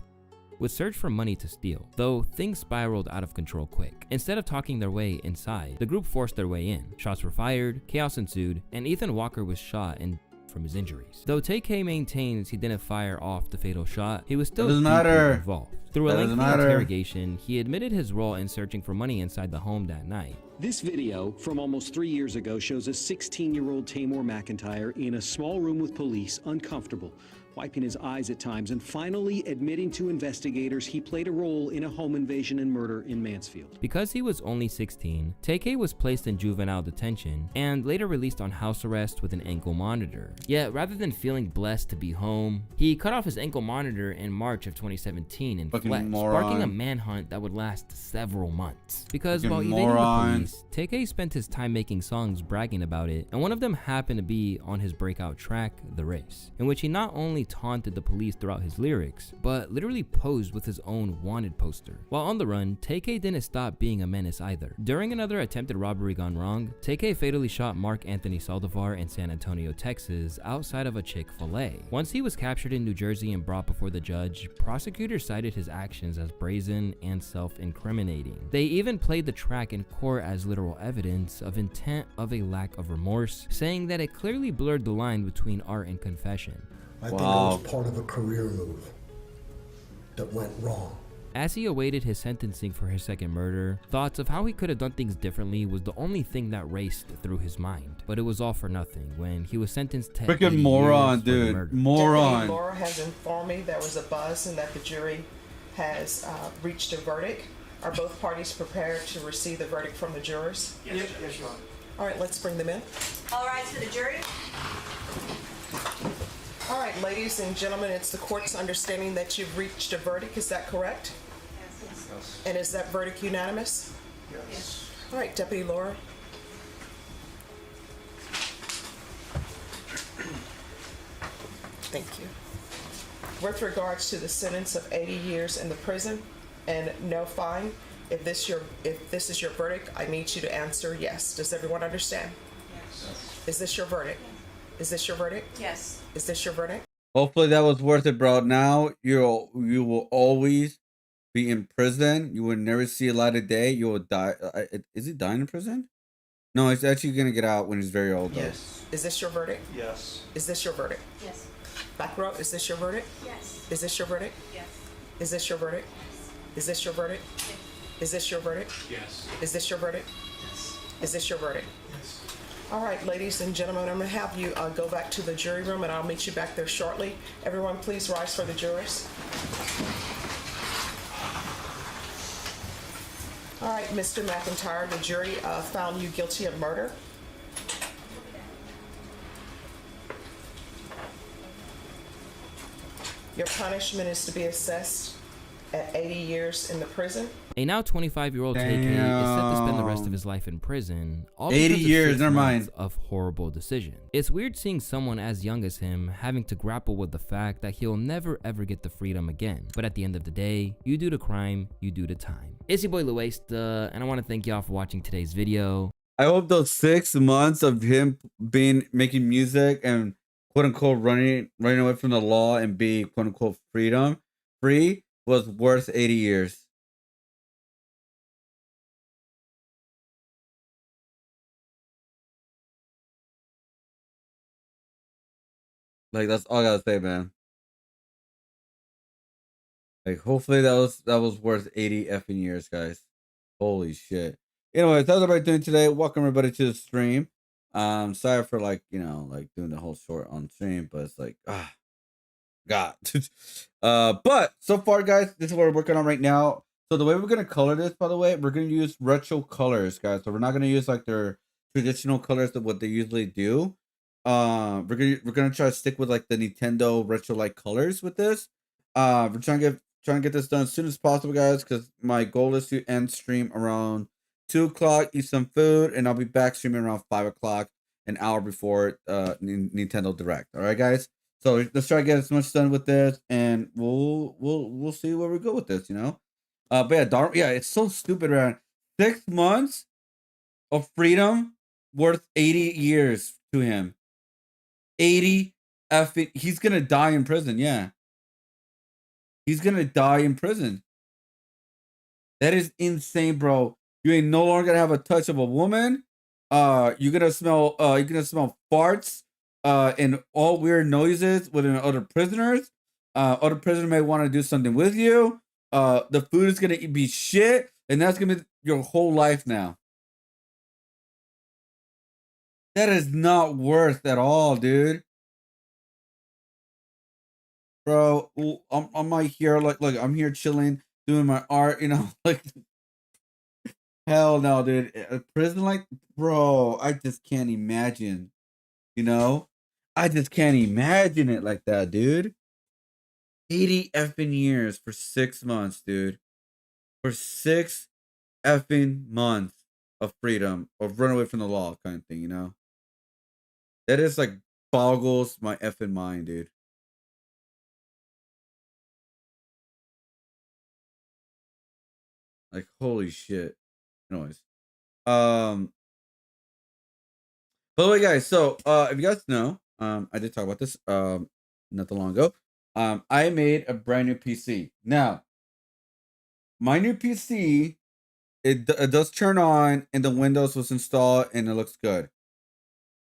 would search for money to steal, though things spiraled out of control quick. Instead of talking their way inside, the group forced their way in. Shots were fired, chaos ensued, and Ethan Walker was shot and from his injuries. Though TK maintains he didn't fire off the fatal shot, he was still deeply involved. Through a lengthy interrogation, he admitted his role in searching for money inside the home that night. This video from almost 3 years ago shows a 16-year-old Tamor McIntyre in a small room with police, uncomfortable, wiping his eyes at times, and finally admitting to investigators he played a role in a home invasion and murder in Mansfield. Because he was only 16, TK was placed in juvenile detention and later released on house arrest with an ankle monitor. Yet, rather than feeling blessed to be home, he cut off his ankle monitor in March of 2017 and fled, sparking a manhunt that would last several months. Because while evading the police, TK spent his time making songs bragging about it, and one of them happened to be on his breakout track, The Race, in which he not only taunted the police throughout his lyrics, but literally posed with his own wanted poster. While on the run, TK didn't stop being a menace either. During another attempted robbery gone wrong, TK fatally shot Mark Anthony Saldivar in San Antonio, Texas, outside of a Chick-fil-A. Once he was captured in New Jersey and brought before the judge, prosecutors cited his actions as brazen and self-incriminating. They even played the track in court as literal evidence of intent of a lack of remorse, saying that it clearly blurred the line between art and confession. I think it was part of a career move that went wrong. As he awaited his sentencing for his second murder, thoughts of how he could have done things differently was the only thing that raced through his mind. But it was all for nothing when he was sentenced to freaking moron, dude. Moron. Laura has informed me there was a buzz and that the jury has reached a verdict. Are both parties prepared to receive the verdict from the jurors? Yes, yes, Your Honor. All right, let's bring them in. All rise to the jury. All right, ladies and gentlemen, it's the court's understanding that you've reached a verdict. Is that correct? Yes. And is that verdict unanimous? Yes. All right, Deputy Laura. Thank you. With regards to the sentence of 80 years in the prison and no fine, if this is your verdict, I need you to answer yes. Does everyone understand? Yes. Is this your verdict? Is this your verdict? Yes. Is this your verdict? Hopefully that was worth it, bro. Now you will always be in prison. You will never see a light of day. You will die. Is he dying in prison? No, he's actually gonna get out when he's very old. Though. Yes. Is this your verdict? Yes. Is this your verdict? Yes. Back row, is this your verdict? Yes. Is this your verdict? Yes. Is this your verdict? Is this your verdict? Is this your verdict? Yes. Is this your verdict? Yes. Is this your verdict? Yes. All right, ladies and gentlemen, I'm going to have you go back to the jury room, and I'll meet you back there shortly. Everyone, please rise for the jurors. All right, Mr. McIntyre, the jury found you guilty of murder. Your punishment is to be assessed at 80 years in the prison. A now 25-year-old KK is set to spend the rest of his life in prison. All 80 because of years, 6 never months mind. of horrible decision. It's weird seeing someone as young as him having to grapple with the fact that he'll never ever get the freedom again. But at the end of the day, you do the crime, you do the time. It's your boy Luesta, and I want to thank y'all for watching today's video. I hope those 6 months of him making music and quote unquote running away from the law and be quote unquote free was worth 80 years. Like that's all I gotta say, man. Like hopefully that was worth 80 effing years, guys. Holy shit. Anyways, that's everybody doing today. Welcome everybody to the stream. Sorry for like doing the whole short on stream, but it's like God. But so far, guys, this is what we're working on right now. So the way we're gonna color this, by the way, we're gonna use retro colors, guys. So we're not gonna use like their traditional colors of what they usually do. We're gonna try to stick with like the Nintendo retro like colors with this. We're trying to get this done as soon as possible, guys, because my goal is to end stream around 2 o'clock, eat some food, and I'll be back streaming around 5 o'clock, an hour before Nintendo Direct. All right, guys. So let's try to get as much done with this, and we'll see where we go with this, But yeah, it's so stupid, man. 6 months of freedom worth 80 years to him. 80 effing. He's gonna die in prison. Yeah, he's gonna die in prison. That is insane, bro. You ain't no longer gonna have a touch of a woman. You're gonna smell farts. And all weird noises within other prisoners. Other prisoners may want to do something with you. The food is gonna be shit, and that's gonna be your whole life now. That is not worth at all, dude. Bro, I'm right here, like I'm here chilling, doing my art, like hell no, dude. A prison like, bro, I just can't imagine, I just can't imagine it like that, dude. 80 effing years for 6 months, dude. For 6 effing months of freedom, of run away from the law kind of thing, That is like boggles my effing mind, dude. Like, holy shit. Anyways. By the way, guys, so if you guys know, I did talk about this not too long ago. I made a brand new PC. Now, my new PC, it does turn on, and the Windows was installed, and it looks good.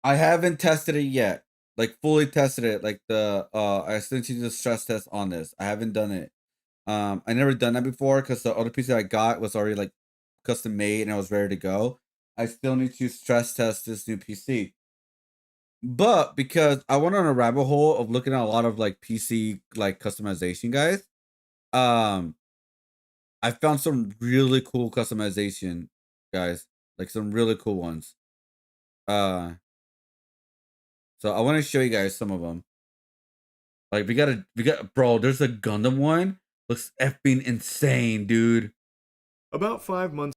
I haven't tested it yet, like fully tested it. Like I sent you the stress test on this. I haven't done it. I never done that before because the other PC I got was already like custom made and I was ready to go. I still need to stress test this new PC. But because I went on a rabbit hole of looking at a lot of like PC like customization guys, I found some really cool customization, guys. Like some really cool ones. So I want to show you guys some of them. Like we got, bro. There's a Gundam one. Looks effing insane, dude. About 5 months.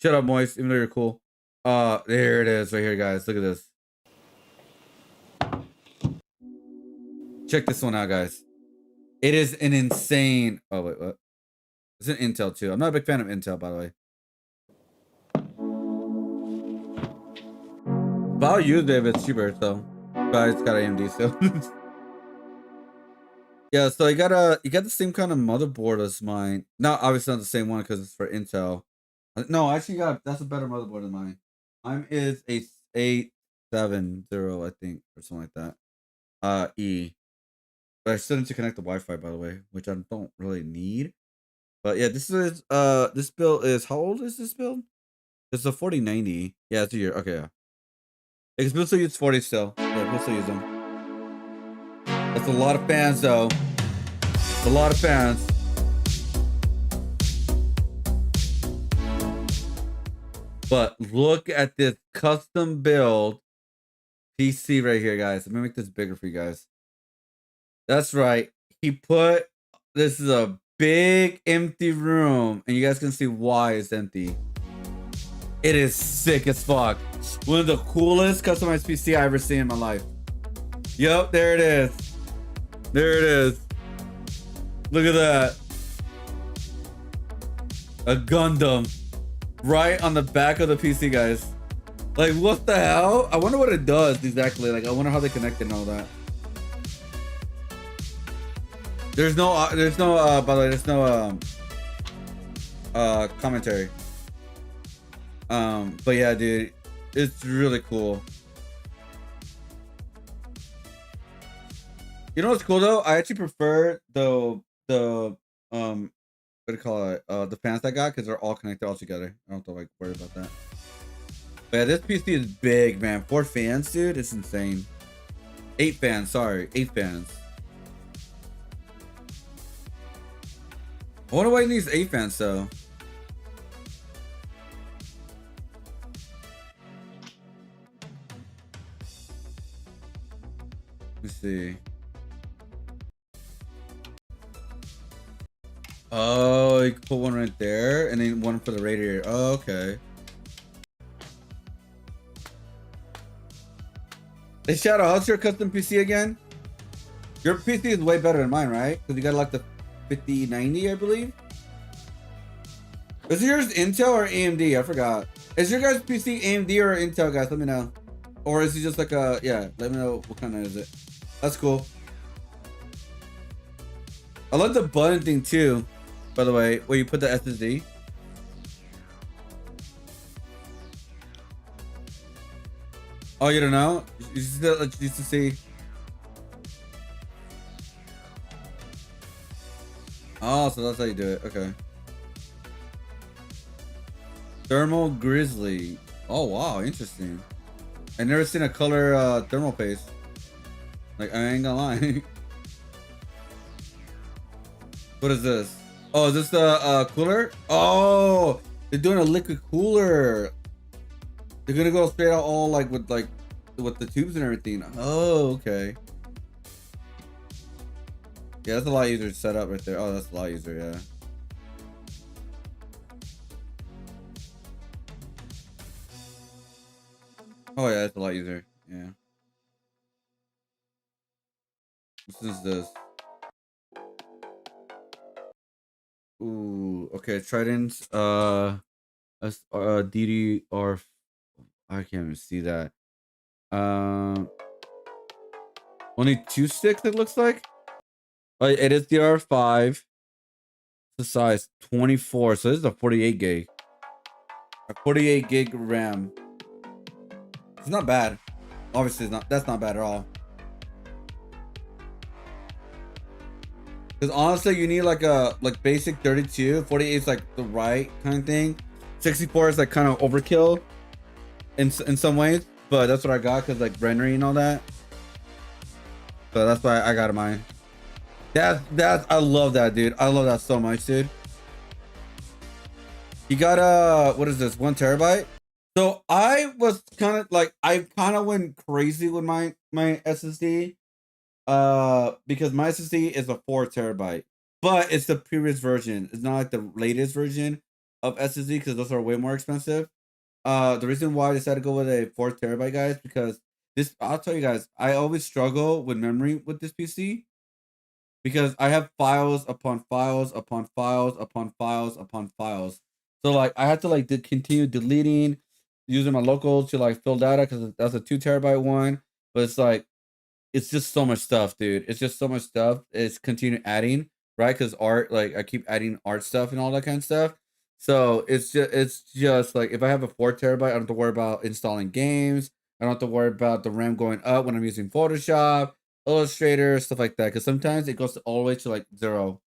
Shut up, Moist. Even though you're cool. There it is, right here, guys. Look at this. Check this one out, guys. It is an insane. Oh wait, what? It's an Intel too. I'm not a big fan of Intel, by the way. But I'll use it if it's cheaper, so. But it's got AMD still. Yeah, so you got the same kind of motherboard as mine. Not obviously not the same one because it's for Intel. No, actually that's a better motherboard than mine. Mine is a 870, I think, or something like that. E. But I still need to connect the Wi-Fi, by the way, which I don't really need. But yeah, this build is, how old is this build? It's a 4090. Yeah, it's a year. Okay, yeah. It's built to use 40 still. Yeah, we'll still use them. That's a lot of fans, though. It's a lot of fans. But look at this custom build PC right here, guys. Let me make this bigger for you guys. That's right. This is a big empty room, and you guys can see why it's empty. It is sick as fuck. One of the coolest customized PC I've ever seen in my life. Yep, there it is. There it is. Look at that. A Gundam. Right on the back of the PC, guys. Like, what the hell? I wonder what it does exactly. Like, I wonder how they connect it and all that. There's no, by the way, there's no, commentary. But yeah, dude, it's really cool. You know what's cool though? I actually prefer the what do you call it? The fans I got, because they're all connected all together. I don't have to like worry about that. But yeah, this PC is big, man. 4 fans, dude. It's insane. 8 fans, sorry. 8 fans. I wonder why he needs 8 fans though. Let's see. Oh, you can put one right there and then one for the radiator. Oh, okay. Hey, Shadow, how's your custom PC again? Your PC is way better than mine, right? Because you got like the 5090, I believe. Is yours Intel or AMD? I forgot. Is your guys' PC AMD or Intel, guys? Let me know. Or is it just like a, yeah, let me know what kind of is it. That's cool. I love the button thing too, by the way, where you put the SSD. Oh, you don't know? You still used to see. Oh, so that's how you do it. Okay. Thermal Grizzly. Oh, wow. Interesting. I've never seen a color thermal paste. Like, I ain't gonna lie. What is this? Oh, is this the cooler? Oh, they're doing a liquid cooler. They're gonna go straight out all like with the tubes and everything. Oh, okay. Yeah, that's a lot easier to set up right there. Oh, that's a lot easier, yeah. Oh yeah, that's a lot easier. Yeah. What is this? Ooh, okay, Tridents. DDR. I can't even see that. Only 2 sticks. It looks like. It is DDR5. The size 24. So this is a 48 gig. A 48 gig RAM. It's not bad. Obviously, it's not. That's not bad at all. Because honestly, you need like a basic 32. 48 is like the right kind of thing. 64 is like kind of overkill in some ways, but that's what I got because like rendering and all that. So that's why I got mine. I love that, dude. I love that so much, dude. He got what is this? 1 terabyte. So I was kind of like, I kind of went crazy with my SSD, because my SSD is a 4 terabyte, but it's the previous version. It's not like the latest version of SSD because those are way more expensive. The reason why I decided to go with a 4 terabyte, guys, because this, I'll tell you guys, I always struggle with memory with this PC because I have files upon files upon files upon files upon files. So like I have to like continue deleting, using my local to like fill data because that's a 2 terabyte one. But it's like it's just so much stuff, dude. It's just so much stuff. It's continue adding, right? Because art, like I keep adding art stuff and all that kind of stuff. So it's just like if I have a 4 terabyte, I don't have to worry about installing games. I don't have to worry about the RAM going up when I'm using Photoshop, Illustrator, stuff like that. Because sometimes it goes all the way to like 0.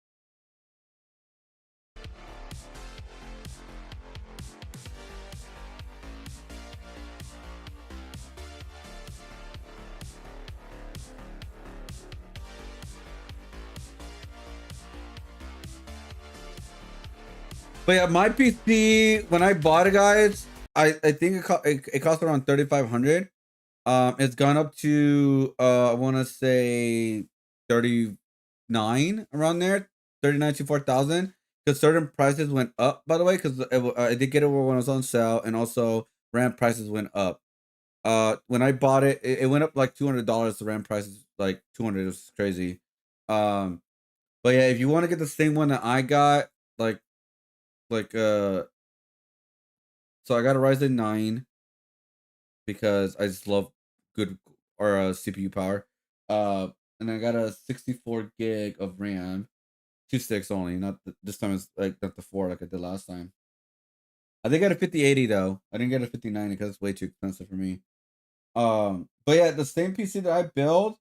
But yeah, my PC when I bought it, guys, I think it cost around 3,500. It's gone up to I want to say 39 around there, 39 to 4,000. Because certain prices went up, by the way, because I did get it when it was on sale, and also RAM prices went up. When I bought it, it went up like $200. The RAM price is like 200. It was crazy. But yeah, if you want to get the same one that I got, like so I got a Ryzen 9 because I just love good or CPU power. And I got a 64 gig of RAM, 2 sticks only. Not this time it's like not the 4 like I did last time. I did get a 5080 though. I didn't get a 5090 because it's way too expensive for me. But yeah, the same PC that I build,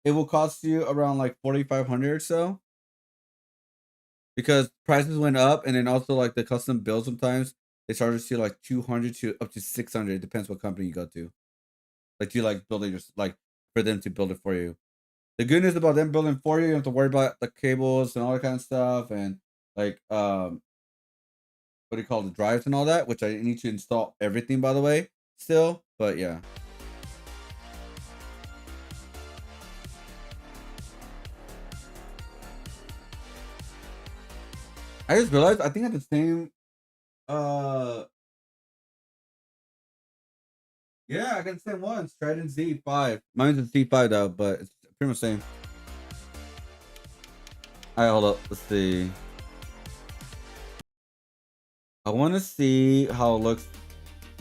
it will cost you around like 4,500 or so. Because prices went up, and then also like the custom build sometimes they charge you like 200 to up to 600. It depends what company you go to. Like you like build it just like for them to build it for you. The good news about them building for you, you don't have to worry about the cables and all that kind of stuff, and like what do you call it, the drives and all that, which I need to install everything by the way still. But yeah. I just realized I think at the same yeah, I got the same one. Trident Z5. Mine's a Z5 though, but it's pretty much the same. Alright, hold up. Let's see. I want to see how it looks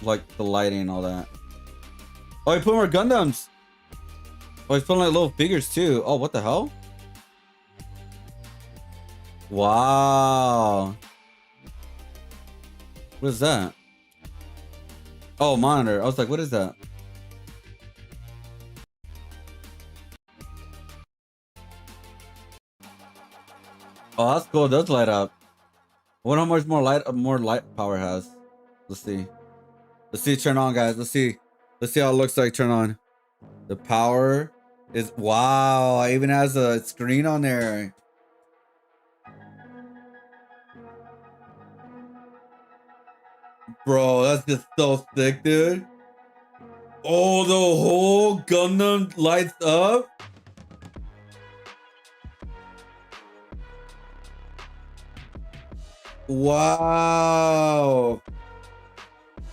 like the lighting and all that. Oh, he put more Gundams. Oh, he's putting like little figures too. Oh, what the hell? Wow. What is that? Oh, monitor. I was like, what is that? Oh, that's cool. It does light up. I wonder how much more light power has. Let's see. Let's see it turn on, guys. Let's see. Let's see how it looks like turn on. The power is wow. It even has a screen on there. Bro, that's just so sick, dude. Oh, the whole Gundam lights up. Wow.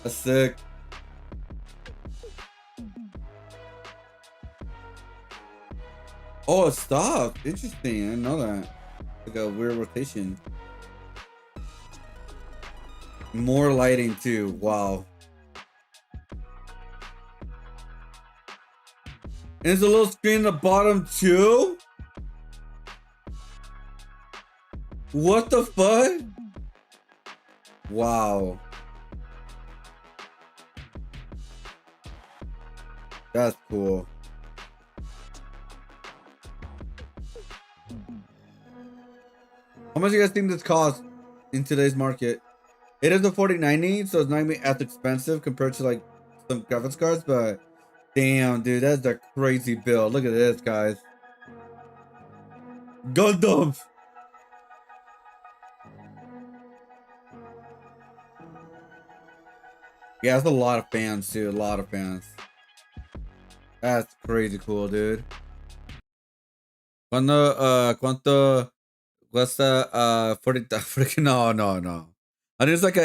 That's sick. Oh, it stopped. Interesting. I didn't know that. Like a weird rotation. More lighting too. Wow. And there's a little screen at the bottom too? What the fuck? Wow. That's cool. How much do you guys think this costs in today's market? It is a 4090, so it's not gonna be as expensive compared to like some graphics cards, but damn, dude, that's a crazy build. Look at this, guys. Gundam. Yeah, it's a lot of fans too. A lot of fans. That's crazy cool, dude. ¿Cuánto cuesta 40? No, no, no. I think it's like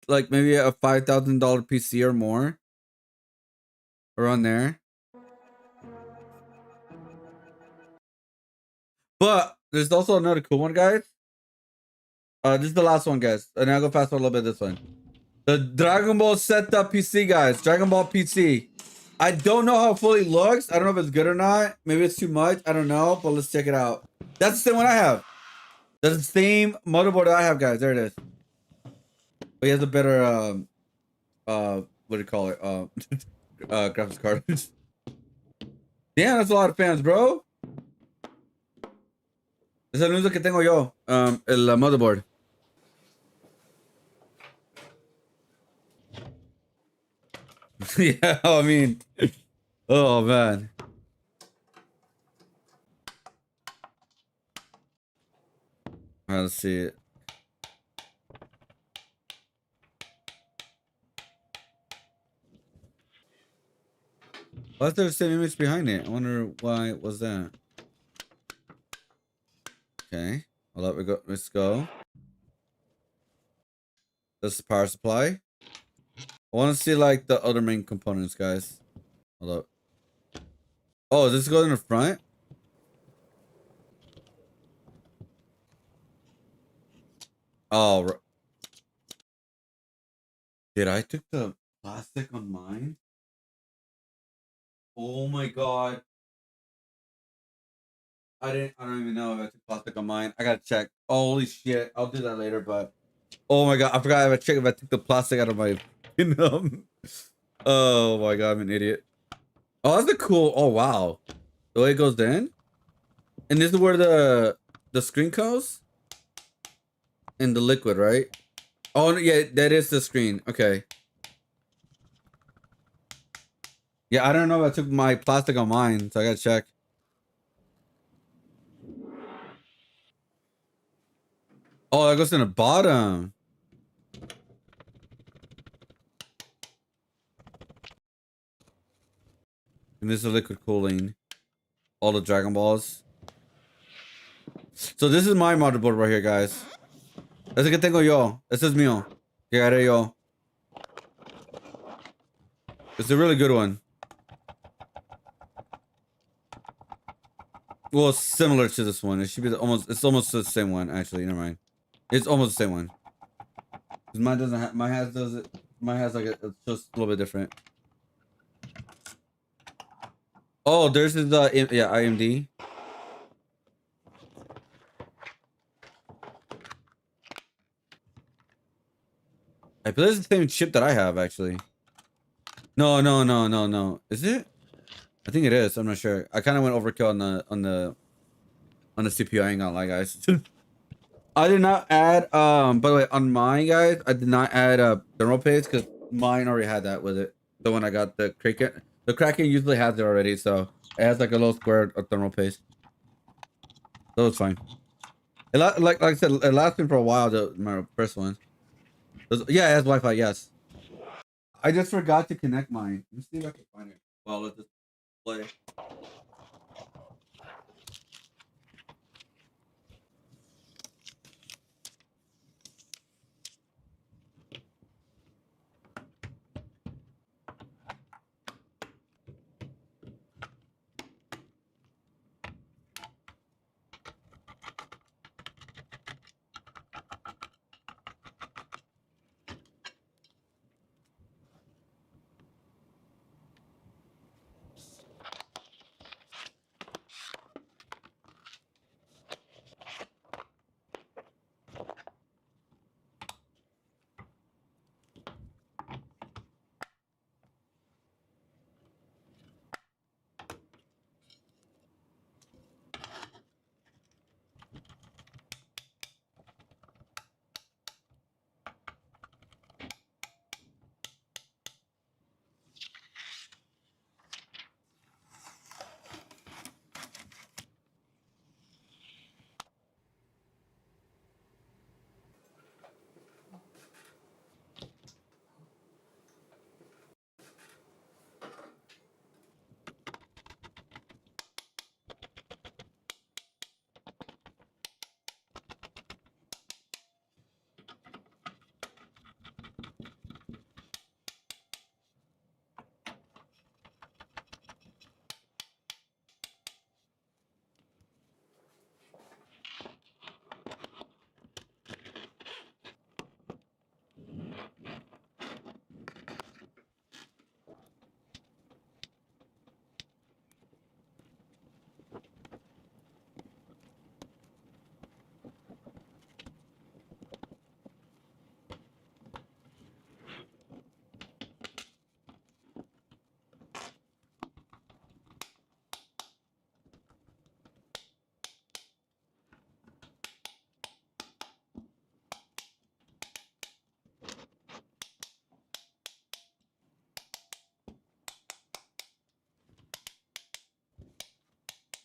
like maybe a $5,000 PC or more. Around there. But there's also another cool one, guys. This is the last one, guys. And I'll go fast for a little bit this one. The Dragon Ball setup PC, guys. Dragon Ball PC. I don't know how it fully looks. I don't know if it's good or not. Maybe it's too much. I don't know. But let's check it out. That's the same one I have. That's the same motherboard I have, guys. There it is. But he has a better what do you call it? Graphics card. Damn, that's a lot of fans, bro. Es el único que tengo yo. El motherboard. Yeah, I mean, oh man. All right, let's see it. Why is there the same image behind it? I wonder why it was that. Okay, hold up, let's go. This is the power supply. I want to see like the other main components, guys. Hold up. Oh, this goes in the front? Oh, dude, I took the plastic on mine. Oh my god. I don't even know if I took plastic on mine. I gotta check. Holy shit. I'll do that later, but oh my god, I forgot I have to check if I took the plastic out of my oh my god, I'm an idiot. Oh, that's a cool. Oh wow. The way it goes in? And this is where the screen goes? And the liquid, right? Oh yeah, that is the screen. Okay. Yeah, I don't know if I took my plastic on mine, so I gotta check. Oh, that goes in the bottom. And this is liquid cooling. All the Dragon Balls. So this is my motherboard right here, guys. Ese que tengo yo. Ese es mío. Que agarré yo. It's a really good one. Well, it's similar to this one. It should be it's almost the same one, actually. Never mind. It's almost the same one. Because mine doesn't have, mine has like it's just a little bit different. Oh, theirs is yeah, IMD. I believe it's the same chip that I have, actually. No. Is it? I think it is. I'm not sure. I kind of went overkill on the CPU. I ain't gonna lie, guys. I did not add by the way, on mine, guys, I did not add thermal paste because mine already had that with it. So when I got the Kraken usually has it already, so it has like a little square of thermal paste. So it's fine. Like I said, it lasted for a while. My first one. Yeah, it has Wi-Fi. Yes. I just forgot to connect mine. Let me see if I can find it. Well, let's just play.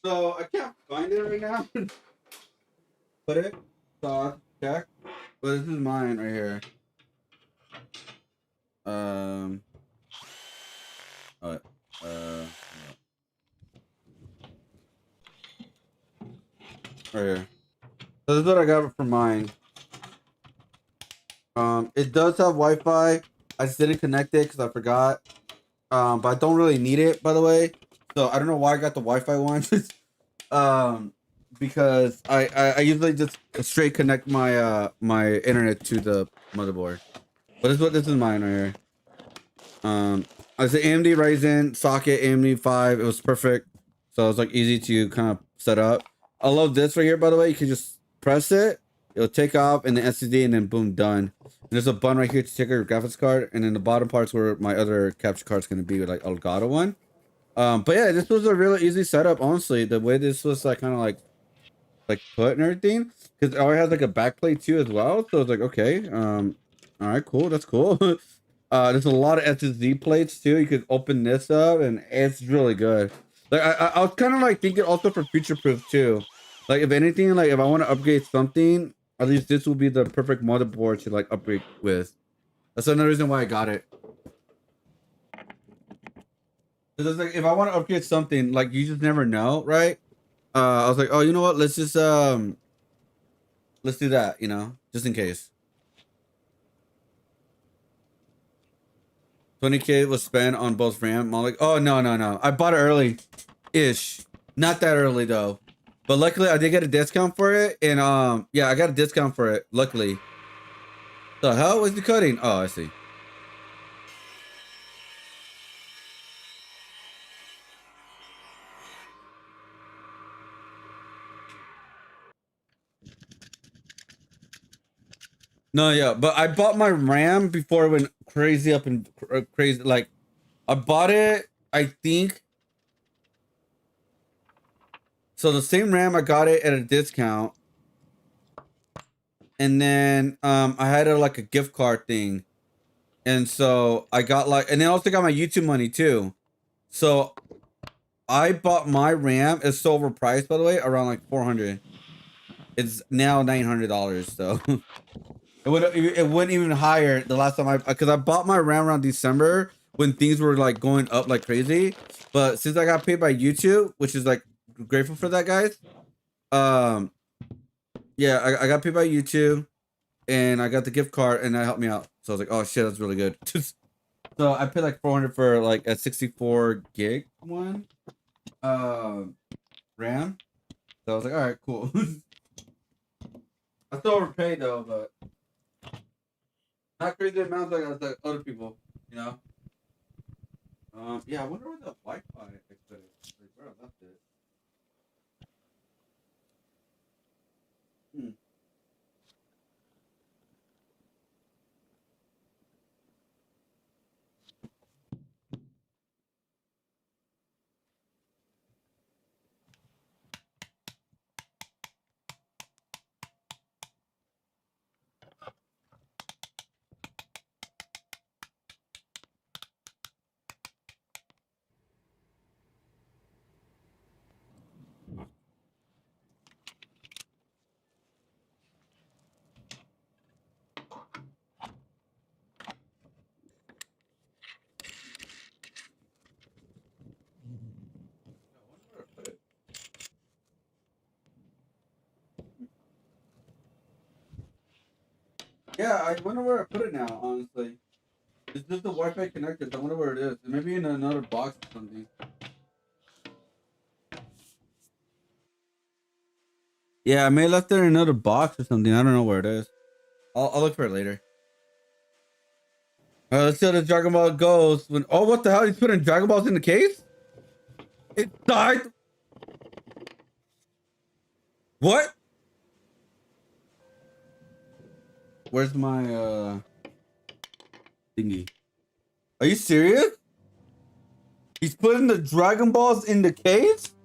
So I can't find it right now. Put it. So I have to check. But this is mine right here. Alright. Right here. So this is what I got for mine. It does have Wi-Fi. I just didn't connect it because I forgot. But I don't really need it, by the way. So I don't know why I got the Wi-Fi one. Because I usually just straight connect my my internet to the motherboard. But this is mine right here. It's an AMD Ryzen socket, AMD 5. It was perfect. So it's like easy to kind of set up. I love this right here, by the way. You can just press it. It'll take off in the SSD and then boom, done. And there's a button right here to take out your graphics card. And then the bottom part's where my other capture card's going to be, like Elgato one. But yeah, this was a really easy setup, honestly. The way this was like kind of like put and everything. Because it already has like a backplate too as well. So it's like, okay. All right, cool. That's cool. There's a lot of SSD plates too. You could open this up and it's really good. Like I was kind of like thinking also for future proof too. Like if anything, like if I want to upgrade something, at least this will be the perfect motherboard to like upgrade with. That's another reason why I got it. It's like if I want to upgrade something, like you just never know, right? I was like, oh, you know what? Let's do that, you know, just in case. 20K was spent on both RAM. I'm like, oh no. I bought it early. Ish. Not that early though. But luckily I did get a discount for it. And yeah, I got a discount for it, luckily. The hell was the cutting? Oh, I see. No, yeah, but I bought my RAM before it went crazy up and crazy. Like, I bought it, I think. So the same RAM, I got it at a discount. And then I had like a gift card thing. And so I got like, and then I also got my YouTube money too. So I bought my RAM. It's so overpriced, by the way, around like 400. It's now $900. So it went even higher the last time because I bought my RAM around December when things were like going up like crazy. But since I got paid by YouTube, which is like grateful for that, guys. Yeah, I got paid by YouTube, and I got the gift card, and that helped me out. So I was like, oh shit, that's really good. So I paid like 400 for like a 64 gig one, RAM. So I was like, all right, cool. I still overpaid though, but not crazy amounts like other people, you know. Yeah, I wonder where the Wi-Fi I put it. Like, where I left it. Hmm. Yeah, I wonder where I put it now, honestly. It's just the Wi-Fi connected. I wonder where it is. Maybe in another box or something. Yeah, I may have left it in another box or something. I don't know where it is. I'll look for it later. Let's see how the Dragon Ball goes. When what the hell? He's putting Dragon Balls in the case? It died. What? Where's my thingy? Are you serious? He's putting the Dragon Balls in the case?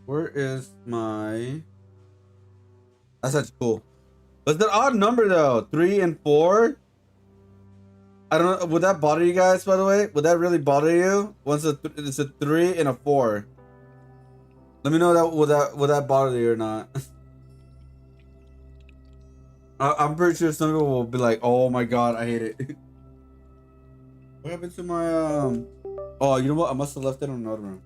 Where is my? That's such cool. But the odd number though, 3 and 4. I don't know. Would that bother you guys? By the way, would that really bother you? Once it's a 3 and a 4. Let me know would that bother you or not. I'm pretty sure some people will be like, "Oh my god, I hate it." What happened to my Oh, you know what? I must have left it in another room.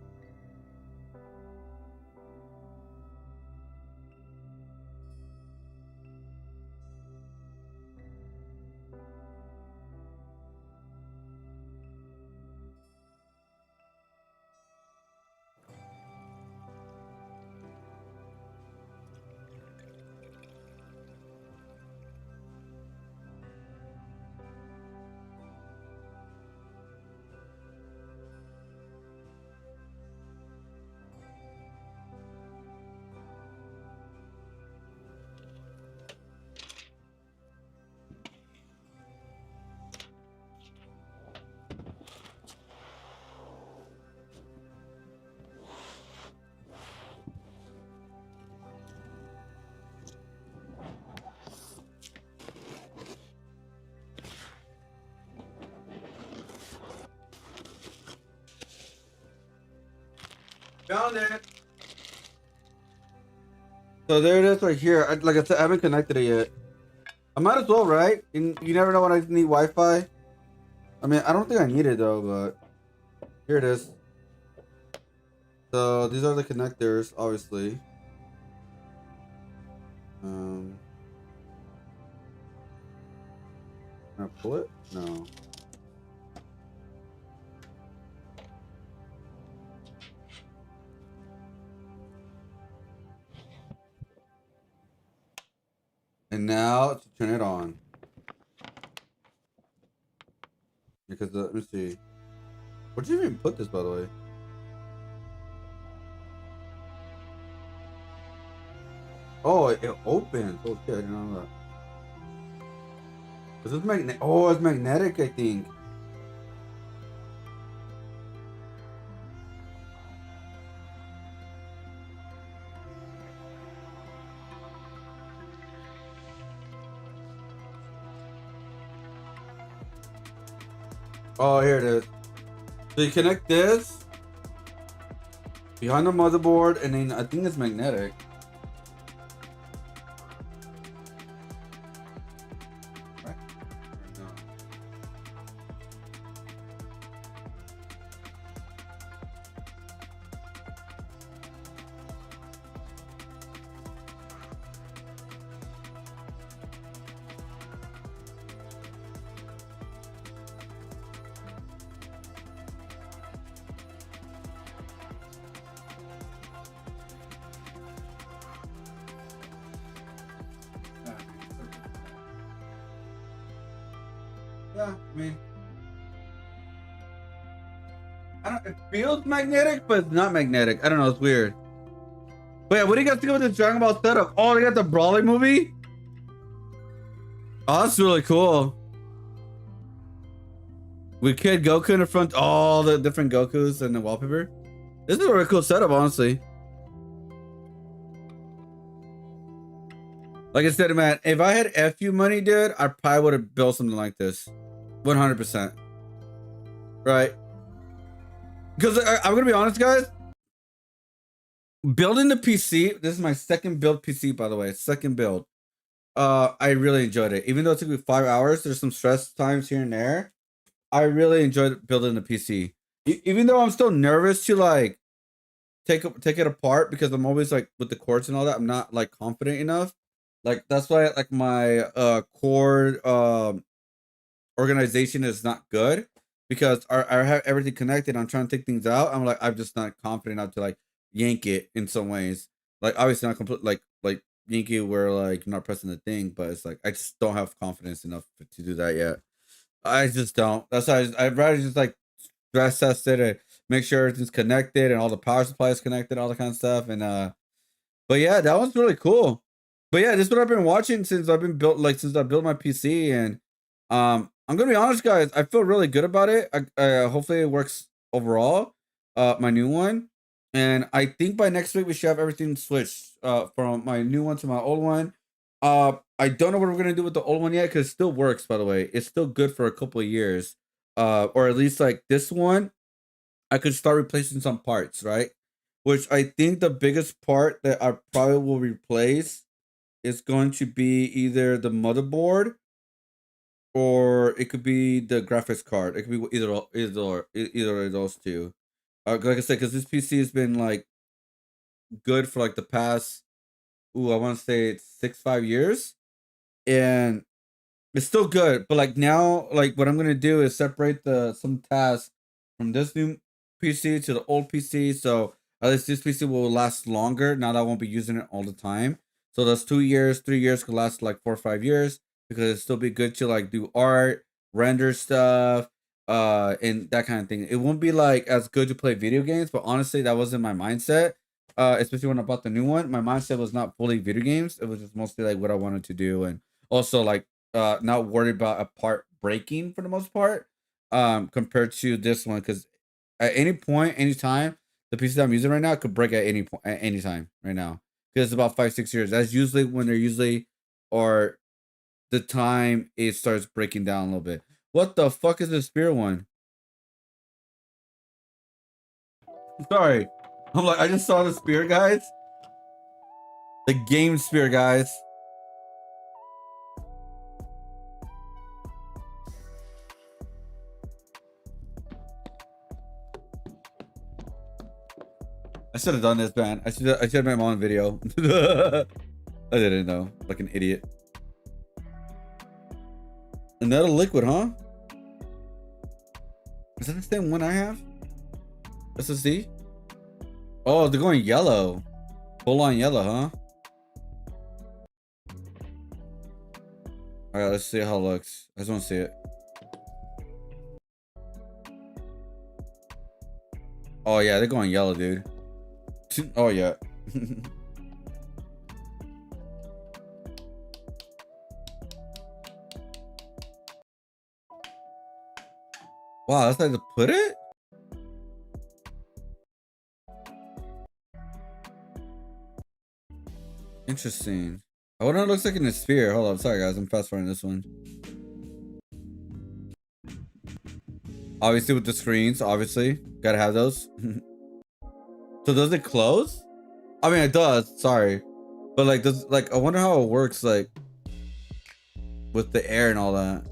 Found it. So there it is right here. Like I said, I haven't connected it yet. I might as well, right? You never know when I need Wi-Fi. I mean, I don't think I need it though, but here it is. So these are the connectors, obviously. Can I pull it? No. And now to turn it on. Because let me see. Where'd you even put this, by the way? Oh, it opens. Okay, I didn't know that. Is this magnetic? Oh, it's magnetic, I think. Oh, here it is. So you connect this behind the motherboard, and then I think it's magnetic. Right? No. Yeah, I mean, I don't. It feels magnetic, but it's not magnetic. I don't know. It's weird. But yeah, what do you guys think about this Dragon Ball setup? Oh, they got the Brawly movie. Oh, that's really cool. With Kid Goku in the front, all the different Gokus and the wallpaper. This is a really cool setup, honestly. Like I said, man, if I had FU money, dude, I probably would have built something like this. 100%. Right? Because I'm going to be honest, guys. Building the PC, this is my second build PC, by the way. Second build. I really enjoyed it. Even though it took me 5 hours, there's some stress times here and there. I really enjoyed building the PC. Even though I'm still nervous to like take it apart because I'm always like with the cords and all that, I'm not like confident enough. Like that's why like my cord organization is not good because I have everything connected. I'm trying to take things out. I'm like I'm just not confident enough to like yank it in some ways. Like obviously not complete like yank it where like you're not pressing the thing, but it's like I just don't have confidence enough to do that yet. I just don't. That's why I'd rather just like stress test it and make sure everything's connected and all the power supply is connected, all that kind of stuff. And but yeah, that was really cool. But yeah, this is what I've been watching since I've been since I built my PC. And I'm gonna be honest, guys, I feel really good about it. I hopefully it works overall. My new one. And I think by next week we should have everything switched from my new one to my old one. I don't know what we're gonna do with the old one yet because it still works. By the way, it's still good for a couple of years. Or at least like this one, I could start replacing some parts, right? Which I think the biggest part that I probably will replace is going to be either the motherboard or it could be the graphics card. It could be either of those two. Like I said, because this PC has been like good for like the past, I want to say it's 5 years, and it's still good. But like now, like what I'm gonna do is separate some tasks from this new PC to the old PC, so at least this PC will last longer. Now that I won't be using it all the time, so those 2 years, 3 years could last like 4 or 5 years because it'll still be good to like do art, render stuff, and that kind of thing. It won't be like as good to play video games, but honestly, that wasn't my mindset. Especially when I bought the new one, my mindset was not fully video games. It was just mostly like what I wanted to do, and also like not worried about a part breaking for the most part, compared to this one, because at any point, anytime, the PC that I'm using right now could break at any point, at any time right now, because it's about 5 6 years. That's usually when they're usually, or the time it starts breaking down a little bit. What the fuck is the spear one? Sorry, I'm like, I just saw the spear, guys. The game spear, guys. I should have done this, man. I should have made my own video. I didn't know, like an idiot. Another liquid, huh? Is that the same one I have? SSD? Oh, they're going yellow. Full on yellow, huh? All right, let's see how it looks. I just want to see it. Oh yeah, they're going yellow, dude. Oh yeah. Wow, that's how to put it? Interesting. I wonder what it looks like in the sphere. Hold up, sorry guys, I'm fast forwarding this one. Obviously with the screens, obviously. Gotta have those. So does it close? I mean, it does, sorry. But like, I wonder how it works, like, with the air and all that.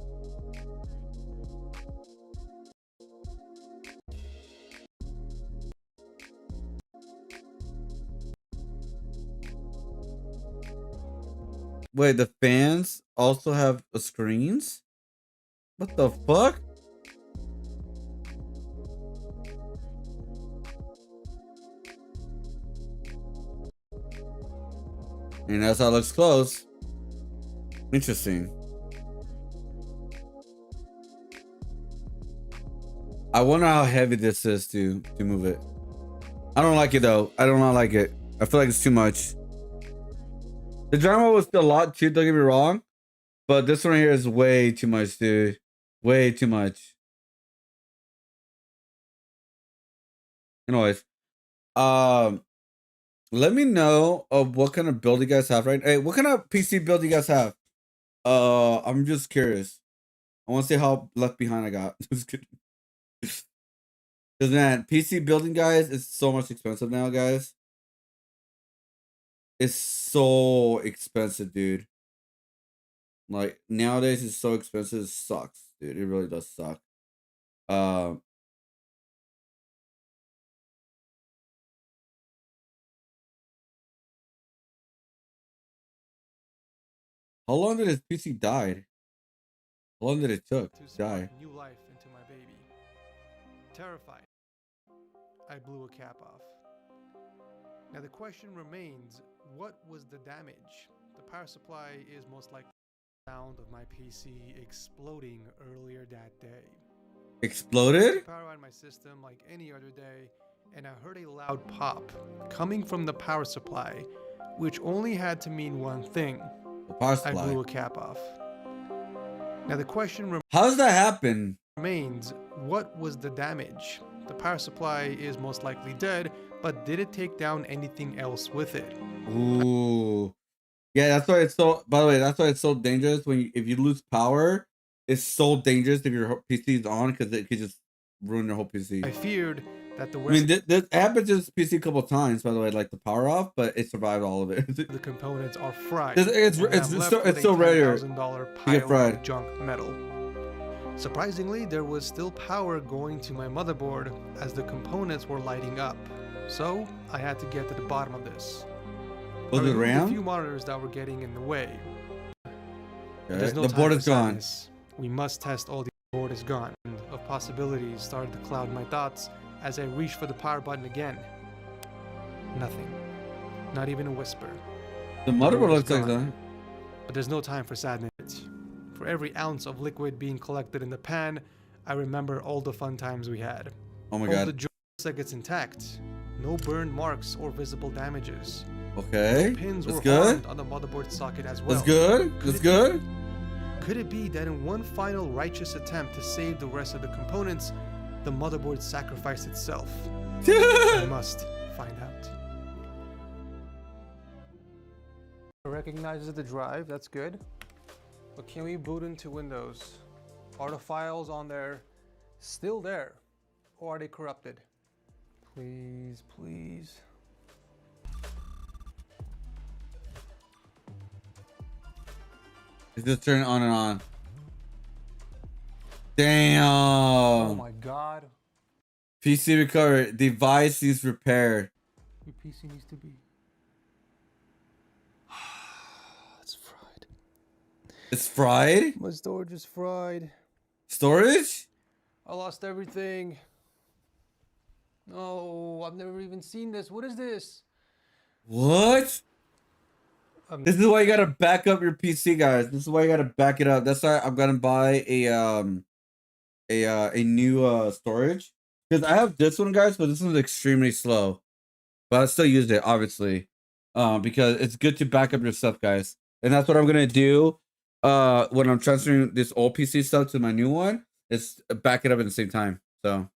Wait, the fans also have screens? What the fuck? And that's how it looks close. Interesting. I wonder how heavy this is to move it. I don't like it though. I do not like it. I feel like it's too much. The drama was still a lot too, don't get me wrong. But this one here is way too much, dude. Way too much. Anyways. Let me know of what kind of build you guys have, right? Hey, what kind of PC build you guys have? I'm just curious. I want to see how left behind I got. Just kidding. Because man, PC building, guys, is so much expensive now, guys. It's so expensive, dude. Like nowadays, it's so expensive. It sucks, dude. It really does suck. How long did his PC die? How long did it took to die? New life into my baby. Terrified, I blew a cap off. Now the question remains, what was the damage? The power supply is most likely the sound of my PC exploding earlier that day. Exploded? I power on my system like any other day, and I heard a loud pop coming from the power supply, which only had to mean one thing. The power supply. I blew a cap off. Now the question how does that happen? Remains, what was the damage? The power supply is most likely dead, but did it take down anything else with it? Ooh. Yeah, that's why it's so. By the way, that's why it's so dangerous if you lose power. It's so dangerous if your PC is on because it could just ruin your whole PC. I feared that the I mean, this happened to this PC a couple of times, by the way, like the power off, but it survived all of it. the components are fried. It's so rare to get fried. Of junk metal. Surprisingly, there was still power going to my motherboard as the components were lighting up. So I had to get to the bottom of this. Was it A RAM? few monitors that were getting in the way. Okay. There's no The time board for is gone. sadness. We must test all the board is gone. Of possibilities started to cloud my thoughts as I reached for the power button again. Nothing. Not even a whisper. The board motherboard is looks like gone. that. But there's no time for sadness. For every ounce of liquid being collected in the pan, I remember all the fun times we had. Oh my all God. the joy circuits intact. No burned marks or visible damages. Okay. The pins That's were good. harmed on the motherboard socket as well. That's good. That's good. Could it be that in one final righteous attempt to save the rest of the components, the motherboard sacrificed itself? I must find out. It recognizes the drive, that's good. But can we boot into Windows? Are the files on there still there? Or are they corrupted? Please, please. It's just turning on and on. Damn. Oh my God. PC recovered. Device needs repaired. Your PC needs to be. It's fried. It's fried? My storage is fried. Storage? I lost everything. No, I've never even seen this. What is this? What? This is why you gotta back up your PC, guys. This is why you gotta back it up. That's why I'm gonna buy a new storage. Because I have this one, guys, but this one's extremely slow. But I still use it, obviously. Because it's good to back up your stuff, guys. And that's what I'm gonna do when I'm transferring this old PC stuff to my new one. Is back it up at the same time. So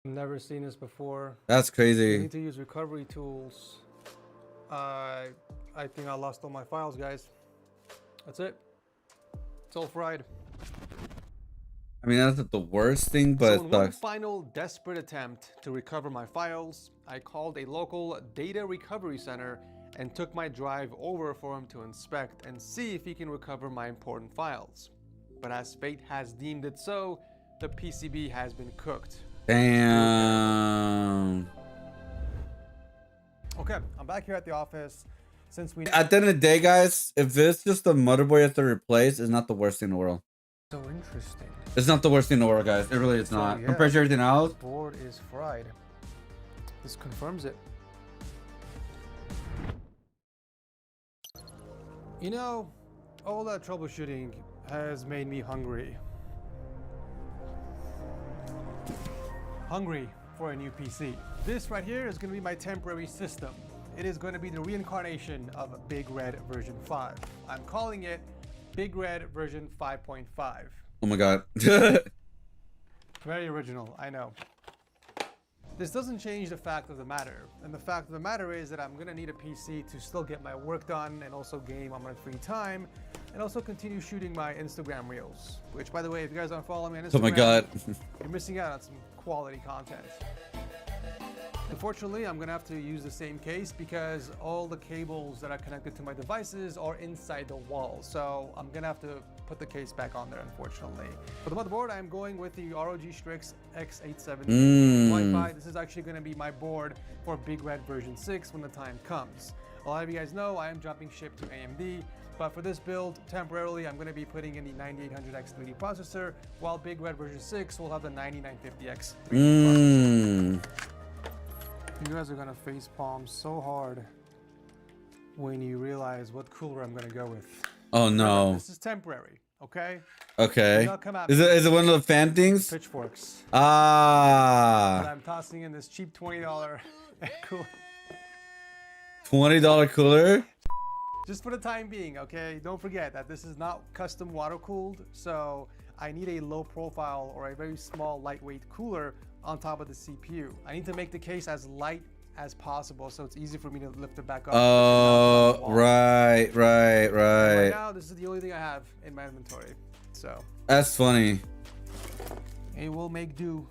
I've never seen this before. that's You crazy. need to use recovery tools. I think I lost all my files, guys. That's it. It's all fried. I mean, that's not the worst thing, but So it in one sucks. final desperate attempt to recover my files, I called a local data recovery center and took my drive over for him to inspect and see if he can recover my important files. But as fate has deemed it so, the PCB has been cooked. Damn. Okay, I'm back here at the office. Since we At the end of the day, guys, if it's just the motherboard you have to replace, it's not the worst thing in the world. so interesting. It's not the worst thing in the world, guys. It really is So, not. yeah, Compared to everything else. Board is fried. This confirms it. You know, all that troubleshooting has made me hungry. Hungry for a new PC. This right here is going to be my temporary system. It is going to be the reincarnation of Big Red version 5. I'm calling it Big Red version 5.5. Oh my god. Very original, I know. This doesn't change the fact of the matter. And the fact of the matter is that I'm gonna need a PC to still get my work done and also game on my free time and also continue shooting my Instagram reels. Which, by the way, if you guys aren't following me on Instagram, Oh my god. you're missing out on some quality content. Unfortunately, I'm gonna have to use the same case because all the cables that are connected to my devices are inside the wall. So I'm gonna have to put the case back on there, unfortunately. For the motherboard, I'm going with the ROG Strix X870 Wi-Fi. This is actually gonna be my board for Big Red version 6 when the time comes. A lot of you guys know I am jumping ship to AMD, but for this build, temporarily, I'm gonna be putting in the 9800X 3D processor, while Big Red version 6 will have the 9950X 3D processor. You guys are gonna face palm so hard when you realize what cooler I'm gonna go with. Oh no. This is temporary, okay? Okay. Do not come at Is me. it one of the fan things? Pitchforks. Ah. But I'm tossing in this cheap $20 cooler. $20 cooler? Just for the time being, okay? Don't forget that this is not custom water cooled, so I need a low profile or a very small lightweight cooler on top of the CPU. I need to make the case as light as possible so it's easy for me to lift it back up. Oh, right. Right now, this is the only thing I have in my inventory. So That's funny. it will make do.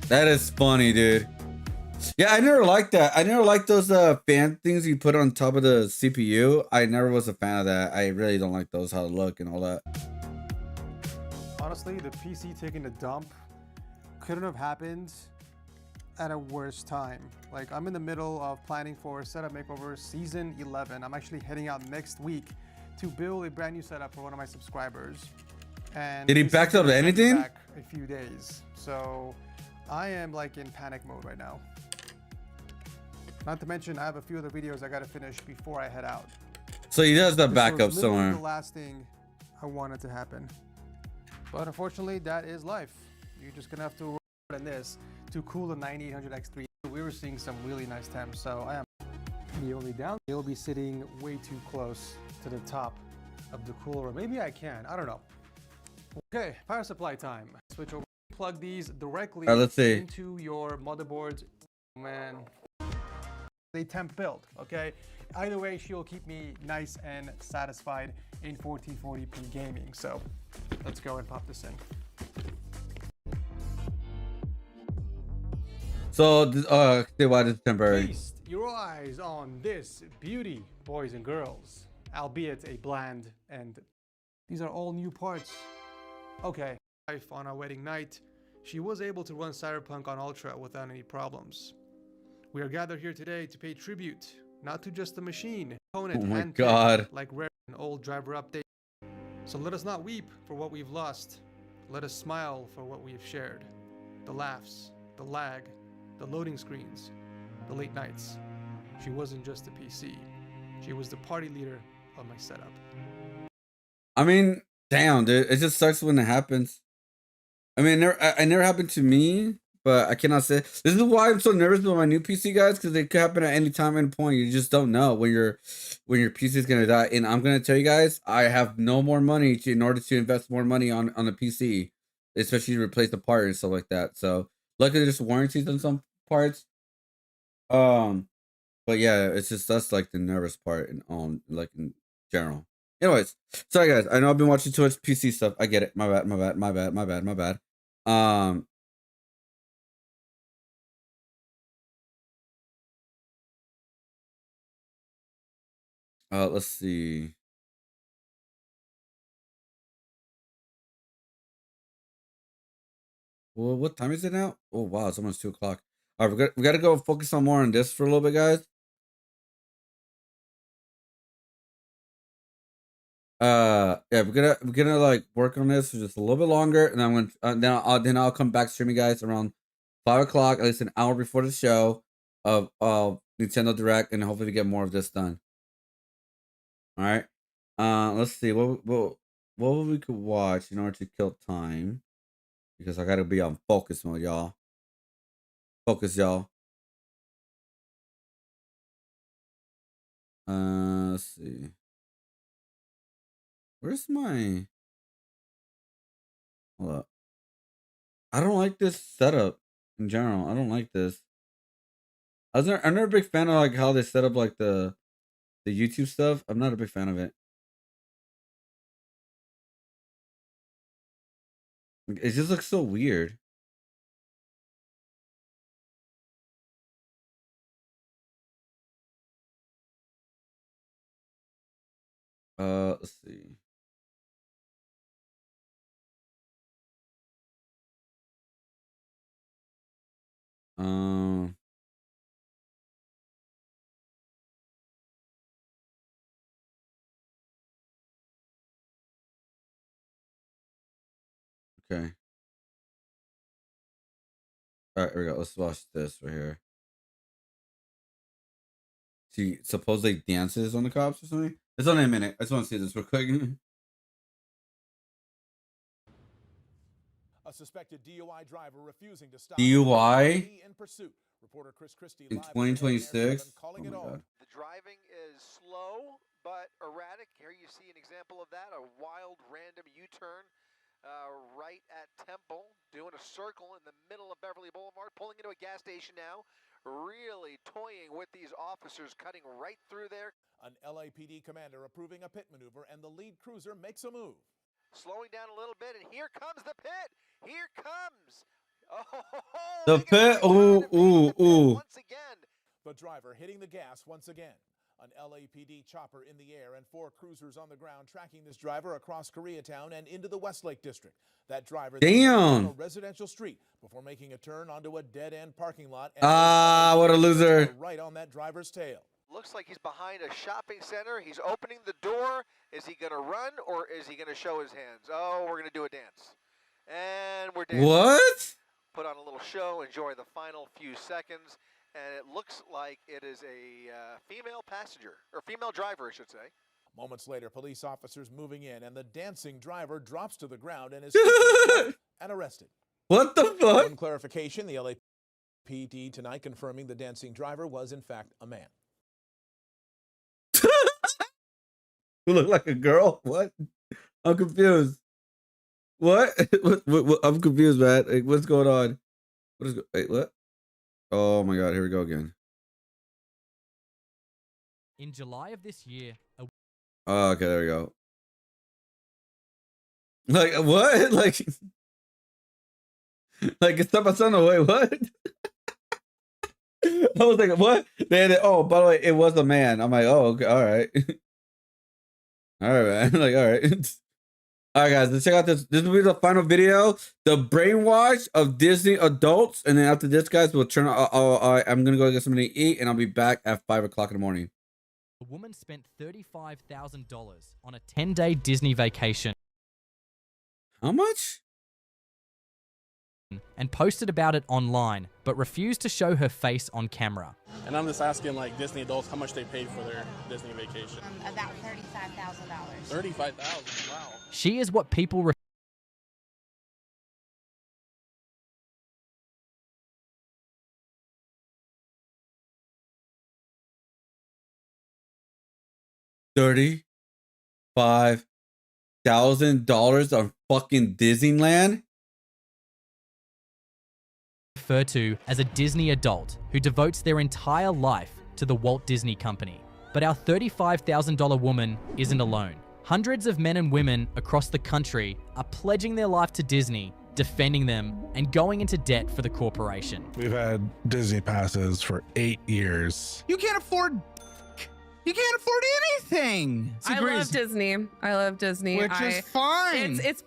That is funny, dude. Yeah, I never liked that. I never liked those fan things you put on top of the CPU. I never was a fan of that. I really don't like those, how they look and all that. Honestly, the PC taking a dump couldn't have happened at a worse time. Like, I'm in the middle of planning for Setup Makeover Season 11. I'm actually heading out next week to build a brand new setup for one of my subscribers. And Did he this back is up gonna to set me anything? back a few days. So I am like in panic mode right now. Not to mention, I have a few other videos I gotta finish before I head out. So he does the This backup was literally somewhere. the last thing I wanted to happen. But unfortunately, that is life. You're just gonna have to roll in this to cool the 9800X3. We were seeing some really nice temps, so I am the only down. It'll be sitting way too close to the top of the cooler. Maybe I can, I don't know. Okay, power supply time. Switch over, plug these directly Let's see. into your motherboards. Man, they temp build, okay? Either way, she'll keep me nice and satisfied in 1440p gaming. So let's go and pop this in. So, say why this is temporary. Feast your eyes on this beauty, boys and girls, albeit a bland and these are all new parts. Okay, on our wedding night, she was able to run Cyberpunk on Ultra without any problems. We are gathered here today to pay tribute, not to just the machine, component, Oh my and God. like rare and old driver update. So let us not weep for what we've lost. Let us smile for what we have shared. The laughs, the lag, the loading screens, the late nights. She wasn't just a PC. She was the party leader of my setup. I mean, damn, dude. It just sucks when it happens. I mean, it never happened to me, but I cannot say. This is why I'm so nervous with my new PC, guys, because it could happen at any time and point. You just don't know when your PC is gonna die. And I'm gonna tell you guys, I have no more money in order to invest more money on the PC, especially to replace the part and stuff like that. So luckily, there's warranties on some parts. But yeah, it's just that's like the nervous part and like in general. Anyways, sorry guys. I know I've been watching too much PC stuff. I get it. My bad. Let's see. Well, what time is it now? Oh wow, it's almost 2 o'clock. All right, we gotta go focus on more on this for a little bit, guys. Yeah, we're gonna like work on this for just a little bit longer, and I'm gonna then I'll come back streaming, guys, around 5 o'clock, at least an hour before the show of Nintendo Direct, and hopefully we get more of this done. All right. Let's see what we could watch in order to kill time, because I gotta be on focus mode, y'all. Focus, y'all. Let's see. Where's my? Hold up. I don't like this setup in general. I don't like this. I'm never a big fan of like how they set up like the YouTube stuff. I'm not a big fan of it. It just looks so weird. Let's see. Um. Okay. All right, here we go. Let's watch this right here. She supposedly dances on the cops or something. It's only a minute. I just want to see this real quick. A suspected DUI driver refusing to stop DUI in pursuit. Reporter Chris Christie in live 2026. calling Oh it my all. God. The driving is slow, but erratic. Here you see an example of that, a wild, random U-turn right at Temple, doing a circle in the middle of Beverly Boulevard, pulling into a gas station now, really toying with these officers, cutting right through there. An LAPD commander approving a pit maneuver, and the lead cruiser makes a move. Slowing down a little bit, and here comes the pit. Here comes. Oh, The pit. Ooh, ooh, ooh. once again. The driver hitting the gas once again. An LAPD chopper in the air and 4 cruisers on the ground tracking this driver across Koreatown and into the Westlake district. That driver Damn. on a residential street before making a turn onto a dead-end parking lot. Ah, what a loser. Right on that driver's tail. Looks like he's behind a shopping center. He's opening the door. Is he going to run or is he going to show his hands? Oh, we're going to do a dance. And we're dancing. What? Put on a little show, enjoy the final few seconds. And it looks like it is a female passenger, or female driver, I should say. Moments later, police officers moving in, and the dancing driver drops to the ground and is and arrested. What the fuck? One clarification, the LAPD tonight confirming the dancing driver was in fact a man. Who looked like a girl? What? I'm confused. What? what? I'm confused, man. Like, what's going on? Wait, what? Oh my God, here we go again. In July of this year, Oh, okay, there we go. Like, what? Like it's not my son away. What? I was like, what? They had it. Oh, by the way, it was a man. I'm like, oh, okay, all right. All right, man. Like, all right. All right, guys, let's check out this. This will be the final video. The brainwash of Disney adults. And then after this, guys, we'll turn on. I'm going to go get something to eat, and I'll be back at 5 o'clock in the morning. a woman spent $35,000 on a 10-day Disney vacation. How much? And posted about it online, but refused to show her face on camera. And I'm just asking, like, Disney adults how much they paid for their Disney vacation. About $35,000. $35,000, wow. She is what people $35,000 on fucking Disneyland? refer to as a Disney adult who devotes their entire life to the Walt Disney Company. But our $35,000 woman isn't alone. Hundreds of men and women across the country are pledging their life to Disney, defending them, and going into debt for the corporation. We've had Disney passes for 8 years. You can't afford anything. I love Disney. Which is fine. It's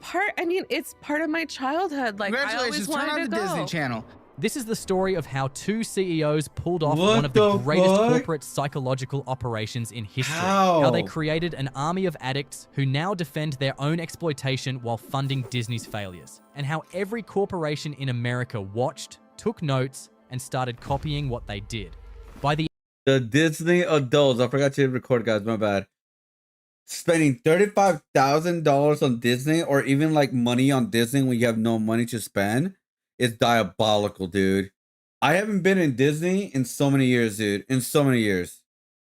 part of my childhood. Like, I always Congratulations, turn wanted on to the go. Disney Channel. This is the story of how 2 CEOs pulled off What one of the the greatest fuck? corporate psychological operations in history. How they created an army of addicts who now defend their own exploitation while funding Disney's failures. And how every corporation in America watched, took notes, and started copying what they did. By the Disney adults, I forgot to record, guys, my bad. Spending $35,000 on Disney, or even like money on Disney when you have no money to spend, is diabolical, dude. I haven't been in Disney in so many years, dude. In so many years.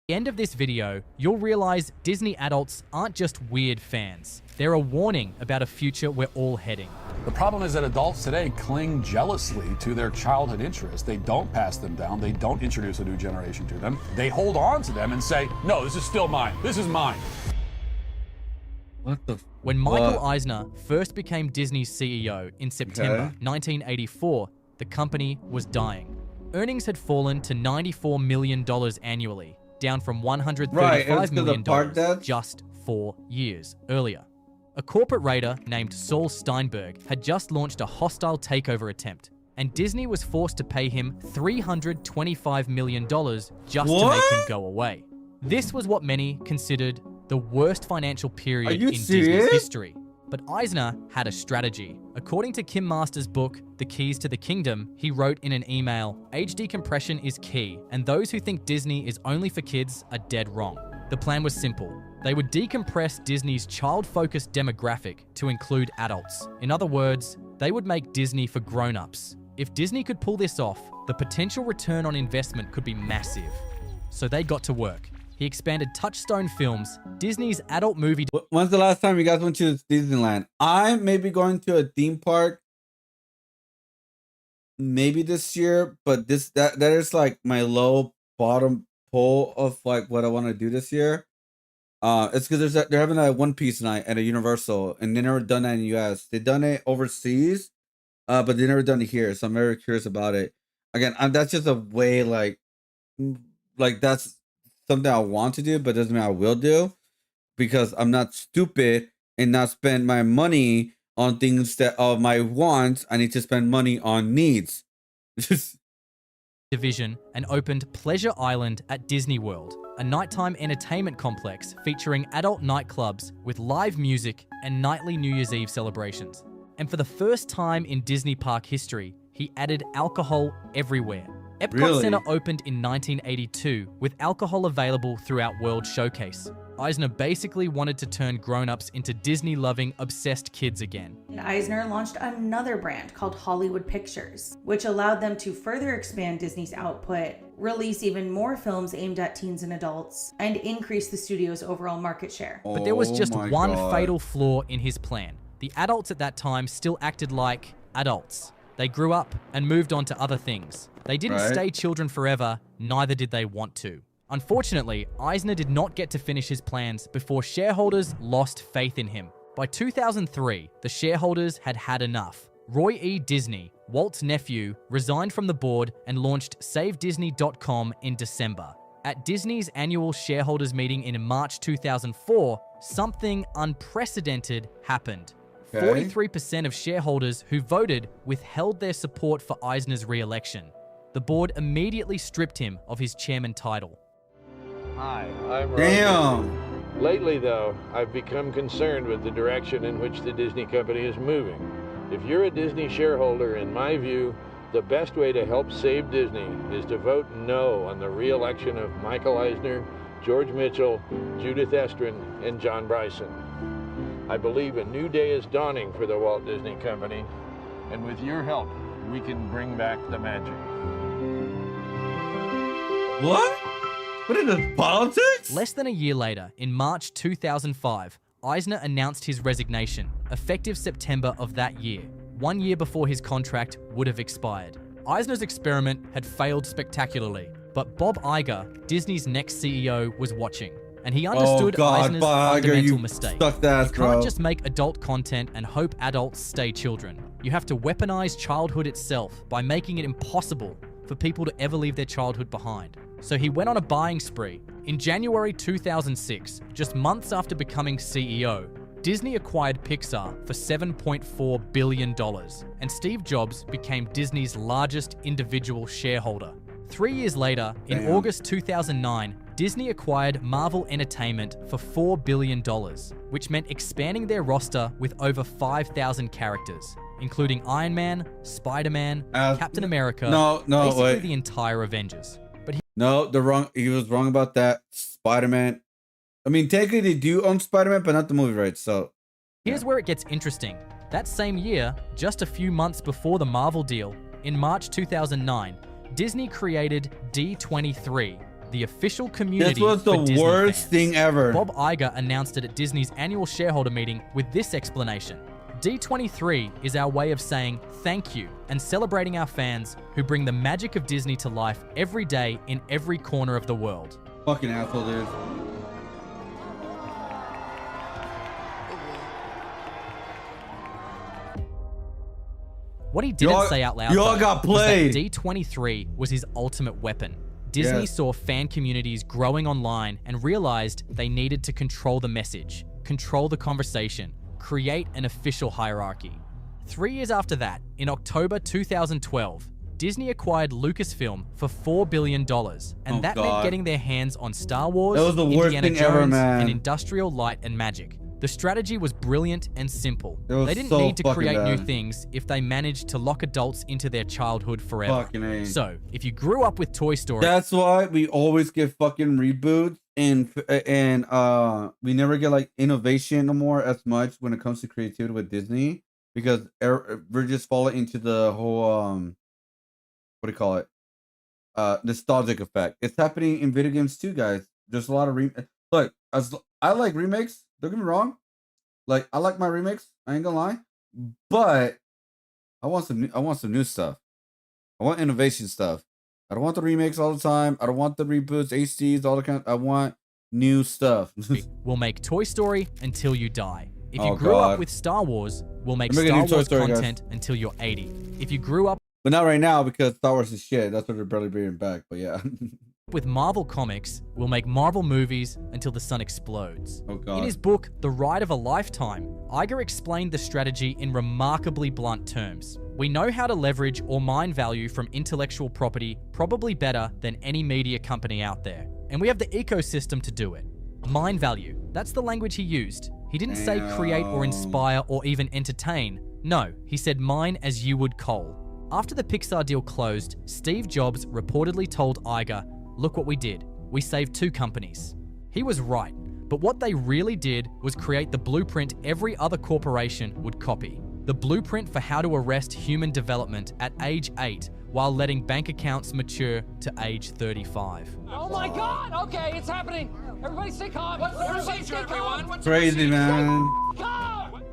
At the end of this video, you'll realize Disney adults aren't just weird fans. They're a warning about a future we're all heading. The problem is that adults today cling jealously to their childhood interests. They don't pass them down. They don't introduce a new generation to them. They hold on to them and say, no, this is still mine. This is mine. What the? When Michael Eisner first became Disney's CEO in September 1984, the company was dying. Earnings had fallen to $94 million annually, down from $135 million just 4 years earlier. A corporate raider named Saul Steinberg had just launched a hostile takeover attempt, and Disney was forced to pay him $325 million just to make him go away. This was what many considered the worst financial period in Disney's history. But Eisner had a strategy. According to Kim Masters' book, The Keys to the Kingdom, he wrote in an email, "Age decompression is key, and those who think Disney is only for kids are dead wrong." The plan was simple. They would decompress Disney's child-focused demographic to include adults. In other words, they would make Disney for grown-ups. If Disney could pull this off, the potential return on investment could be massive. So they got to work. he expanded Touchstone Films, Disney's adult movie. When's the last time you guys went to Disneyland? I may be going to a theme park maybe this year, but that is like my low bottom pull of like what I want to do this year. It's because they're having a One Piece night at a Universal, and they never done that in the US. They done it overseas, but they never done it here. So I'm very curious about it. Again, that's just a way like that's something I want to do, but doesn't mean I will do, because I'm not stupid and not spend my money on things that of my wants. I need to spend money on needs. Division and opened Pleasure Island at Disney World, a nighttime entertainment complex featuring adult nightclubs with live music and nightly New Year's Eve celebrations. And for the first time in Disney park history, he added alcohol everywhere. Epcot Really? Center opened in 1982 with alcohol available throughout World Showcase. Eisner basically wanted to turn grown-ups into Disney-loving, obsessed kids again. Eisner launched another brand called Hollywood Pictures, which allowed them to further expand Disney's output, release even more films aimed at teens and adults, and increase the studio's overall market share. But there was just one God. fatal flaw in his plan. The adults at that time still acted like adults. They grew up and moved on to other things. They didn't stay children forever, neither did they want to. Unfortunately, Eisner did not get to finish his plans before shareholders lost faith in him. By 2003, the shareholders had had enough. Roy E. Disney, Walt's nephew, resigned from the board and launched SaveDisney.com in December. At Disney's annual shareholders meeting in March 2004, something unprecedented happened. 43% of shareholders who voted withheld their support for Eisner's re-election. The board immediately stripped him of his chairman title. Hi, I'm Roy. Damn. Lately, though, I've become concerned with the direction in which the Disney company is moving. If you're a Disney shareholder, in my view, the best way to help save Disney is to vote no on the re-election of Michael Eisner, George Mitchell, Judith Estrin, and John Bryson. I believe a new day is dawning for the Walt Disney Company, and with your help, we can bring back the magic. What? What is this, politics? Less than a year later, in March 2005, Eisner announced his resignation, effective September of that year, 1 year before his contract would have expired. Eisner's experiment had failed spectacularly, but Bob Iger, Disney's next CEO, was watching. And he understood Eisner's fundamental mistake. You can't just make adult content and hope adults stay children. You have to weaponize childhood itself by making it impossible for people to ever leave their childhood behind. So he went on a buying spree. In January 2006, just months after becoming CEO, Disney acquired Pixar for $7.4 billion, and Steve Jobs became Disney's largest individual shareholder. 3 years later, in August 2009, Disney acquired Marvel Entertainment for $4 billion, which meant expanding their roster with over 5,000 characters, including Iron Man, Spider-Man, Captain America, basically the entire Avengers. But he was wrong about that. Spider-Man. I mean, technically they do own Spider-Man, but not the movie rights, so. Here's where it gets interesting. That same year, just a few months before the Marvel deal, in March 2009, Disney created D23, the official community This was the for Disney worst fans. thing ever. Bob Iger announced it at Disney's annual shareholder meeting with this explanation. D23 is our way of saying thank you and celebrating our fans who bring the magic of Disney to life every day in every corner of the world. Fucking asshole, dude. What he didn't say out loud y'all got played. was that D23 was his ultimate weapon. Disney saw fan communities growing online and realized they needed to control the message, control the conversation, create an official hierarchy. 3 years after that, in October 2012, Disney acquired Lucasfilm for $4 billion, and that meant getting their hands on Star Wars, That was the worst Indiana thing Jones, ever, man. and Industrial Light and Magic. The strategy was brilliant and simple. It was They didn't so need to fucking create new bad. things if they managed to lock adults into their childhood forever. Fucking A. So, if you grew up with Toy Story... That's why we always get fucking reboots, and we never get like innovation no more as much when it comes to creativity with Disney, because we're just falling into the whole what do you call it? Nostalgic effect. It's happening in video games too, guys. Just a lot of look. I like remakes. Don't get me wrong. Like I like my remakes. I ain't gonna lie, but I want some new stuff. I want innovation stuff. I don't want the remakes all the time. I don't want the reboots, HDs, all the kind. I want new stuff. We'll make Toy Story until you die. If you grew up with Star Wars, we'll make Star Wars content until you're 80. If you grew up, but not right now because Star Wars is shit. That's why they're barely bringing back. But yeah. With Marvel Comics, we'll make Marvel movies until the sun explodes. Oh God. In his book, The Ride of a Lifetime, Iger explained the strategy in remarkably blunt terms. We know how to leverage or mine value from intellectual property probably better than any media company out there. And we have the ecosystem to do it. Mine value, that's the language he used. He didn't say create or inspire or even entertain. No, he said mine as you would coal. After the Pixar deal closed, Steve Jobs reportedly told Iger, "Look what we did. We saved 2 companies." He was right, but what they really did was create the blueprint every other corporation would copy. The blueprint for how to arrest human development at age 8 while letting bank accounts mature to age 35. Oh my God! Okay, it's happening. Everybody stay calm. Everybody stay calm. Crazy, man.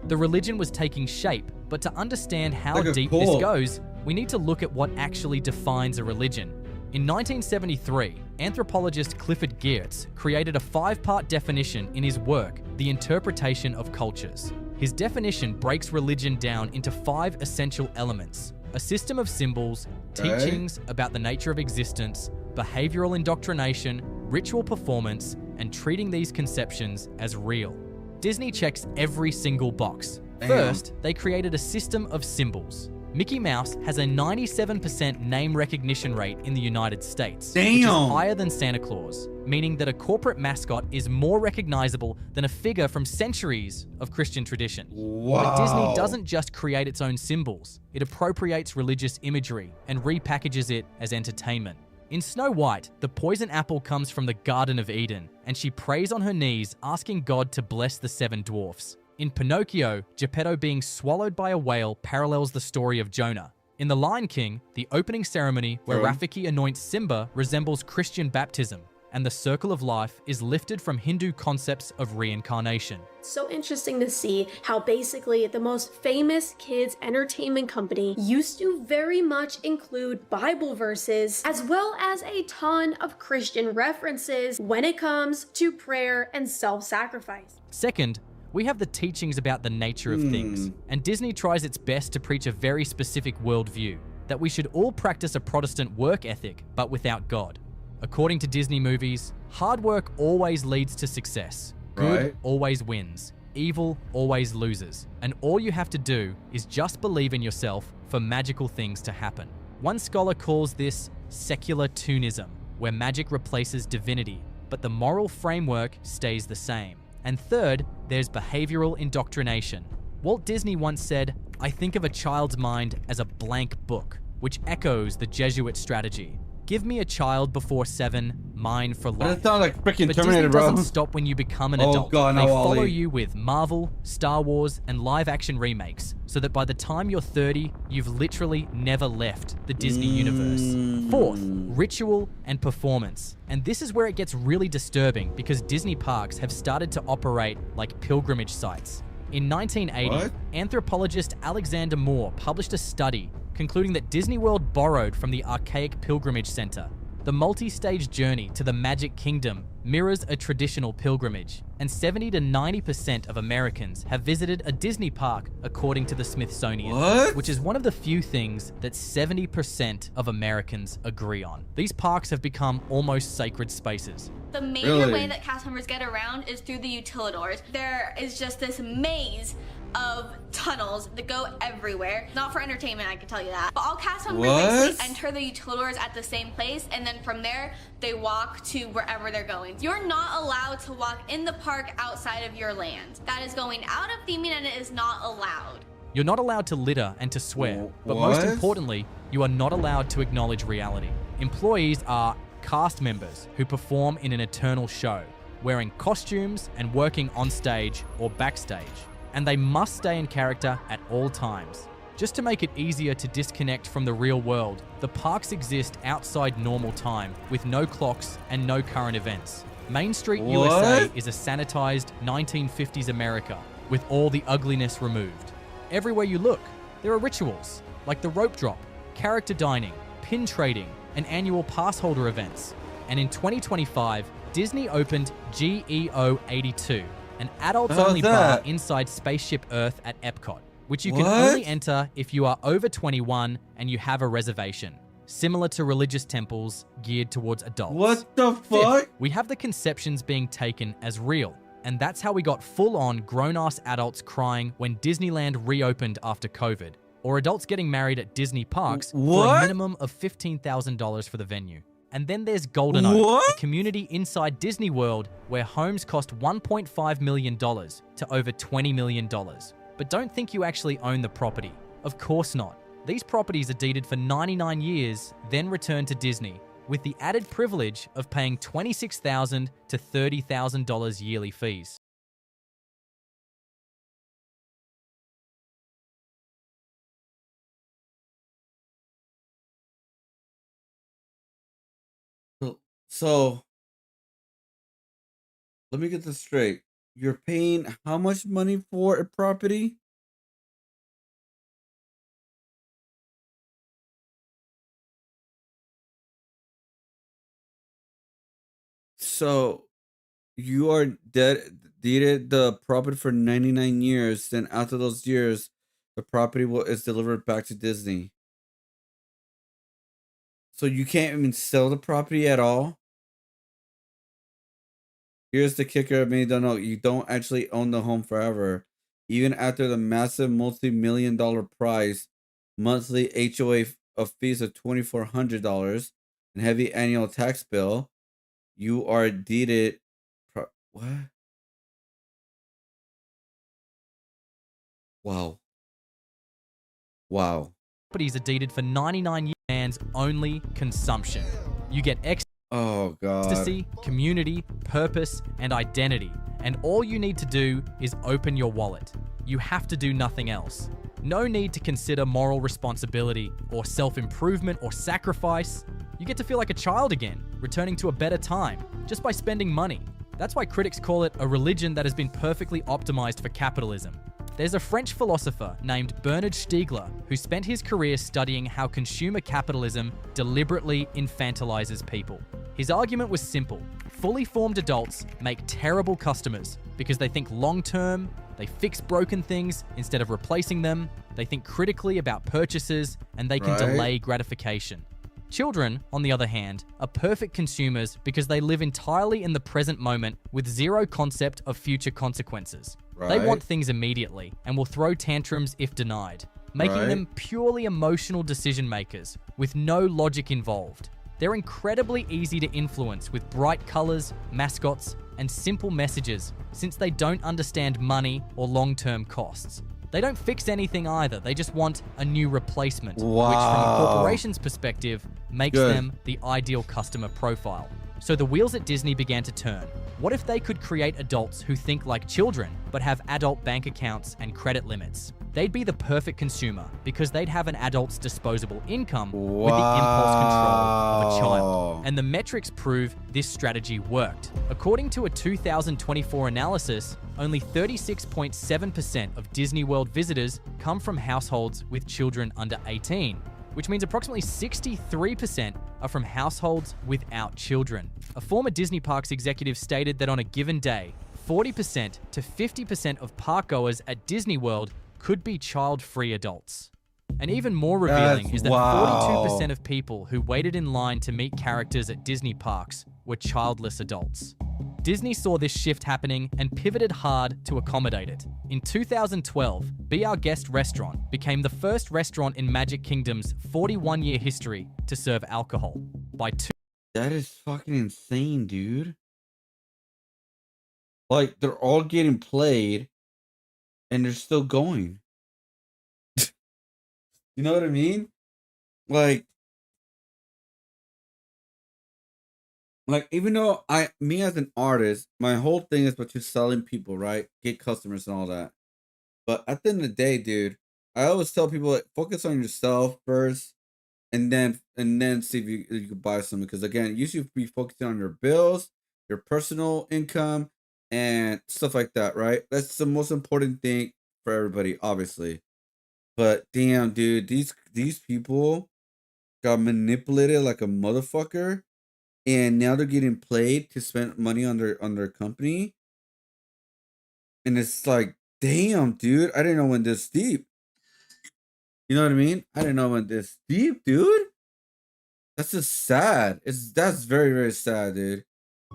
The religion was taking shape, but to understand how deep this goes, we need to look at what actually defines a religion. In 1973, anthropologist Clifford Geertz created a 5-part definition in his work, The Interpretation of Cultures. His definition breaks religion down into 5 essential elements: a system of symbols, teachings about the nature of existence, behavioral indoctrination, ritual performance, and treating these conceptions as real. Disney checks every single box. First, they created a system of symbols. Mickey Mouse has a 97% name recognition rate in the United States, which is higher than Santa Claus, meaning that a corporate mascot is more recognizable than a figure from centuries of Christian tradition. But Disney doesn't just create its own symbols. It appropriates religious imagery and repackages it as entertainment. In Snow White, the poison apple comes from the Garden of Eden, and she prays on her knees asking God to bless the 7 dwarfs. In Pinocchio, Geppetto being swallowed by a whale parallels the story of Jonah. In The Lion King, the opening ceremony where Rafiki anoints Simba resembles Christian baptism, and the circle of life is lifted from Hindu concepts of reincarnation. So interesting to see how basically the most famous kids entertainment company used to very much include Bible verses as well as a ton of Christian references when it comes to prayer and self-sacrifice. Second, we have the teachings about the nature of things, and Disney tries its best to preach a very specific worldview, that we should all practice a Protestant work ethic, but without God. According to Disney movies, hard work always leads to success. Good always wins. Evil always loses. And all you have to do is just believe in yourself for magical things to happen. One scholar calls this secular toonism, where magic replaces divinity, but the moral framework stays the same. And third, there's behavioral indoctrination. Walt Disney once said, "I think of a child's mind as a blank book," which echoes the Jesuit strategy. Give me a child before 7, mine for life. That sounds like freaking But Terminator, Disney bro. doesn't stop when you become an adult. God, they no, follow Ollie. you with Marvel, Star Wars, and live-action remakes, so that by the time you're 30, you've literally never left the Disney universe. Fourth, ritual and performance. And this is where it gets really disturbing because Disney parks have started to operate like pilgrimage sites. In 1980, anthropologist Alexander Moore published a study concluding that Disney World borrowed from the archaic pilgrimage center. The multi-stage journey to the Magic Kingdom mirrors a traditional pilgrimage, and 70 to 90% of Americans have visited a Disney park, according to the Smithsonian, which is one of the few things that 70% of Americans agree on. These parks have become almost sacred spaces. The major way that cast members get around is through the utilidors. There is just this maze of tunnels that go everywhere. Not for entertainment, I can tell you that. But all cast members basically enter the utilidors at the same place, and then from there, they walk to wherever they're going. You're not allowed to walk in the park outside of your land. That is going out of theming, and it is not allowed. You're not allowed to litter and to swear, but most importantly, you are not allowed to acknowledge reality. Employees are cast members who perform in an eternal show, wearing costumes and working on stage or backstage. And they must stay in character at all times. Just to make it easier to disconnect from the real world, the parks exist outside normal time with no clocks and no current events. Main Street What? USA is a sanitized 1950s America with all the ugliness removed. Everywhere you look, there are rituals like the rope drop, character dining, pin trading, and annual pass holder events. And in 2025, Disney opened GEO 82, an adults-only bar inside Spaceship Earth at Epcot, which you can only enter if you are over 21 and you have a reservation, similar to religious temples geared towards adults. What the fuck? Fifth, we have the conceptions being taken as real, and that's how we got full-on grown-ass adults crying when Disneyland reopened after COVID, or adults getting married at Disney parks for a minimum of $15,000 for the venue. And then there's Golden Oak, a community inside Disney World where homes cost $1.5 million to over $20 million. But don't think you actually own the property. Of course not. These properties are deeded for 99 years, then returned to Disney, with the added privilege of paying $26,000 to $30,000 yearly fees. So, let me get this straight. You're paying how much money for a property? So, you are deeded the property for 99 years. Then after those years, the property is delivered back to Disney. So you can't even sell the property at all? Here's the kicker I made don't know. You don't actually own the home forever. Even after the massive multi-million-dollar price, monthly HOA of fees of $2,400, and heavy annual tax bill, you are deeded... What? Wow. Wow. Properties are deeded for 99 years and only consumption. You get oh god, ecstasy, community, purpose, and identity. And all you need to do is open your wallet. You have to do nothing else. No need to consider moral responsibility or self-improvement or sacrifice. You get to feel like a child again, returning to a better time, just by spending money. That's why critics call it a religion that has been perfectly optimized for capitalism. There's a French philosopher named Bernard Stiegler who spent his career studying how consumer capitalism deliberately infantilizes people. His argument was simple. Fully formed adults make terrible customers because they think long-term, they fix broken things instead of replacing them, they think critically about purchases, and they can delay gratification. Children, on the other hand, are perfect consumers because they live entirely in the present moment with zero concept of future consequences. They want things immediately and will throw tantrums if denied, making them purely emotional decision makers with no logic involved. They're incredibly easy to influence with bright colors, mascots, and simple messages since they don't understand money or long-term costs. They don't fix anything either, they just want a new replacement, which from a corporation's perspective makes them the ideal customer profile. So the wheels at Disney began to turn. What if they could create adults who think like children, but have adult bank accounts and credit limits? They'd be the perfect consumer because they'd have an adult's disposable income with the impulse control of a child. And the metrics prove this strategy worked. According to a 2024 analysis, only 36.7% of Disney World visitors come from households with children under 18, which means approximately 63% are from households without children. A former Disney Parks executive stated that on a given day, 40% to 50% of parkgoers at Disney World could be child-free adults. And even more revealing is that 42% of people who waited in line to meet characters at Disney parks were childless adults. Disney saw this shift happening and pivoted hard to accommodate it. In 2012, Be Our Guest restaurant became the first restaurant in Magic Kingdom's 41-year history to serve alcohol. That is fucking insane, dude. Like, they're all getting played, and they're still going. You know what I mean? Like, even though me as an artist, my whole thing is about just selling people, right? Get customers and all that. But at the end of the day, dude, I always tell people, like, focus on yourself first, and then see if you can buy something. Because again, you should be focusing on your bills, your personal income, and stuff like that, right? That's the most important thing for everybody, obviously. But damn, dude, these people got manipulated like a motherfucker, and now they're getting played to spend money on their company. And it's like, damn, dude, I didn't know when this deep. You know what I mean? I didn't know when this deep, dude. That's just sad. That's very, very sad, dude.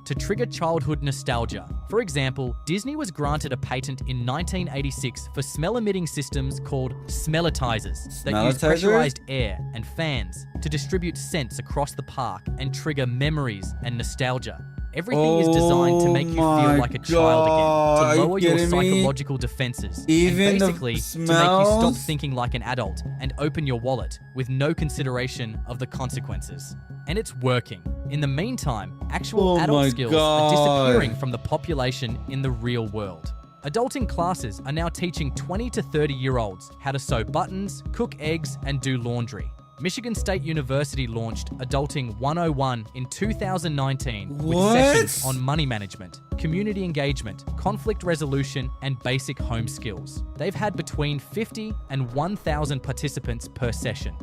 To trigger childhood nostalgia. For example, Disney was granted a patent in 1986 for smell-emitting systems called smellitizers that use pressurized air and fans to distribute scents across the park and trigger memories and nostalgia. Everything is designed to make you feel like a child again, to lower your psychological defenses, even and basically to make you stop thinking like an adult and open your wallet with no consideration of the consequences. And it's working. In the meantime, actual adult skills are disappearing from the population in the real world. Adulting classes are now teaching 20 to 30-year-olds how to sew buttons, cook eggs, and do laundry. Michigan State University launched Adulting 101 in 2019 with sessions on money management, community engagement, conflict resolution, and basic home skills. They've had between 50 and 1,000 participants per session.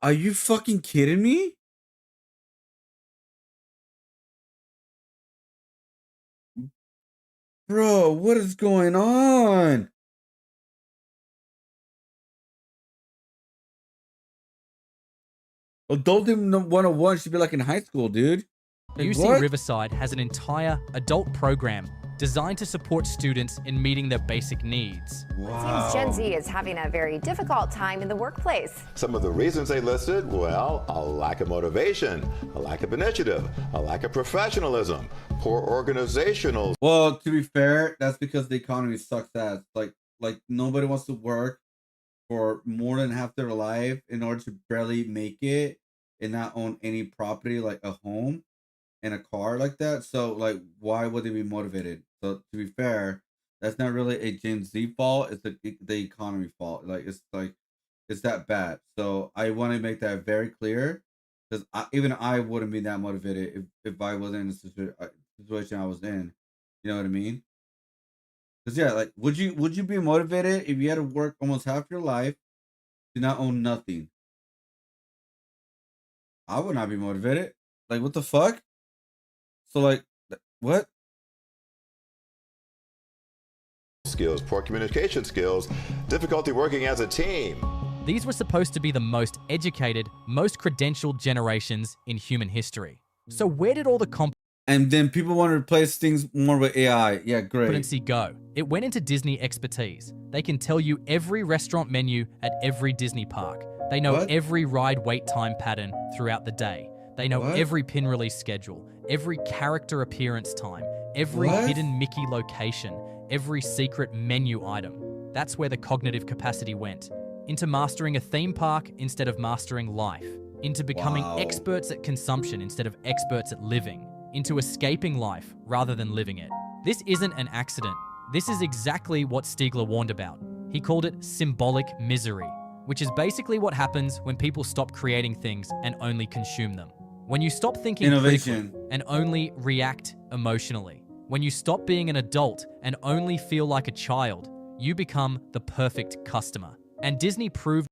Are you fucking kidding me? Bro, what is going on? Adulting 101 should be like in high school, dude. Like, UC Riverside has an entire adult program designed to support students in meeting their basic needs. It seems Gen Z is having a very difficult time in the workplace. Some of the reasons they listed, well, a lack of motivation, a lack of initiative, a lack of professionalism, poor organizational. Well, to be fair, that's because the economy sucks ass. Like nobody wants to work for more than half their life in order to barely make it and not own any property like a home and a car like that. So like, why would they be motivated? So to be fair, that's not really a Gen Z fault. It's the economy fault. Like it's that bad. So I want to make that very clear, because even I wouldn't be that motivated if I wasn't in the situation I was in. You know what I mean? Because yeah, like would you be motivated if you had to work almost half your life to not own nothing? I would not be motivated. Like what the fuck? So like what? Skills, poor communication skills, difficulty working as a team. These were supposed to be the most educated, most credentialed generations in human history. So where did all the and then people want to replace things more with AI. Yeah, great. competency go? It went into Disney expertise. They can tell you every restaurant menu at every Disney park. They know every ride wait time pattern throughout the day. They know every pin release schedule, every character appearance time, every hidden Mickey location, every secret menu item. That's where the cognitive capacity went. Into mastering a theme park instead of mastering life. Into becoming experts at consumption instead of experts at living. Into escaping life rather than living it. This isn't an accident. This is exactly what Stiegler warned about. He called it symbolic misery, which is basically what happens when people stop creating things and only consume them. When you stop thinking critically and only react emotionally. When you stop being an adult and only feel like a child, you become the perfect customer. And Disney proved.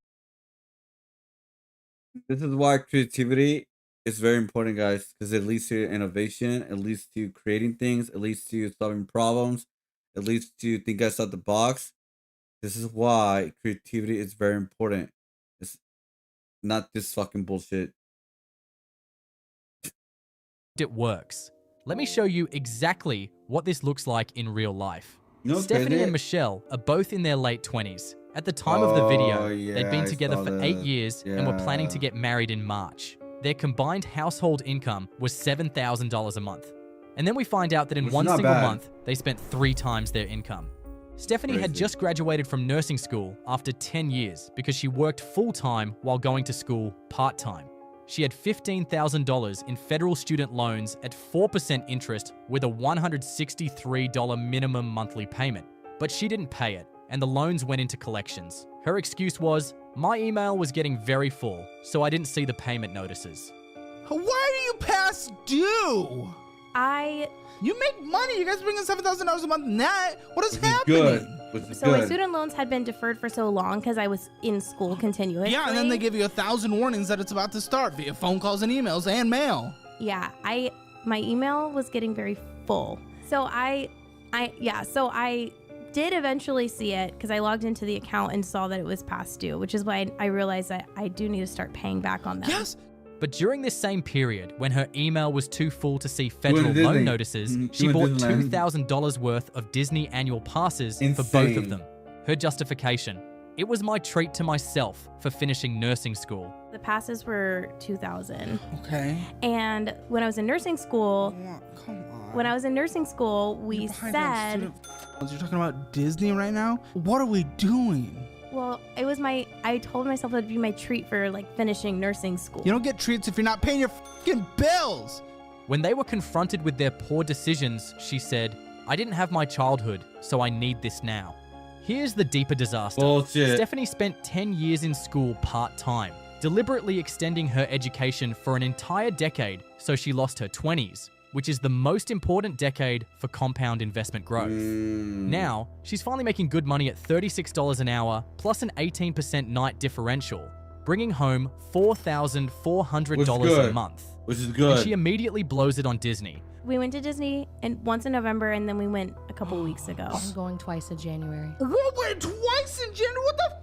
This is why creativity is very important, guys, because it leads to innovation, it leads to creating things, it leads to solving problems, it leads to think outside the box. This is why creativity is very important. It's not this fucking bullshit. It works. Let me show you exactly what this looks like in real life. Stephanie and Michelle are both in their late 20s. At the time of the video, they'd been together for 8 years and were planning to get married in March. Their combined household income was $7,000 a month. And then we find out that in one single month, they spent 3 times their income. Stephanie had just graduated from nursing school after 10 years because she worked full-time while going to school part-time. She had $15,000 in federal student loans at 4% interest with a $163 minimum monthly payment. But she didn't pay it, and the loans went into collections. Her excuse was, "My email was getting very full, so I didn't see the payment notices." Why are you past due? You make money. You guys bring in $7,000 a month net. What is happening? So my student loans had been deferred for so long because I was in school continuously. Yeah, and then they give you 1,000 warnings that it's about to start via phone calls and emails and mail. Yeah, my email was getting very full. So I did eventually see it because I logged into the account and saw that it was past due, which is why I realized that I do need to start paying back on that. Yes. But during this same period, when her email was too full to see federal loan notices, she bought $2,000 worth of Disney annual passes for both of them. Her justification: it was my treat to myself for finishing nursing school. The passes were $2,000. Okay. And when I was in nursing school, we said, You're talking about Disney right now? What are we doing? well, I told myself it would be my treat for like finishing nursing school. You don't get treats if you're not paying your fucking bills. When they were confronted with their poor decisions, she said, I didn't have my childhood, so I need this now. Here's the deeper disaster. Bullshit. Stephanie spent 10 years in school part-time, deliberately extending her education for an entire decade so she lost her 20s, which is the most important decade for compound investment growth. Now, she's finally making good money at $36 an hour plus an 18% night differential, bringing home $4,400 a month. Which is good. And she immediately blows it on Disney. We went to Disney once in November, and then we went a couple weeks ago. I'm going twice in January. What? Wait, twice in January? What the?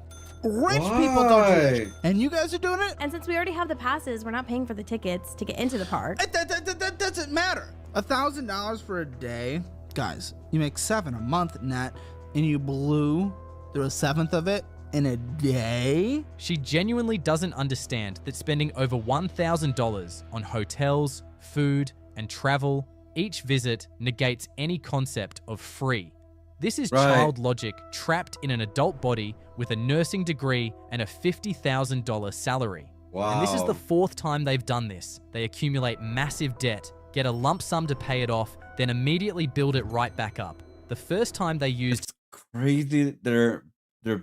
Rich people don't do it. And you guys are doing it? And since we already have the passes, we're not paying for the tickets to get into the park. That doesn't matter. $1,000 for a day. Guys, you make $7 a month net, and you blew through a seventh of it in a day? She genuinely doesn't understand that spending over $1,000 on hotels, food, and travel, each visit negates any concept of free. This is child logic trapped in an adult body with a nursing degree and a $50,000 salary. Wow. And this is the fourth time they've done this. They accumulate massive debt, get a lump sum to pay it off, then immediately build it right back up. The first time they used crazy, their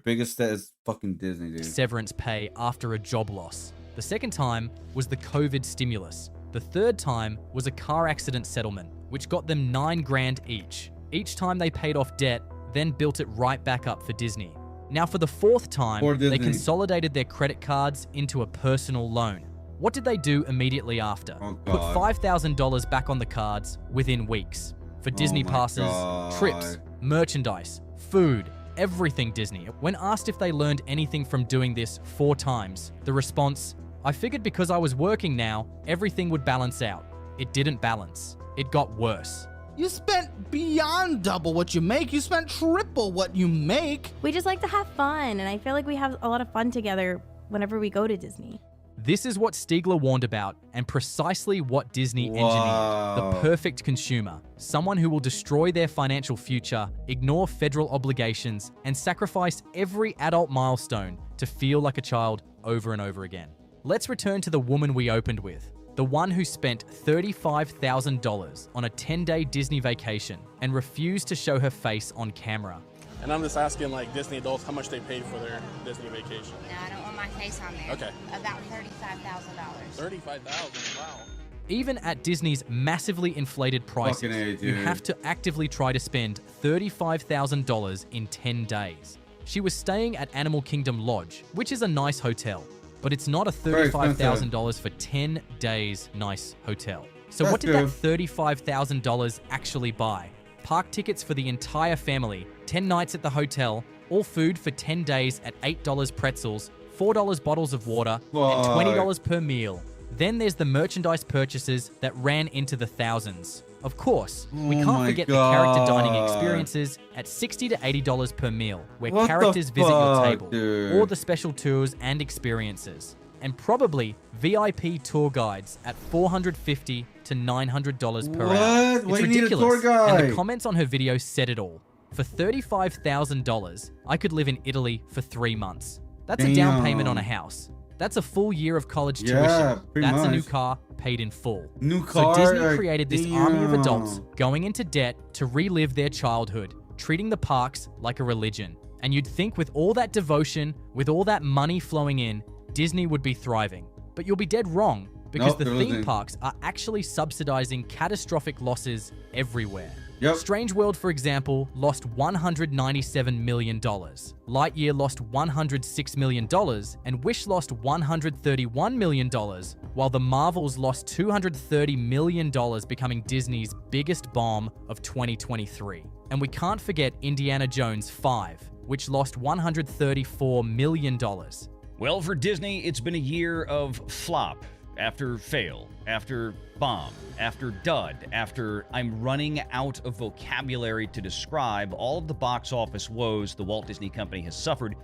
biggest debt is fucking Disney, dude. Severance pay after a job loss. The second time was the COVID stimulus. The third time was a car accident settlement, which got them $9 grand each. Each time they paid off debt, then built it right back up for Disney. Now for the fourth time, they consolidated their credit cards into a personal loan. What did they do immediately after? Put $5,000 back on the cards within weeks. For Disney passes, trips, merchandise, food, everything Disney. When asked if they learned anything from doing this 4 times, the response, I figured because I was working now, everything would balance out. It didn't balance. It got worse. You spent beyond double what you make. You spent triple what you make. We just like to have fun, and I feel like we have a lot of fun together whenever we go to Disney. This is what Stiegler warned about, and precisely what Disney engineered. The perfect consumer. Someone who will destroy their financial future, ignore federal obligations, and sacrifice every adult milestone to feel like a child over and over again. Let's return to the woman we opened with. The one who spent $35,000 on a 10-day Disney vacation and refused to show her face on camera. And I'm just asking, like, Disney adults how much they paid for their Disney vacation. No, I don't want my face on there. Okay. About $35,000. $35,000, wow. Even at Disney's massively inflated prices, you have to actively try to spend $35,000 in 10 days. She was staying at Animal Kingdom Lodge, which is a nice hotel, but it's not a $35,000 for 10 days nice hotel. So what did that $35,000 actually buy? Park tickets for the entire family, 10 nights at the hotel, all food for 10 days at $8 pretzels, $4 bottles of water, and $20 per meal. Then there's the merchandise purchases that ran into the thousands. Of course, we can't forget the character dining experiences at $60 to $80 per meal, where characters visit your table, or the special tours and experiences. And probably VIP tour guides at $450 to $900 per hour. It's ridiculous, and the comments on her video said it all. For $35,000, I could live in Italy for 3 months. That's a down payment on a house. That's a full year of college tuition. That's a new car paid in full. So Disney created this army of adults going into debt to relive their childhood, treating the parks like a religion. And you'd think with all that devotion, with all that money flowing in, Disney would be thriving. But you'll be dead wrong. because Nope, the they're theme losing. parks are actually subsidizing catastrophic losses everywhere. Yep. Strange World, for example, lost $197 million. Lightyear lost $106 million, and Wish lost $131 million, while the Marvels lost $230 million, becoming Disney's biggest bomb of 2023. And we can't forget Indiana Jones 5, which lost $134 million. Well, for Disney, it's been a year of flop after fail, after bomb, after dud, after I'm running out of vocabulary to describe all of the box office woes the Walt Disney Company has suffered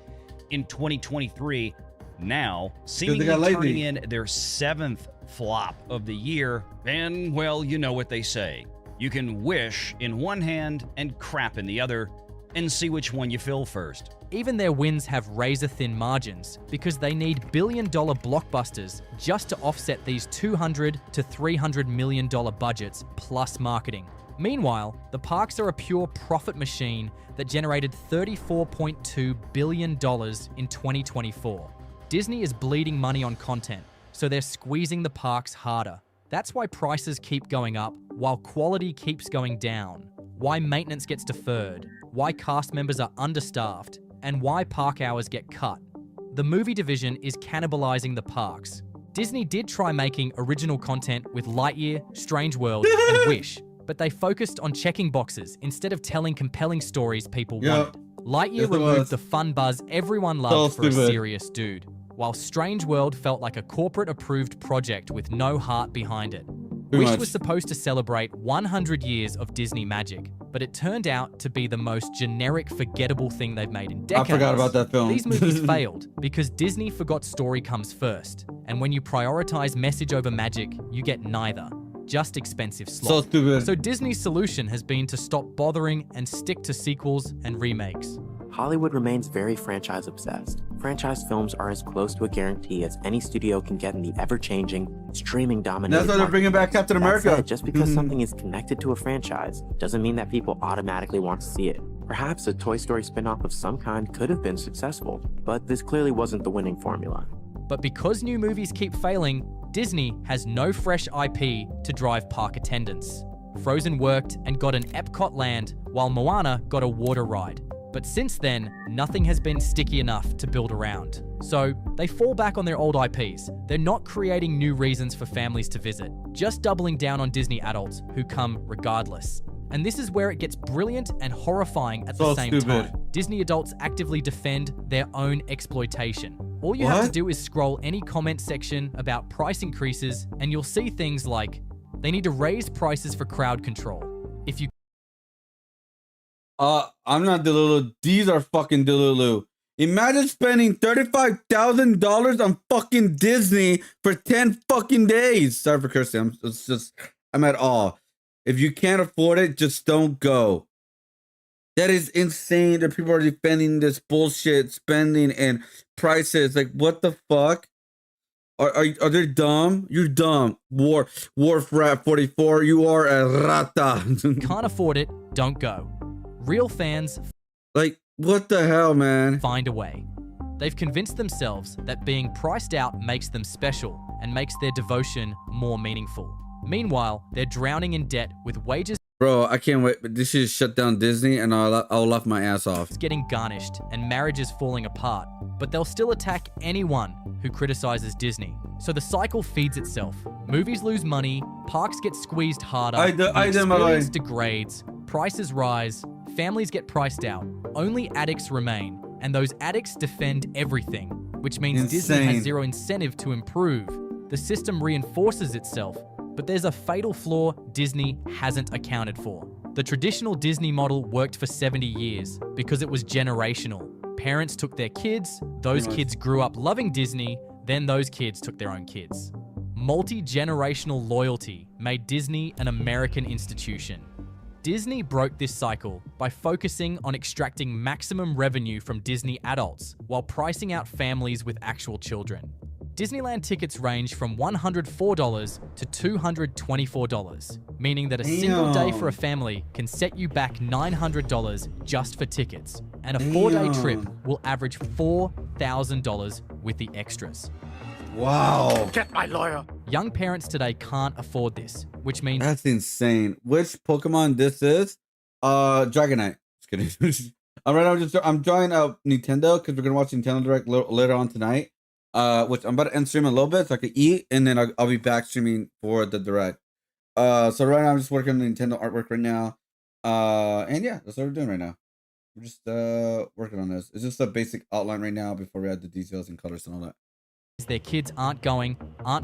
in 2023. Now, seemingly turning in their 7th flop of the year. And, well, you know what they say. You can wish in one hand and crap in the other, and see which one you fill first. Even their wins have razor-thin margins because they need billion-dollar blockbusters just to offset these $200 to $300 million budgets plus marketing. Meanwhile, the parks are a pure profit machine that generated $34.2 billion in 2024. Disney is bleeding money on content, so they're squeezing the parks harder. That's why prices keep going up while quality keeps going down, why maintenance gets deferred, why cast members are understaffed, and why park hours get cut. The movie division is cannibalizing the parks. Disney did try making original content with Lightyear, Strange World, and Wish, but they focused on checking boxes instead of telling compelling stories people wanted. Lightyear removed the fun buzz everyone loved for a serious dude, while Strange World felt like a corporate-approved project with no heart behind it. Wish was supposed to celebrate 100 years of Disney magic, but it turned out to be the most generic, forgettable thing they've made in decades. I forgot about that film. These movies failed because Disney forgot story comes first, and when you prioritize message over magic, you get neither. Just expensive slop. So stupid. So Disney's solution has been to stop bothering and stick to sequels and remakes. Hollywood remains very franchise-obsessed. Franchise films are as close to a guarantee as any studio can get in the ever-changing, streaming-dominated That's why they're bringing back Captain America. That said, just because something is connected to a franchise doesn't mean that people automatically want to see it. Perhaps a Toy Story spin-off of some kind could have been successful, but this clearly wasn't the winning formula. But because new movies keep failing, Disney has no fresh IP to drive park attendance. Frozen worked and got an Epcot land, while Moana got a water ride. But since then, nothing has been sticky enough to build around. So they fall back on their old IPs. They're not creating new reasons for families to visit, just doubling down on Disney adults who come regardless. And this is where it gets brilliant and horrifying at the same time. Disney adults actively defend their own exploitation. All you have to do is scroll any comment section about price increases and you'll see things like, they need to raise prices for crowd control. If you I'm not Delulu. These are fucking Delulu. Imagine spending $35,000 on fucking Disney for 10 fucking days. Sorry for cursing. I'm at awe. If you can't afford it, just don't go. That is insane that people are defending this bullshit spending and prices. Like, what the fuck? Are they dumb? You're dumb. Wharf Rat 44, you are a rata. Can't afford it, don't go. Real fans, like, what the hell, man? Find a way. They've convinced themselves that being priced out makes them special and makes their devotion more meaningful. Meanwhile, they're drowning in debt with wages. Bro, I can't wait. This should shut down Disney and I'll laugh my ass off. It's getting garnished and marriages falling apart, but they'll still attack anyone who criticizes Disney. So the cycle feeds itself. Movies lose money, parks get squeezed harder, the experience degrades, prices rise, families get priced out, only addicts remain, and those addicts defend everything, which means Disney has zero incentive to improve. The system reinforces itself, but there's a fatal flaw Disney hasn't accounted for. The traditional Disney model worked for 70 years because it was generational. Parents took their kids, those kids grew up loving Disney, then those kids took their own kids. Multi-generational loyalty made Disney an American institution. Disney broke this cycle by focusing on extracting maximum revenue from Disney adults while pricing out families with actual children. Disneyland tickets range from $104 to $224, meaning that a single day for a family can set you back $900 just for tickets, and a 4-day trip will average $4,000 with the extras. Wow. Get my lawyer. Young parents today can't afford this, which means That's insane. Which Pokemon this is? Dragonite. Just kidding. I'm drawing Nintendo because we're gonna watch Nintendo Direct later on tonight. Which I'm about to end stream in a little bit so I can eat, and then I'll be back streaming for the Direct. So right now I'm just working on the Nintendo artwork right now. And yeah, that's what we're doing right now. We're just working on this. It's just a basic outline right now before we add the details and colors and all that. their kids aren't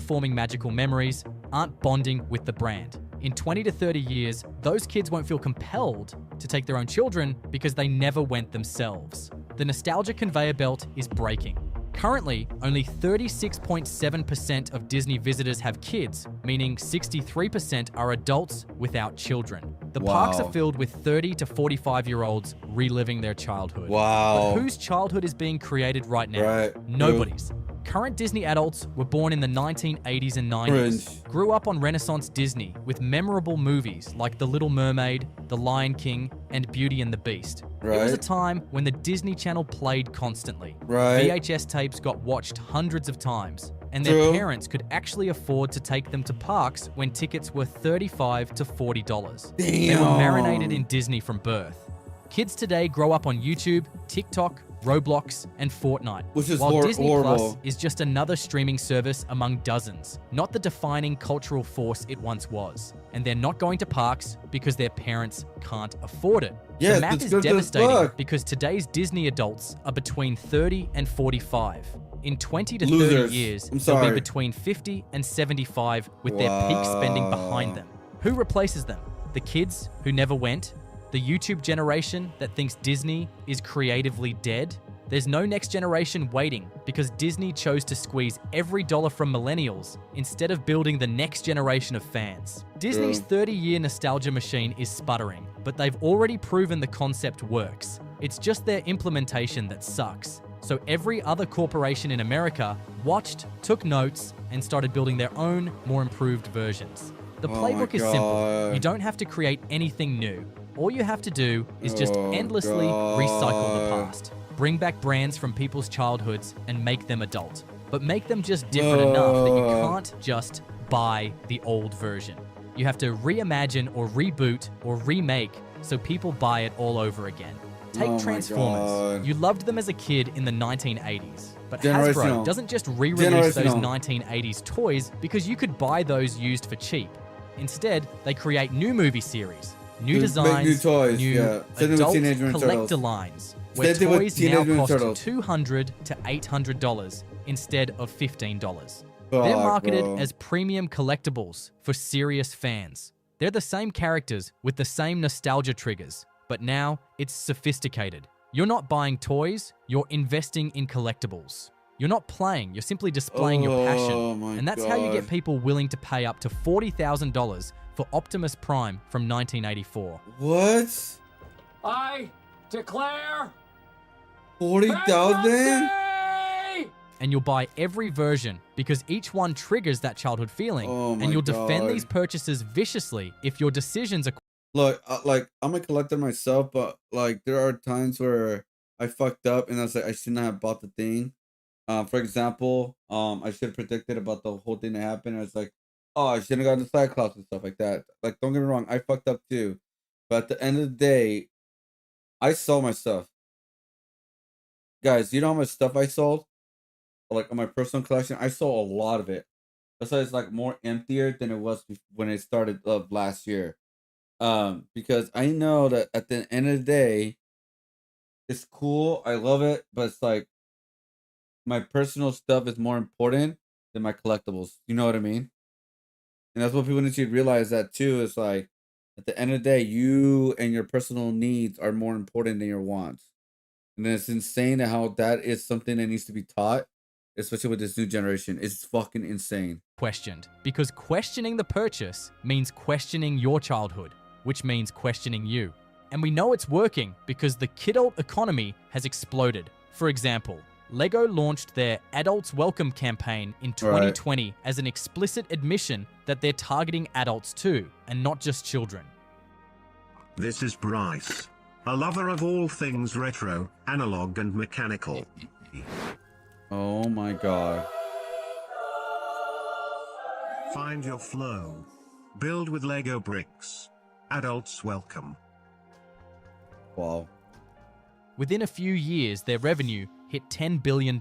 forming magical memories, aren't bonding with the brand. In 20 to 30 years, those kids won't feel compelled to take their own children because they never went themselves. The nostalgia conveyor belt is breaking. Currently, only 36.7% of Disney visitors have kids, meaning 63% are adults without children. The parks are filled with 30 to 45-year-olds reliving their childhood. Wow. But whose childhood is being created right now? Nobody's. Current Disney adults were born in the 1980s and 90s, grew up on Renaissance Disney with memorable movies like The Little Mermaid, The Lion King, and Beauty and the Beast. It was a time when the Disney Channel played constantly. VHS tapes got watched hundreds of times, and their parents could actually afford to take them to parks when tickets were $35 to $40. They were marinated in Disney from birth. Kids today grow up on YouTube, TikTok, Roblox, and Fortnite, which is while Disney horrible. Plus is just another streaming service among dozens, not the defining cultural force it once was. And they're not going to parks because their parents can't afford it. Yes, the math is devastating because today's Disney adults are between 30 and 45. In 20 to 30 years, they'll be between 50 and 75 with their peak spending behind them. Who replaces them? The kids who never went? The YouTube generation that thinks Disney is creatively dead? There's no next generation waiting because Disney chose to squeeze every dollar from millennials instead of building the next generation of fans. Disney's 30-year nostalgia machine is sputtering, but they've already proven the concept works. It's just their implementation that sucks. So every other corporation in America watched, took notes, and started building their own, more improved versions. The playbook is simple. You don't have to create anything new. All you have to do is just endlessly recycle the past. Bring back brands from people's childhoods and make them adult. But make them just different enough that you can't just buy the old version. You have to reimagine or reboot or remake so people buy it all over again. Take Transformers. You loved them as a kid in the 1980s. But Hasbro doesn't just re-release those 1980s toys because you could buy those used for cheap. Instead, they create new movie series. New designs, new toys, new adult collector lines, where toys now cost $200 to $800 instead of $15. They're marketed as premium collectibles for serious fans. They're the same characters with the same nostalgia triggers, but now it's sophisticated. You're not buying toys, you're investing in collectibles. You're not playing, you're simply displaying your passion. And that's how you get people willing to pay up to $40,000 for Optimus Prime from 1984. What? I declare 40,000? And you'll buy every version because each one triggers that childhood feeling. And you'll defend these purchases viciously if your decisions are... Look, like, I'm a collector myself, but like there are times where I fucked up and I was like, I should not have bought the thing. For example, I should have predicted about the whole thing that happened. I was like, oh, I shouldn't have gotten the Cyclops and stuff like that. Like, don't get me wrong, I fucked up too. But at the end of the day, I sold my stuff. Guys, you know how much stuff I sold? Like, on my personal collection, I sold a lot of it. That's why it's like more emptier than it was when it started last year. Because I know that at the end of the day, it's cool. I love it. But it's like, my personal stuff is more important than my collectibles. You know what I mean? And that's what people need to realize that too. It's like, at the end of the day, you and your personal needs are more important than your wants. And it's insane how that is something that needs to be taught, especially with this new generation. It's fucking insane. Questioned. Because questioning the purchase means questioning your childhood, which means questioning you. And we know it's working because the kidult economy has exploded. For example, Lego launched their Adults Welcome campaign in 2020 as an explicit admission that they're targeting adults too, and not just children. This is Bryce, a lover of all things retro, analog and mechanical. Oh my god. Find your flow. Build with Lego bricks. Adults welcome. Wow. Within a few years, their revenue hit $10 billion.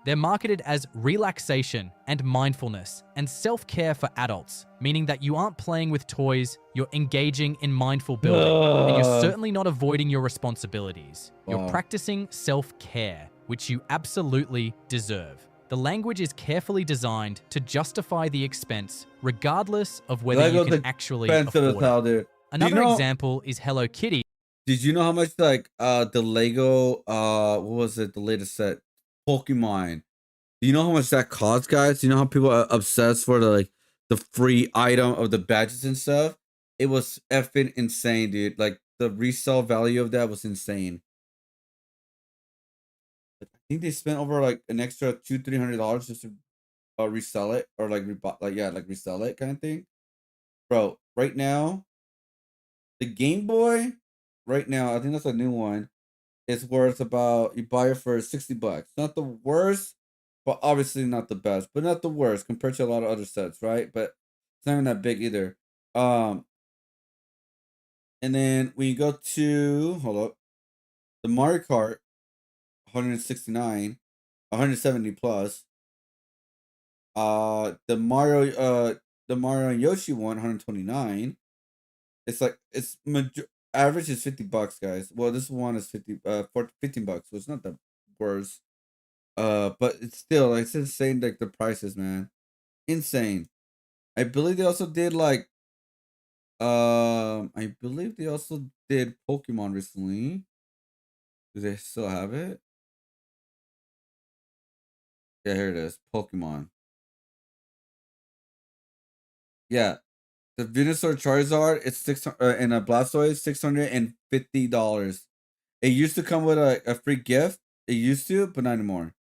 They're marketed as relaxation and mindfulness and self-care for adults, meaning that you aren't playing with toys, you're engaging in mindful building, and you're certainly not avoiding your responsibilities. You're practicing self-care, which you absolutely deserve. The language is carefully designed to justify the expense, regardless of whether you can actually afford it. Another example is Hello Kitty. Did you know how much like the Lego what was it, the latest set? Pokemon. Do you know how much that costs, guys? Do you know how people are obsessed for the free item of the badges and stuff? It was effing insane, dude. Like the resale value of that was insane. I think they spent over like an extra $200-300 just to resell it or like resell it kind of thing. Bro, right now, the Game Boy, right now, I think that's a new one. It's worth about, you buy it for $60. Not the worst, but obviously not the best, but not the worst compared to a lot of other sets, right? But it's not even that big either. And then when you go to, hold up, the Mario Kart, 169, 170 plus. The Mario and Yoshi one, 129. It's like average is $50, guys. Well, this one is $15, so it's not the worst. But it's still like, it's insane, like the prices, man. Insane. I believe they also did like I believe they also did Pokemon recently. Do they still have it? Yeah, here it is. Pokemon. Yeah. The Venusaur Charizard, it's 600 and a Blastoise, $650. It used to come with a free gift. It used to, but not anymore.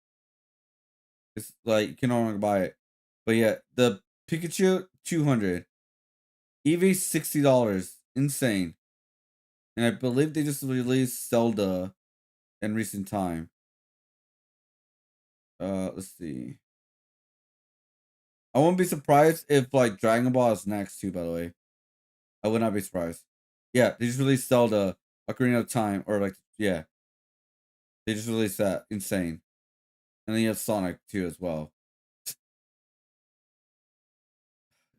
It's like you can no longer buy it. But yeah, the Pikachu, $200. Eevee, $60. Insane. And I believe they just released Zelda in recent time. Let's see. I wouldn't be surprised if like Dragon Ball is next too, by the way. I would not be surprised. Yeah, they just released Zelda, Ocarina of Time, or like, yeah. They just released that. Insane. And then you have Sonic too as well.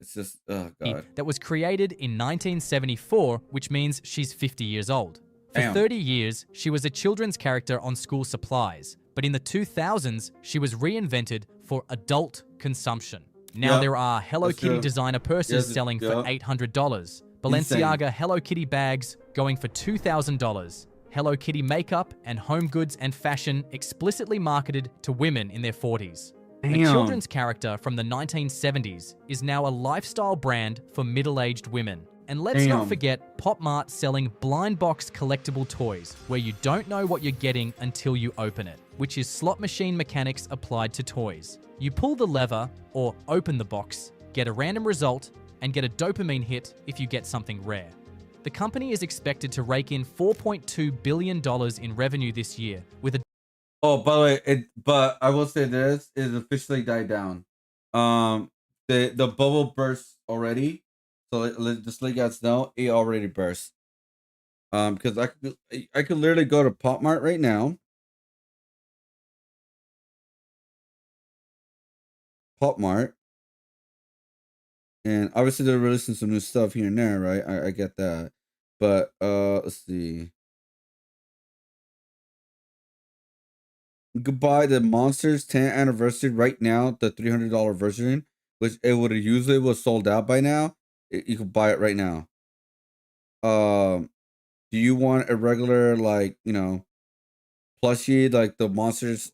It's just, oh god. That was created in 1974, which means she's 50 years old. For 30 years, she was a children's character on school supplies, but in the 2000s, she was reinvented for adult consumption. Now there are Hello Kitty designer purses selling for $800, Balenciaga Hello Kitty bags going for $2,000, Hello Kitty makeup and home goods and fashion explicitly marketed to women in their 40s. A children's character from the 1970s is now a lifestyle brand for middle-aged women. And let's not forget Pop Mart selling blind box collectible toys, where you don't know what you're getting until you open it, which is slot machine mechanics applied to toys. You pull the lever or open the box, get a random result, and get a dopamine hit if you get something rare. The company is expected to rake in $4.2 billion in revenue this year, with a Oh, by the way, but I will say this, it officially died down. The bubble burst already. So just let you guys know, it already burst. Because I could literally go to Pop Mart right now. Pop Mart. And obviously they're releasing some new stuff here and there, right? I get that. But let's see. You could buy the Monsters 10th anniversary right now, the $300 version, which it would have usually was sold out by now. You could buy it right now. Do you want a regular, like, you know, plushie, like the Monsters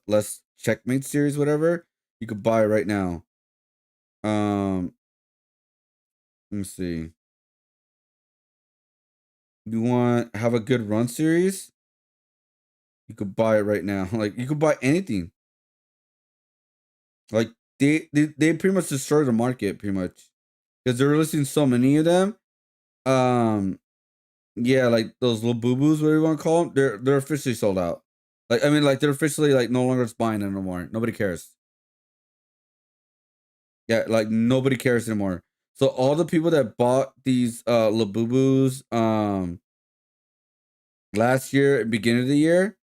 Less Checkmate series, whatever? You could buy it right now. Let me see. You want have a good run series? You could buy it right now. Like, you could buy anything. Like, they pretty much destroy the market, pretty much. Because they're releasing so many of them. Yeah, like those little boo-boos, whatever you want to call them, they're officially sold out. Like, I mean, like, they're officially, like, no longer buying them no more. Nobody cares. Yeah, like nobody cares anymore. So all the people that bought these Labubus last year, beginning of the year,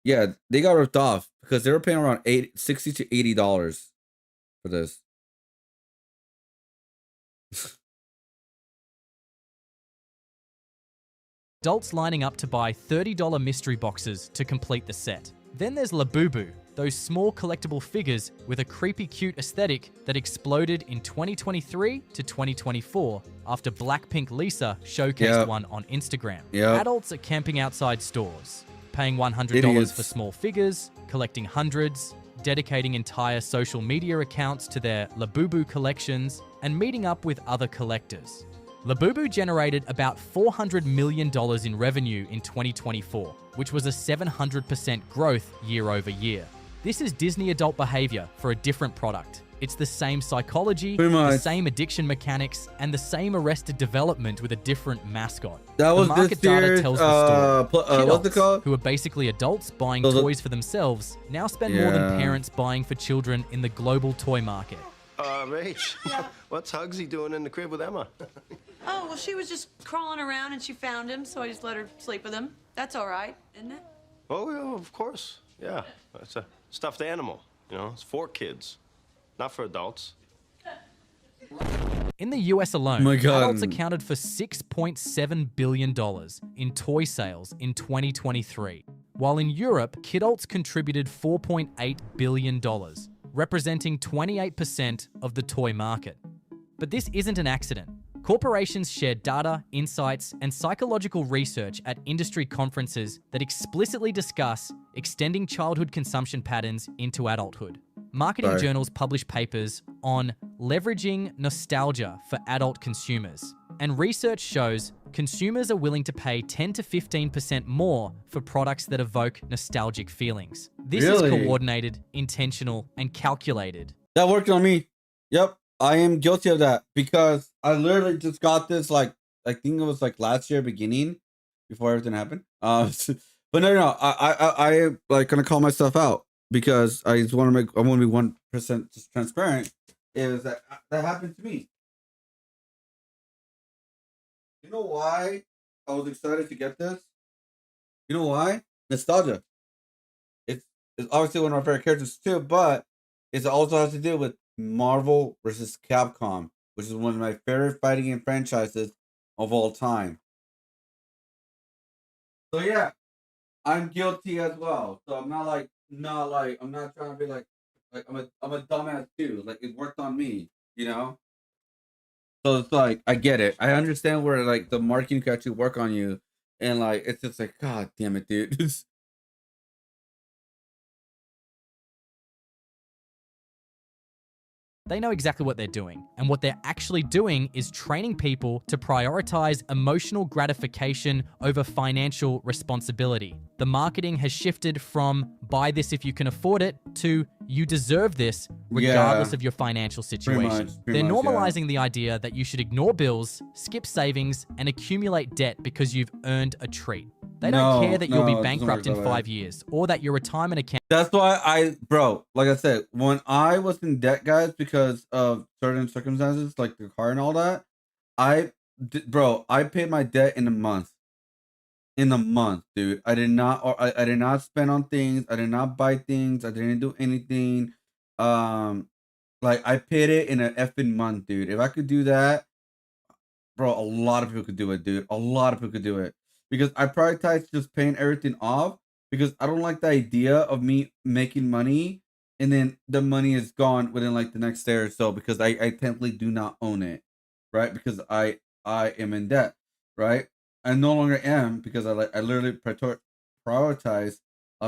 yeah, they got ripped off because they were paying around $60 to $80 for this. Adults lining up to buy $30 mystery boxes to complete the set. Then there's Labubu, those small collectible figures with a creepy cute aesthetic that exploded in 2023 to 2024 after Blackpink Lisa showcased one on Instagram. Adults are camping outside stores, paying $100 for small figures, collecting hundreds, dedicating entire social media accounts to their Labubu collections, and meeting up with other collectors. Labubu generated about $400 million in revenue in 2024, which was a 700% growth year over year. This is Disney adult behavior for a different product. It's the same psychology, the same addiction mechanics, and the same Arrested Development with a different mascot. That was the market this year's, data tells the story. what's it called? Who are basically adults buying toys for themselves, now spend more than parents buying for children in the global toy market. Rach, what's Hugsy doing in the crib with Emma? Oh, well, she was just crawling around and she found him, so I just let her sleep with him. That's all right, isn't it? Oh, yeah, of course. Yeah, it's a stuffed animal. You know, it's for kids, not for adults. In the US alone, my God. adults accounted for $6.7 billion in toy sales in 2023, while in Europe, kidults contributed $4.8 billion, representing 28% of the toy market. But this isn't an accident. Corporations share data, insights, and psychological research at industry conferences that explicitly discuss extending childhood consumption patterns into adulthood. Marketing journals publish papers on leveraging nostalgia for adult consumers. And research shows consumers are willing to pay 10 to 15% more for products that evoke nostalgic feelings. This is coordinated, intentional, and calculated. That worked on me. Yep. I am guilty of that because I literally just got this, like, I think it was like last year beginning before everything happened. But no, I like gonna call myself out because I just want to I want to be 1% just transparent. Is that happened to me? You know why I was excited to get this? You know why? Nostalgia. It's obviously one of my favorite characters too, but it also has to do with Marvel versus Capcom, which is one of my favorite fighting game franchises of all time. So yeah, I'm guilty as well. So I'm not I'm not trying to be like I'm a dumbass too. Like it worked on me, you know? So it's like I get it. I understand where like the marketing can actually work on you, and like it's just like God damn it, dude. They know exactly what they're doing, and what they're actually doing is training people to prioritize emotional gratification over financial responsibility. The marketing has shifted from buy this if you can afford it to you deserve this regardless of your financial situation. They're normalizing the idea that you should ignore bills, skip savings, and accumulate debt because you've earned a treat. They don't care that you'll be bankrupt in 5 years or that your retirement account. That's why bro, like I said, when I was in debt, guys, because of certain circumstances, like the car and all that, I paid my debt in a month. In a month, dude. I did not spend on things. I did not buy things. I didn't do anything. Like I paid it in an effing month, dude. If I could do that, bro, a lot of people could do it, dude. A lot of people could do it. Because I prioritize just paying everything off because I don't like the idea of me making money and then the money is gone within like the next day or so because I technically do not own it, right? Because I am in debt, right? I no longer am because I literally prioritize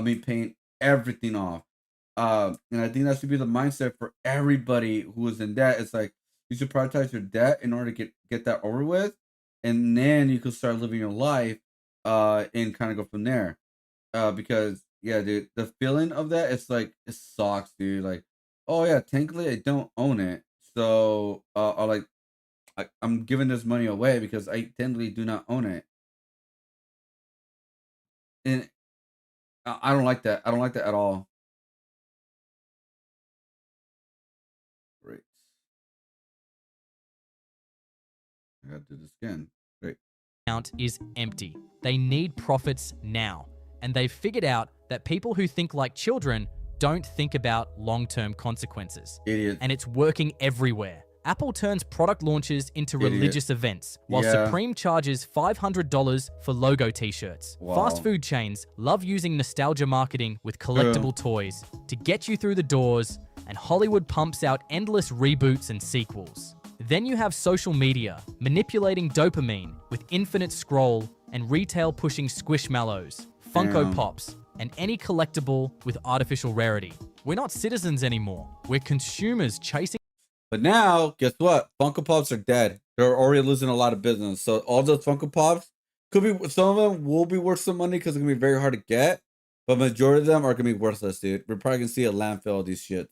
me paying everything off. And I think that should be the mindset for everybody who is in debt. It's like you should prioritize your debt in order to get that over with, and then you can start living your life and kind of go from there. Because yeah, dude, the feeling of that, it's like it sucks, dude. Like, oh yeah, technically I don't own it, so I'm giving this money away because I technically do not own it, and I don't like that. I don't like that at all. Great. I gotta do this again. Great. Account is empty. They need profits now. And they've figured out that people who think like children don't think about long-term consequences. Idiot. And it's working everywhere. Apple turns product launches into religious events, while Supreme charges $500 for logo t-shirts. Wow. Fast food chains love using nostalgia marketing with collectible toys to get you through the doors, and Hollywood pumps out endless reboots and sequels. Then you have social media manipulating dopamine with infinite scroll, and retail pushing Squishmallows, Funko Pops, and any collectible with artificial rarity. We're not citizens anymore. We're consumers chasing. But now, guess what? Funko Pops are dead. They're already losing a lot of business. So all those Funko Pops could be, some of them will be worth some money because it's gonna be very hard to get. But majority of them are gonna be worthless, dude. We're probably gonna see a landfill of these shits.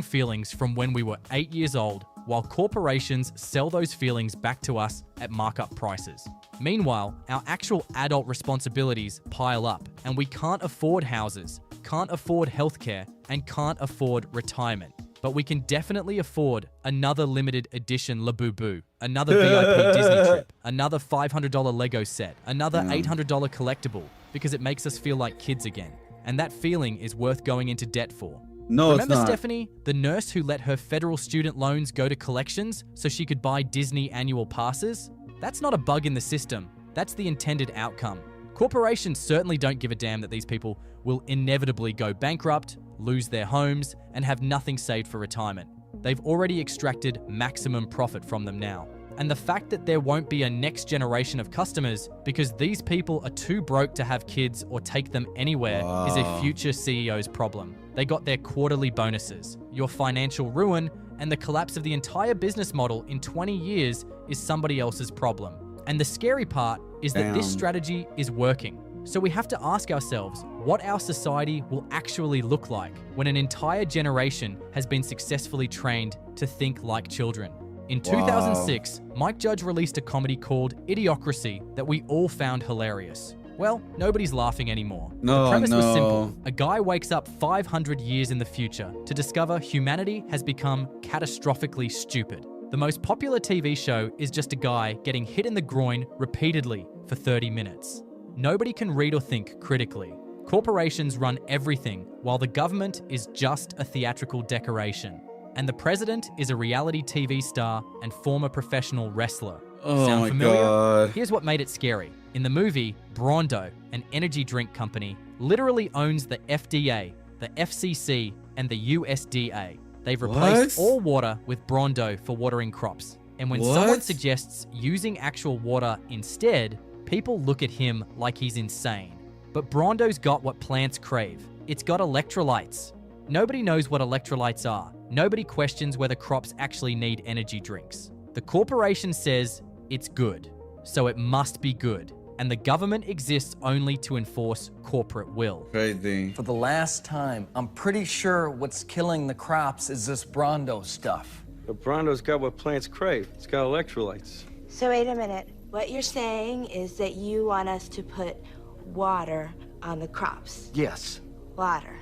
Feelings from when we were 8 years old, while corporations sell those feelings back to us at markup prices. Meanwhile, our actual adult responsibilities pile up, and we can't afford houses, can't afford healthcare, and can't afford retirement. But we can definitely afford another limited edition Labubu, another VIP Disney trip, another $500 Lego set, another $800 collectible, because it makes us feel like kids again. And that feeling is worth going into debt for. No, Remember it's not. Stephanie, the nurse who let her federal student loans go to collections so she could buy Disney annual passes? That's not a bug in the system. That's the intended outcome. Corporations certainly don't give a damn that these people will inevitably go bankrupt, lose their homes, and have nothing saved for retirement. They've already extracted maximum profit from them now. And the fact that there won't be a next generation of customers because these people are too broke to have kids or take them anywhere is a future CEO's problem. They got their quarterly bonuses. Your financial ruin and the collapse of the entire business model in 20 years is somebody else's problem. And the scary part is that this strategy is working. So we have to ask ourselves what our society will actually look like when an entire generation has been successfully trained to think like children. In 2006, Mike Judge released a comedy called Idiocracy that we all found hilarious. Well, nobody's laughing anymore. The premise was simple. A guy wakes up 500 years in the future to discover humanity has become catastrophically stupid. The most popular TV show is just a guy getting hit in the groin repeatedly for 30 minutes. Nobody can read or think critically. Corporations run everything, while the government is just a theatrical decoration. And the president is a reality TV star and former professional wrestler. Sound familiar? God. Here's what made it scary. In the movie, Brondo, an energy drink company, literally owns the FDA, the FCC, and the USDA. They've replaced all water with Brondo for watering crops. And when someone suggests using actual water instead, people look at him like he's insane. But Brondo's got what plants crave. It's got electrolytes. Nobody knows what electrolytes are. Nobody questions whether crops actually need energy drinks. The corporation says it's good, so it must be good. And the government exists only to enforce corporate will. Crazy. For the last time, I'm pretty sure what's killing the crops is this Brondo stuff. The Brondo's got what plants crave. It's got electrolytes. So wait a minute. What you're saying is that you want us to put water on the crops? Yes. Water.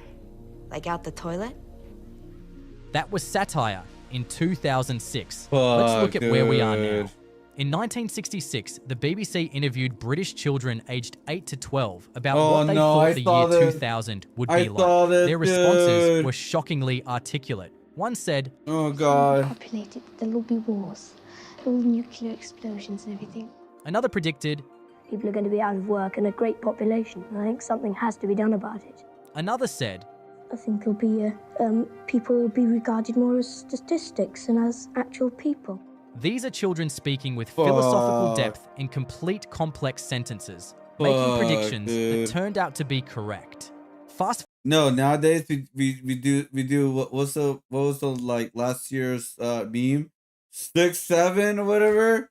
Like out the toilet? That was satire in 2006. Let's look at where we are now. In 1966, the BBC interviewed British children aged 8 to 12 about what they thought the year 2000 would be like. Their responses were shockingly articulate. One said, "Oh God, populated, there'll be wars, all nuclear explosions and everything. Another predicted, people are going to be out of work and a great population. I think something has to be done about it. Another said, I think it'll be people will be regarded more as statistics than as actual people. These are children speaking with philosophical depth in complete complex sentences, making predictions that turned out to be correct. No, nowadays we do what was the like last year's meme? 6, 7 or whatever?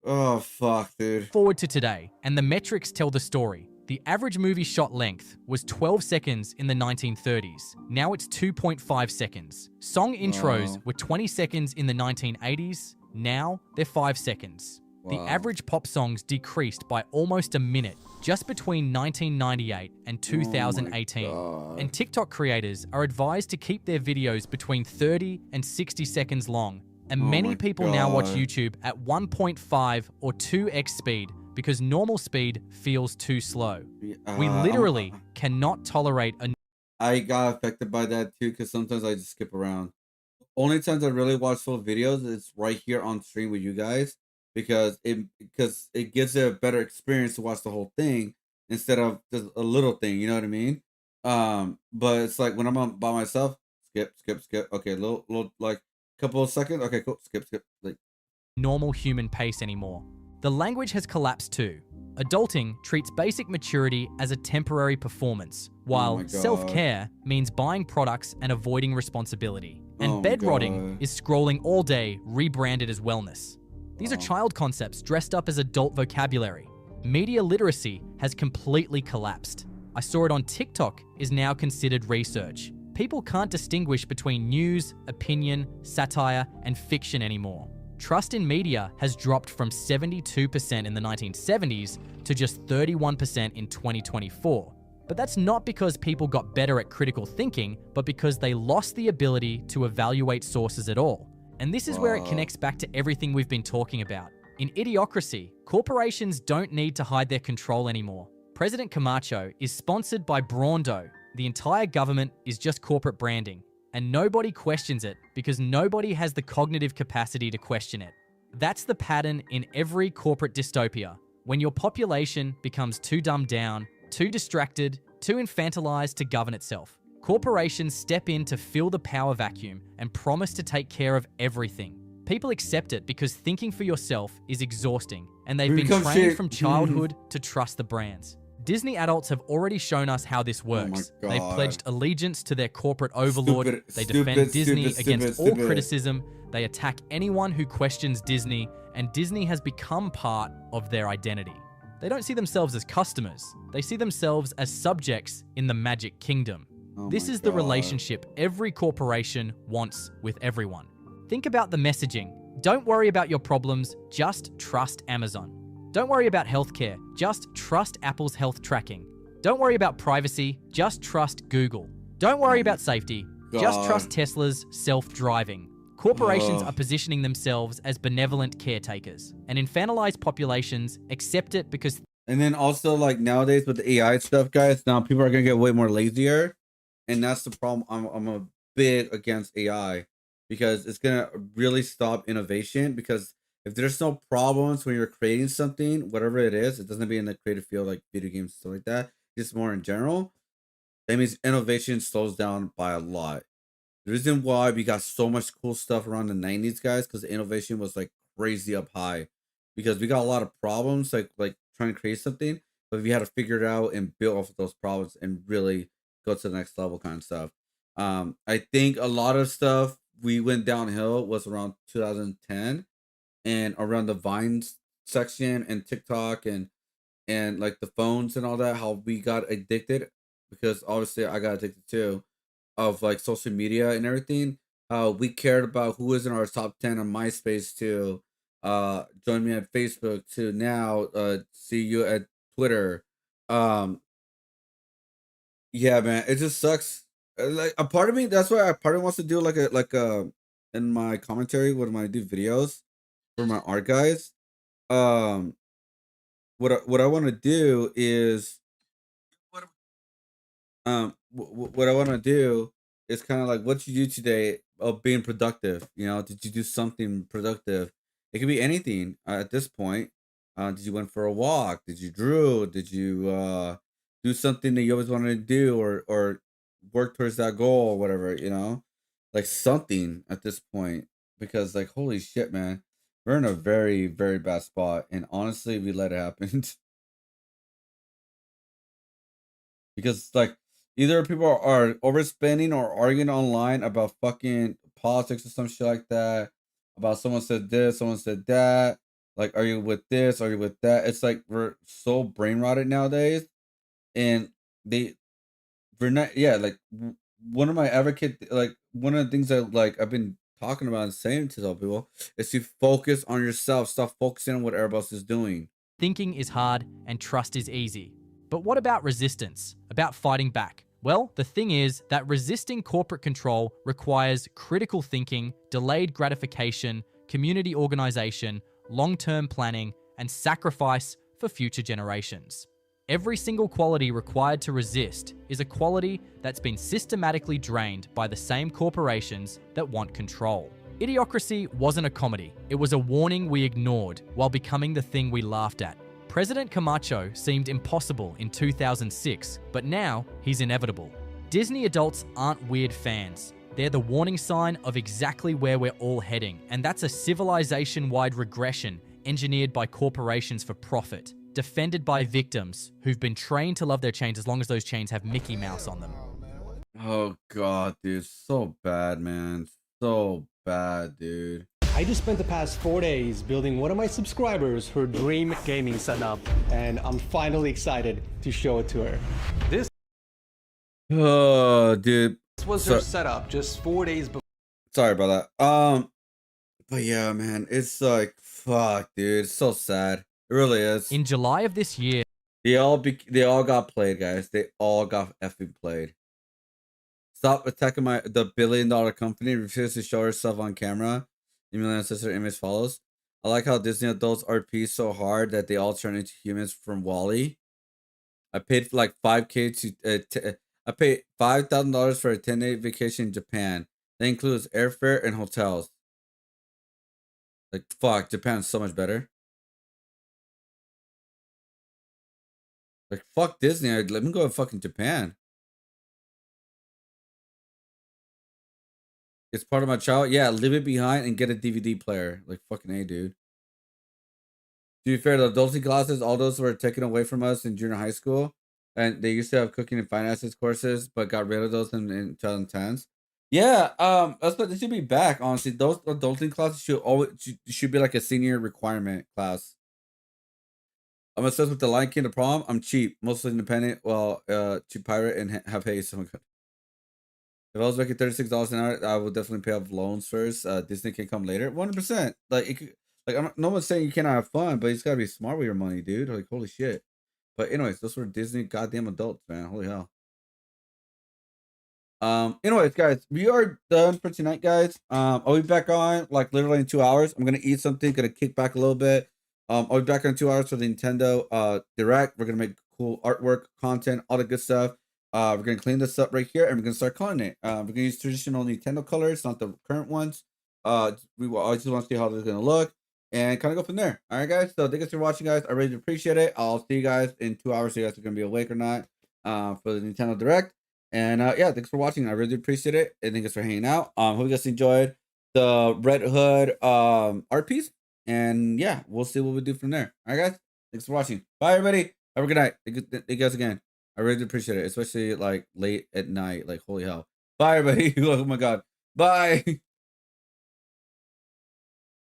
Oh fuck, dude. Forward to today, and the metrics tell the story. The average movie shot length was 12 seconds in the 1930s. Now it's 2.5 seconds. Song intros were 20 seconds in the 1980s. Now they're 5 seconds. The average pop songs decreased by almost a minute just between 1998 and 2018. And TikTok creators are advised to keep their videos between 30 and 60 seconds long And Oh many my people now watch God. YouTube at 1.5 or 2x speed because normal speed feels too slow. We literally cannot tolerate a... I got affected by that too because sometimes I just skip around. Only times I really watch full videos is right here on stream with you guys because it gives it a better experience to watch the whole thing instead of just a little thing. You know what I mean? But it's like when I'm by myself, skip. Okay, little like couple of seconds. Okay, cool. Skip. Like normal human pace anymore. The language has collapsed too. Adulting treats basic maturity as a temporary performance, while God. self-care means buying products and avoiding responsibility. And Oh my bed rotting God. is scrolling all day, rebranded as wellness. These are child concepts dressed up as adult vocabulary. Media literacy has completely collapsed. I saw it on TikTok is now considered research. People can't distinguish between news, opinion, satire, and fiction anymore. Trust in media has dropped from 72% in the 1970s to just 31% in 2024. But that's not because people got better at critical thinking, but because they lost the ability to evaluate sources at all. And this is where it connects back to everything we've been talking about. In Idiocracy, corporations don't need to hide their control anymore. President Camacho is sponsored by Brando. The entire government is just corporate branding. And nobody questions it because nobody has the cognitive capacity to question it. That's the pattern in every corporate dystopia. When your population becomes too dumbed down, too distracted, too infantilized to govern itself, corporations step in to fill the power vacuum and promise to take care of everything. People accept it because thinking for yourself is exhausting, and they've been trained from childhood to trust the brands. Disney adults have already shown us how this works. They've pledged allegiance to their corporate overlord. They defend Disney against all criticism. They attack anyone who questions Disney, and Disney has become part of their identity. They don't see themselves as customers. They see themselves as subjects in the Magic Kingdom. This is the relationship every corporation wants with everyone. Think about the messaging. Don't worry about your problems, just trust Amazon. Don't worry about healthcare, just trust Apple's health tracking. Don't worry about privacy, just trust Google. Don't worry about safety, just trust Tesla's self-driving. Corporations are positioning themselves as benevolent caretakers, and infantilized populations accept it because... And then also like nowadays with the AI stuff, guys, now people are gonna get way more lazier, and that's the problem. I'm a big against AI because it's gonna really stop innovation because if there's no problems when you're creating something, whatever it is, it doesn't be in the creative field like video games, stuff like that, just more in general, that means innovation slows down by a lot. The reason why we got so much cool stuff around the 90s, guys, because the innovation was like crazy up high. Because we got a lot of problems, like trying to create something, but we had to figure it out and build off of those problems and really go to the next level kind of stuff. I think a lot of stuff we went downhill was around 2010 and around the Vines section and TikTok and like the phones and all that, how we got addicted, because obviously I got addicted too, of like social media and everything. We cared about who was in our top 10 on MySpace to join me at Facebook to now see you at Twitter. Yeah, man, it just sucks. Like a part of me, that's why a part of me wants to do like a in my commentary when I do videos for my art guys. Um, what I want to do is what I want to do is kind of like what you do today of being productive. You know, did you do something productive? It could be anything at this point. Did you went for a walk? Did you drew? Did you do something that you always wanted to do, or work towards that goal or whatever? You know, like something at this point, because like holy shit, man, we're in a very very bad spot, and honestly, we let it happen. Because like either people are overspending or arguing online about fucking politics or some shit like that, about someone said this, someone said that, like are you with this, are you with that? It's like we're so brain rotted nowadays, and they we're not, yeah, like one of my advocate, like one of the things that like I've been talking about and saying to tell people is to focus on yourself, stop focusing on what everybody else is doing. Thinking is hard and trust is easy. But what about resistance? About fighting back? Well, the thing is that resisting corporate control requires critical thinking, delayed gratification, community organization, long-term planning, and sacrifice for future generations. Every single quality required to resist is a quality that's been systematically drained by the same corporations that want control. Idiocracy wasn't a comedy. It was a warning we ignored while becoming the thing we laughed at. President Camacho seemed impossible in 2006, but now he's inevitable. Disney adults aren't weird fans. They're the warning sign of exactly where we're all heading, and that's a civilization-wide regression engineered by corporations for profit, defended by victims who've been trained to love their chains as long as those chains have Mickey Mouse on them. Oh god, dude, so bad, man. So bad, dude. I just spent the past 4 days building one of my subscribers her dream gaming setup, and I'm finally excited to show it to her. This Dude. was her setup just 4 days before. Sorry about that. But yeah, man, it's like, fuck, dude. It's so sad. It really is. In July of this year, they all got played, guys. They all got effing played. Stop attacking the billion-dollar company. Refuses to show herself on camera. Emiliana's sister image follows. I like how Disney adults RP so hard that they all turn into humans from Wall-E. I paid like $5,000 to I paid $5,000 for a 10-day vacation in Japan. That includes airfare and hotels. Like, fuck, Japan's so much better. Like, fuck Disney. Let me go to fucking Japan. It's part of my child. Yeah, leave it behind and get a DVD player. Like, fucking A, dude. To be fair, the adulting classes, all those were taken away from us in junior high school. And they used to have cooking and finances courses, but got rid of those in 2010s. Yeah, that's what they should be back, honestly. Those adulting classes should be like a senior requirement class. I'm obsessed with the Lion King. The problem, I'm cheap, mostly independent. Well, cheap pirate and have haste. So good. If I was making $36 an hour, I would definitely pay off loans first. Disney can come later. 100%. Like, it could, like, no one's saying you cannot have fun, but you just gotta be smart with your money, dude. Like, holy shit. But anyways, those were Disney goddamn adults, man. Holy hell. Anyways, guys, we are done for tonight, guys. I'll be back on like literally in 2 hours. I'm gonna eat something, gonna kick back a little bit. I'll be back in 2 hours for the Nintendo Direct. We're gonna make cool artwork, content, all the good stuff. We're gonna clean this up right here, and we're gonna start calling it. We're gonna use traditional Nintendo colors, not the current ones. I just want to see how they're gonna look, and kind of go from there. All right, guys. So thank you for watching, guys. I really appreciate it. I'll see you guys in 2 hours. So you guys are gonna be awake or not for the Nintendo Direct. And yeah, thanks for watching. I really appreciate it. And thanks for hanging out. Hope you guys enjoyed the Red Hood art piece. And yeah, we'll see what we do from there. All right, guys. Thanks for watching. Bye, everybody. Have a good night. Thank you guys again. I really appreciate it, especially like late at night. Like, holy hell. Bye, everybody. Oh my god. Bye.